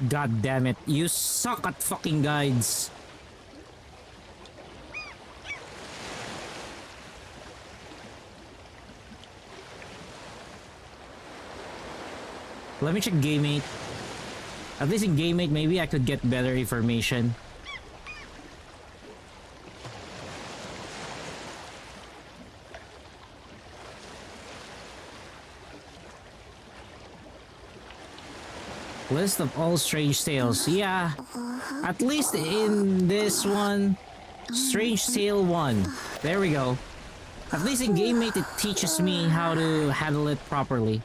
God damn it, you suck at fucking guides. Let me check GameMate. At least in GameMate, maybe I could get better information. List of all strange tales. Yeah, at least in this one, Strange Tale 1. There we go. At least in GameMate, it teaches me how to handle it properly.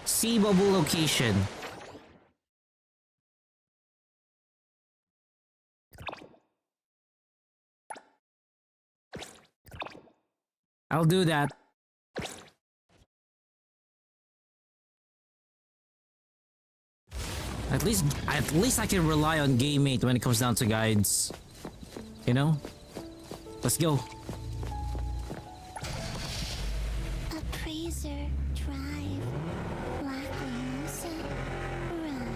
Sea bubble location. I'll do that. At least I can rely on GameMate when it comes down to guides. You know? Let's go. Appraiser Drive. Blackwings. Right.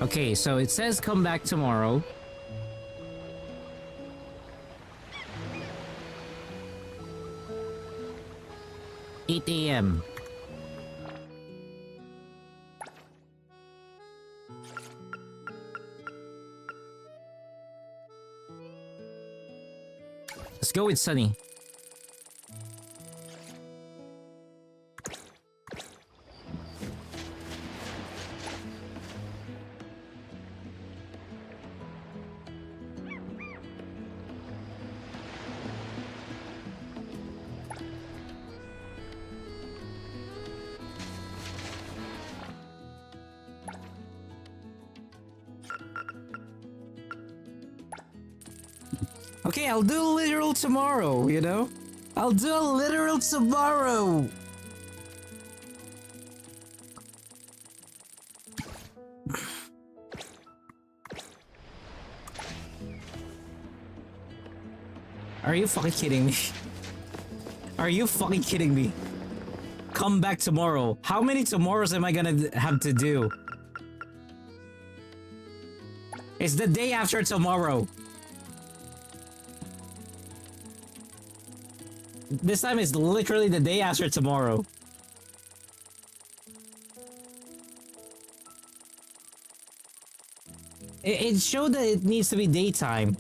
Okay, so it says come back tomorrow. (8 a.m.) Let's go with Sunny. Okay, I'll do a literal tomorrow, you know? I'll do a literal tomorrow! Are you fucking kidding me? Are you fucking kidding me? Come back tomorrow. How many tomorrows am I gonna have to do? It's the day after tomorrow. This time is literally the day after tomorrow. It showed that it needs to be daytime.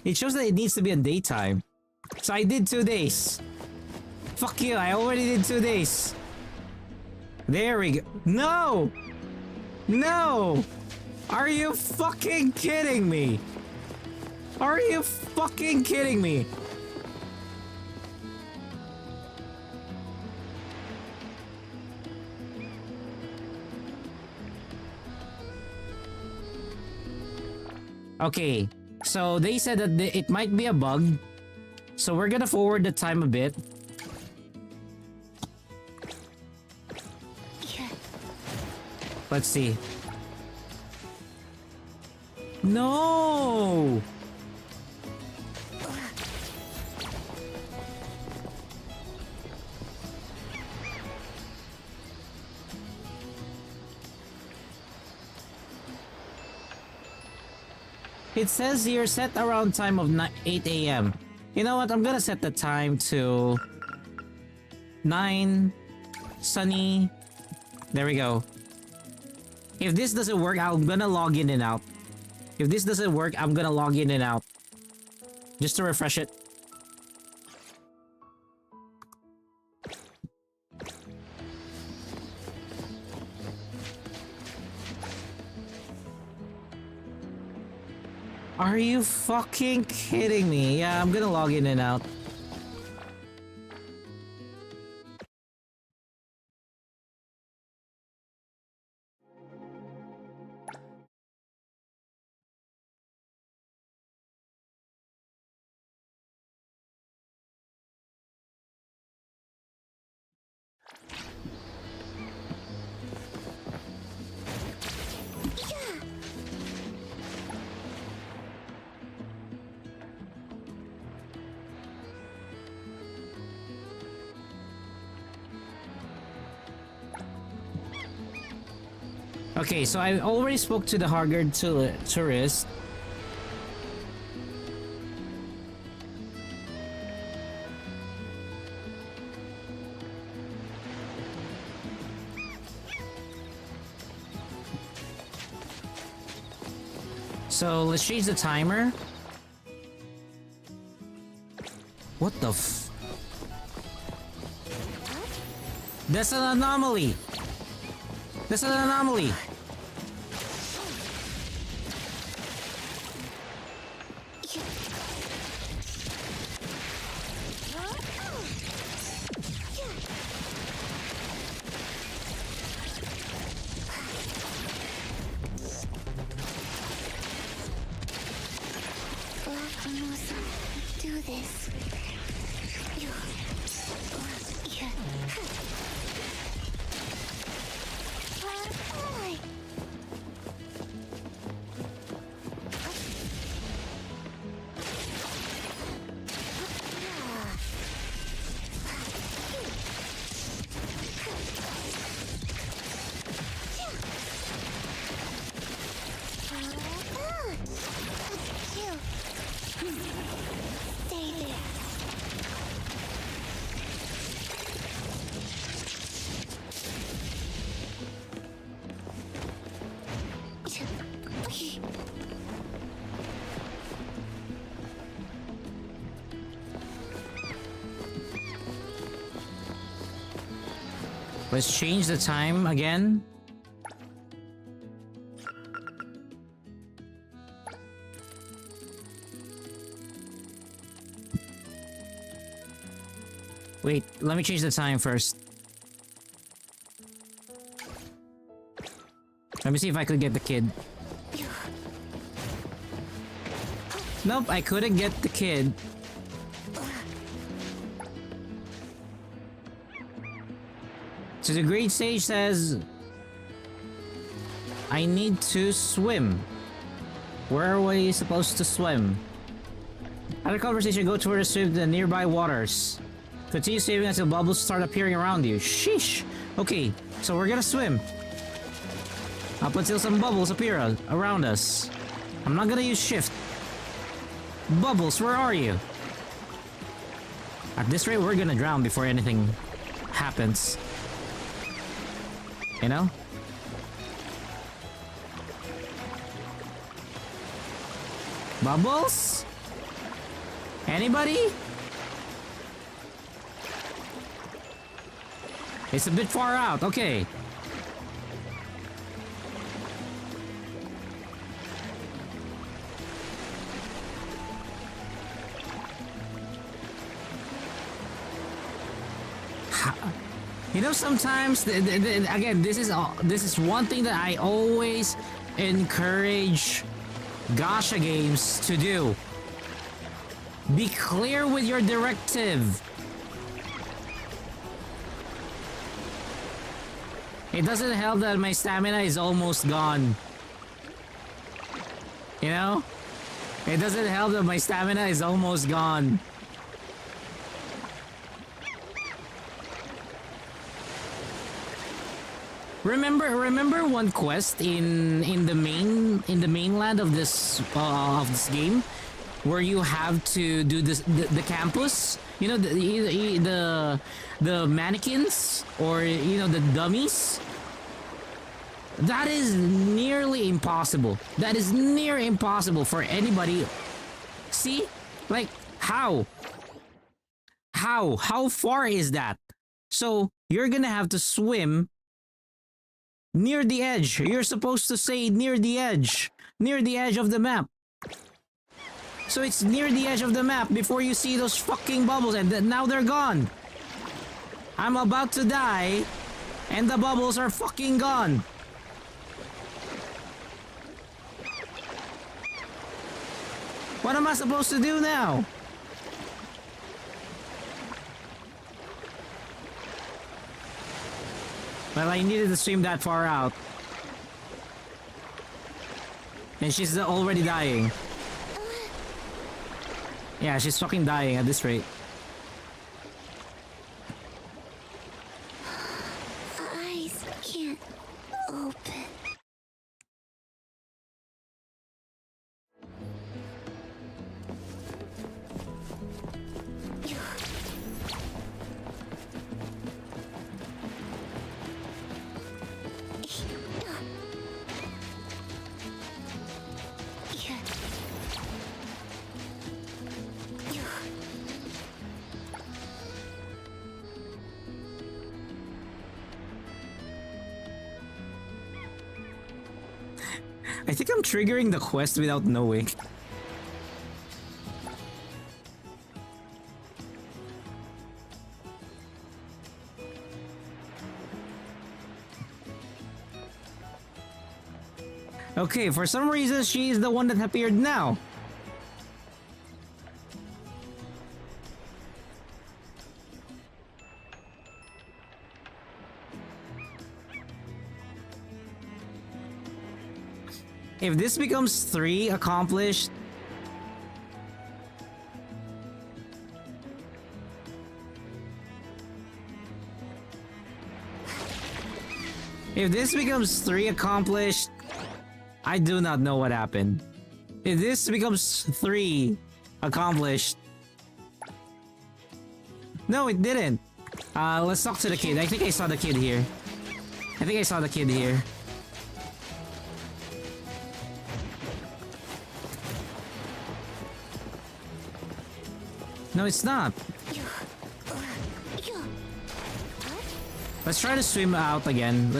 It shows that it needs to be on daytime. So I did 2 days. Fuck you, I already did 2 days. There we go. No! No! Are you fucking kidding me? Are you fucking kidding me? Okay, so they said that it might be a bug. So we're gonna forward the time a bit. Let's see. No! It says here set around time of 8 a.m. You know what? I'm gonna set the time to 9 sunny. There we go. If this doesn't work, I'm gonna log in and out. If this doesn't work, I'm gonna log in and out. Just to refresh it. Are you fucking kidding me? Yeah, I'm gonna log in and out. Okay, so I already spoke to the Hargard tourist. So let's change the timer. What the f? That's an anomaly! That's an anomaly! Do this. Stay there. Let's change the time again. Wait, let me change the time first. Let me see if I could get the kid. Nope, I couldn't get the kid. So the grade stage says I need to swim. Where are we supposed to swim? After conversation, go towards the nearby waters. Continue swimming until bubbles start appearing around you. Sheesh! Okay, so we're gonna swim. Up until some bubbles appear around us. I'm not gonna use shift. Bubbles, where are you? At this rate, we're gonna drown before anything happens. You know? Bubbles? Anybody? It's a bit far out, okay. You know, sometimes again, this is one thing that I always encourage Gacha games to do. Be clear with your directive. It doesn't help that my stamina is almost gone. You know? It doesn't help that my stamina is almost gone. Remember one quest in the mainland of this game, where you have to do the campus. You know, the mannequins, or you know, the dummies. That is nearly impossible. That is near impossible for anybody. See? Like, how? How far is that? So, you're gonna have to swim near the edge. You're supposed to say near the edge. Near the edge of the map. So it's near the edge of the map before you see those fucking bubbles, and now they're gone. I'm about to die, and the bubbles are fucking gone. What am I supposed to do now? Well, I needed to swim that far out. And she's already dying. Yeah, she's fucking dying at this rate. Eyes can't open. I think I'm triggering the quest without knowing. Okay, for some reason she is the one that appeared now. If this becomes 3 accomplished, if this becomes 3 accomplished, I do not know what happened. If this becomes 3 accomplished, no, it didn't. Let's talk to the kid. I think I saw the kid here. No, it's not. Let's try to swim out again.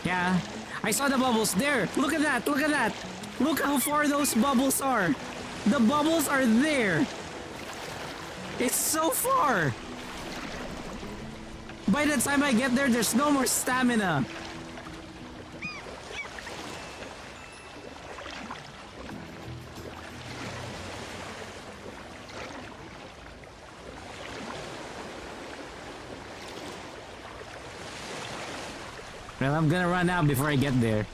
Yeah, I saw the bubbles there. Look at that. Look how far those bubbles are. The bubbles are there. It's so far. By the time I get there, there's no more stamina. Well, I'm gonna run out before I get there.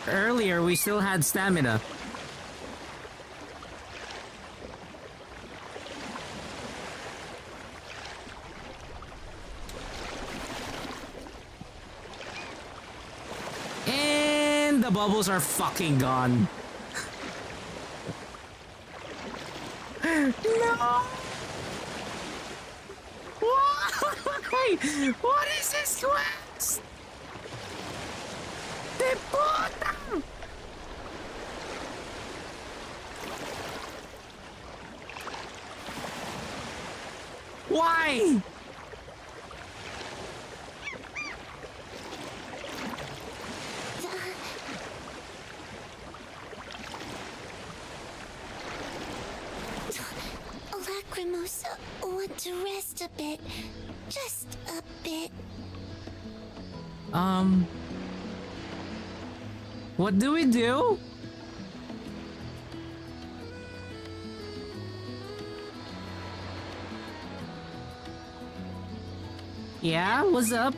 Earlier, we still had stamina. And the bubbles are fucking gone. No! Why? What is this quest? de puta! Why? Lacrimosa want to rest a bit. Just a bit. What do we do? Yeah, what's up?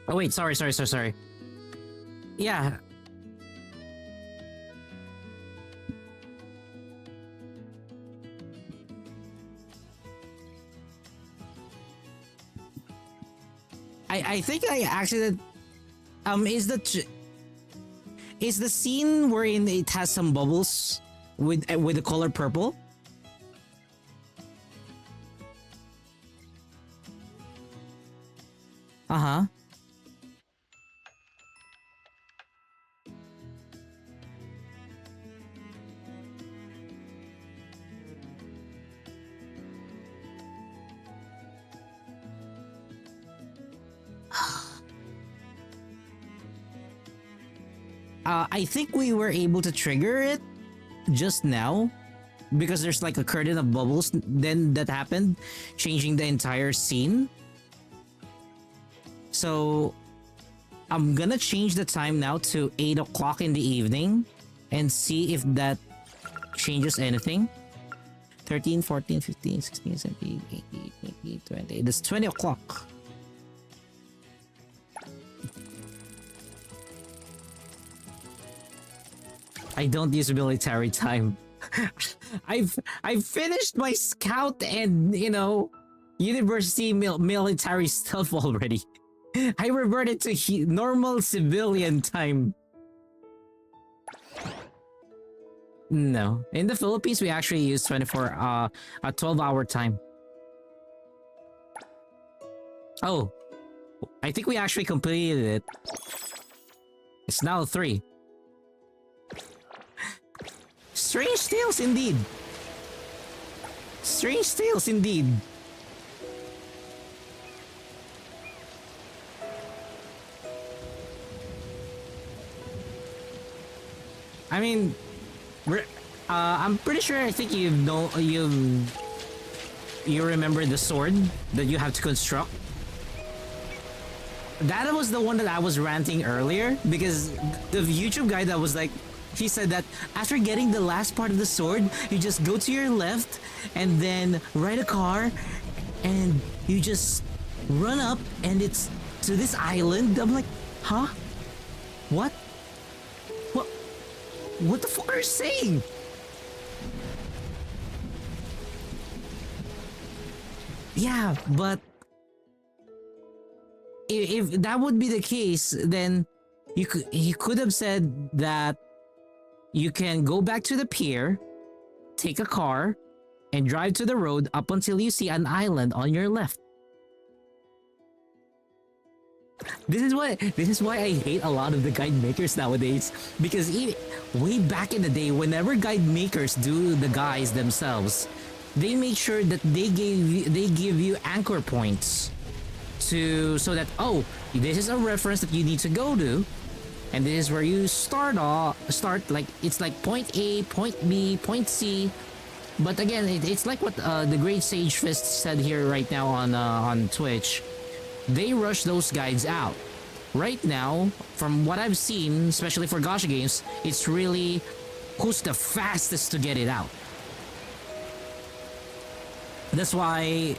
Oh wait, sorry. Yeah. I think I actually is the scene wherein it has some bubbles with the color purple? Uh-huh. I think we were able to trigger it just now because there's like a curtain of bubbles then that happened, changing the entire scene. So I'm gonna change the time now to 8 o'clock in the evening and see if that changes anything. 13, 14, 15, 16, 17, 18, 19, 20. It's 20 o'clock. I don't use military time. I've finished my scout and, you know, university military stuff already. I reverted to normal civilian time. No. In the Philippines, we actually use a 12-hour time. Oh. I think we actually completed it. It's now 3. Strange tales indeed. Strange tales indeed. I mean, I'm pretty sure. I think you remember the sword that you have to construct. That was the one that I was ranting earlier because the YouTube guy that was like, he said that after getting the last part of the sword, you just go to your left and then ride a car and you just run up and it's to this island. I'm like, huh? What? What the fuck are you saying? Yeah, but if that would be the case, then he could have said that you can go back to the pier, take a car, and drive to the road up until you see an island on your left. This is why I hate a lot of the guide makers nowadays, because way back in the day, whenever guide makers do the guides themselves, they make sure that they give you anchor points so that, oh, this is a reference that you need to go to, and this is where you start like it's like point A, point B, point C. But again, it's like what the Great Sage Fist said here right now on Twitch. They rush those guides out. Right now, from what I've seen, especially for Gacha games, it's really who's the fastest to get it out. That's why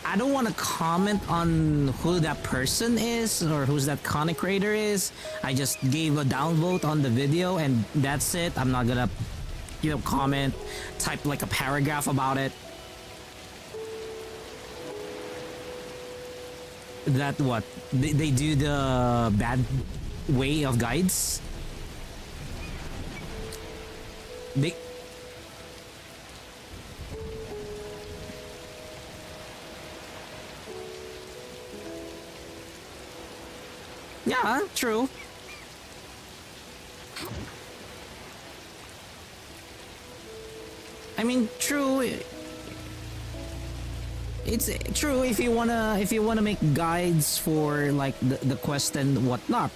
I don't want to comment on who that person is or who's that content creator is. I just gave a downvote on the video and that's it. I'm not gonna, comment, type like a paragraph about it. That what? They do the bad way of guides? They... Yeah, true. I mean, true. It's true if you wanna make guides for like the quest and whatnot.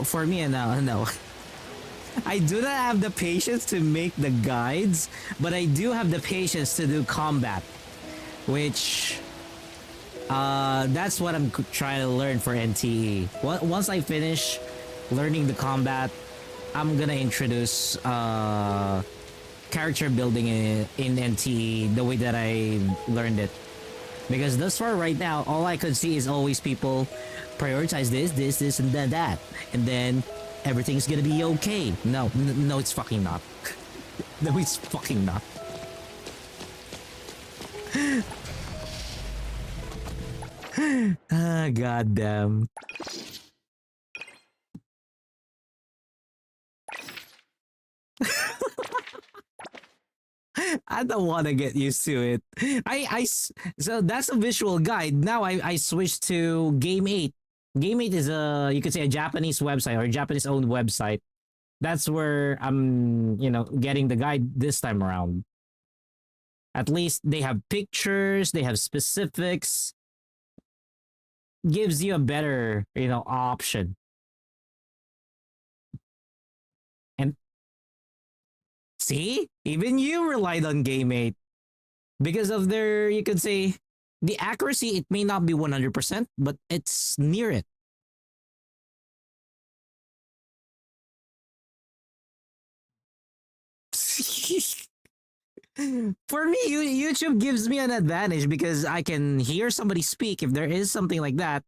For me, no. I do not have the patience to make the guides, but I do have the patience to do combat, which that's what I'm trying to learn for NTE. Once I finish learning the combat, I'm gonna introduce character building in NTE the way that I learned it. Because thus far right now, all I could see is always people prioritize this, and then that. And then everything's gonna be okay. No, it's fucking not. No, it's fucking not. Ah, goddamn. I don't want to get used to it. So that's a visual guide. Now I switched to Game 8. Game 8 is you could say a Japanese website or a Japanese owned website. That's where I'm, getting the guide this time around. At least they have pictures, they have specifics. Gives you a better, option. And see, even you relied on Game 8 because of their, you could say, the accuracy. It may not be 100%, but it's near it. For me, YouTube gives me an advantage because I can hear somebody speak if there is something like that,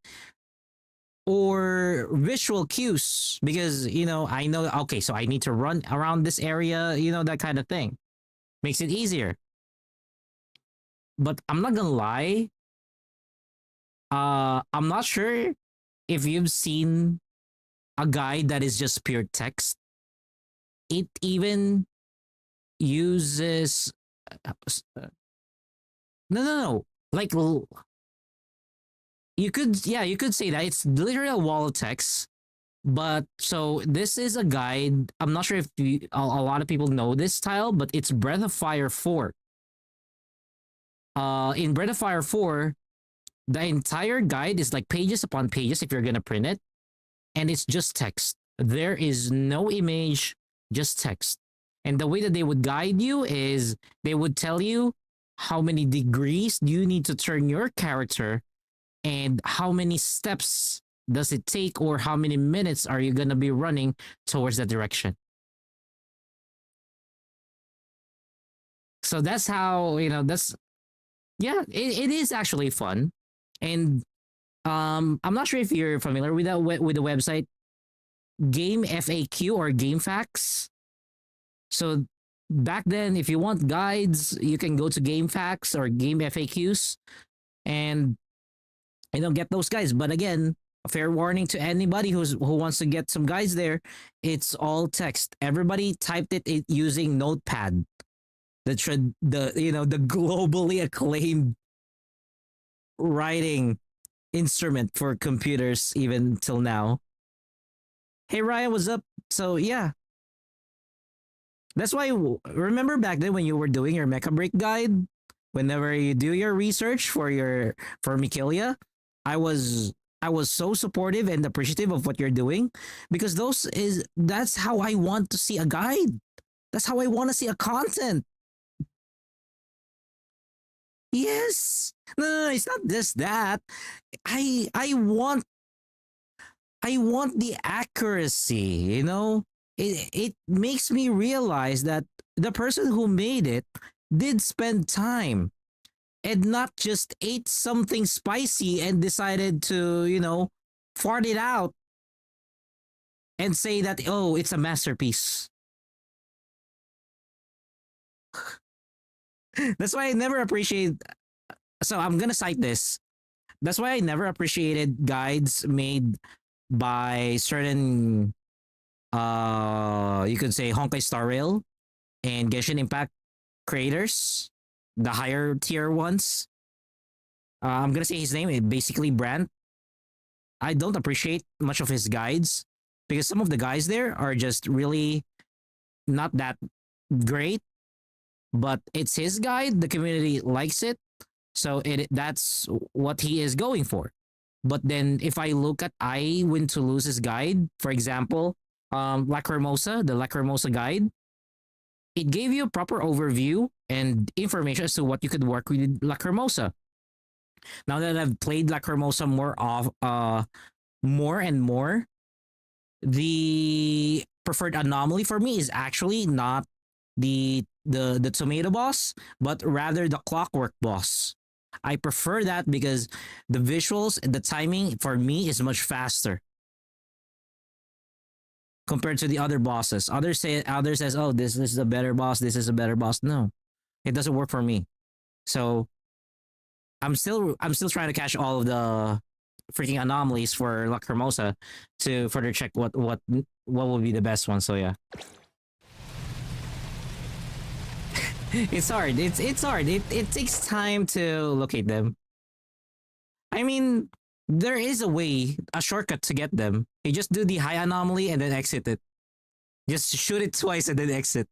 or visual cues because I know, okay, so I need to run around this area, that kind of thing. Makes it easier. But I'm not gonna lie, I'm not sure if you've seen a guide that is just pure text. It even uses no, like you could say that it's literally a wall of text. But so this is a guide. I'm not sure if a lot of people know this style, but it's Breath of Fire 4. In Breath of Fire 4, the entire guide is like pages upon pages if you're gonna print it, and it's just text. There is no image, just text. And the way that they would guide you is they would tell you how many degrees do you need to turn your character and how many steps does it take or how many minutes are you going to be running towards that direction. So that's how, it is actually fun. And I'm not sure if you're familiar with with the website Game FAQ or Game Facts. So back then, if you want guides, you can go to Game Facts or Game FAQs and get those guides. But again, a fair warning to anybody who wants to get some guides there, it's all text. Everybody typed it using Notepad. The globally acclaimed writing instrument for computers even till now. Hey Ryan, what's up? So yeah. That's why, remember back then when you were doing your Mecha Break guide, whenever you do your research for Mikilia, I was so supportive and appreciative of what you're doing because that's how I want to see a guide. That's how I want to see a content. Yes. No, it's not just that. I want the accuracy, It makes me realize that the person who made it did spend time and not just ate something spicy and decided to, fart it out and say that, oh, it's a masterpiece. That's why I never appreciate. So I'm going to cite this. That's why I never appreciated guides made by certain you could say Honkai Star Rail and Genshin Impact creators, the higher tier ones. I'm gonna say his name, basically Brand. I don't appreciate much of his guides because some of the guys there are just really not that great. But it's his guide. The community likes it, so that's what he is going for. But then if I look at I Win to Lose's guide, for example, Lacrimosa, the Lacrimosa guide, it gave you a proper overview and information as to what you could work with Lacrimosa. Now that I've played Lacrimosa more and more, the preferred anomaly for me is actually not the tomato boss, but rather the clockwork boss. I prefer that because the visuals and the timing for me is much faster compared to the other bosses. Others says, oh, this is a better boss, this is a better boss. No, it doesn't work for me. So I'm still trying to catch all of the freaking anomalies for Lacrimosa to further check what will be the best one. So yeah. It's hard. It's hard. It takes time to locate them. I mean, there is a shortcut to get them. You just do the high anomaly and then exit it. Just shoot it twice and then exit.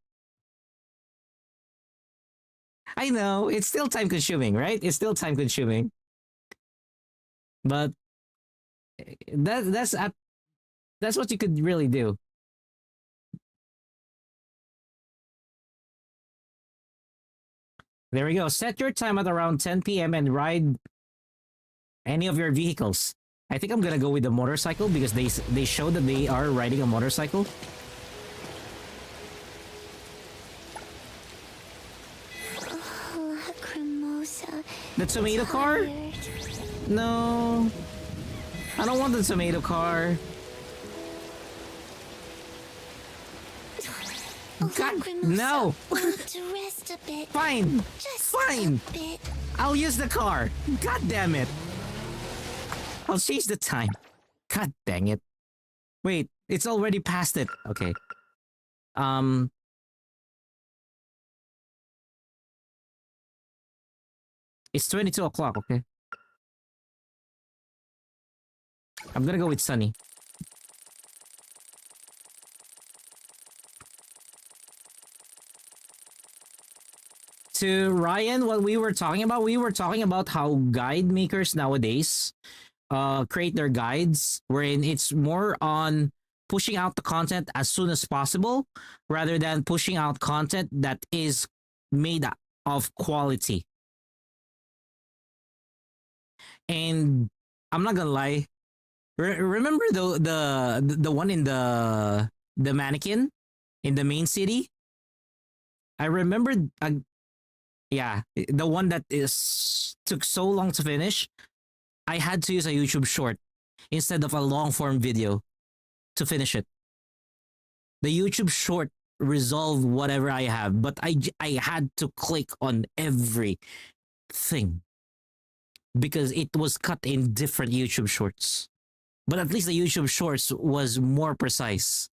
I know, it's still time consuming, right? It's still time consuming. But that's what you could really do. There we go. Set your time at around 10 p.m. and ride any of your vehicles. I think I'm gonna go with the motorcycle because they show that they are riding a motorcycle. Lacrimosa. The tomato car? No. I don't want the tomato car. God, no. Want to rest a bit. Fine. Just Fine. a bit. I'll use the car. God damn it. I'll change the time. God dang it. Wait, it's already past it. Okay. It's 22 o'clock, okay? I'm gonna go with Sunny. To Ryan, what we were talking about how guide makers nowadays create their guides wherein it's more on pushing out the content as soon as possible rather than pushing out content that is made of quality. And I'm not gonna lie, remember the one in the mannequin in the main city? I remembered yeah, the one that took so long to finish. I had to use a YouTube short instead of a long form video to finish it. The YouTube short resolved whatever I have, but I had to click on everything because it was cut in different YouTube shorts. But at least the YouTube shorts was more precise.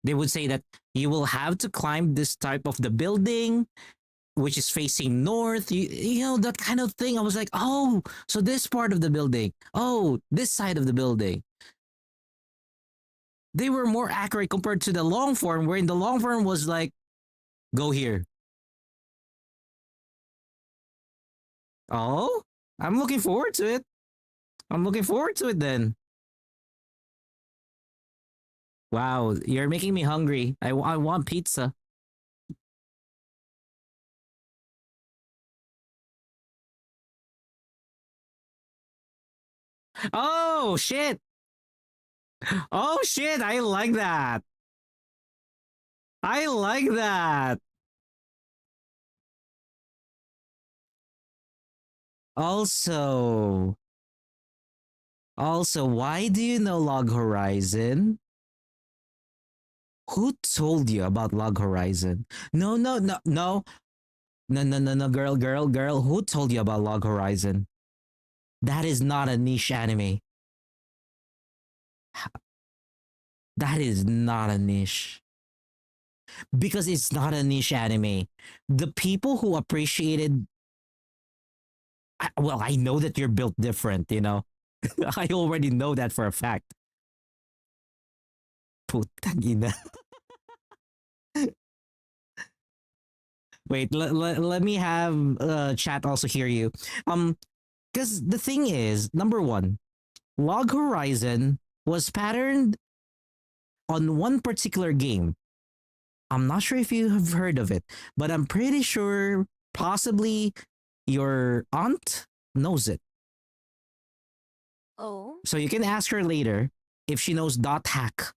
They would say that you will have to climb this type of the building, which is facing north, you know, that kind of thing. I was like, oh, so this part of the building. Oh, this side of the building. They were more accurate compared to the long form, wherein the long form was like, go here. Oh, I'm looking forward to it. I'm looking forward to it then. Wow, you're making me hungry. I want pizza. Oh, shit. Oh, shit. I like that. I like that. Also, why do you know Log Horizon? Who told you about Log Horizon? No, girl. Who told you about Log Horizon? That is not a niche anime. That is not a niche. Because it's not a niche anime. The people who appreciated... Well, I know that you're built different, you know? I already know that for a fact. Putang ina. Wait, let me have chat also hear you. Because the thing is, number one, Log Horizon was patterned on one particular game. I'm not sure if you have heard of it, but I'm pretty sure possibly your aunt knows it. Oh. So you can ask her later if she knows dot hack.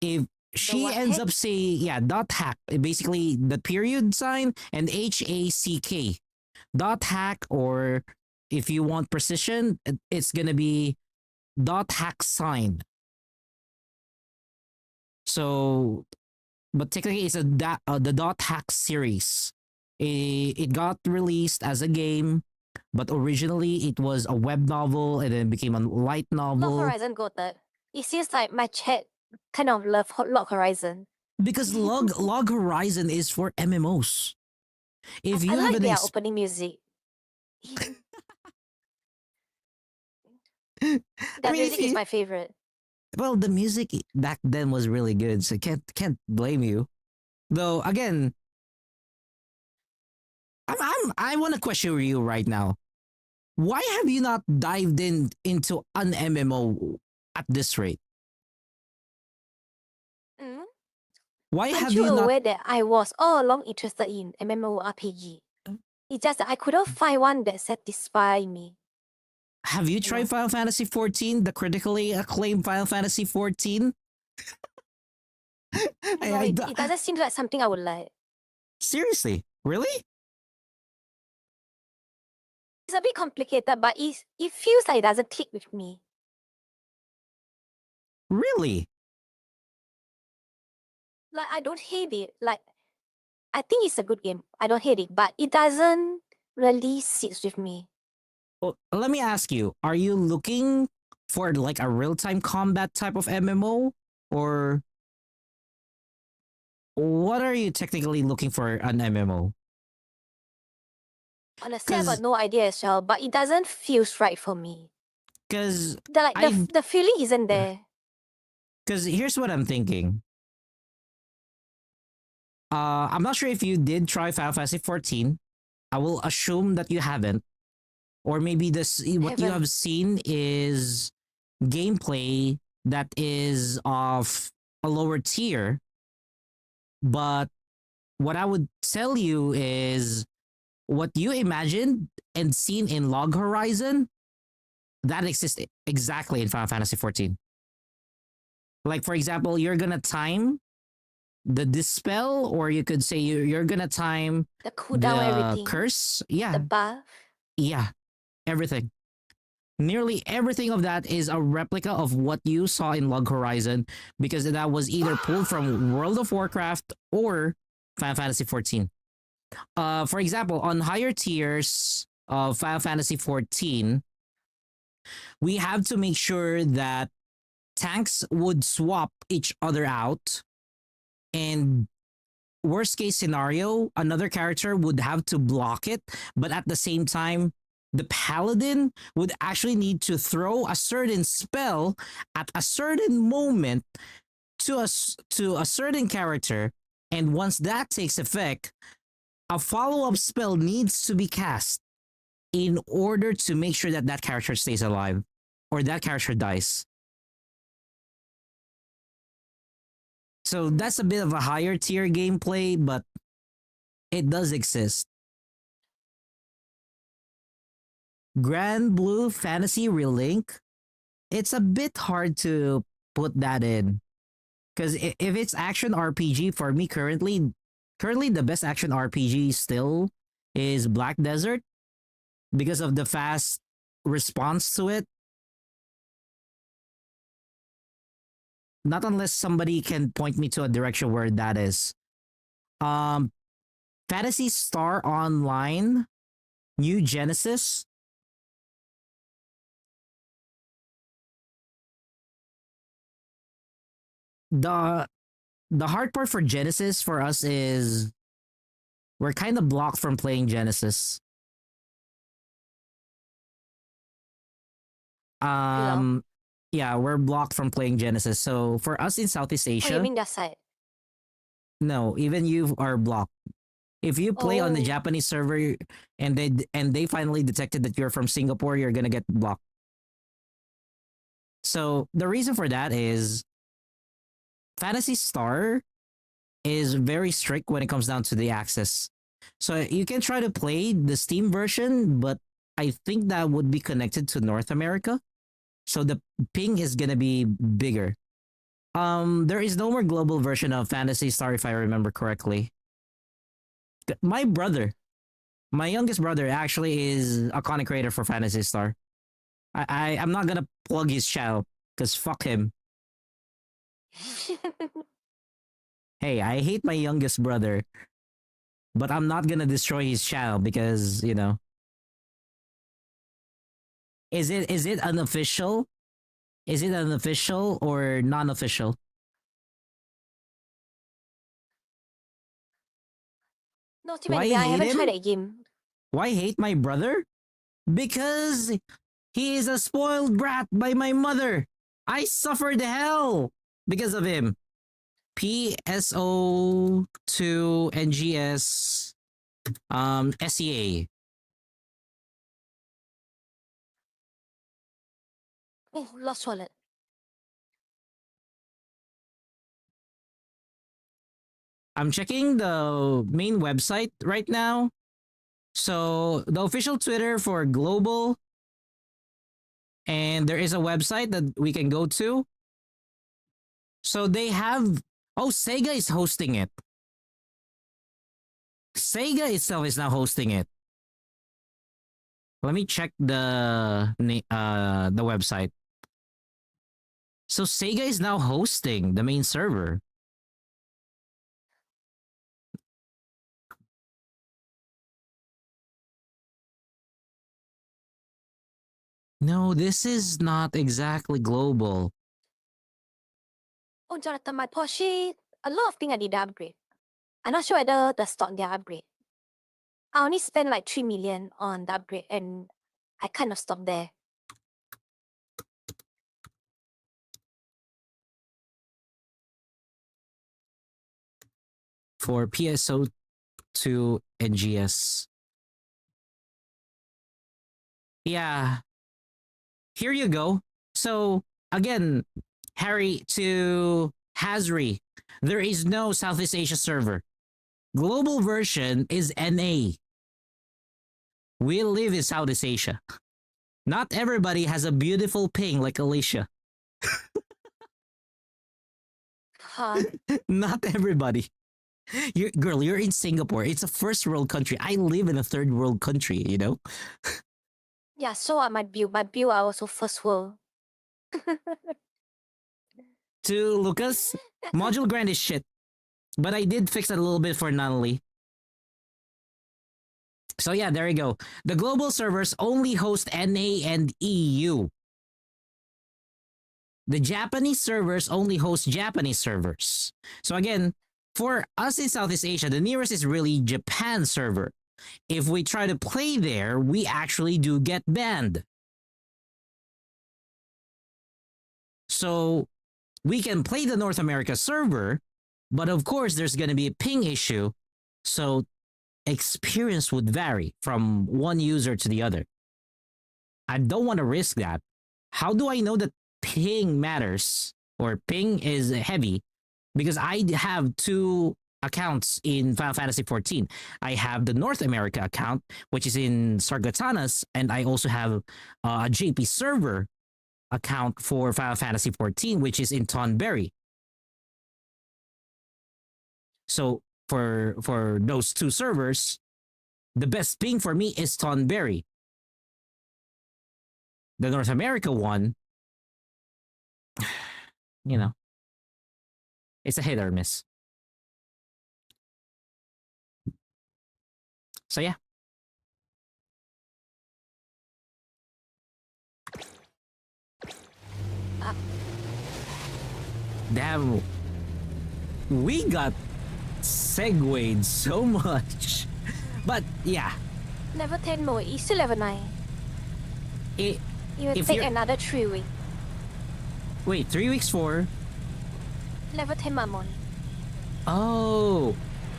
If she what ends hack? up saying, yeah, dot hack, basically the period sign and HACK. Dot hack, or if you want precision, it's going to be dot hack sign. So, but technically it's the dot hack series. It got released as a game, but originally it was a web novel and then became a light Log novel. Horizon goated. It seems like my chat kind of love Log Horizon. Because Log Horizon is for MMOs. If you I have like an their opening music. That music is my favorite. Well, the music back then was really good, so can't blame you. Though again, I want to question you right now. Why have you not dived into an MMO at this rate? Mm? Why Aren't have you you not? aware that I was all along interested in MMORPG? It's just that I couldn't find one that satisfied me. Have you tried Final Fantasy 14, the critically acclaimed Final Fantasy 14? No, it doesn't seem like something I would like. Seriously, really? It's a bit complicated, but it feels like it doesn't click with me. Really? Like, I don't hate it. Like, I think it's a good game. I don't hate it, but it doesn't really sit with me. Well, let me ask you, are you looking for like a real-time combat type of MMO, or what are you technically looking for an MMO? Honestly, I got no idea as well, but it doesn't feel right for me. Because the feeling isn't there. Because here's what I'm thinking. I'm not sure if you did try Final Fantasy 14. I will assume that you haven't. Or maybe what you have seen is gameplay that is of a lower tier. But what I would tell you is what you imagined and seen in Log Horizon, that exists exactly in Final Fantasy 14. Like, for example, you're going to time the dispel, or you could say you're going to time the cooldown, everything. Curse. Yeah. The buff. Yeah. Everything. Nearly everything of that is a replica of what you saw in Log Horizon, because that was either pulled from World of Warcraft or Final Fantasy 14. For example, on higher tiers of Final Fantasy 14, we have to make sure that tanks would swap each other out, and worst case scenario, another character would have to block it, but at the same time, the paladin would actually need to throw a certain spell at a certain moment to a certain character, and once that takes effect, a follow-up spell needs to be cast in order to make sure that that character stays alive or that character dies. So that's a bit of a higher tier gameplay, but it does exist. Grand Blue Fantasy Relink, it's a bit hard to put that in. Because if it's action RPG, for me currently the best action RPG still is Black Desert because of the fast response to it. Not unless somebody can point me to a direction where that is. Fantasy Star Online, New Genesis. The hard part for Genesis for us is we're kind of blocked from playing Genesis. Yeah, we're blocked from playing Genesis. So for us in Southeast Oh, you Asia, mean that side? no, even you are blocked. If you play on the Oh. Japanese server and they finally detected that you're from Singapore, you're gonna get blocked. So the reason for that is Fantasy Star is very strict when it comes down to the access. So you can try to play the Steam version, but I think that would be connected to North America. So the ping is gonna be bigger. There is no more global version of Fantasy Star if I remember correctly. My brother, my youngest brother, actually is a content creator for Fantasy Star. I'm not gonna plug his channel because fuck him. Hey, I hate my youngest brother, but I'm not gonna destroy his channel because you know. Is it unofficial? Is it unofficial or non-official? No, Why I hate haven't him? tried that game. Why hate my brother? Because he is a spoiled brat by my mother. I suffered hell because of him. PSO2 NGS SEA. Oh, lost wallet. I'm checking the main website right now. So the official Twitter for global, and there is a website that we can go to. So they have, oh, Sega is hosting it. Sega itself is now hosting it. Let me check the website. So Sega is now hosting the main server. No, this is not exactly global. Oh, Jonathan, my Porsche, a lot of things I did upgrade. I'm not sure whether the stock they upgrade. I only spent like 3 million on the upgrade and I kind of stopped there. For PSO2 NGS. Yeah. Here you go. So again, Harry to Hazri, there is no Southeast Asia server. Global version is NA. We live in Southeast Asia. Not everybody has a beautiful ping like Alicia. Huh? Not everybody. Girl, you're in Singapore. It's a first world country. I live in a third world country, you know? Yeah, so are my build. My build are also first world. To Lucas, module grind is shit. But I did fix it a little bit for Nunley. So yeah, there you go. The global servers only host NA and EU. The Japanese servers only host Japanese servers. So again, for us in Southeast Asia, the nearest is really Japan server. If we try to play there, we actually do get banned. So we can play the North America server, but of course there's going to be a ping issue. So experience would vary from one user to the other. I don't want to risk that. How do I know that ping matters or ping is heavy? Because I have two accounts in Final Fantasy 14. I have the North America account, which is in Sargatanas, and I also have a JP server account for Final Fantasy 14, which is in Tonberry. So for those two servers, the best ping for me is Tonberry. The North America one, you know, it's a hit or miss. So yeah. Damn, we got segued so much. But yeah, Level 10 more, it's still level 9. it, It will if take you're- another 3 weeks. wait, 3 weeks for. Level 10 Mammon. Oh,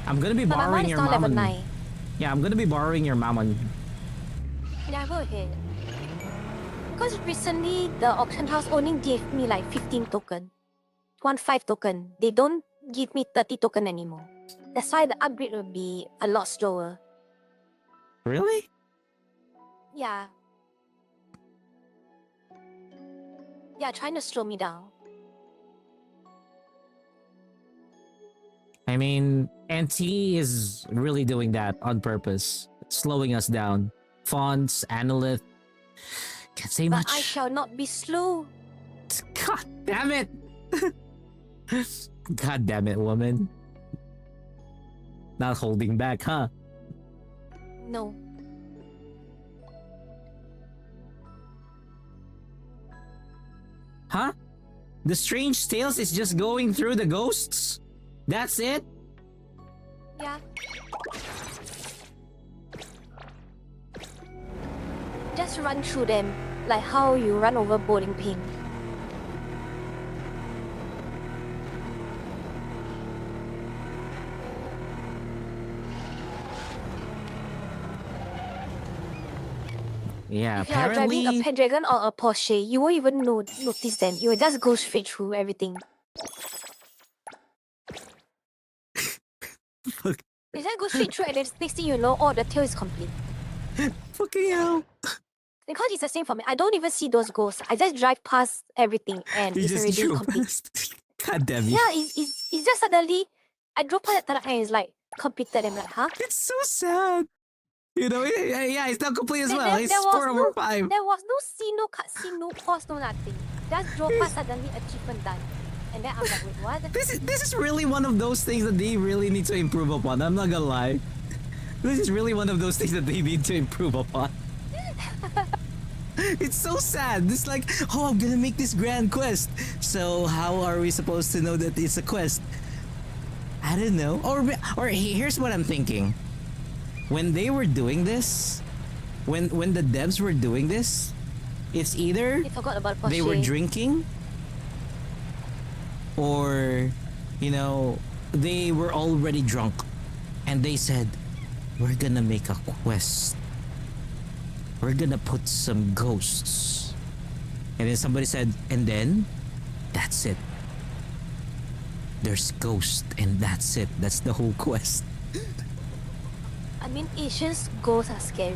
I'm gonna be But Mammon borrowing is your not level mammon. 9. Yeah, I'm gonna be borrowing your mammon. Yeah, go ahead. Because recently the auction house only gave me like 15 token. 5 token. They don't give me 30 token anymore. That's why the upgrade will be a lot slower. Really? Yeah. Yeah, trying to slow me down. I mean, NT is really doing that on purpose, slowing us down. Fonts, Analyth, can't say But much. I shall not be slow. God damn it! God damn it, woman. Not holding back, huh? No. Huh? The strange tales is just going through the ghosts? That's it? Yeah. Just run through them, like how you run over bowling pin. Yeah, If you are driving apparently. a Pendragon or a Porsche, you won't even notice them. You will just go straight through everything. Fuck. You just go straight through and then next thing you know, all the tail is complete. Fucking hell. Because it's the same for me. I don't even see those ghosts. I just drive past everything and You it's just already drove complete. past. God damn you. Yeah, it's just suddenly, I drove past that and it's like completed. I'm like, huh? It's so sad. You know, yeah, it's not complete as There- well. there- It's there was 4 over 5. There was no scene, no cutscene, no pause, no nothing. Just drove past suddenly achievement done. And then I'm like, wait, what? This is really one of those things that they really need to improve upon. I'm not gonna lie. This is really one of those things that they need to improve upon. It's so sad. It's like, oh, I'm gonna make this grand quest. So how are we supposed to know that it's a quest? I don't know. Or here's what I'm thinking. When they were doing this, when the devs were doing this, it's either I forgot about Porsche. they were drinking, or, you know, they were already drunk, and they said, we're gonna make a quest. We're gonna put some ghosts. And then somebody said, and then that's it. There's ghosts and that's it. That's the whole quest. I mean, Asians ghosts are scary.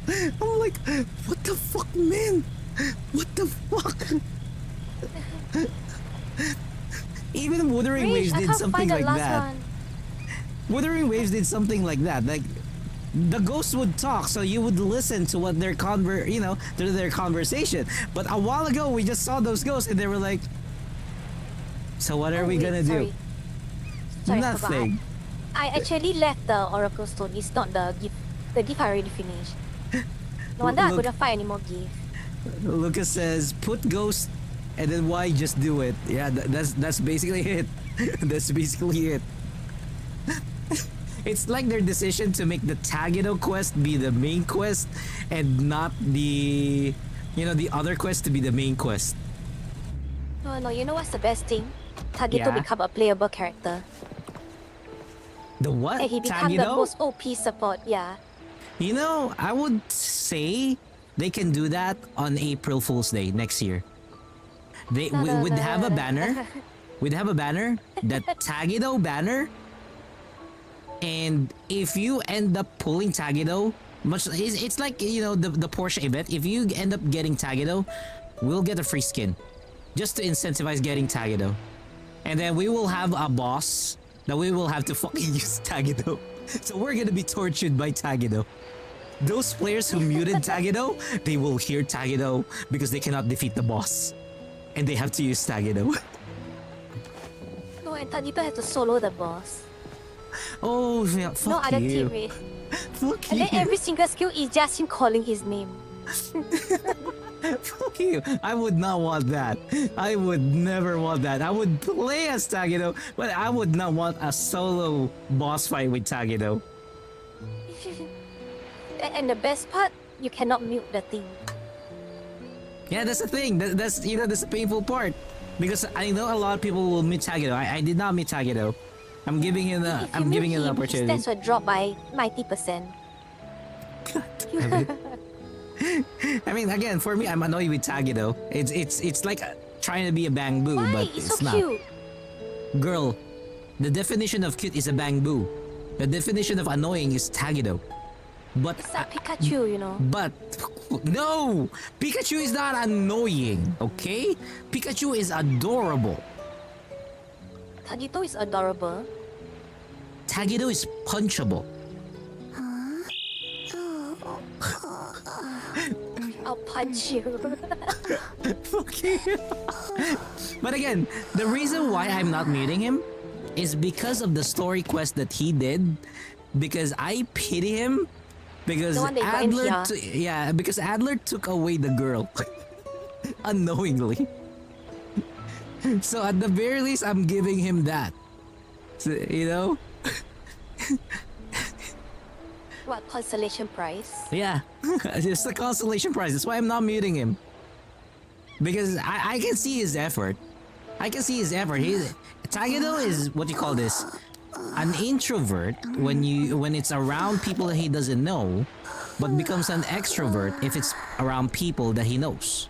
I'm like, what the fuck, man? What the fuck? Even Wuthering Rage, Waves I did can't something find the like last that. one. Wuthering Waves did something like that. Like, the ghosts would talk, so you would listen to what their to their conversation. But a while ago, we just saw those ghosts, and they were like, "So what are we wait, gonna sorry. do?" Sorry, I forgot. Nothing. I actually left the Oracle Stone. It's not the gift. The gift I already finished. No wonder I Look. couldn't find any more gifts. Lucas says, "Put ghost, and then why just do it?" Yeah, that's basically it. That's basically it. It's like their decision to make the Tagido quest be the main quest, and not the other quest to be the main quest. No, you know what's the best thing? Tagito Yeah. become a playable character. The what? And he become the Tagido? most OP support, yeah. You know, I would say they can do that on April Fool's Day next year. They No, no, would no, have no, a no. banner. We'd have a banner, the Tagido banner. And if you end up pulling Tagido, it's like, the Porsche event. If you end up getting Tagido, we'll get a free skin. Just to incentivize getting Tagido. And then we will have a boss that we will have to fucking use Tagido. So we're gonna be tortured by Tagido. Those players who muted Tagido, they will hear Tagido because they cannot defeat the boss. And they have to use Tagido. No, and Tagito has to solo the boss. Oh, yeah, fuck No other you. teammate. Fuck And you. then every single skill is just him calling his name. Fuck you. I would not want that. I would never want that. I would play as Tagido, but I would not want a solo boss fight with Tagido. And the best part, you cannot mute the thing. Yeah, that's the thing. That's that's the painful part. Because I know a lot of people will meet Tagedo. I did not meet Tagedo. I'm giving him the If you mute an him, opportunity. his stats will drop by 90%. I mean, again, for me, I'm annoyed with Tagedo. It's like trying to be a bamboo, Why? but It's it's so not. cute. Girl, the definition of cute is a bamboo. The definition of annoying is Tagedo. But It's like Pikachu, you know. But no, Pikachu is not annoying, okay? Pikachu is adorable. Tagito is adorable. Tagedo is punchable. I'll punch you. Okay. But again, the reason why I'm not muting him is because of the story quest that he did. Because I pity him. Because The one that got in Adler, because Adler took away the girl unknowingly. So at the very least, I'm giving him that. So, you know? What consolation prize? Yeah, it's the consolation prize. That's why I'm not muting him. Because I can see his effort. I can see his effort. Tagedo is what you call this, an introvert when it's around people that he doesn't know, but becomes an extrovert if it's around people that he knows.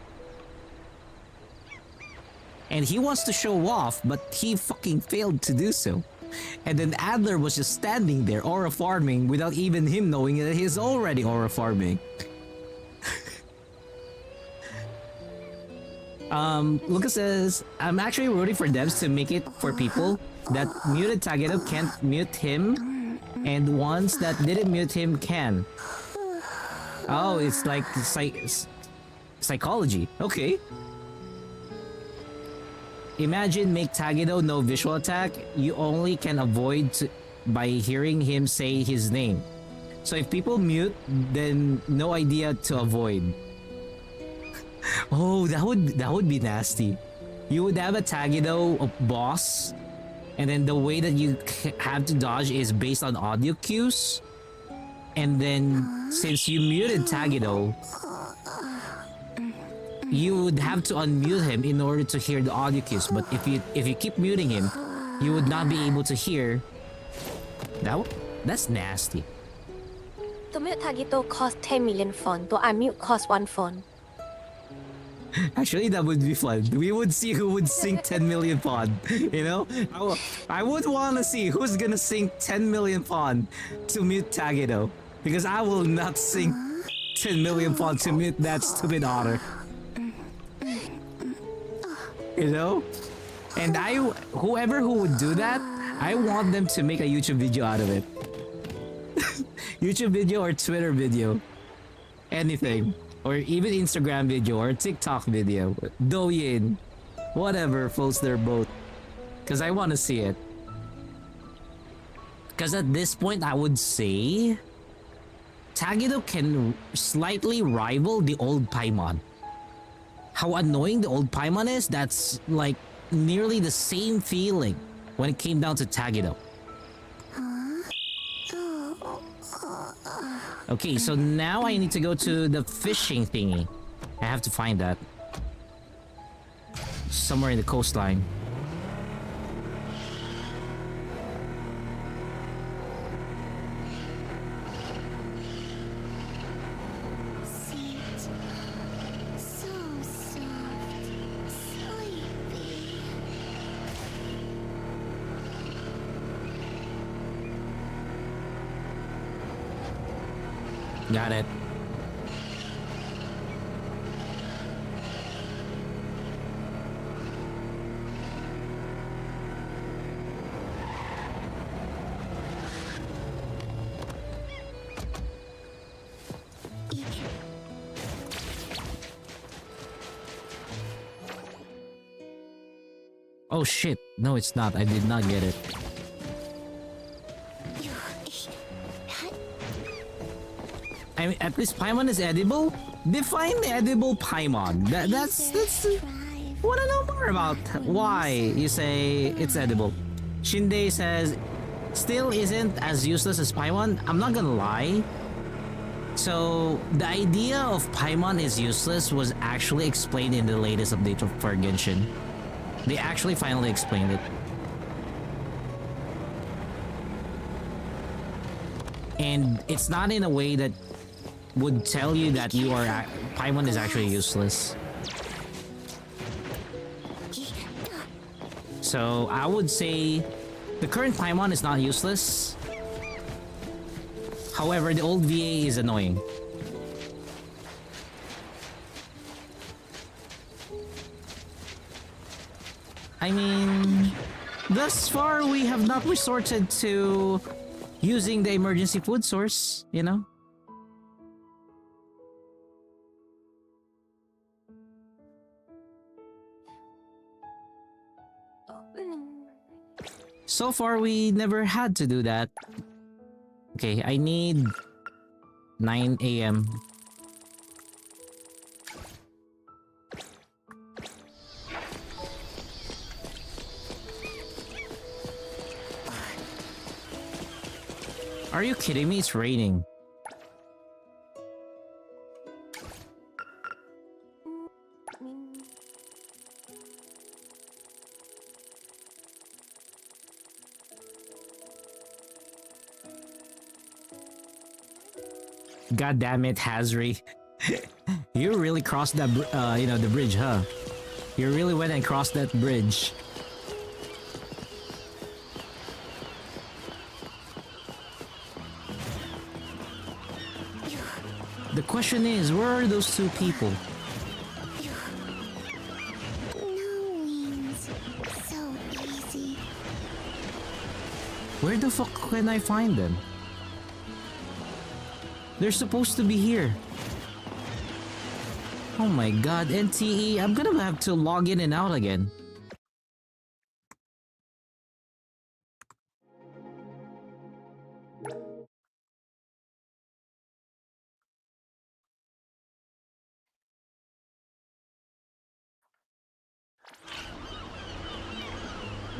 And he wants to show off, but he fucking failed to do so. And then Adler was just standing there aura farming without even him knowing that he's already aura farming. Lucas says, I'm actually rooting for devs to make it for people that muted Tagedo can't mute him, and ones that didn't mute him can. Oh, it's like psychology. Okay. Imagine make Tagedo no visual attack. You only can avoid by hearing him say his name. So if people mute, then no idea to avoid. Oh, that would be nasty. You would have a Tagedo boss, and then the way that you have to dodge is based on audio cues. And then since you muted Tagedo, you would have to unmute him in order to hear the audio cues. But if you keep muting him, you would not be able to hear. That's nasty. To mute Tagito cost 10 million phone. To unmute cost 1 phone. Actually, that would be fun. We would see who would sink 10 million pod. You know, I would want to see who's gonna sink 10 million pod to mute Tagedo, because I will not sink 10 million pod to mute that stupid otter. You know? And whoever who would do that, I want them to make a YouTube video out of it. YouTube video or Twitter video. Anything. Or even Instagram video or TikTok video. Douyin. Whatever floats their boat. Because I want to see it. Because at this point, I would say Tagedo can slightly rival the old Paimon. How annoying the old Paimon is, that's like nearly the same feeling when it came down to Tagedo. Okay, so now I need to go to the fishing thingy. I have to find that. Somewhere in the coastline. Got it. Oh shit. No, it's not. I did not get it. I mean, at least Paimon is edible? Define edible Paimon. That's wanna know more about why you say it's edible. Shinde says still isn't as useless as Paimon. I'm not gonna lie. So the idea of Paimon is useless was actually explained in the latest update for Genshin. They actually finally explained it. And it's not in a way that would tell you that you are Paimon is actually useless. So I would say the current Paimon is not useless. However, the old VA is annoying. I mean, thus far we have not resorted to using the emergency food source, you know? So far we never had to do that. Okay, I need 9 a.m. Are you kidding me? It's raining. God damn it, Hazri. You really crossed that, the bridge, huh? You really went and crossed that bridge. The question is, where are those two people? Knowing's so easy. Where the fuck can I find them? They're supposed to be here. Oh my god, NTE, I'm gonna have to log in and out again.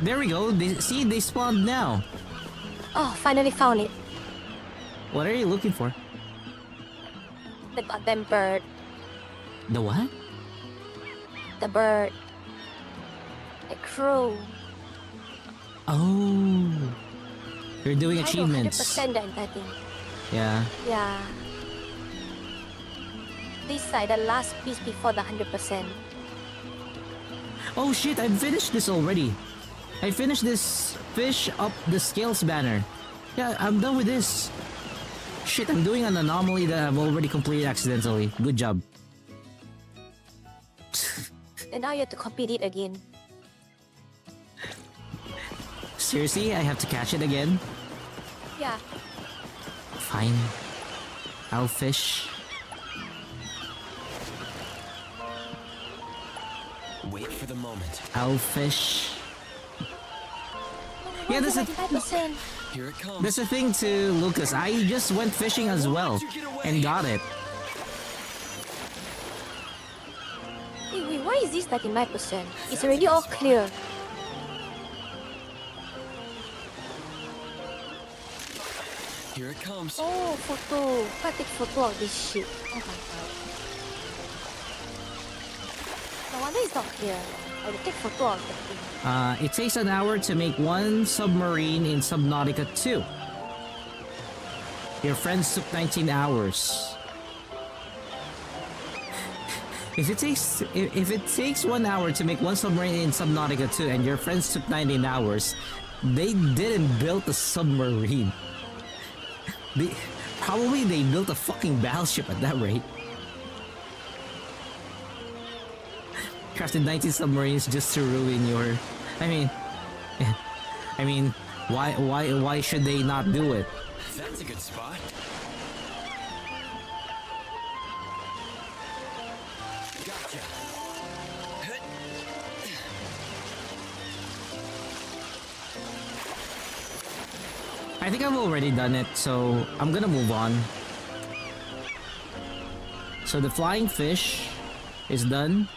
There we go. See, they spawned now. Oh, finally found it. What are you looking for? The goddamn bird. The what? The bird. The crow. Oh. You're doing achievements. 100% the entire thing. Yeah. Yeah. This side, the last piece before the 100%. Oh shit, I finished this already. I finished this fish up the scales banner. Yeah, I'm done with this. Shit, I'm doing an anomaly that I've already completed accidentally. Good job. And now you have to complete it again. Seriously, I have to catch it again? Yeah. Fine. I'll fish. Wait for the moment. I'll fish. Yeah, that's a, 95%. Here it comes. that's the thing too, Lucas. I just went fishing as well and got it. Wait, why is this 99%? It's already all clear. Here it comes. Oh, photo. Gotta take photo of this shit. Oh my god. No wonder it's not clear. I will take photo of the thing. It takes an hour to make one submarine in Subnautica 2. Your friends took 19 hours. If it takes 1 hour to make one submarine in Subnautica 2 and your friends took 19 hours, they didn't build a submarine. Probably they built a fucking battleship at that rate. Crafted 19 submarines just to ruin your... I mean, why should they not do it? That's a good spot. Gotcha. I think I've already done it, so I'm gonna move on. So the flying fish is done.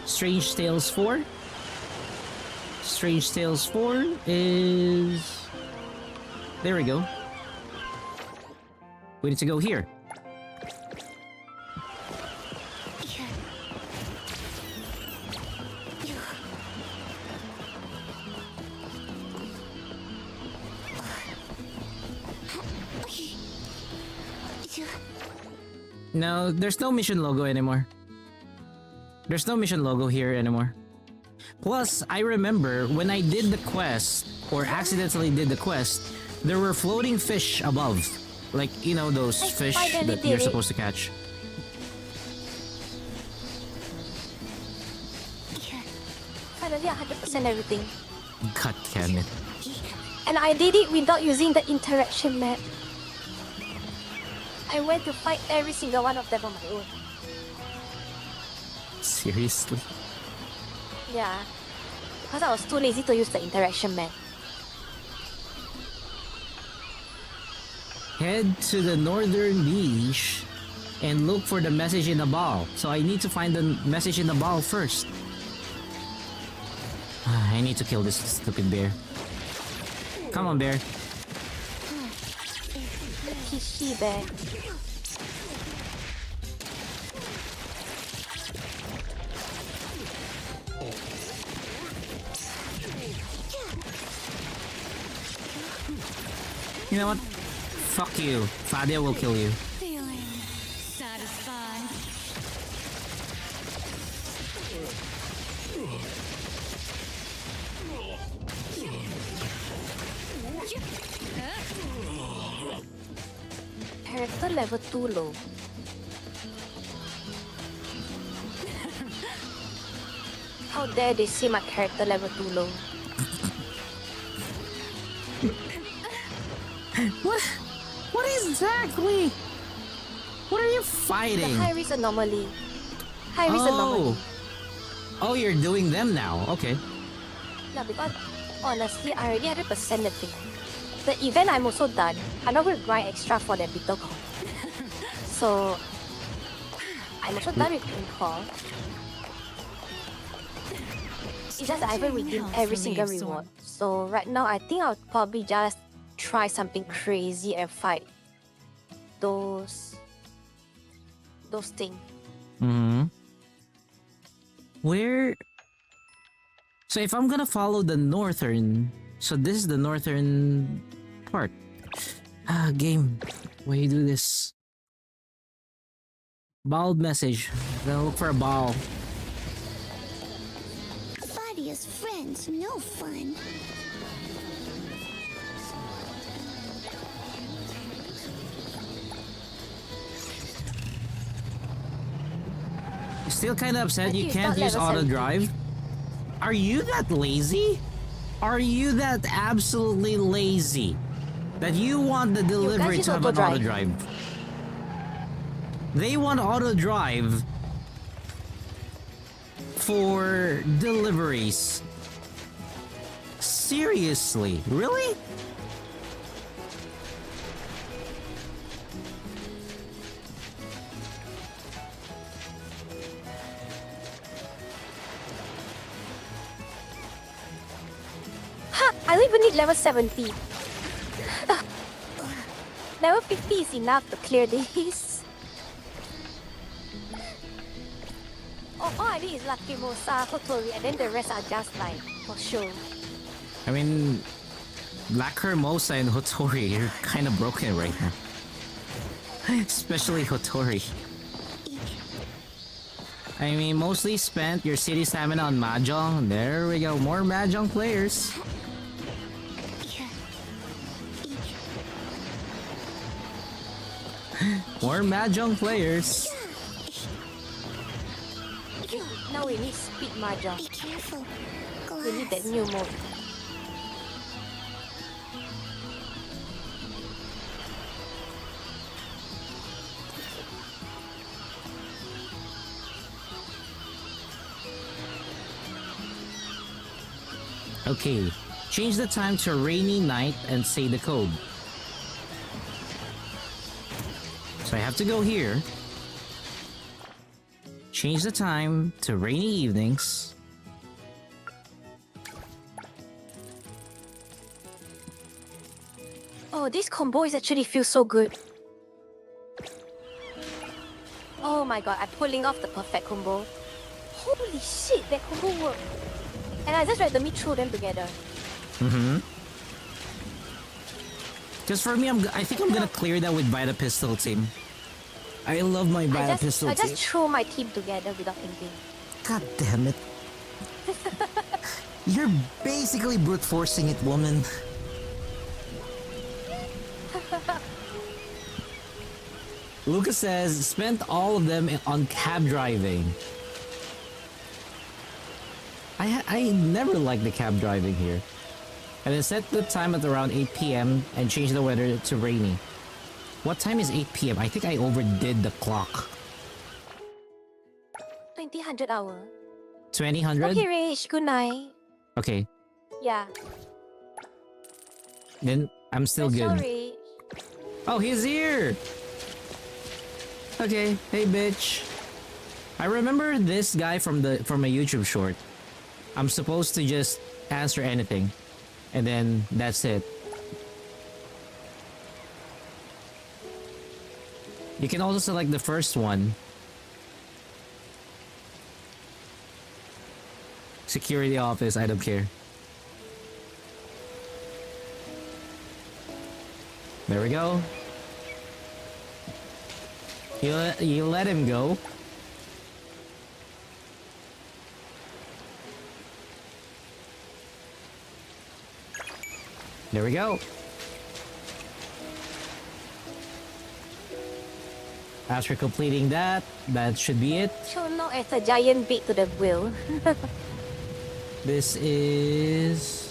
Strange Tales 4. Strange Tales 4 is There we go. We need to go here. No, there's no mission logo anymore. There's no mission logo here anymore. Plus, I remember when I did the quest, or accidentally did the quest, there were floating fish above. Like, you know, those fish that you're supposed to catch. Finally, 100% everything. God damn it. And I did it without using the interaction map. I went to fight every single one of them on my own. Seriously? Yeah. Because I was too lazy to use the interaction map. Head to the northern beach and look for the message in the ball. So I need to find the message in the ball first. I need to kill this stupid bear. Come on, bear. Fishy bear. You know what? Fuck you. Fadia will kill you. Feeling satisfied. Character level too low. How dare they say my character level too low? What? What exactly? What are you The fighting? high risk anomaly. High risk anomaly. Oh, you're doing them now. Okay. No, because honestly, I already 100% the thing. The event I'm also done. I'm not going to grind extra for the bitter call. So, I'm also done with Green Call. It's just that I haven't redeemed every single reward. So right now, I think I'll probably just try something crazy and fight those things. Mm-hmm. Where? So if I'm gonna follow the northern, so this is the northern part. Game, why you do this? Bald message. Then look for a ball. Fadia's friends, no fun. Still kind of upset you It's can't not use level auto 17. drive? Are you that lazy? Are you that absolutely lazy? That you want the delivery use to have an auto auto drive? They want auto drive for deliveries. Seriously? Really? Ha! I don't even need level 70. Level 50 is enough to clear this. All I need is Lacrimosa, Kotori, and then the rest are just like for show. I mean, Lacrimosa and Hotori are kind of broken right now. Especially Hotori. I mean, mostly spent your city stamina on Mahjong. There we go, more Mahjong players. More Mahjong players. Now we need speed mahjong. Be careful. We need that new mode. Okay, change the time to rainy night and say the code. So I have to go here. Change the time to rainy evenings. Oh, this combo is actually feels so good. Oh my god, I'm pulling off the perfect combo. Holy shit, that combo worked. And I just randomly threw them together. Mm-hmm. Because for me, I think I'm gonna clear that with Vita Pistol team. I love my Vita Pistol I team. just threw my team together without thinking. God damn it. You're basically brute forcing it, woman. Lucas says, spent all of them on cab driving. I never liked the cab driving here. And then set the time at around 8 p.m. and change the weather to rainy. What time is 8 p.m.? I think I overdid the clock. 2000 hour. 2000? Okay, Rage, good night. Okay, Yeah. then I'm still good. Sorry. Oh, he's here! Okay, hey bitch. I remember this guy from a YouTube short. I'm supposed to just answer anything. And then that's it. You can also select the first one. Security office, I don't care. There we go. You let him go. There we go. After completing that, that should be it. Shown now as a giant beat to the wheel. This is...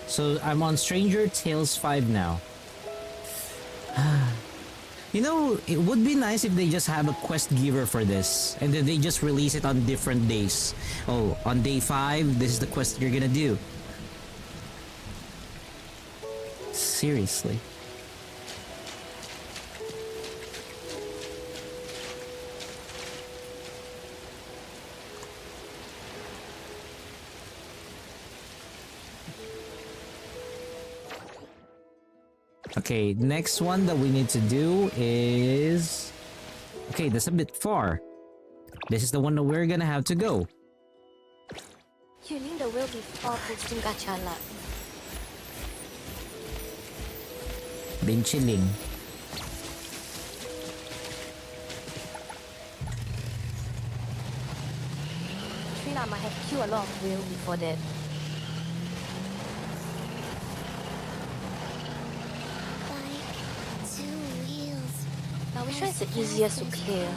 So I'm on Stranger Tales 5 now. You know, it would be nice if they just have a quest giver for this. And then they just release it on different days. Oh, on day 5, this is the quest you're gonna do. Seriously. Okay, next one that we need to do is... Okay, that's a bit far. This is the one that we're gonna have to go. Healing the wheel before boosting gacha luck. Been chilling. Trina might have killed a lot of wheel before that. Now which one is the easiest to clear?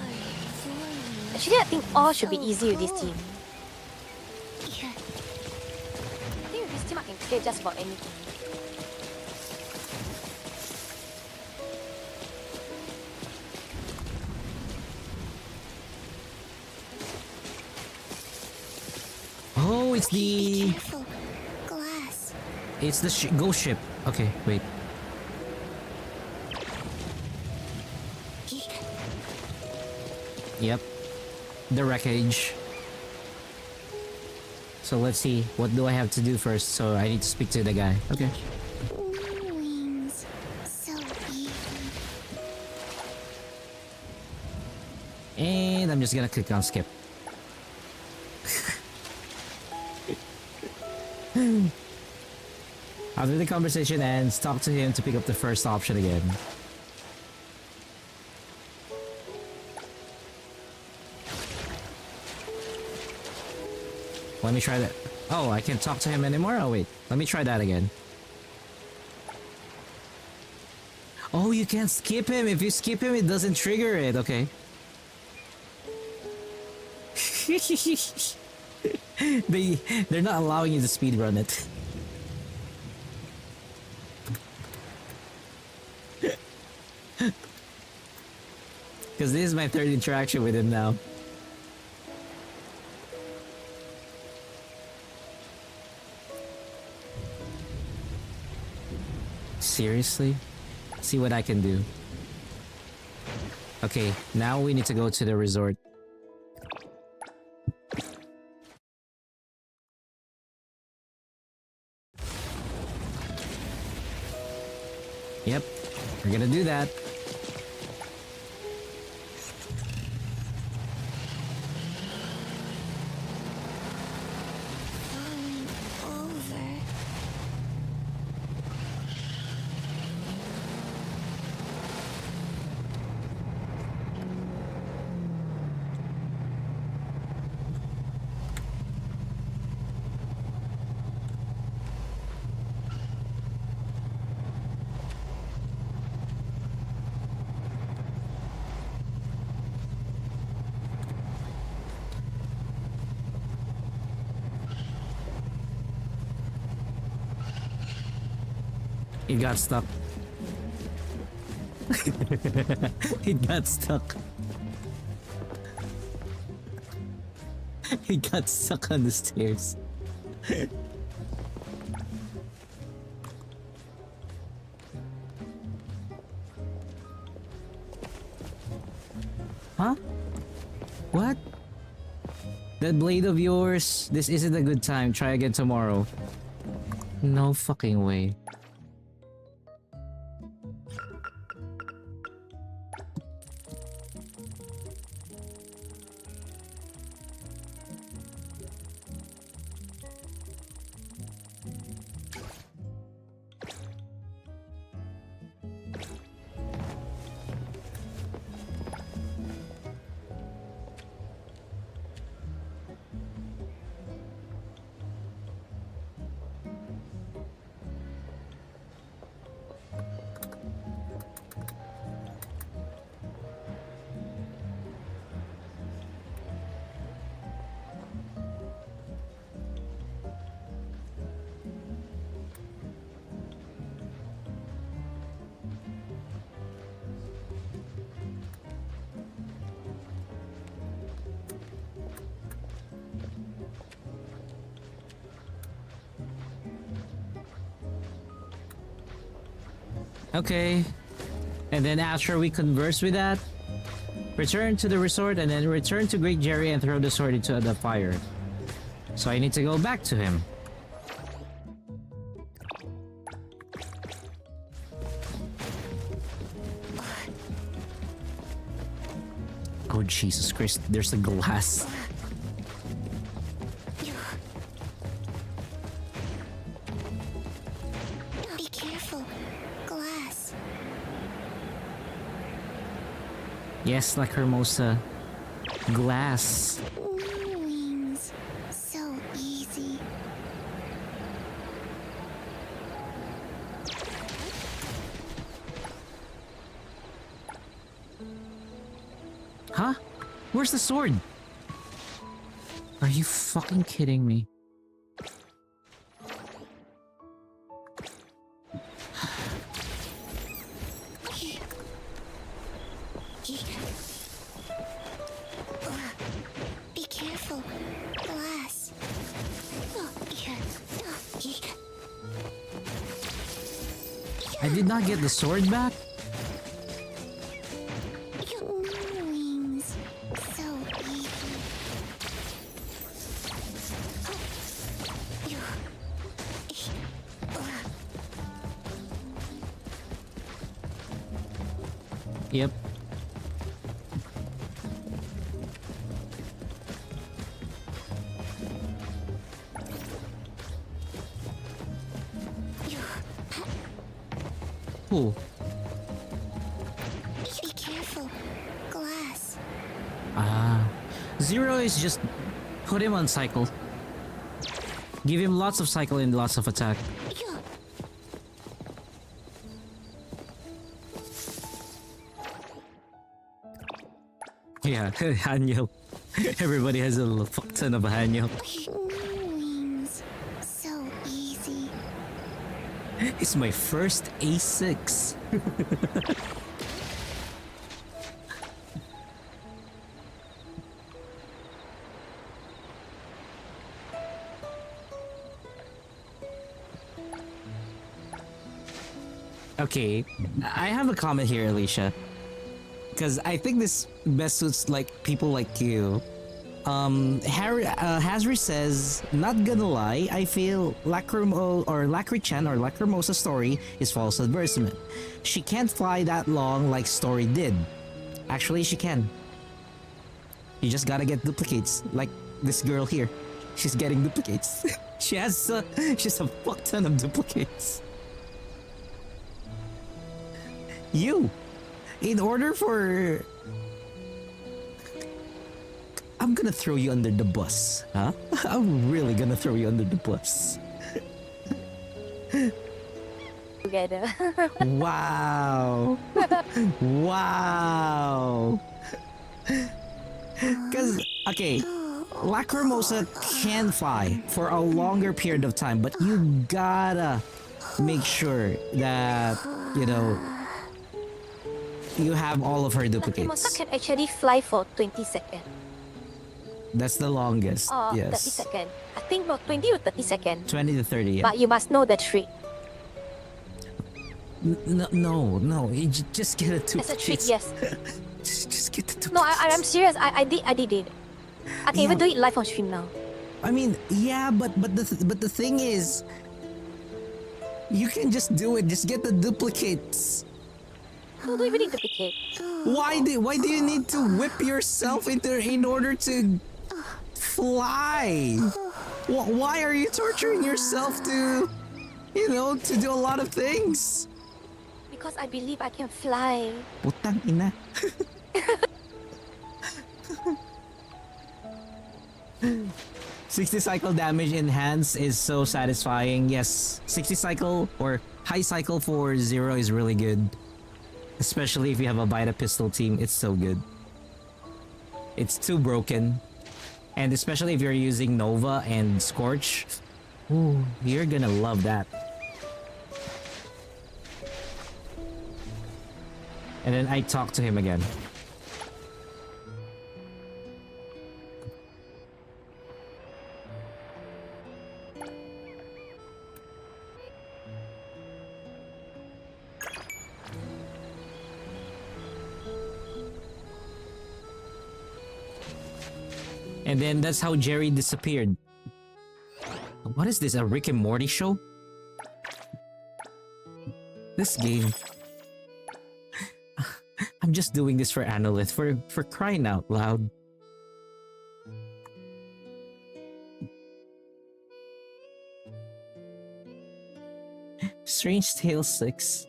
Actually, I think all should be easy with this team. I think with this team I can clear just about anything. Oh, it's the... Glass. It's the ghost ship. Okay, wait. Yep. The wreckage. So let's see. What do I have to do first? So I need to speak to the guy. Okay. Wings. So easy. And I'm just gonna click on skip. After the conversation ends, talk to him to pick up the first option again. Let me try that. Oh, I can't talk to him anymore? Oh wait, let me try that again. Oh, you can't skip him. If you skip him, it doesn't trigger it. Okay. They're not allowing you to speedrun it. Because this is my third interaction with him now. Seriously? See what I can do. Okay, now we need to go to the resort. Yep, we're gonna do that. Over. It got stuck. It got stuck. It got stuck on the stairs. Huh? What? That blade of yours? This isn't a good time. Try again tomorrow. No fucking way. Okay. And then after we converse with that, return to the resort and then return to Great Jerry and throw the sword into the fire. So I need to go back to him. Oh Jesus Christ, there's a glass. Be careful. Glass. Yes, like Hermosa. Glass. Wings. So easy. Huh? Where's the sword? Are you fucking kidding me? Be careful. Glass. I did not get the sword back? Wings. So easy. Yep. Cool. Be careful. Glass. Ah. Zero is just put him on cycle. Give him lots of cycle and lots of attack. Yeah, Hanyo. Everybody has a fuck ton of Hanyo. Wings. So easy. It's my first A6. Okay, I have a comment here, Alicia. Because I think this best suits like people like you. Hazri says, not gonna lie, I feel Lacrimochan or Lacrimosa's story is false advertisement. She can't fly that long like story did. Actually, she can. You just gotta get duplicates, like this girl here. She's getting duplicates. she's a fuck ton of duplicates. In order for... I'm gonna throw you under the bus, huh? I'm really gonna throw you under the bus. Together. Wow. Wow. Because, okay, Lacrimosa can fly for a longer period of time, but you gotta make sure that, you know, you have all of her duplicates. Lacrimosa can actually fly for 20 seconds. That's the longest, yes. 30 seconds. I think about 20 or 30 seconds. 20 to 30, yeah. But you must know the trick. No, you just get a As a trick, duplicate. yes. Just get the duplicates. No, I'm serious. I did it. I can even do it live on stream now. I mean, yeah, but the thing is, you can just do it. Just get the duplicates. No, don't even need duplicate. Why do you need to whip yourself in order to fly? Why are you torturing yourself to, you know, to do a lot of things? Because I believe I can fly. Putang ina. 60 cycle damage in hands is so satisfying. Yes, 60 cycle or high cycle for 0 is really good. Especially if you have a Vita pistol team, it's so good. It's too broken. And especially if you're using Nova and Scorch, ooh, you're gonna love that. And then I talk to him again. And then that's how Jerry disappeared. What is this, a Rick and Morty show? This game. I'm just doing this for Analyth, for crying out loud. Strange Tale 6.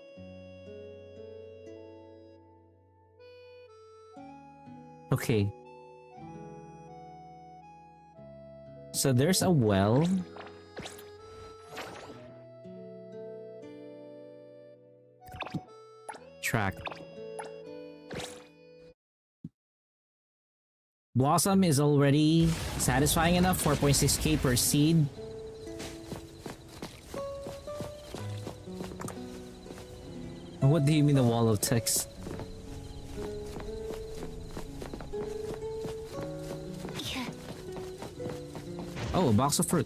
Okay. So there's a well. Track. Blossom is already satisfying enough, 4.6k per seed. What do you mean a wall of text? Oh, a box of fruit.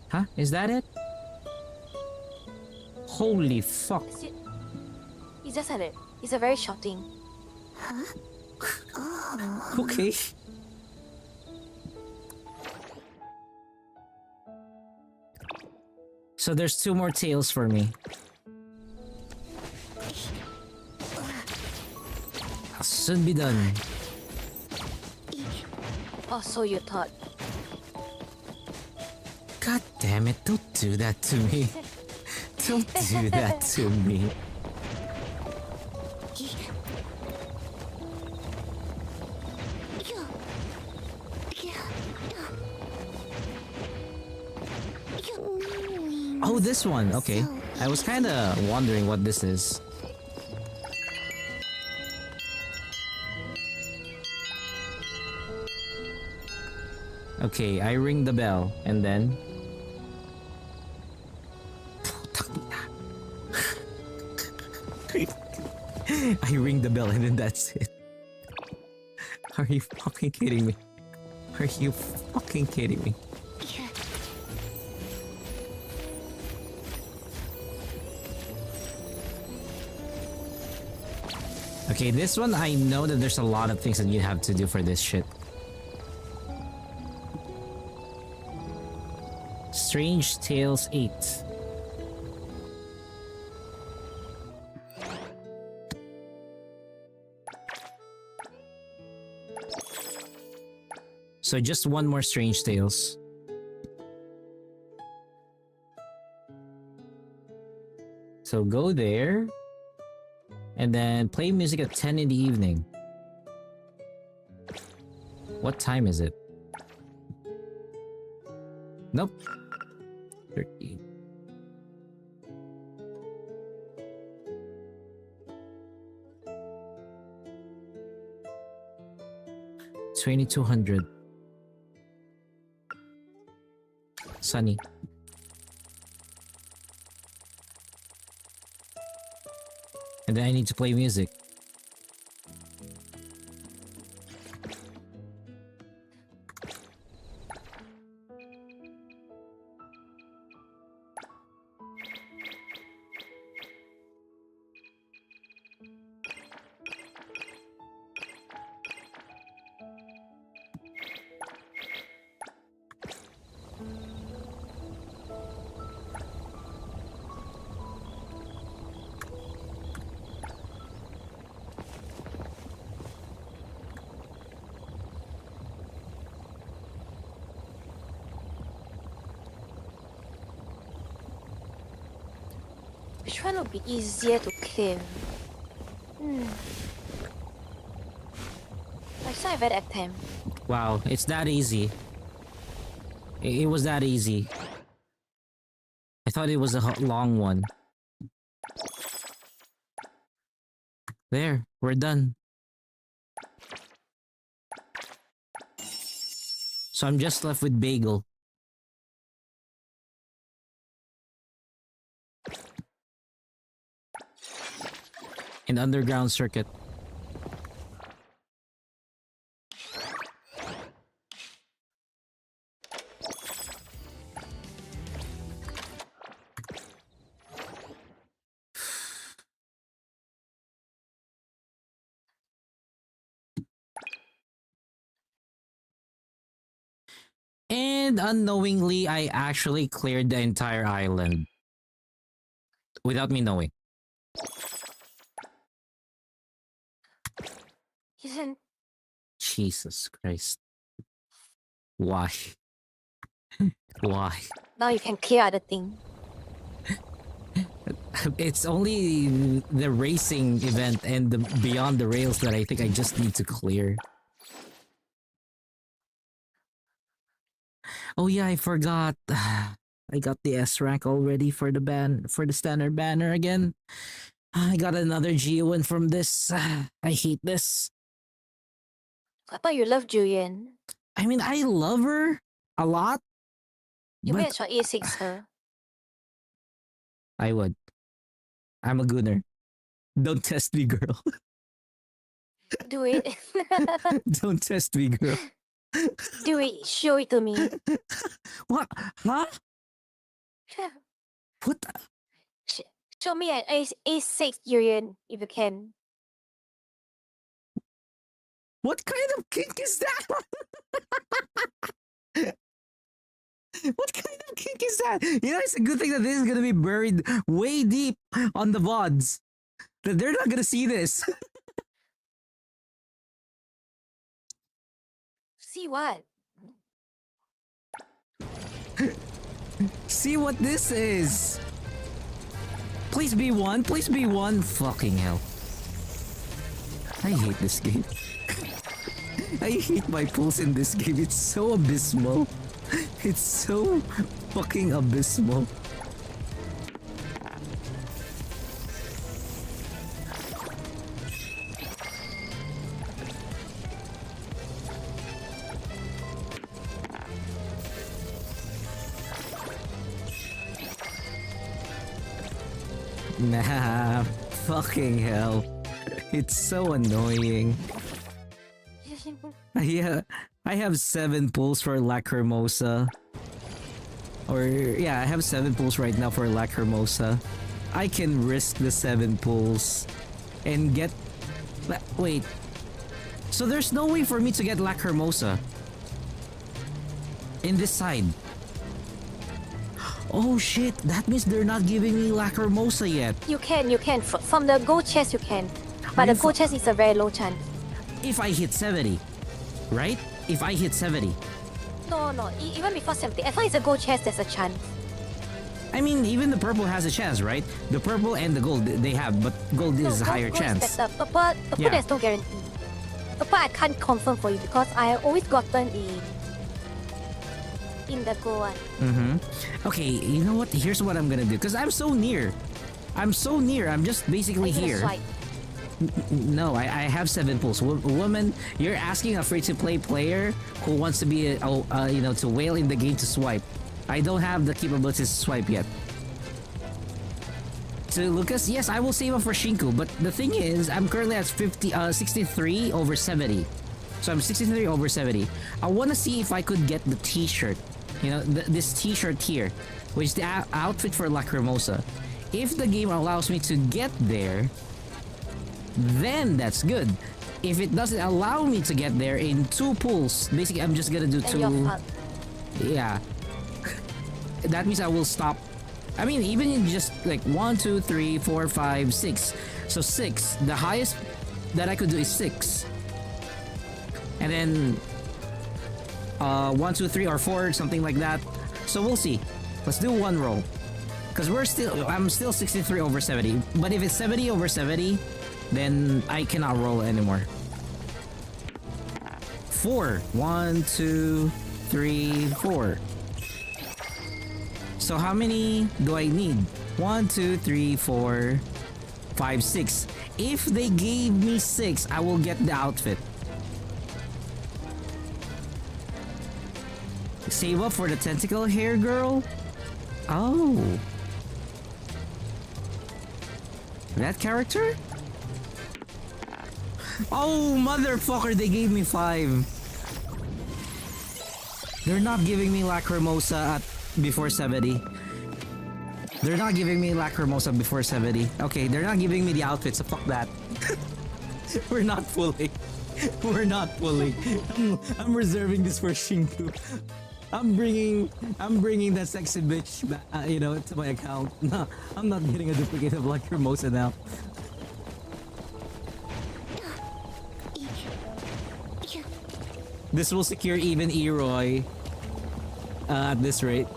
Huh? Is that it? Holy fuck. It's just like it. It's a very shouting. Okay. So there's 2 more tails for me. Soon be done. Oh, so you thought. God damn it, don't do that to me. Don't do that to me. Oh, this one. Okay. I was kind of wondering what this is. Okay, I ring the bell and then... I ring the bell and then that's it. Are you fucking kidding me? Are you fucking kidding me? Okay, this one I know that there's a lot of things that you have to do for this shit. Strange Tales 8. So just one more Strange Tales. So go there. And then play music at 10 in the evening. What time is it? Nope. 13. $2,200. Sunny. And then I need to play music. Which one would be easier to clear? I saw a very attempt. Wow, it's that easy. It was that easy. I thought it was a long one. There, we're done. So I'm just left with Bagel. An underground circuit. And unknowingly, I actually cleared the entire island. Without me knowing. Isn't Jesus Christ. Why? Why? now you can clear other thing. It's only the racing event and the beyond the rails that I think I just need to clear. Oh yeah, I forgot. I got the S rank already for the standard banner again. I got another Geo win from this. I hate this. I thought you loved Julian. I mean, I love her a lot. You may But as well A6 her. I would. I'm a gooner. Don't test me, girl. Do it. Don't test me, girl. Do it. Show it to me. What? Huh? What? Show me an A6 Julian if you can. What kind of kink is that? What kind of kink is that? You know, it's a good thing that this is gonna be buried way deep on the VODs. That they're not gonna see this. See what? See what this is. Please be one. Please be one. Fucking hell. I hate this game. I hate my pulls in this game. It's so abysmal. It's so fucking abysmal. Nah, fucking hell. It's so annoying. Yeah, I have 7 pulls for Lacrimosa. Or, yeah, I have 7 pulls right now for Lacrimosa. I can risk the 7 pulls and get... Wait. So there's no way for me to get Lacrimosa in this side. Oh shit, that means they're not giving me Lacrimosa yet. You can. From the gold chest, you can. But the gold chest is a very low chance. If I hit 70, right? If I hit 70. No. Even before 70, as long as a gold chest, there's a chance. I mean, even the purple has a chance, right? The purple and the gold, they have, but gold is a higher gold chance. Is better. Purple, Yeah. there's no guarantee. Purple, I can't confirm for you because I always gotten in the gold one. Okay, you know what? Here's what I'm gonna do. Because I'm so near. I'm just basically I'm gonna here. swipe. No, I have 7 pulls. Woman, you're asking a free-to-play player who wants to be, to whale in the game to swipe. I don't have the capabilities to swipe yet. So Lucas, yes, I will save up for Shinku, but the thing is, I'm currently at 63 over 70. So I'm 63 over 70. I want to see if I could get the t-shirt. You know, this t-shirt here, which is the outfit for Lacrimosa. If the game allows me to get there, then that's good. If it doesn't allow me to get there in 2 pulls, basically I'm just gonna do And you're 2. fucked. Yeah. That means I will stop. I mean, even in just like 1, 2, 3, 4, 5, 6. So 6. The highest that I could do is 6. And then 1, 2, 3, or 4, something like that. So we'll see. Let's do 1 roll. Because I'm still 63 over 70. But if it's 70 over 70, then I cannot roll anymore. 4. 1, 2, 3, 4. So how many do I need? 1, 2, 3, 4, 5, 6. If they gave me 6, I will get the outfit. Save up for the tentacle hair girl? Oh. That character? Oh, motherfucker, they gave me 5. They're not giving me Lacrimosa before 70. They're not giving me Lacrimosa before 70. Okay, they're not giving me the outfit, so fuck that. We're not pulling. We're not pulling. I'm reserving this for Shinku. I'm bringing that sexy bitch, to my account. No, I'm not getting a duplicate of Lacrimosa now. This will secure even Eroy at this rate.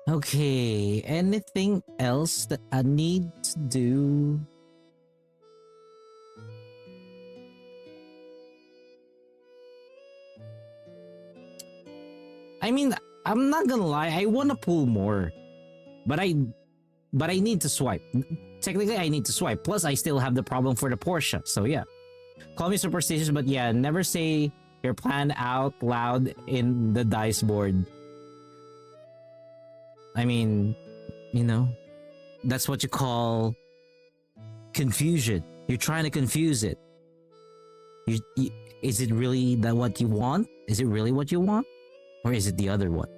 Okay, anything else that I need to do? I mean, I'm not gonna lie, I wanna pull more. But I need to swipe. Technically, I need to swipe. Plus, I still have the problem for the Porsche. So yeah. Call me superstitious, but yeah, never say your plan out loud in the dice board. I mean, that's what you call confusion. You're trying to confuse it. Is it really what you want? Is it really what you want? Or is it the other one?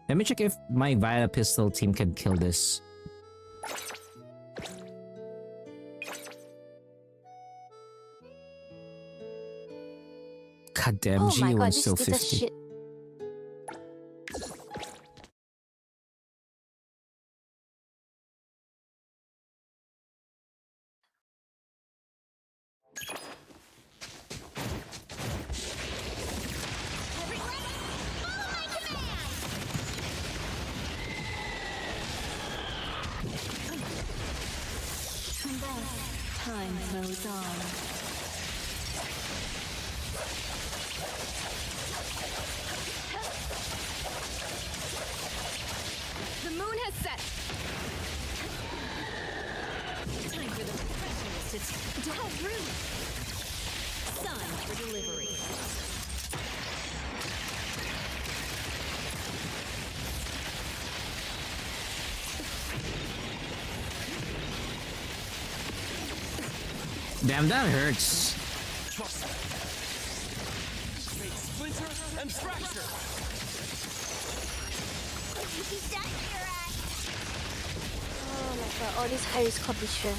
Let me check if my Viola pistol team can kill this. God damn, Oh my Geo god, is still this is 50. shit. Time flows on. The moon has set. Time for the professionals to don't rude. Sign for delivery. Damn, that hurts. Trust me. Make splinter and fracture. He's done here, Oh my god, all this high risk condition.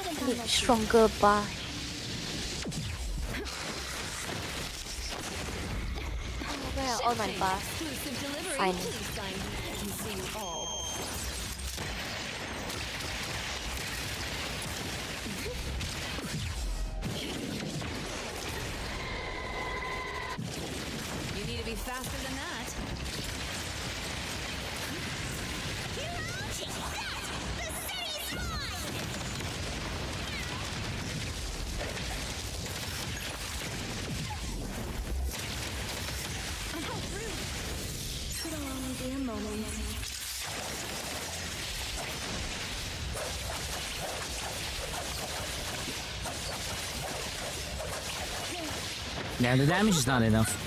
I need stronger bar. Oh, where are all my bars? Exclusive delivery. Fine. Please sign. I can see you all. You need to be faster than that. Take that! The city's mine! It'll only be a moment. Yeah, the damage is not enough.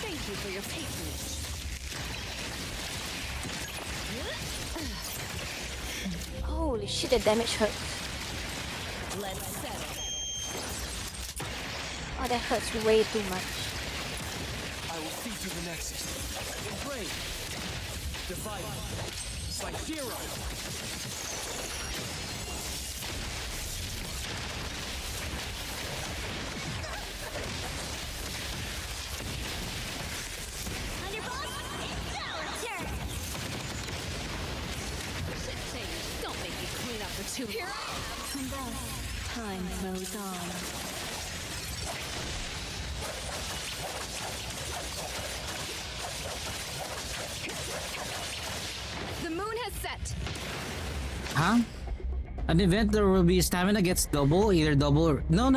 Thank you for your patronage. Holy shit, the damage hurts. Let's settle. Oh, that hurts way too much. I will see to the nexus. Inflame. Divide. Psychero. Underboss, it's our turn! Shit change. Don't make me clean up for too long. And thus, time moves on. The moon has set. Huh? An event there will be stamina gets double, either double or no.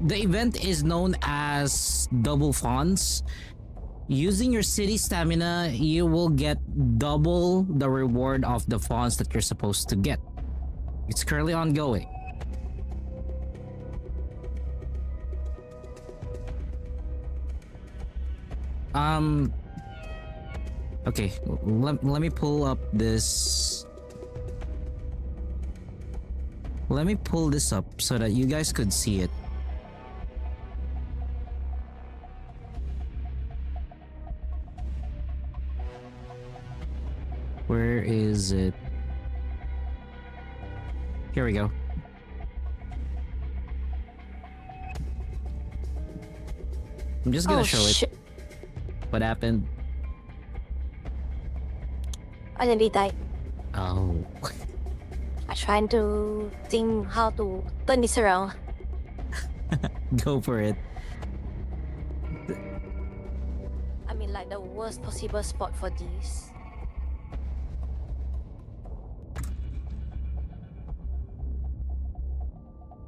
The event is known as double fawns. Using your city stamina, you will get double the reward of the fawns that you're supposed to get. It's currently ongoing. Okay, let me pull up this. Let me pull this up so that you guys could see it. Where is it? Here we go. I'm just gonna show it. What happened? I nearly died. Oh. I'm trying to think how to turn this around. Go for it. I mean, like the worst possible spot for this.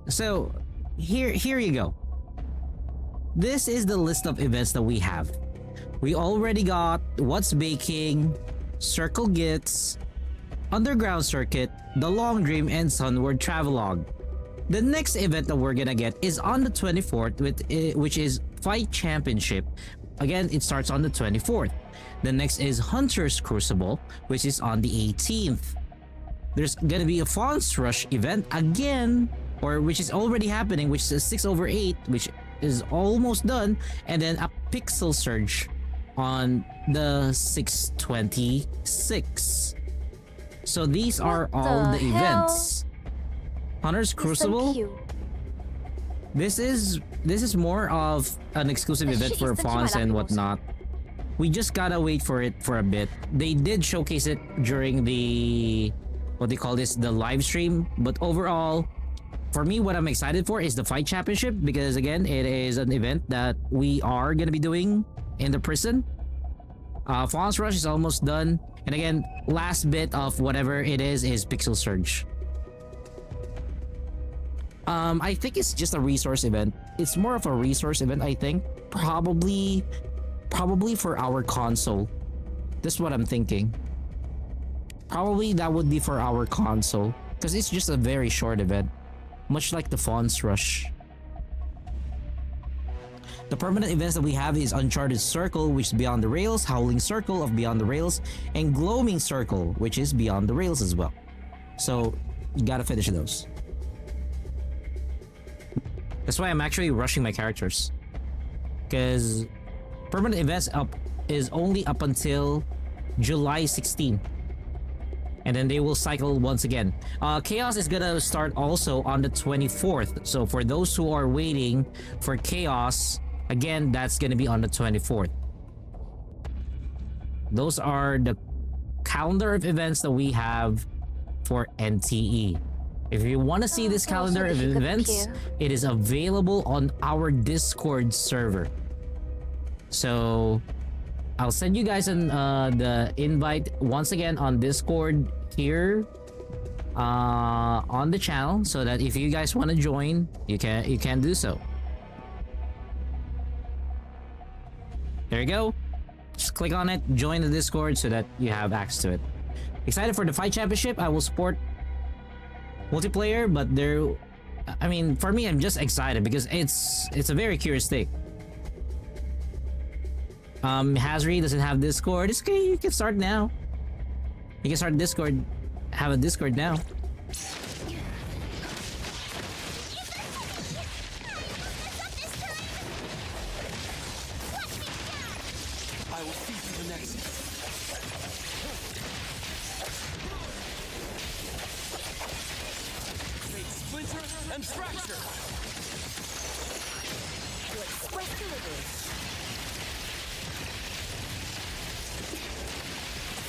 So, here you go. This is the list of events that we have. We already got What's Baking, Circle Gits, Underground Circuit, The Long Dream, and Sunward Travelogue. The next event that we're gonna get is on the 24th, which is Fight Championship. Again, it starts on the 24th. The next is Hunter's Crucible, which is on the 18th. There's gonna be a Fawn's Rush event again, or which is already happening, which is a 6/8, which is almost done, and then a Pixel Surge on the 6/26. So these are all the events. Hunter's Crucible. This is more of an exclusive event for fawns and whatnot. We just gotta wait for it for a bit. They did showcase it during the what they call this, the live stream. But overall, for me, what I'm excited for is the fight championship, because again, it is an event that we are gonna be doing in the prison. Fawn's Rush is almost done, and again, last bit of whatever it is Pixel Surge. I think it's just a resource event. It's more of a resource event, I think. Probably for our console. That's what I'm thinking. Probably that would be for our console, because it's just a very short event, much like the Fawn's Rush. The permanent events that we have is Uncharted Circle, which is Beyond the Rails, Howling Circle of Beyond the Rails, and Gloaming Circle, which is Beyond the Rails as well. So you gotta finish those. That's why I'm actually rushing my characters, because permanent events is only up until July 16, and then they will cycle once again. Chaos is gonna start also on the 24th, so for those who are waiting for Chaos, again, that's gonna be on the 24th. Those are the calendar of events that we have for NTE. If you want to see this calendar of events, it is available on our Discord server. So I'll send you guys the invite once again on Discord here on the channel, so that if you guys want to join, you can do so. There you go. Just click on it, join the Discord so that you have access to it. Excited for the fight championship. I will support multiplayer, but I mean, for me, I'm just excited because it's a very curious thing. Hazri doesn't have Discord. It's okay, you can start now. You can start Discord, have a Discord now. I will see you the next. Fate splinter and fracture. Your express delivery.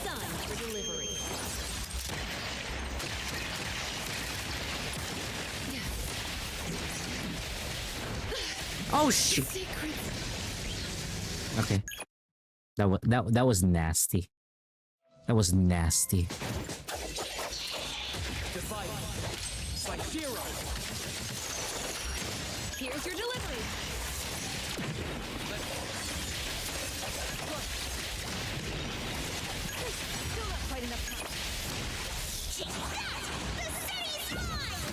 Sun for delivery. Oh shit. Okay. That was nasty. That was nasty. Divide. It's like hero. Here's your delivery. Still not quite enough time. Check that! The city's mine!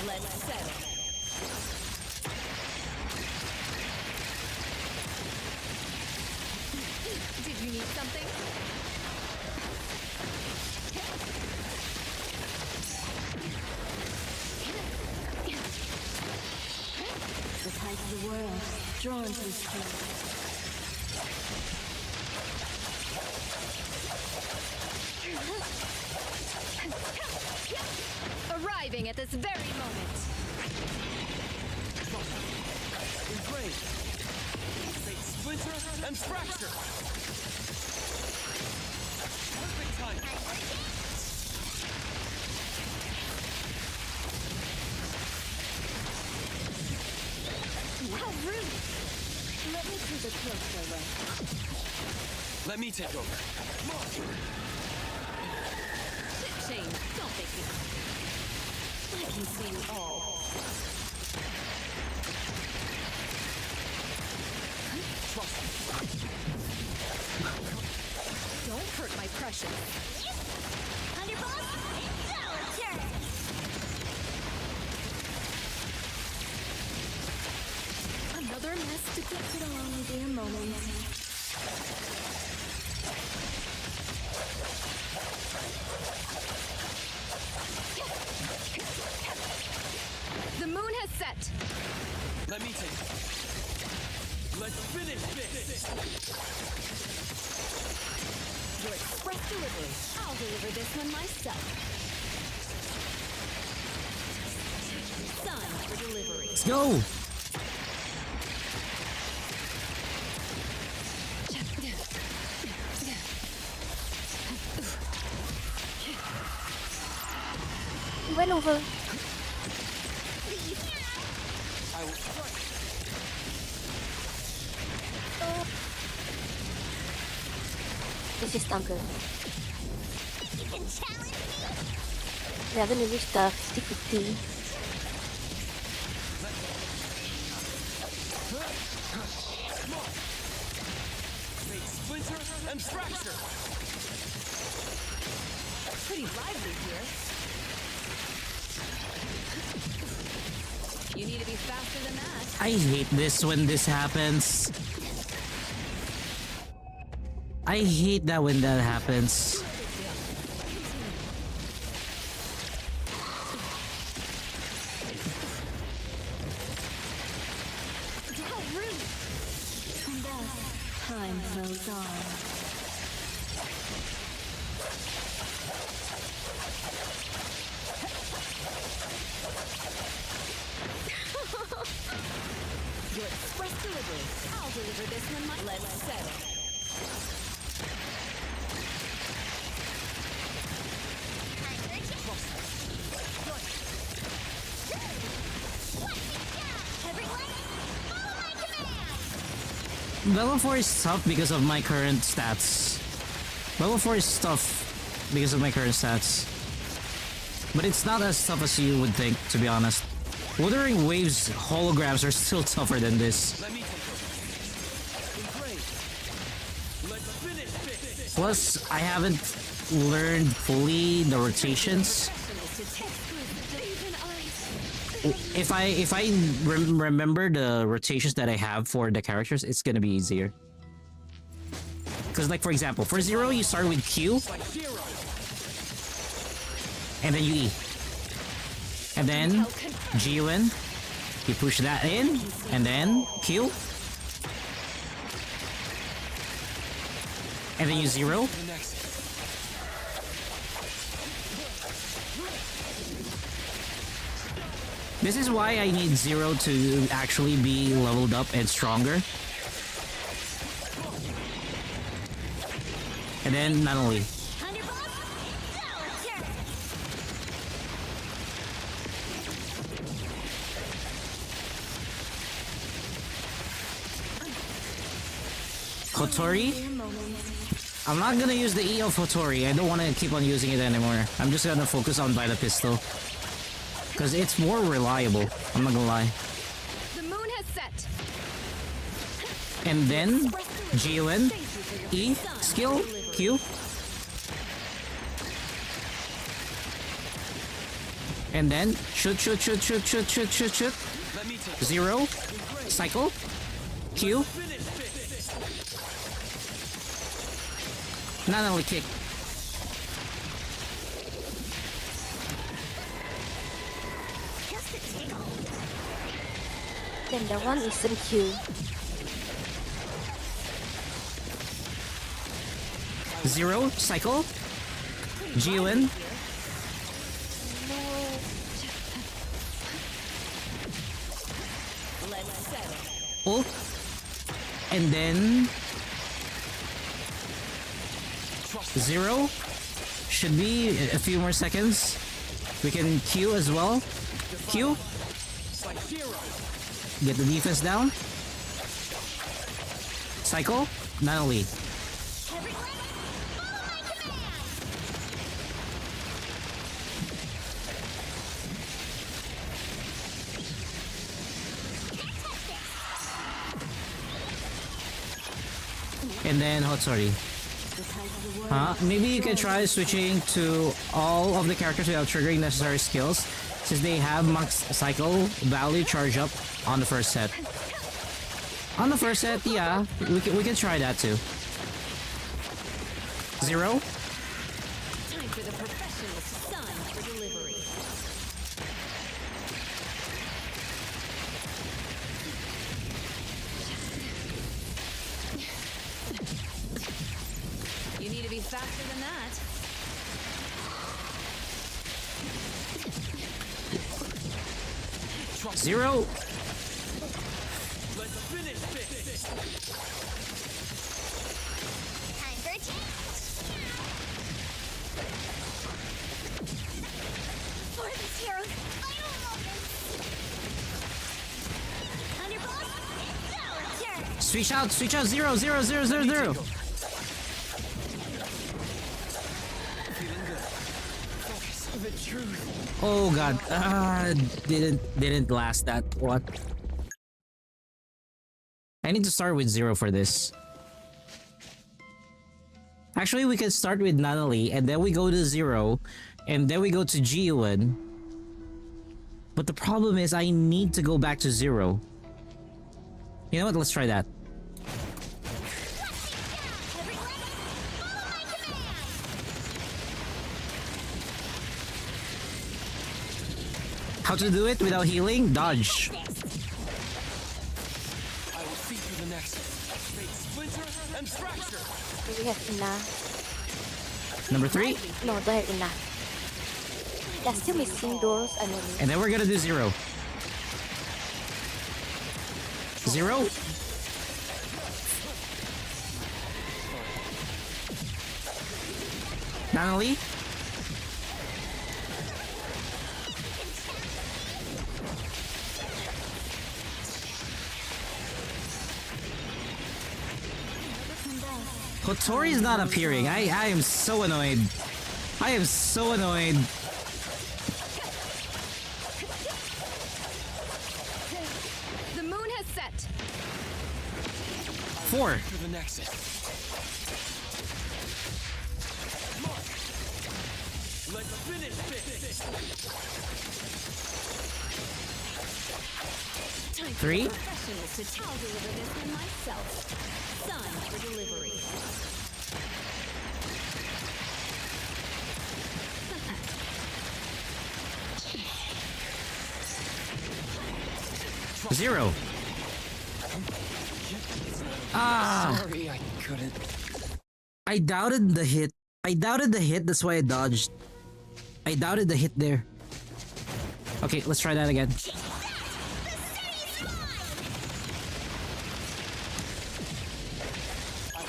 Let's settle. Did you need something? The tide of the world, drawn to this place. Arriving at this very moment. Embrace. Fate splinter and fracture. Perfect time. How rude! Let me do the closer way. Let me take over. Come on. Shame, don't make me. I can see you all. Trust me. Don't hurt my precious. Underboss, it's our turn! Another mess to get. It'll only be a moment. The moon has set. Let me take it. Let's finish this. Your express delivery. I'll deliver this one myself. Sun for delivery. Let's go. Run over. I will strike. This is not good. You can challenge me? We haven't reached the 50-50. Make splinter and fracture. Pretty lively here. You need to be faster than that. I hate this when this happens. I hate that when that happens. How rude! And thus, time flows on. Your express delivery. I'll deliver this one myself. Let's settle. Level 4 is tough because of my current stats. Level 4 is tough because of my current stats. But it's not as tough as you would think, to be honest. Wuthering Waves holograms are still tougher than this. Let me take over. Engrave. Let's finish this. Plus, I haven't learned fully the rotations. If I remember the rotations that I have for the characters, it's gonna be easier. Because, like, for example, for Zero, you start with Q, and then you E. And then GUN, you push that in, and then Q. And then you Zero. This is why I need Zero to actually be leveled up and stronger. And then not only. Kotori? I'm not gonna use the E of Kotori. I don't want to keep on using it anymore. I'm just gonna focus on by the pistol. Because it's more reliable. I'm not gonna lie. The moon has set. And then GUN, E, skill, Q. And then shoot. Zero, cycle, Q. Not only kick. Then the one isn't Q. Zero, cycle, GUN. Ult. And then Zero. Should be a few more seconds. We can Q as well. Q. Get the defense down. Cycle. Not only. And then Hotsori. Maybe you can try switching to all of the characters without triggering necessary skills, since they have max cycle value charge up on the first set. On the first set, yeah, we can try that too. Zero. Time for the professional to sign for delivery. You need to be faster than that. Zero. Let's finish this. Time for a change. For the Switch out, 0, 0, 0, 0, 0. The truth. Oh god, didn't last that. What? I need to start with 0 for this. Actually, we can start with Natalie, and then we go to 0, and then we go to Jiwon. But the problem is, I need to go back to 0. You know what? Let's try that. How to do it without healing? Dodge. I will see through the next. Make splinter and fracture. Do we have enough? Number 3. No, don't have enough. They're still missing those enemies. And then we're gonna do 0. 0. Natalie. Kotori is not appearing. I am so annoyed. I am so annoyed. The moon has set. 4. To the nexus. Mark. Let's finish this. Time 3. for professionals to I'll deliver this one myself. Signed for delivery. 0. Ah! Sorry, I couldn't. I doubted the hit. I doubted the hit, that's why I dodged. I doubted the hit there. Okay, let's try that again.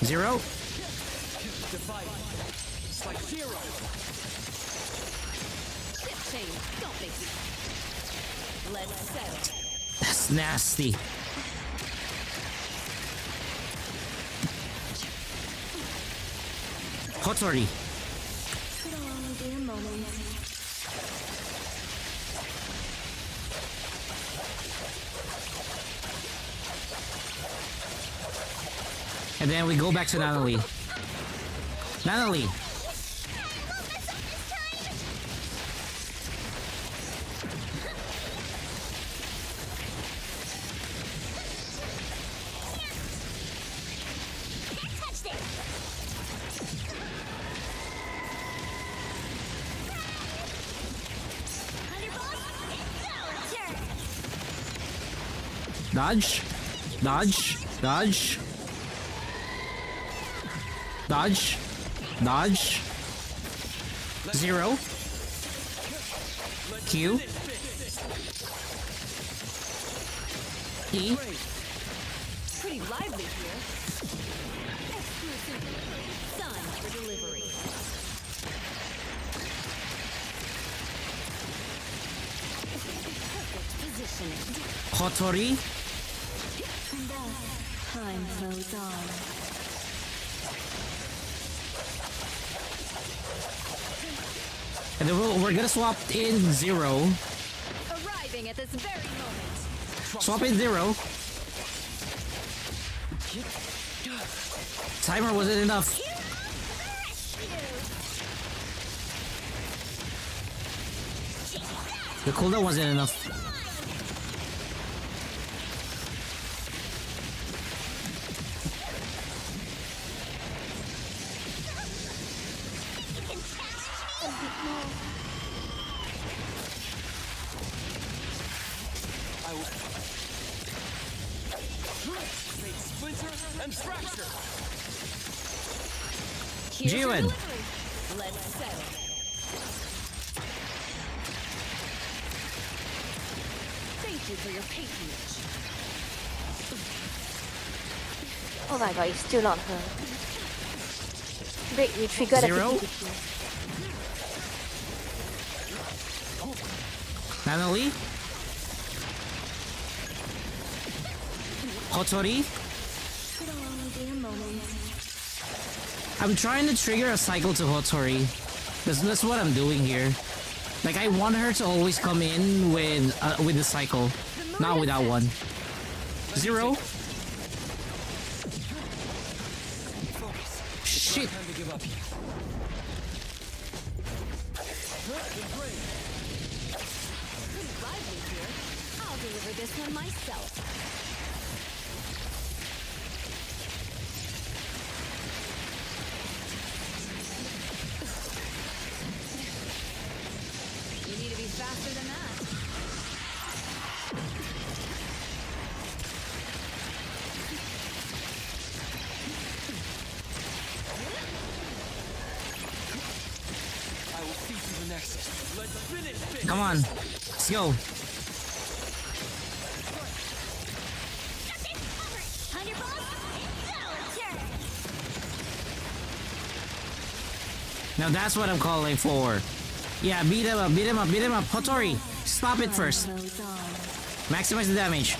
Zero. It's like 0. Shit chain, don't make me. Let's settle. That's nasty. Kotori. Sit along, dear moment. And then we go back to Natalie. Natalie. Dodge. Dodge. Dodge. Dodge. Dodge. 0. Q. E. Pretty lively here. Exclusive. Signed for delivery. Perfect positioning. Kotori. Time flows on. And then we're gonna swap in 0. Arriving at this very moment. Swap in 0. Timer wasn't enough. The cooldown wasn't enough. I will make splinter and fracture. Here's your Jiwon. delivery. Let's settle. Thank you for your patronage. Oh my god, it's still not her. Break, we triggered 0. the PvP. Natalie. Kotori. I'm trying to trigger a cycle to Hotori. That's what I'm doing here. Like, I want her to always come in with the cycle, not without one. 0. Shit. Time to give up here. Couldn't ride me here. I'll deliver this one myself. You need to be faster than that. I will see to the next. Let's finish this. Come on. Let's go. Now that's what I'm calling for. Yeah, beat him up, beat him up, beat him up. Hotori, stop it first. Maximize the damage.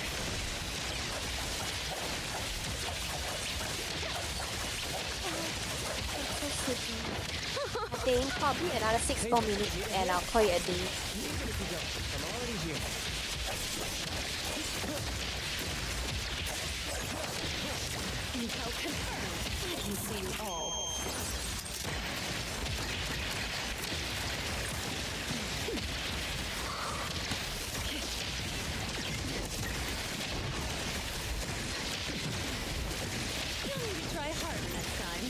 I think probably another 6 more minutes and I'll call it a day. I'm already here. Intel confirmed. I can see you all. You'll need to try harder next time.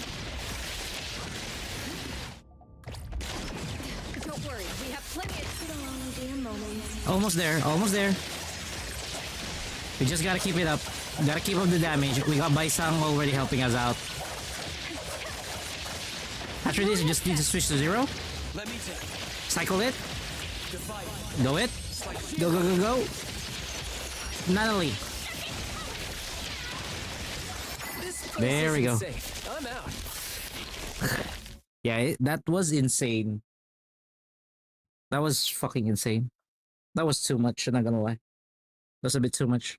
Don't worry, we have plenty of... It'll only be a moment. Almost there, almost there. We just gotta keep it up. Gotta keep up the damage. We got Baisang already helping us out. After this, you just need to switch to 0. Let me take Cycle it. divide. Go it. Go, go, go, go. Natalie. There we go. Safe. I'm out. Yeah, that was insane. That was fucking insane. That was too much, I'm not gonna lie. That was a bit too much.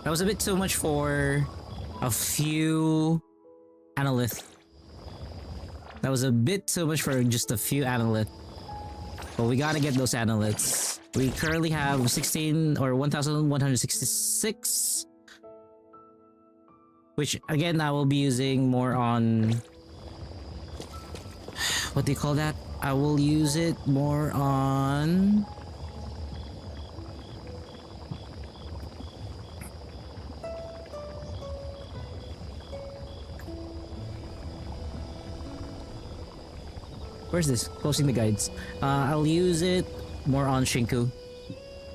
That was a bit too much for a few analysts. That was a bit too much for just a few analysts. But we gotta get those analysts. We currently have 16 or 1,166. Which, again, I will be using more on... What do you call that? I will use it more on... Where's this? Closing the guides. I'll use it more on Shinku.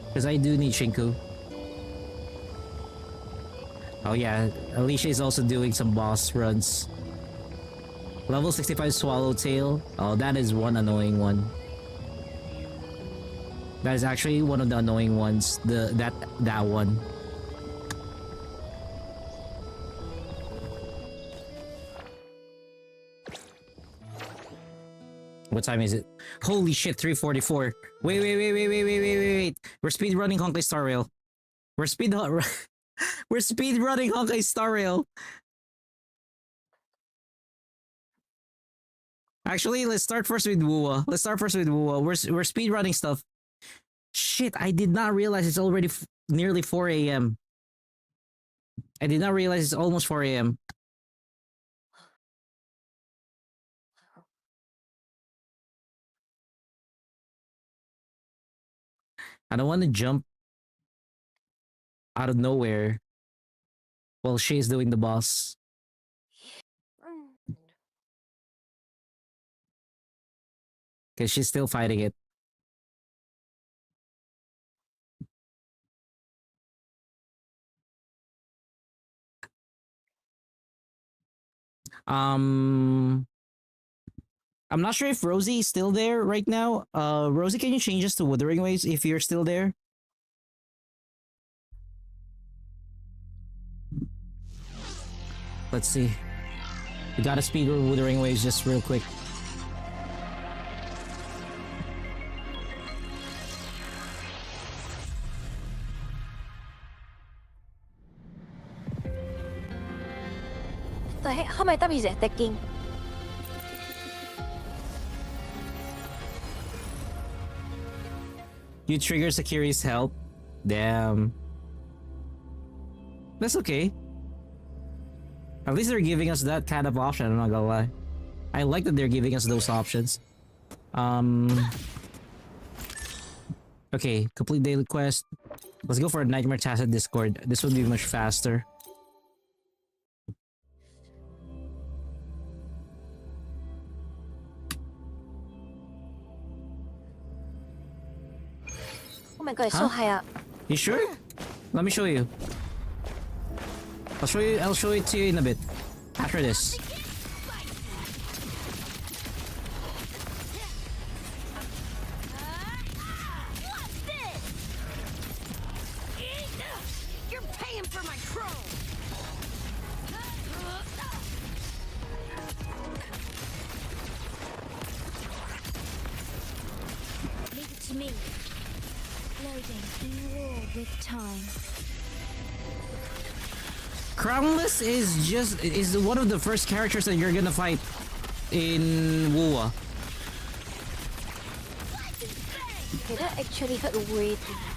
Because I do need Shinku. Oh yeah, Alicia is also doing some boss runs. Level 65 Swallowtail. Oh, that is one annoying one. That is actually one of the annoying ones. That one. What time is it? Holy shit, 3:44. Wait. We're speed running Honkai Star Rail. We're speed running Honkai Star Rail. Actually, let's start first with Wuwa. We're speed running stuff. Shit, I did not realize it's already nearly 4 a.m. I did not realize it's almost 4 a.m. I don't want to jump out of nowhere while she's doing the boss. Because she's still fighting it. I'm not sure if Rosie is still there right now. Rosie, can you change us to Wuthering Waves if you're still there? Let's see. We gotta speed Wuthering Waves just real quick. how many times he's attacking? You trigger Sakiri's help. Damn. That's okay. At least they're giving us that kind of option, I'm not gonna lie. I like that they're giving us those options. Okay, complete daily quest. Let's go for a Nightmare task at Discord. This would be much faster. Oh my god, it's so Huh? high up. You sure? Let me show you. I'll show it to you in a bit. After this. You're paying for my chrome! Leave it to me. Loading in war with time. Crownless is one of the first characters that you're gonna fight in WoA. Okay, that actually hurt way too much.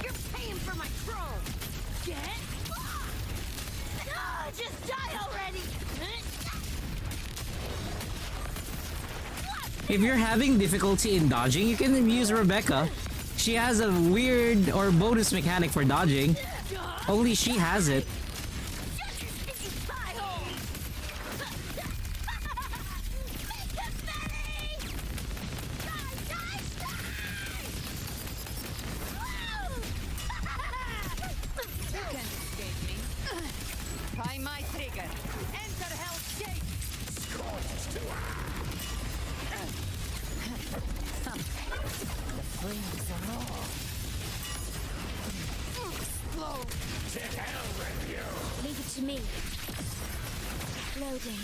You're paying for my chrome! Get lost! No, just die already! If you're having difficulty in dodging, you can use Rebecca. She has a weird or bonus mechanic for dodging. Only she has it. By my trigger. Enter Hell's Gate. Leave it to me. Loading.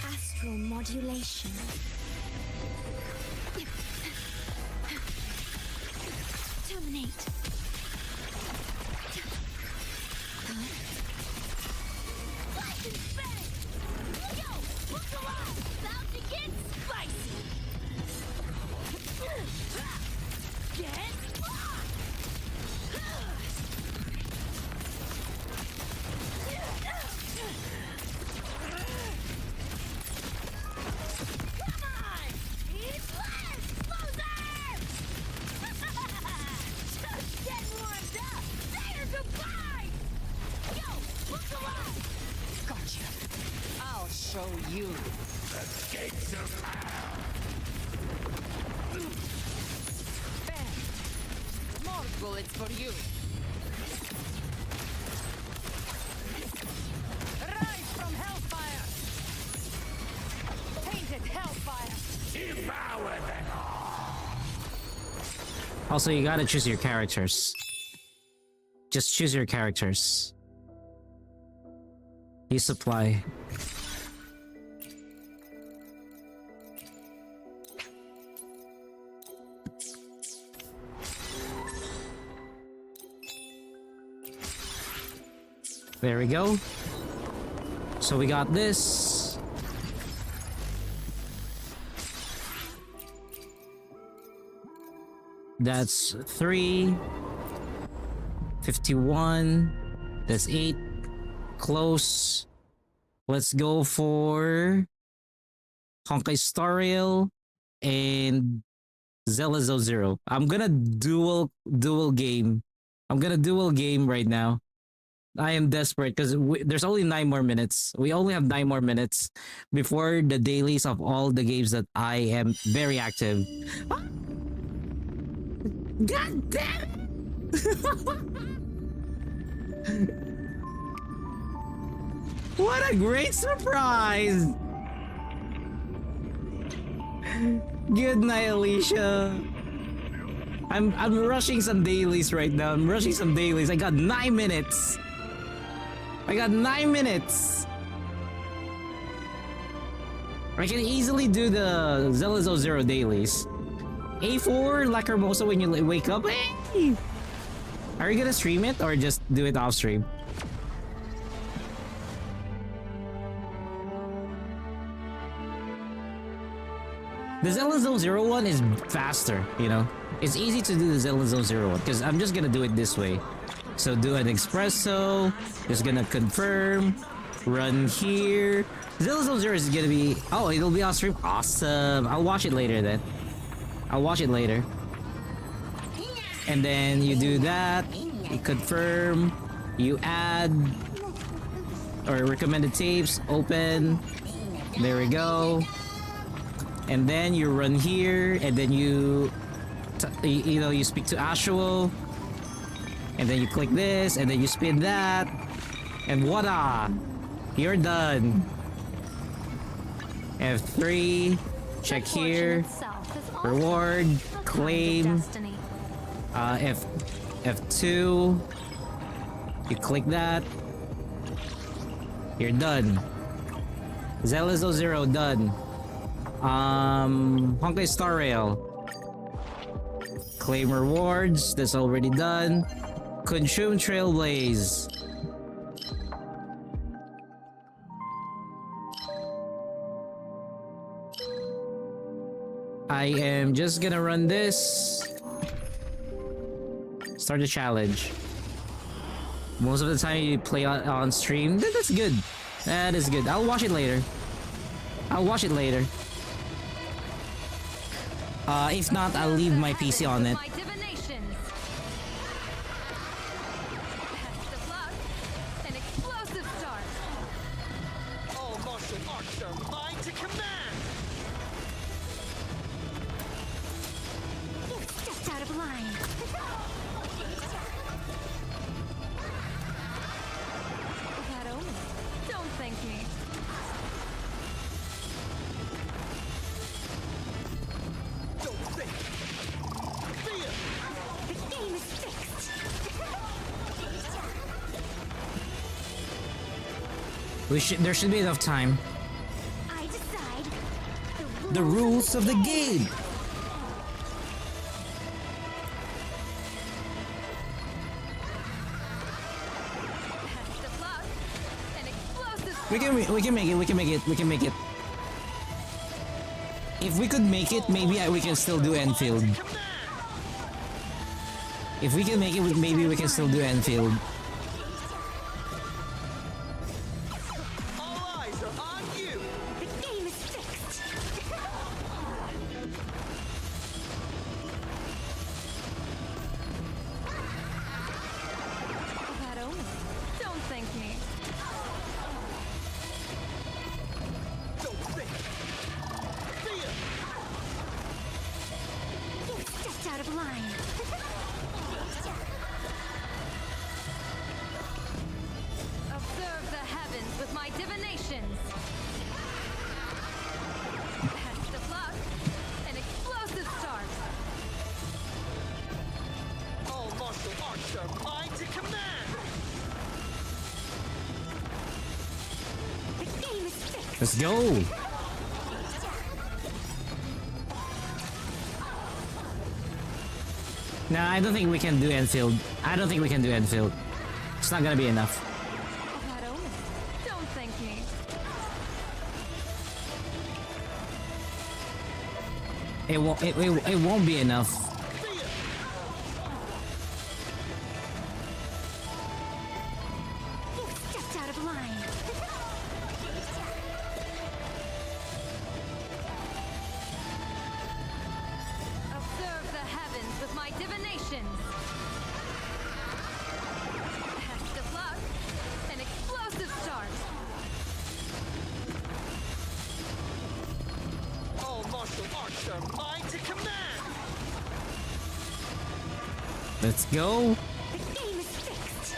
Astral modulation. Terminate. Gotcha. I'll show you. Bam. More bullets for you. Rise from hellfire. Painted hellfire. Also, you gotta choose your characters. Just choose your characters. Use supply. There we go. So we got this. That's 3. 51. That's 8. Close. Let's go for Conquistorial and Zelazo Zero. I'm gonna dual game. I'm gonna dual game right now. I am desperate because there's only 9 more minutes. We only have 9 more minutes before the dailies of all the games that I am very active. God damn it! What a great surprise! Good night, Alicia. I'm rushing some dailies right now. I'm rushing some dailies. I got 9 minutes. I got 9 minutes. I can easily do the Zelazo Zero dailies. A4 Lacrimosa when you wake up. Hey! Are you gonna stream it or just do it off stream? The Zelazo Zero one is faster, you know? It's easy to do the Zelazo Zero one because I'm just gonna do it this way. So do an espresso, just gonna confirm, run here. Zelazo Zero is gonna be, oh, it'll be off stream. Awesome. I'll watch it later then. I'll watch it later. And then you do that, you confirm, you add, or recommended tapes, open. There we go. And then you run here, and then you know, you speak to Ashuo, and then you click this, and then you spin that, and voila, you're done. F3, check here, reward, claim, F2, you click that, you're done. Zelazo Zero done. Honkai Star Rail. Claim rewards, that's already done. Consume Trailblaze. I am just gonna run this. Start the challenge. Most of the time you play on stream. That's good. That is good. I'll watch it later. I'll watch it later. If not, I'll leave my PC on it. There should be enough time. I decide The rules of the game. We can make it. We can make it. We can make it. If we could make it, maybe we can still do Enfield. If we can make it, maybe we can still do Enfield. Let's go! Nah, I don't think we can do Enfield. I don't think we can do Enfield. It's not gonna be enough. Don't thank me. It won't be enough. Let's go. The game is fixed.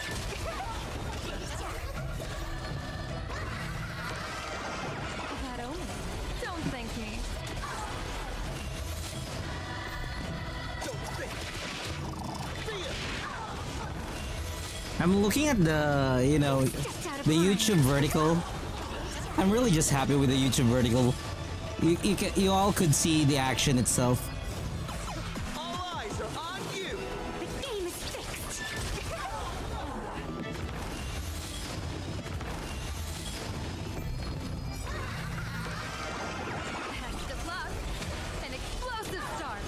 That omen. Don't thank me. I'm looking at the, you know, the YouTube vertical. I'm really just happy with the YouTube vertical. You all could see the action itself. All eyes are on you. The game is fixed. Best of luck. An explosive start.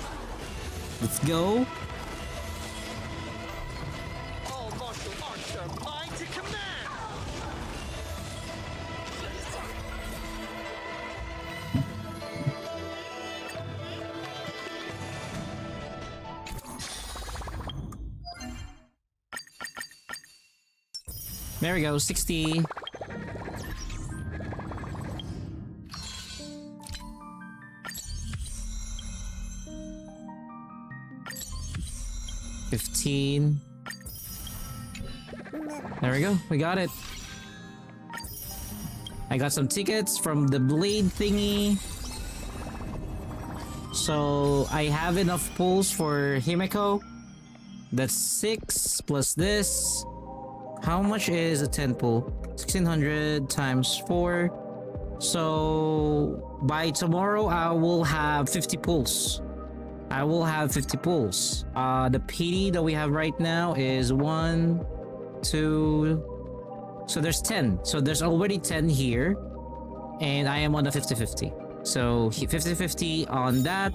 Let's go. All martial arts are mine to command. There we go, 60. $15. There we go, we got it. I got some tickets from the blade thingy. So I have enough pulls for Himeko. That's 6 plus this. How much is a 10 pull? 1600 times 4. So by tomorrow I will have 50 pulls. I will have 50 pulls. The PD that we have right now is 1, 2. So there's 10. So there's already 10 here. And I am on the 50-50. So 50-50 on that.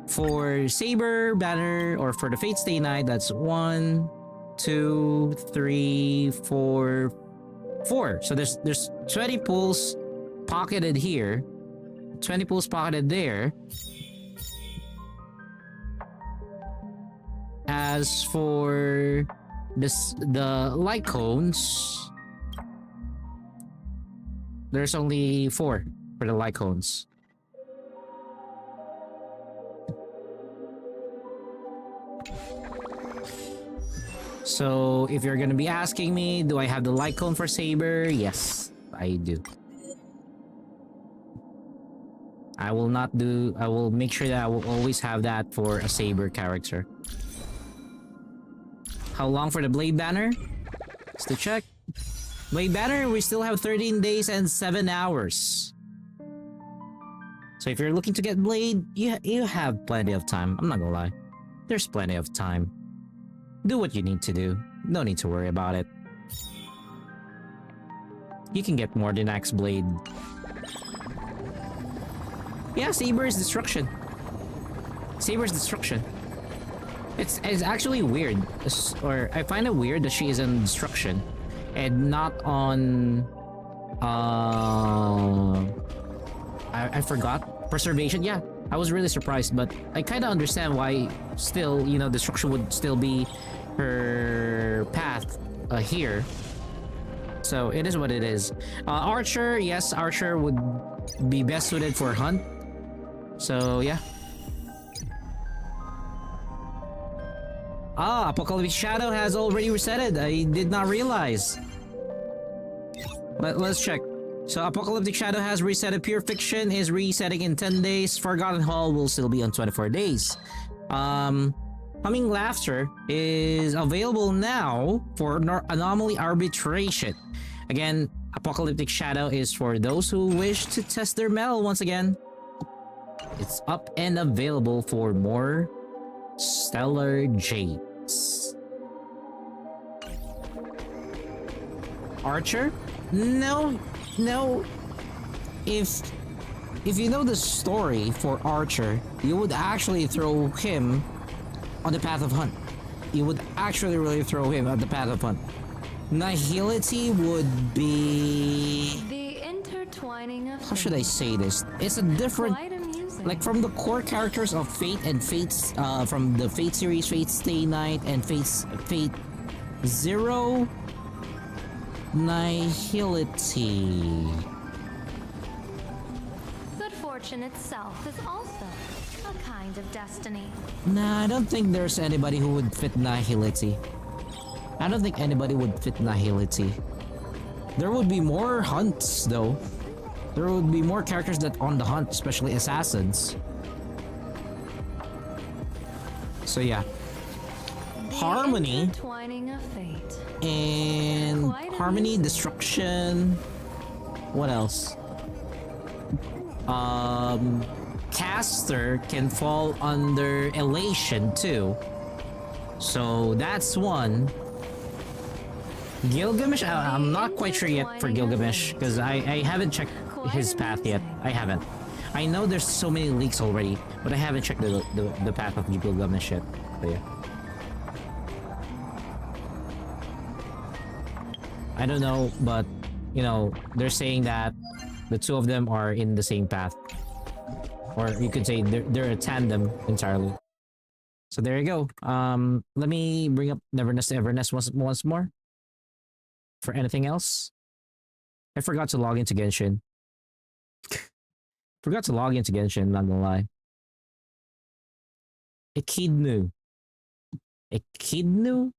For Saber, Banner, or for the Fate Stay Night, that's 1, 2, 3, 4, 4. So there's 20 pulls pocketed here. 20 pulls pocketed there. As for the light cones, there's only 4 for the light cones. So if you're gonna be asking me, do I have the light cone for Saber? Yes, I do. I will make sure that I will always have that for a Saber character. How long for the Blade Banner? Let's to check. Blade Banner, we still have 13 days and 7 hours. So if you're looking to get Blade, you have plenty of time. I'm not gonna lie. There's plenty of time. Do what you need to do. No need to worry about it. You can get more than Axe Blade. Yeah, Saber is destruction. Saber's destruction. It's actually weird. Or I find it weird that she is on destruction and not on I forgot. Preservation. Yeah, I was really surprised, but I kind of understand why still, you know, destruction would still be her path here. So it is what it is. Archer, yes, Archer would be best suited for Hunt. So yeah. Ah, Apocalyptic Shadow has already resetted. I did not realize. Let's check. So Apocalyptic Shadow has resetted. Pure Fiction is resetting in 10 days. Forgotten Hall will still be on 24 days. Humming Laughter is available now for Anomaly Arbitration. Again, Apocalyptic Shadow is for those who wish to test their mettle once again. It's up and available for more Stellar Jades. Archer? No. If you know the story for Archer, you would actually throw him on the path of Hunt. You would actually really throw him on the path of Hunt. Nihility would be... The intertwining of... How should I say this? It's a different... Quite amusing. Like from the core characters of Fate and Fate's... from the Fate series, Fate Stay Night and Fate Zero... Nihility... Good fortune itself is also A kind of destiny. Nah, I don't think there's anybody who would fit Nihility. I don't think anybody would fit Nihility. There would be more hunts though. There would be more characters that on the hunt, especially assassins. So yeah. Harmony Intertwining of fate. and Quite Harmony, amusing. Destruction. What else? Caster can fall under Elation too. So that's one. Gilgamesh, I'm not quite sure yet for Gilgamesh because I haven't checked his path yet. I haven't. I know there's so many leaks already, but I haven't checked the path of Gilgamesh yet. But yeah. I don't know, but you know, they're saying that the two of them are in the same path. Or you could say they're a tandem entirely. So there you go. Let me bring up Neverness to Everness once more. For anything else? I forgot to log into Genshin. Forgot to log into Genshin, not gonna lie. Echidnu. Echidnu?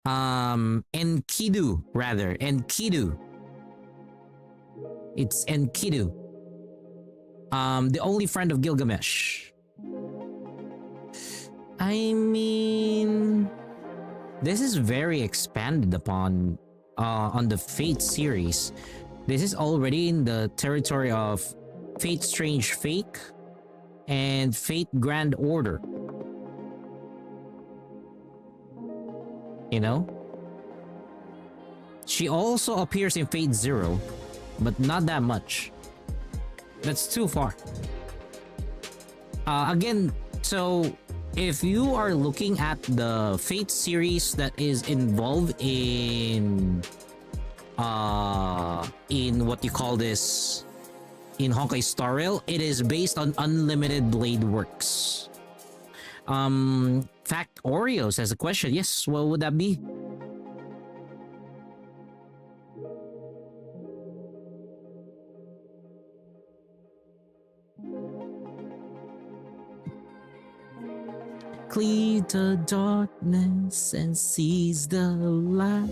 Enkidu, rather. Enkidu. It's Enkidu. The only friend of Gilgamesh. I mean, this is very expanded upon on the Fate series. This is already in the territory of Fate Strange Fake and Fate Grand Order. You know? She also appears in Fate Zero, but not that much. That's too far. Again, so if you are looking at the Fate series that is involved in what you call this, in Honkai Star Rail, it is based on Unlimited Blade Works. Fact Oreos has a question. Yes, what would that be? Cleave the darkness and seize the light.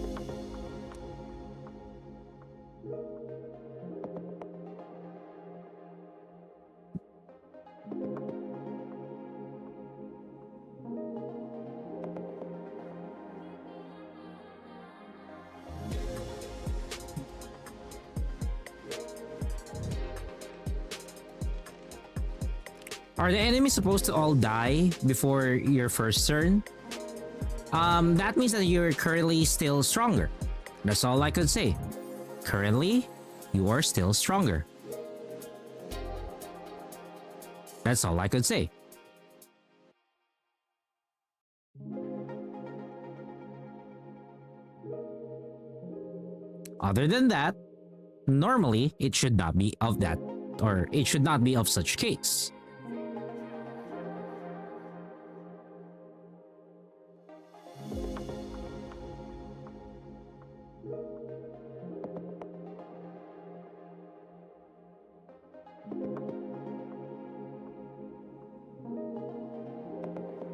Are the enemies supposed to all die before your first turn? That means that you're currently still stronger. That's all I could say. Currently, you are still stronger. That's all I could say. Other than that, normally it should not be of that, or it should not be of such case.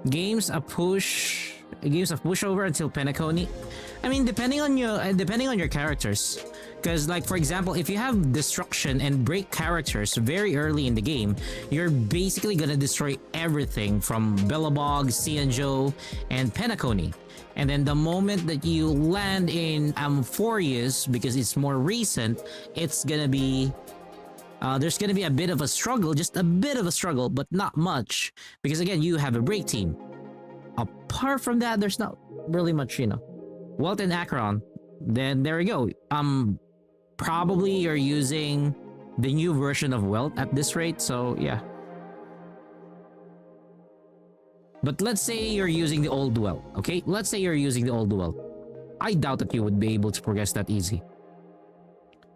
Games of pushover until Penacony. I mean, depending on your characters. Because, like, for example, if you have destruction and break characters very early in the game, you're basically gonna destroy everything from Bellabog, Cianjo, and Penacony. And then the moment that you land in Amphorius, because it's more recent, it's gonna be there's gonna be a bit of a struggle, just a bit of a struggle, but not much, because again, you have a break team. Apart from that, there's not really much, you know. Welt and Acheron, then there we go. Probably you're using the new version of Welt at this rate, so yeah. But let's say you're using the old Welt, okay? Let's say you're using the old Welt. I doubt that you would be able to progress that easy.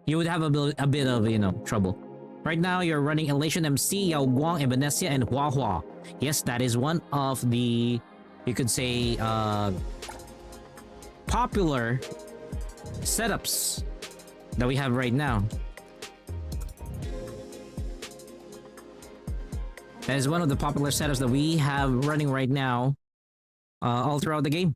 You would have a bit of, you know, trouble. Right now, you're running Elation MC, Yao Guang, Ebenesia, and Hua Hua. Yes, that is one of the you could say, popular setups that we have right now. That is one of the popular setups that we have running right now, all throughout the game.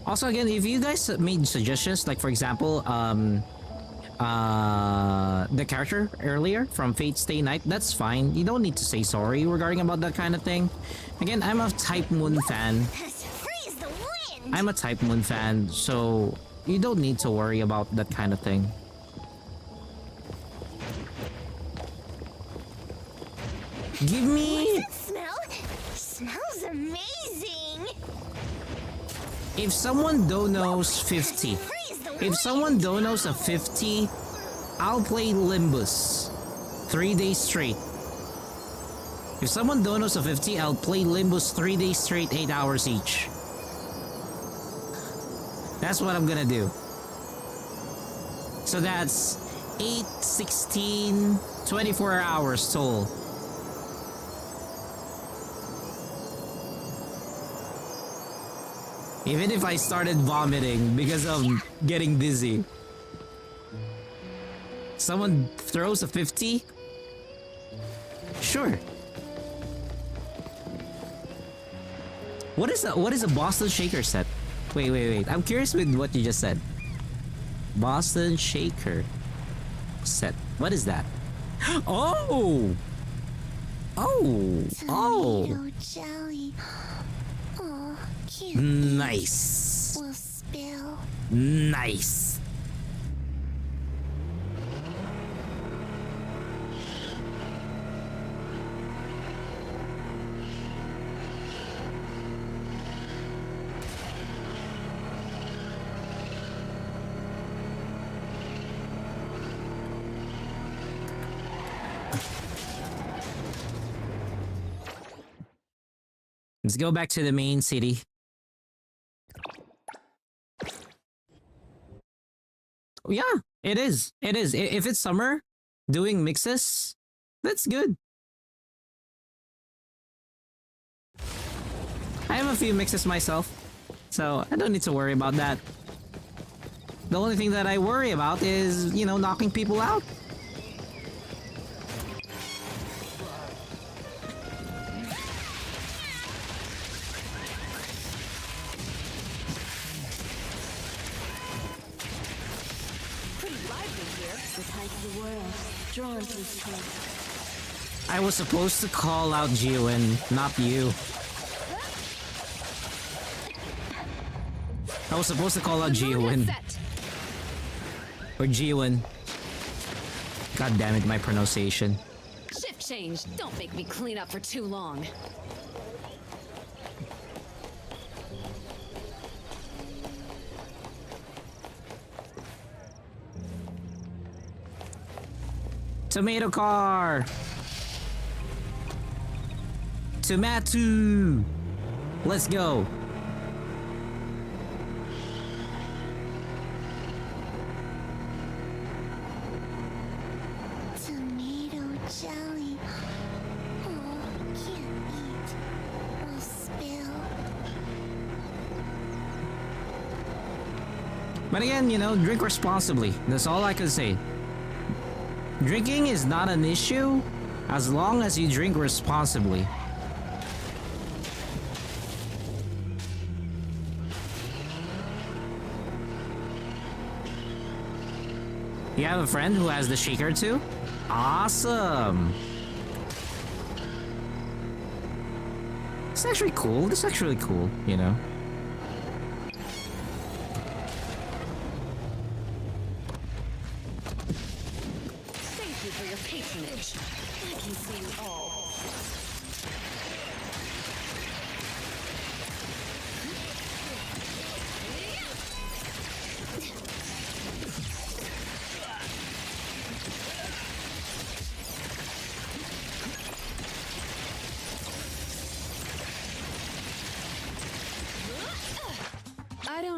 Also, again, if you guys made suggestions, like for example, the character earlier from Fate Stay Night, that's fine. You don't need to say sorry regarding about that kind of thing. Again, I'm a Type Moon fan. Freeze the wind! I'm a Type Moon fan, so you don't need to worry about that kind of thing. Give me... What's that smell? Smells amazing! If someone donos 50, if someone donos a 50, I'll play Limbus 3 days straight. If someone donos a 50, I'll play Limbus 3 days straight, 8 hours each. That's what I'm gonna do. So that's 8, 16, 24 hours total. Even if I started vomiting because of getting dizzy. Someone throws a 50? Sure. What is a Boston Shaker set? Wait. I'm curious with what you just said. Boston Shaker set. What is that? Oh! Tomato jelly. Oh, cute. Nice. Will spill. Nice. Let's go back to the main city. Yeah, it is. It is. If it's summer, doing mixes, that's good. I have a few mixes myself, so I don't need to worry about that. The only thing that I worry about is, you know, knocking people out. I was supposed to call out Jiwin, not you. I was supposed to call out Jiwin. Or Jiwin. God damn it, my pronunciation. Shift change. Don't make me clean up for too long. Tomato car! Tomato! Let's go! Tomato jelly. Oh, can't eat. Will spill. But again, you know, drink responsibly. That's all I can say. Drinking is not an issue as long as you drink responsibly. You have a friend who has the shaker too? Awesome! It's actually cool. It's actually cool, you know? Thank you for your patronage. I can see you all.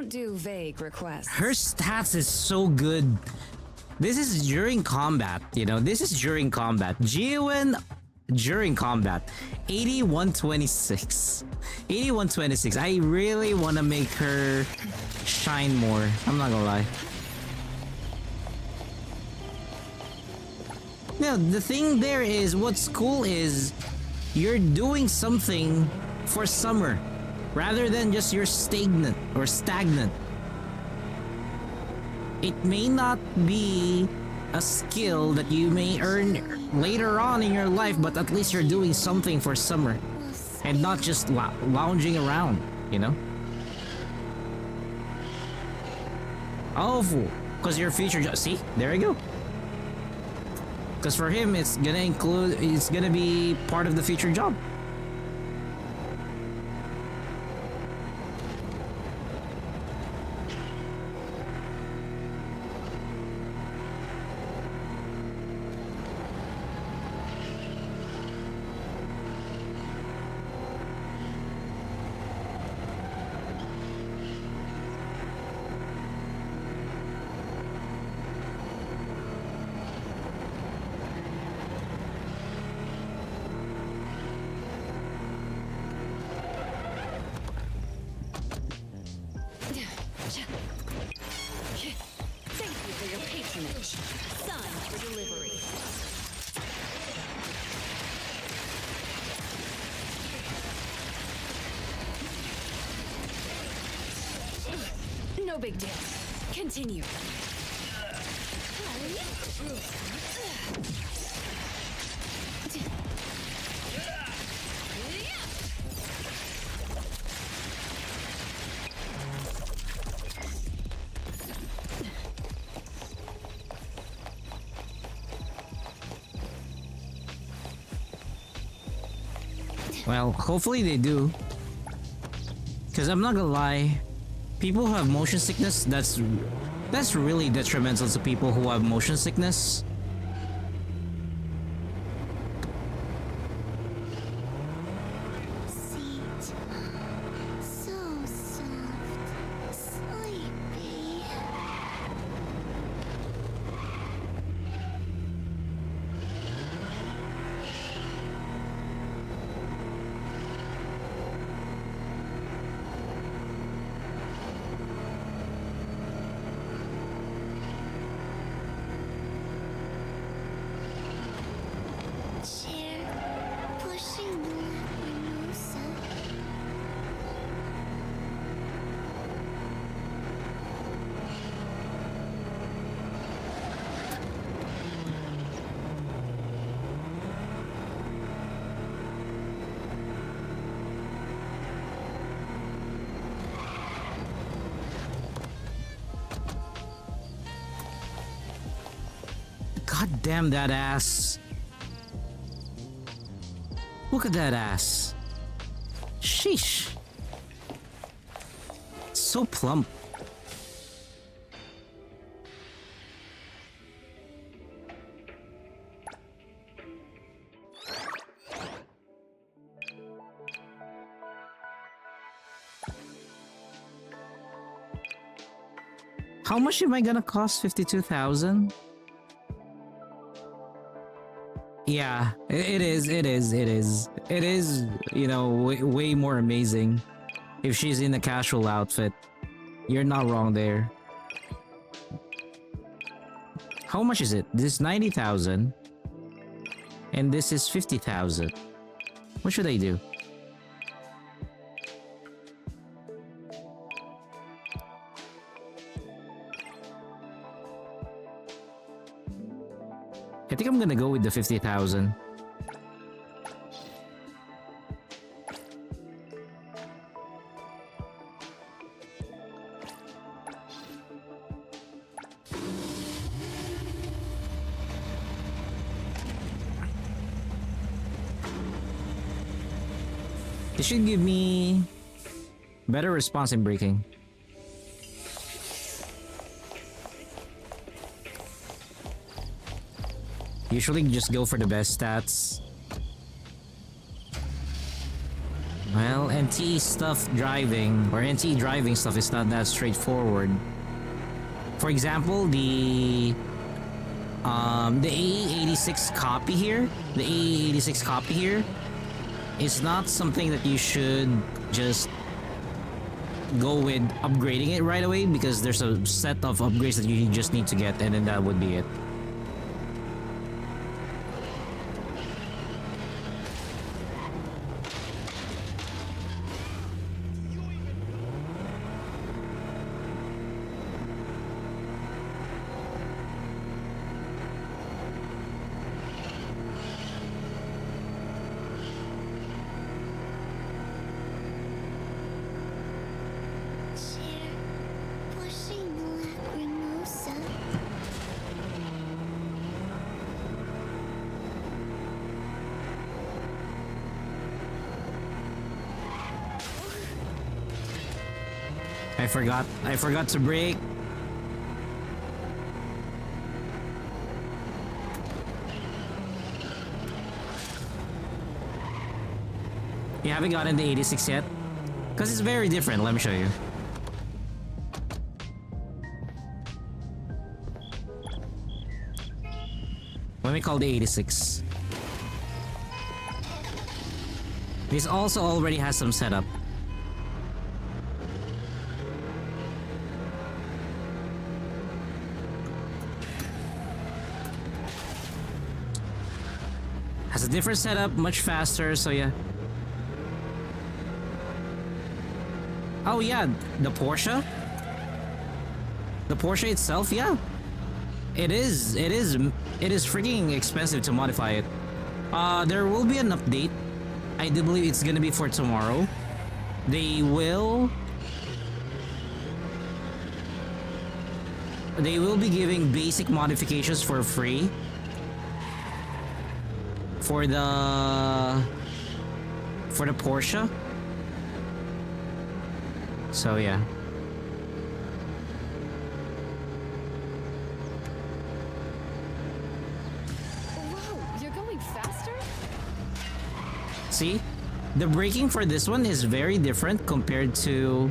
don't do vague requests. Her stats is so good. This is during combat, you know. This is during combat. Jiwen during combat. 8126. 8126. I really want to make her shine more. I'm not gonna lie. Now, the thing there is, what's cool is you're doing something for summer rather than just you're stagnant or stagnant. It may not be a skill that you may earn later on in your life, but at least you're doing something for summer and not just lounging around, you know? Oh, because your future job. See, there you go. Because for him, it's gonna be part of the future job. Thank you for your patronage. Son for delivery. No big deal. Continue. Well, hopefully they do. Because I'm not gonna lie, people who have motion sickness, that's really detrimental to people who have motion sickness. Seat. So soft. Sleepy. Chair. Pushing Lacrimosa. God damn that ass. Look at that ass. Sheesh. So plump. How much am I gonna cost? 52,000? Yeah, it is, you know, way more amazing if she's in a casual outfit. You're not wrong there. How much is it? This is 90,000 and this is 50,000. What should I do? I think I'm gonna go with the 50,000. It should give me better response in braking. Usually just go for the best stats. Well, NT stuff driving or NT driving stuff is not that straightforward. For example, the AE86 copy here, is not something that you should just go with upgrading it right away, because there's a set of upgrades that you just need to get, and then that would be it. I forgot to brake. You haven't gotten the 86 yet? Because it's very different, let me show you. Let me call the 86. This also already has some setup. Has a different setup, much faster, so yeah. Oh yeah, the Porsche? The Porsche itself, yeah. It is freaking expensive to modify it. There will be an update. I do believe it's gonna be for tomorrow. They will be giving basic modifications for free. For the Porsche. So yeah. Whoa, you're going faster? See? The braking for this one is very different compared to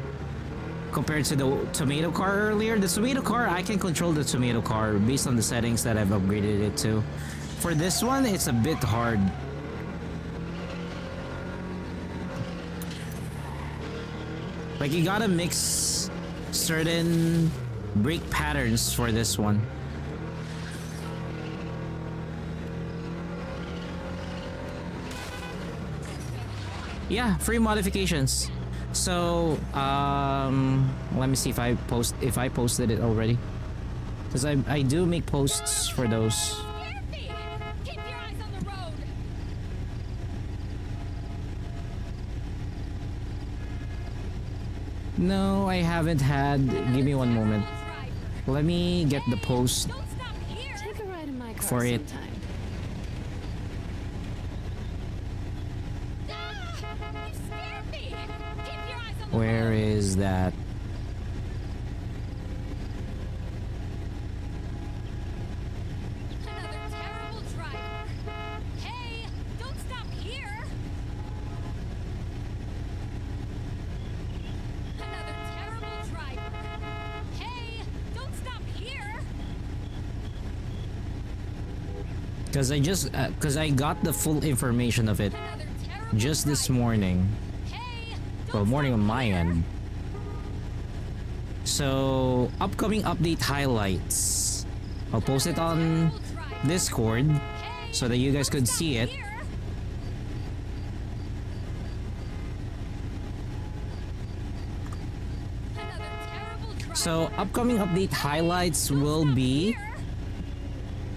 the tomato car earlier. The tomato car, I can control the tomato car based on the settings that I've upgraded it to. For this one, it's a bit hard. Like, you gotta mix certain brake patterns for this one. Yeah, free modifications. So, let me see if I posted it already. Because I do make posts for those. No, I haven't had. Give me one moment. Let me get the post Take a ride in my car for it. sometime. Where is that? Another terrible driver. Hey, don't stop here. Another terrible driver. Hey, don't stop here. Because I got the full information of it Another terrible just this driver. morning. Hey, Well, morning on my end. So, upcoming update highlights. I'll post it on Discord so that you guys could see it. So, upcoming update highlights will be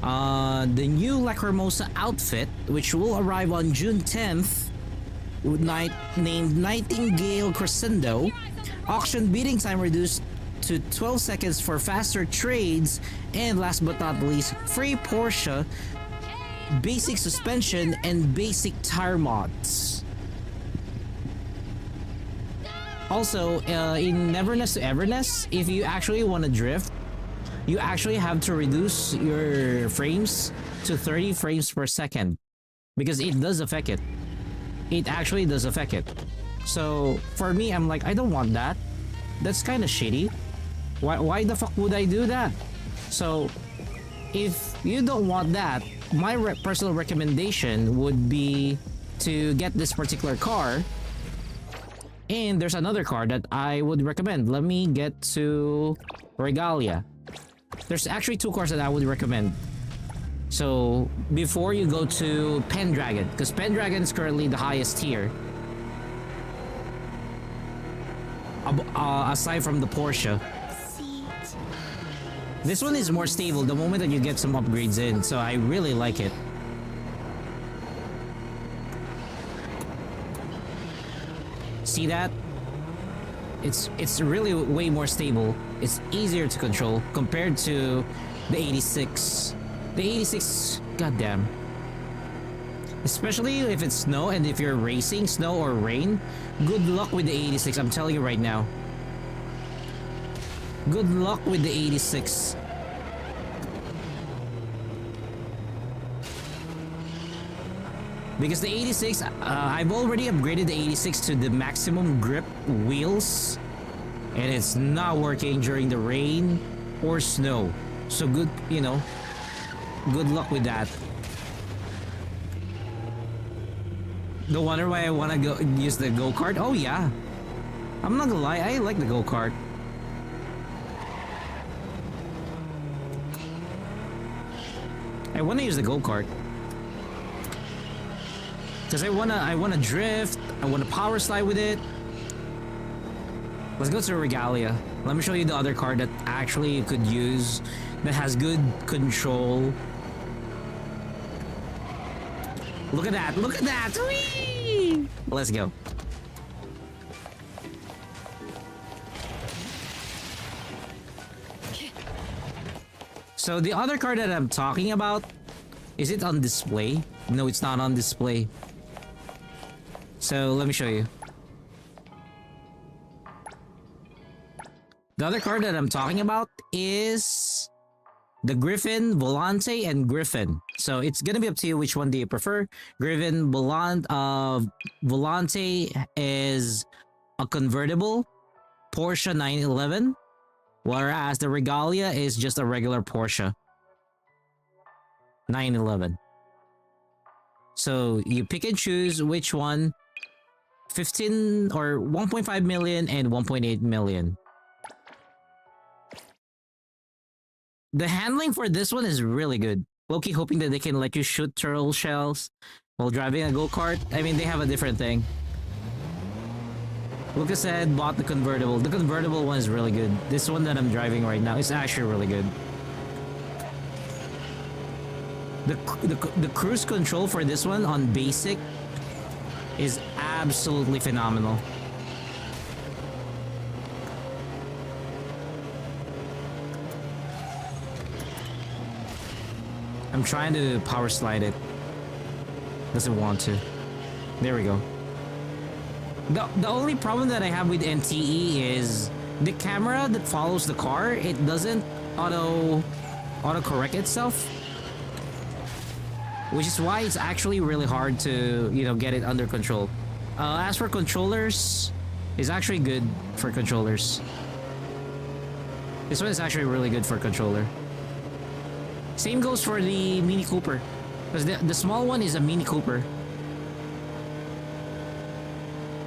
the new Lacrimosa outfit, which will arrive on June 10th, named Nightingale Crescendo. Auction bidding time reduced to 12 seconds for faster trades, and last but not least, free Porsche, basic suspension, and basic tire mods. Also, in Neverness to Everness, if you actually want to drift, you actually have to reduce your frames to 30 frames per second, because it does affect it. It actually does affect it. So for me, I'm like, I don't want that. That's kind of shitty. Why the fuck would I do that? So if you don't want that, my personal recommendation would be to get this particular car. And there's another car that I would recommend. Let me get to Regalia. There's actually two cars that I would recommend. So before you go to Pendragon, because Pendragon is currently the highest tier. Aside from the Porsche. This one is more stable the moment that you get some upgrades in, so I really like it. See that? It's really way more stable. It's easier to control compared to the 86. The 86, goddamn. Especially if it's snow and if you're racing, snow or rain, good luck with the 86, I'm telling you right now. Good luck with the 86. Because the 86, I've already upgraded the 86 to the maximum grip wheels. And it's not working during the rain or snow. So good, you know, good luck with that. No wonder why I want to go use the go-kart. Oh yeah. I'm not gonna lie, I like the go-kart. I want to use the go-kart. Because I wanna drift, I wanna power slide with it. Let's go to Regalia. Let me show you the other car that actually you could use, that has good control. Look at that, look at that! Whee! Let's go. So the other car that I'm talking about, is it on display? No, it's not on display. So let me show you. The other car that I'm talking about is the Griffin, Volante, and Griffin. So it's gonna be up to you which one do you prefer. Griffin Volante is a convertible Porsche 911, whereas the Regalia is just a regular Porsche 911. So you pick and choose which one. 15 or 1.5 million and 1.8 million. The handling for this one is really good. Low-key hoping that they can let you shoot turtle shells while driving a go-kart. I mean, they have a different thing. Lucas said bought the convertible. The convertible one is really good. This one that I'm driving right now is actually really good. The cruise control for this one on basic is absolutely phenomenal. I'm trying to power slide it. Doesn't want to. There we go. The only problem that I have with NTE is the camera that follows the car, it doesn't auto correct itself. Which is why it's actually really hard to, you know, get it under control. As for controllers, it's actually good for controllers. This one is actually really good for controller. Same goes for the Mini Cooper. Because the small one is a Mini Cooper.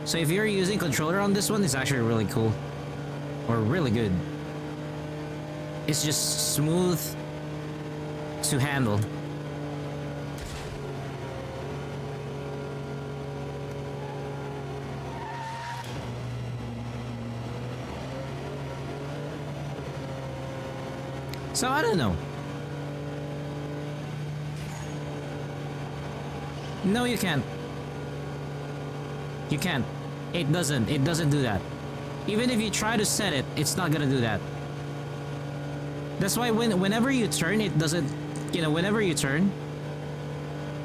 So if you're using controller on this one, it's actually really cool. Or really good. It's just smooth to handle. So I don't know. No, you can't. You can't. It doesn't do that. Even if you try to set it, it's not gonna do that. That's why whenever you turn, it doesn't, you know, whenever you turn.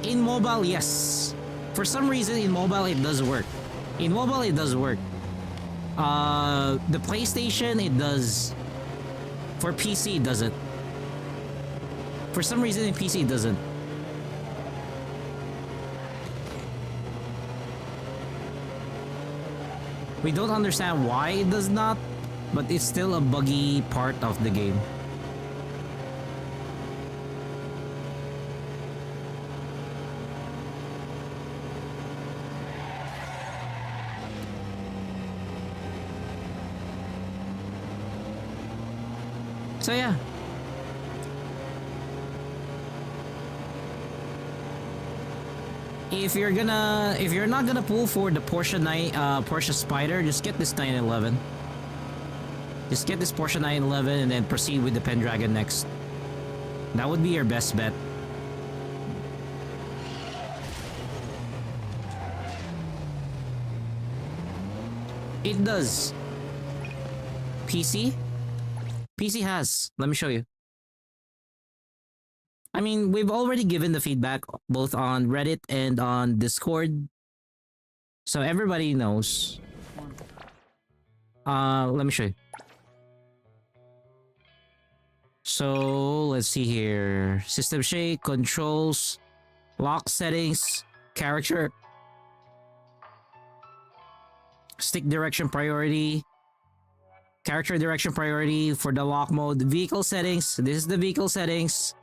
In mobile, yes. For some reason, in mobile, it does work. In mobile, it does work. The PlayStation, it does. For PC, it doesn't. For some reason, in PC, it doesn't. We don't understand why it does not, but it's still a buggy part of the game. So yeah. If you're not gonna pull for the Porsche Spider, just get this 911. Just get this Porsche 911 and then proceed with the Pendragon next. That would be your best bet. It does. PC? PC has. Let me show you. I mean, we've already given the feedback both on Reddit and on Discord. So everybody knows. Let me show you. So let's see here. System shake, controls, lock settings, character, stick direction priority, character direction priority for the lock mode, vehicle settings. This is the vehicle settings.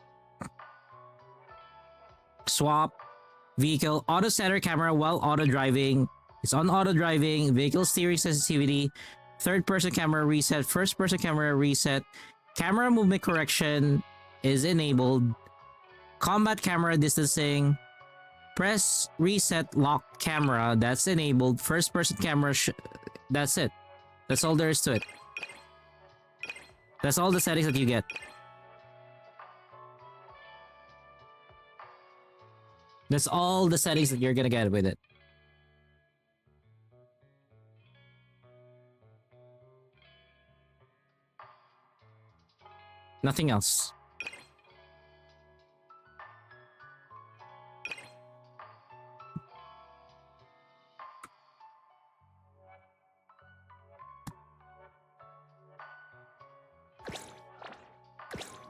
Swap, vehicle, auto center camera while auto driving. It's on auto driving, vehicle steering sensitivity, third person camera reset, first person camera reset, camera movement correction is enabled, combat camera distancing, press reset lock camera, that's enabled, first person camera, that's it. That's all there is to it. That's all the settings that you get. That's all the settings that you're gonna get with it. Nothing else.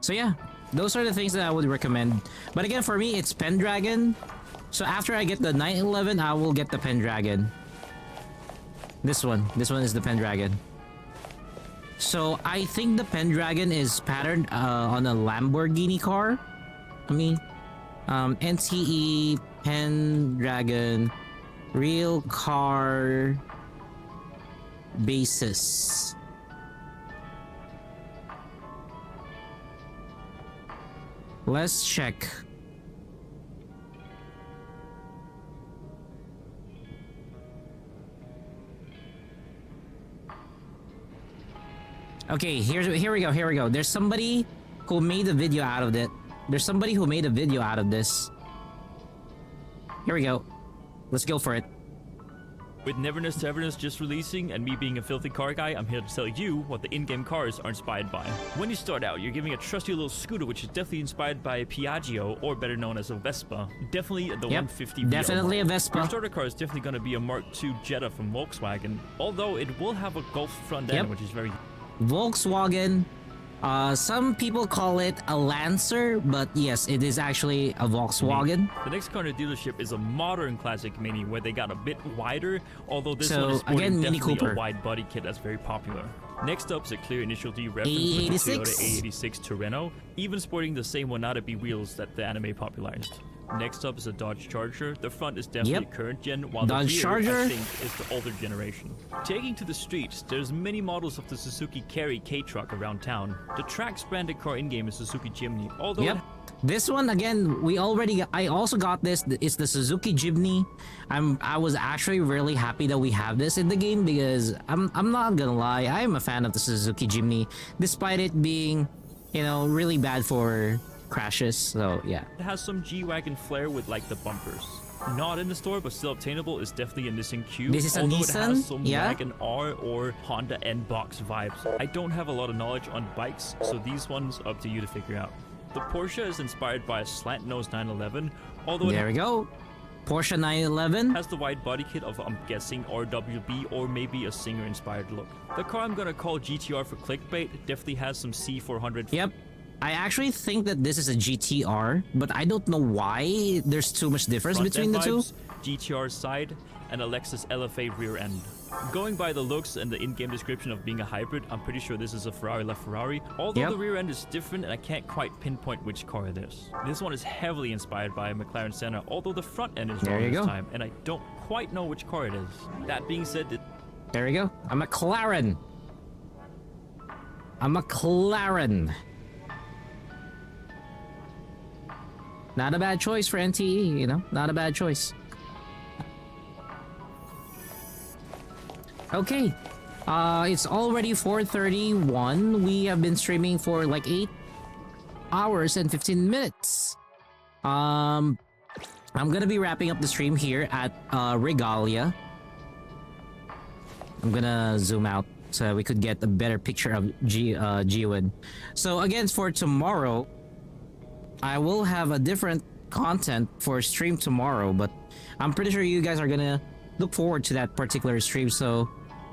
So yeah, those are the things that I would recommend. But again, for me, it's Pendragon. So after I get the 911, I will get the Pendragon. This one is the Pendragon. So I think the Pendragon is patterned on a Lamborghini car. I mean, NTE Pendragon real car basis. Let's check. Okay, here we go. There's somebody who made a video out of it. There's somebody who made a video out of this. Here we go. Let's go for it. With Neverness to Everness just releasing and me being a filthy car guy, I'm here to tell you what the in-game cars are inspired by. When you start out, you're giving a trusty little scooter which is definitely inspired by a Piaggio, or better known as a Vespa. Definitely the 150 definitely a Vespa. Your starter car is definitely going to be a Mark II Jetta from Volkswagen, although it will have a Golf front end, which is very... Volkswagen. Some people call it a Lancer, but yes, it is actually a Volkswagen. The next car in the dealership is a modern classic Mini, where they got a bit wider, although this one is sporting Mini definitely Cooper. a wide body kit that's very popular. Next up is a clear initial D reference with the Toyota A86 Terreno, even sporting the same Wannabe wheels that the anime popularized. Next up is a Dodge Charger. The front is definitely current gen, while Dodge the rear, Charger I think, is the older generation. Taking to the streets, there's many models of the Suzuki Carry K-Truck around town. The Trax branded car in-game is Suzuki Jimny, although this one again, I also got this. It's the Suzuki Jimny. I was actually really happy that we have this in the game, because I'm not gonna lie, I am a fan of the Suzuki Jimny, despite it being, you know, really bad for crashes. So yeah, it has some G-Wagon flair with like the bumpers. Not in the store but still obtainable is definitely a Nissan Cube. This is a although Nissan? It has some Yeah? Wagon R or Honda N-Box vibes. I don't have a lot of knowledge on bikes, so these ones up to you to figure out. The Porsche is inspired by a slant-nose 911, although there we go. Porsche 911 has the wide body kit of, I'm guessing, RWB or maybe a Singer-inspired look. The car I'm gonna call GTR for clickbait definitely has some C400. Yep. I actually think that this is a GTR, but I don't know why there's too much difference between the two. GTR side and a Lexus LFA rear end. Going by the looks and the in-game description of being a hybrid, I'm pretty sure this is a Ferrari LaFerrari. Although Yep. the rear end is different and I can't quite pinpoint which car it is. This one is heavily inspired by a McLaren Senna, although the front end is There wrong you this go. time, and I don't quite know which car it is. That being said, There we go. A McLaren. A McLaren. Not a bad choice for NTE, you know? Not a bad choice. Okay. It's already 4:31. We have been streaming for like 8 hours and 15 minutes. I'm gonna be wrapping up the stream here at Regalia. I'm gonna zoom out so we could get a better picture of G-Win. So again, for tomorrow, I will have a different content for stream tomorrow, but I'm pretty sure you guys are gonna look forward to that particular stream. So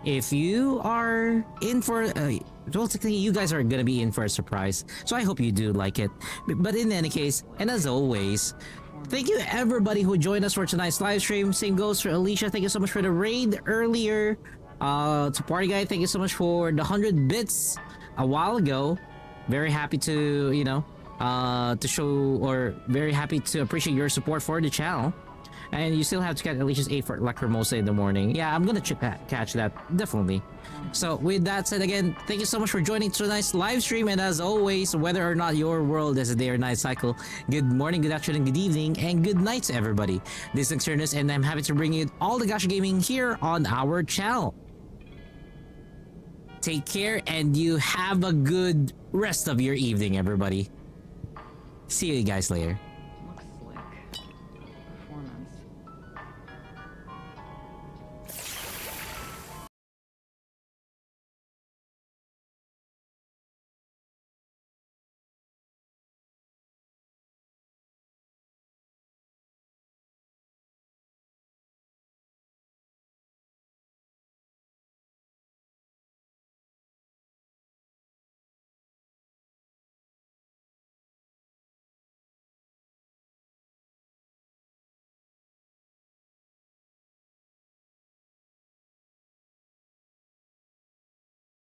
if you are in for well, technically you guys are gonna be in for a surprise, so I hope you do like it. But in any case, and as always, thank you everybody who joined us for tonight's live stream. Same goes for Alicia. Thank you so much for the raid earlier. To Party Guy, thank you so much for the 100 bits a while ago. Very happy to, you know, to show, or very happy to appreciate your support for the channel. And you still have to catch Alicia's 8 for Lacrimosa in the morning. Yeah, I'm gonna catch that, definitely. So with that said, again, thank you so much for joining tonight's live stream. And as always, whether or not your world is a day or night cycle, good morning, good afternoon, good evening, and good night to everybody. This is Nocturnus, and I'm happy to bring you all the gacha gaming here on our channel. Take care, and you have a good rest of your evening, everybody. See you guys later.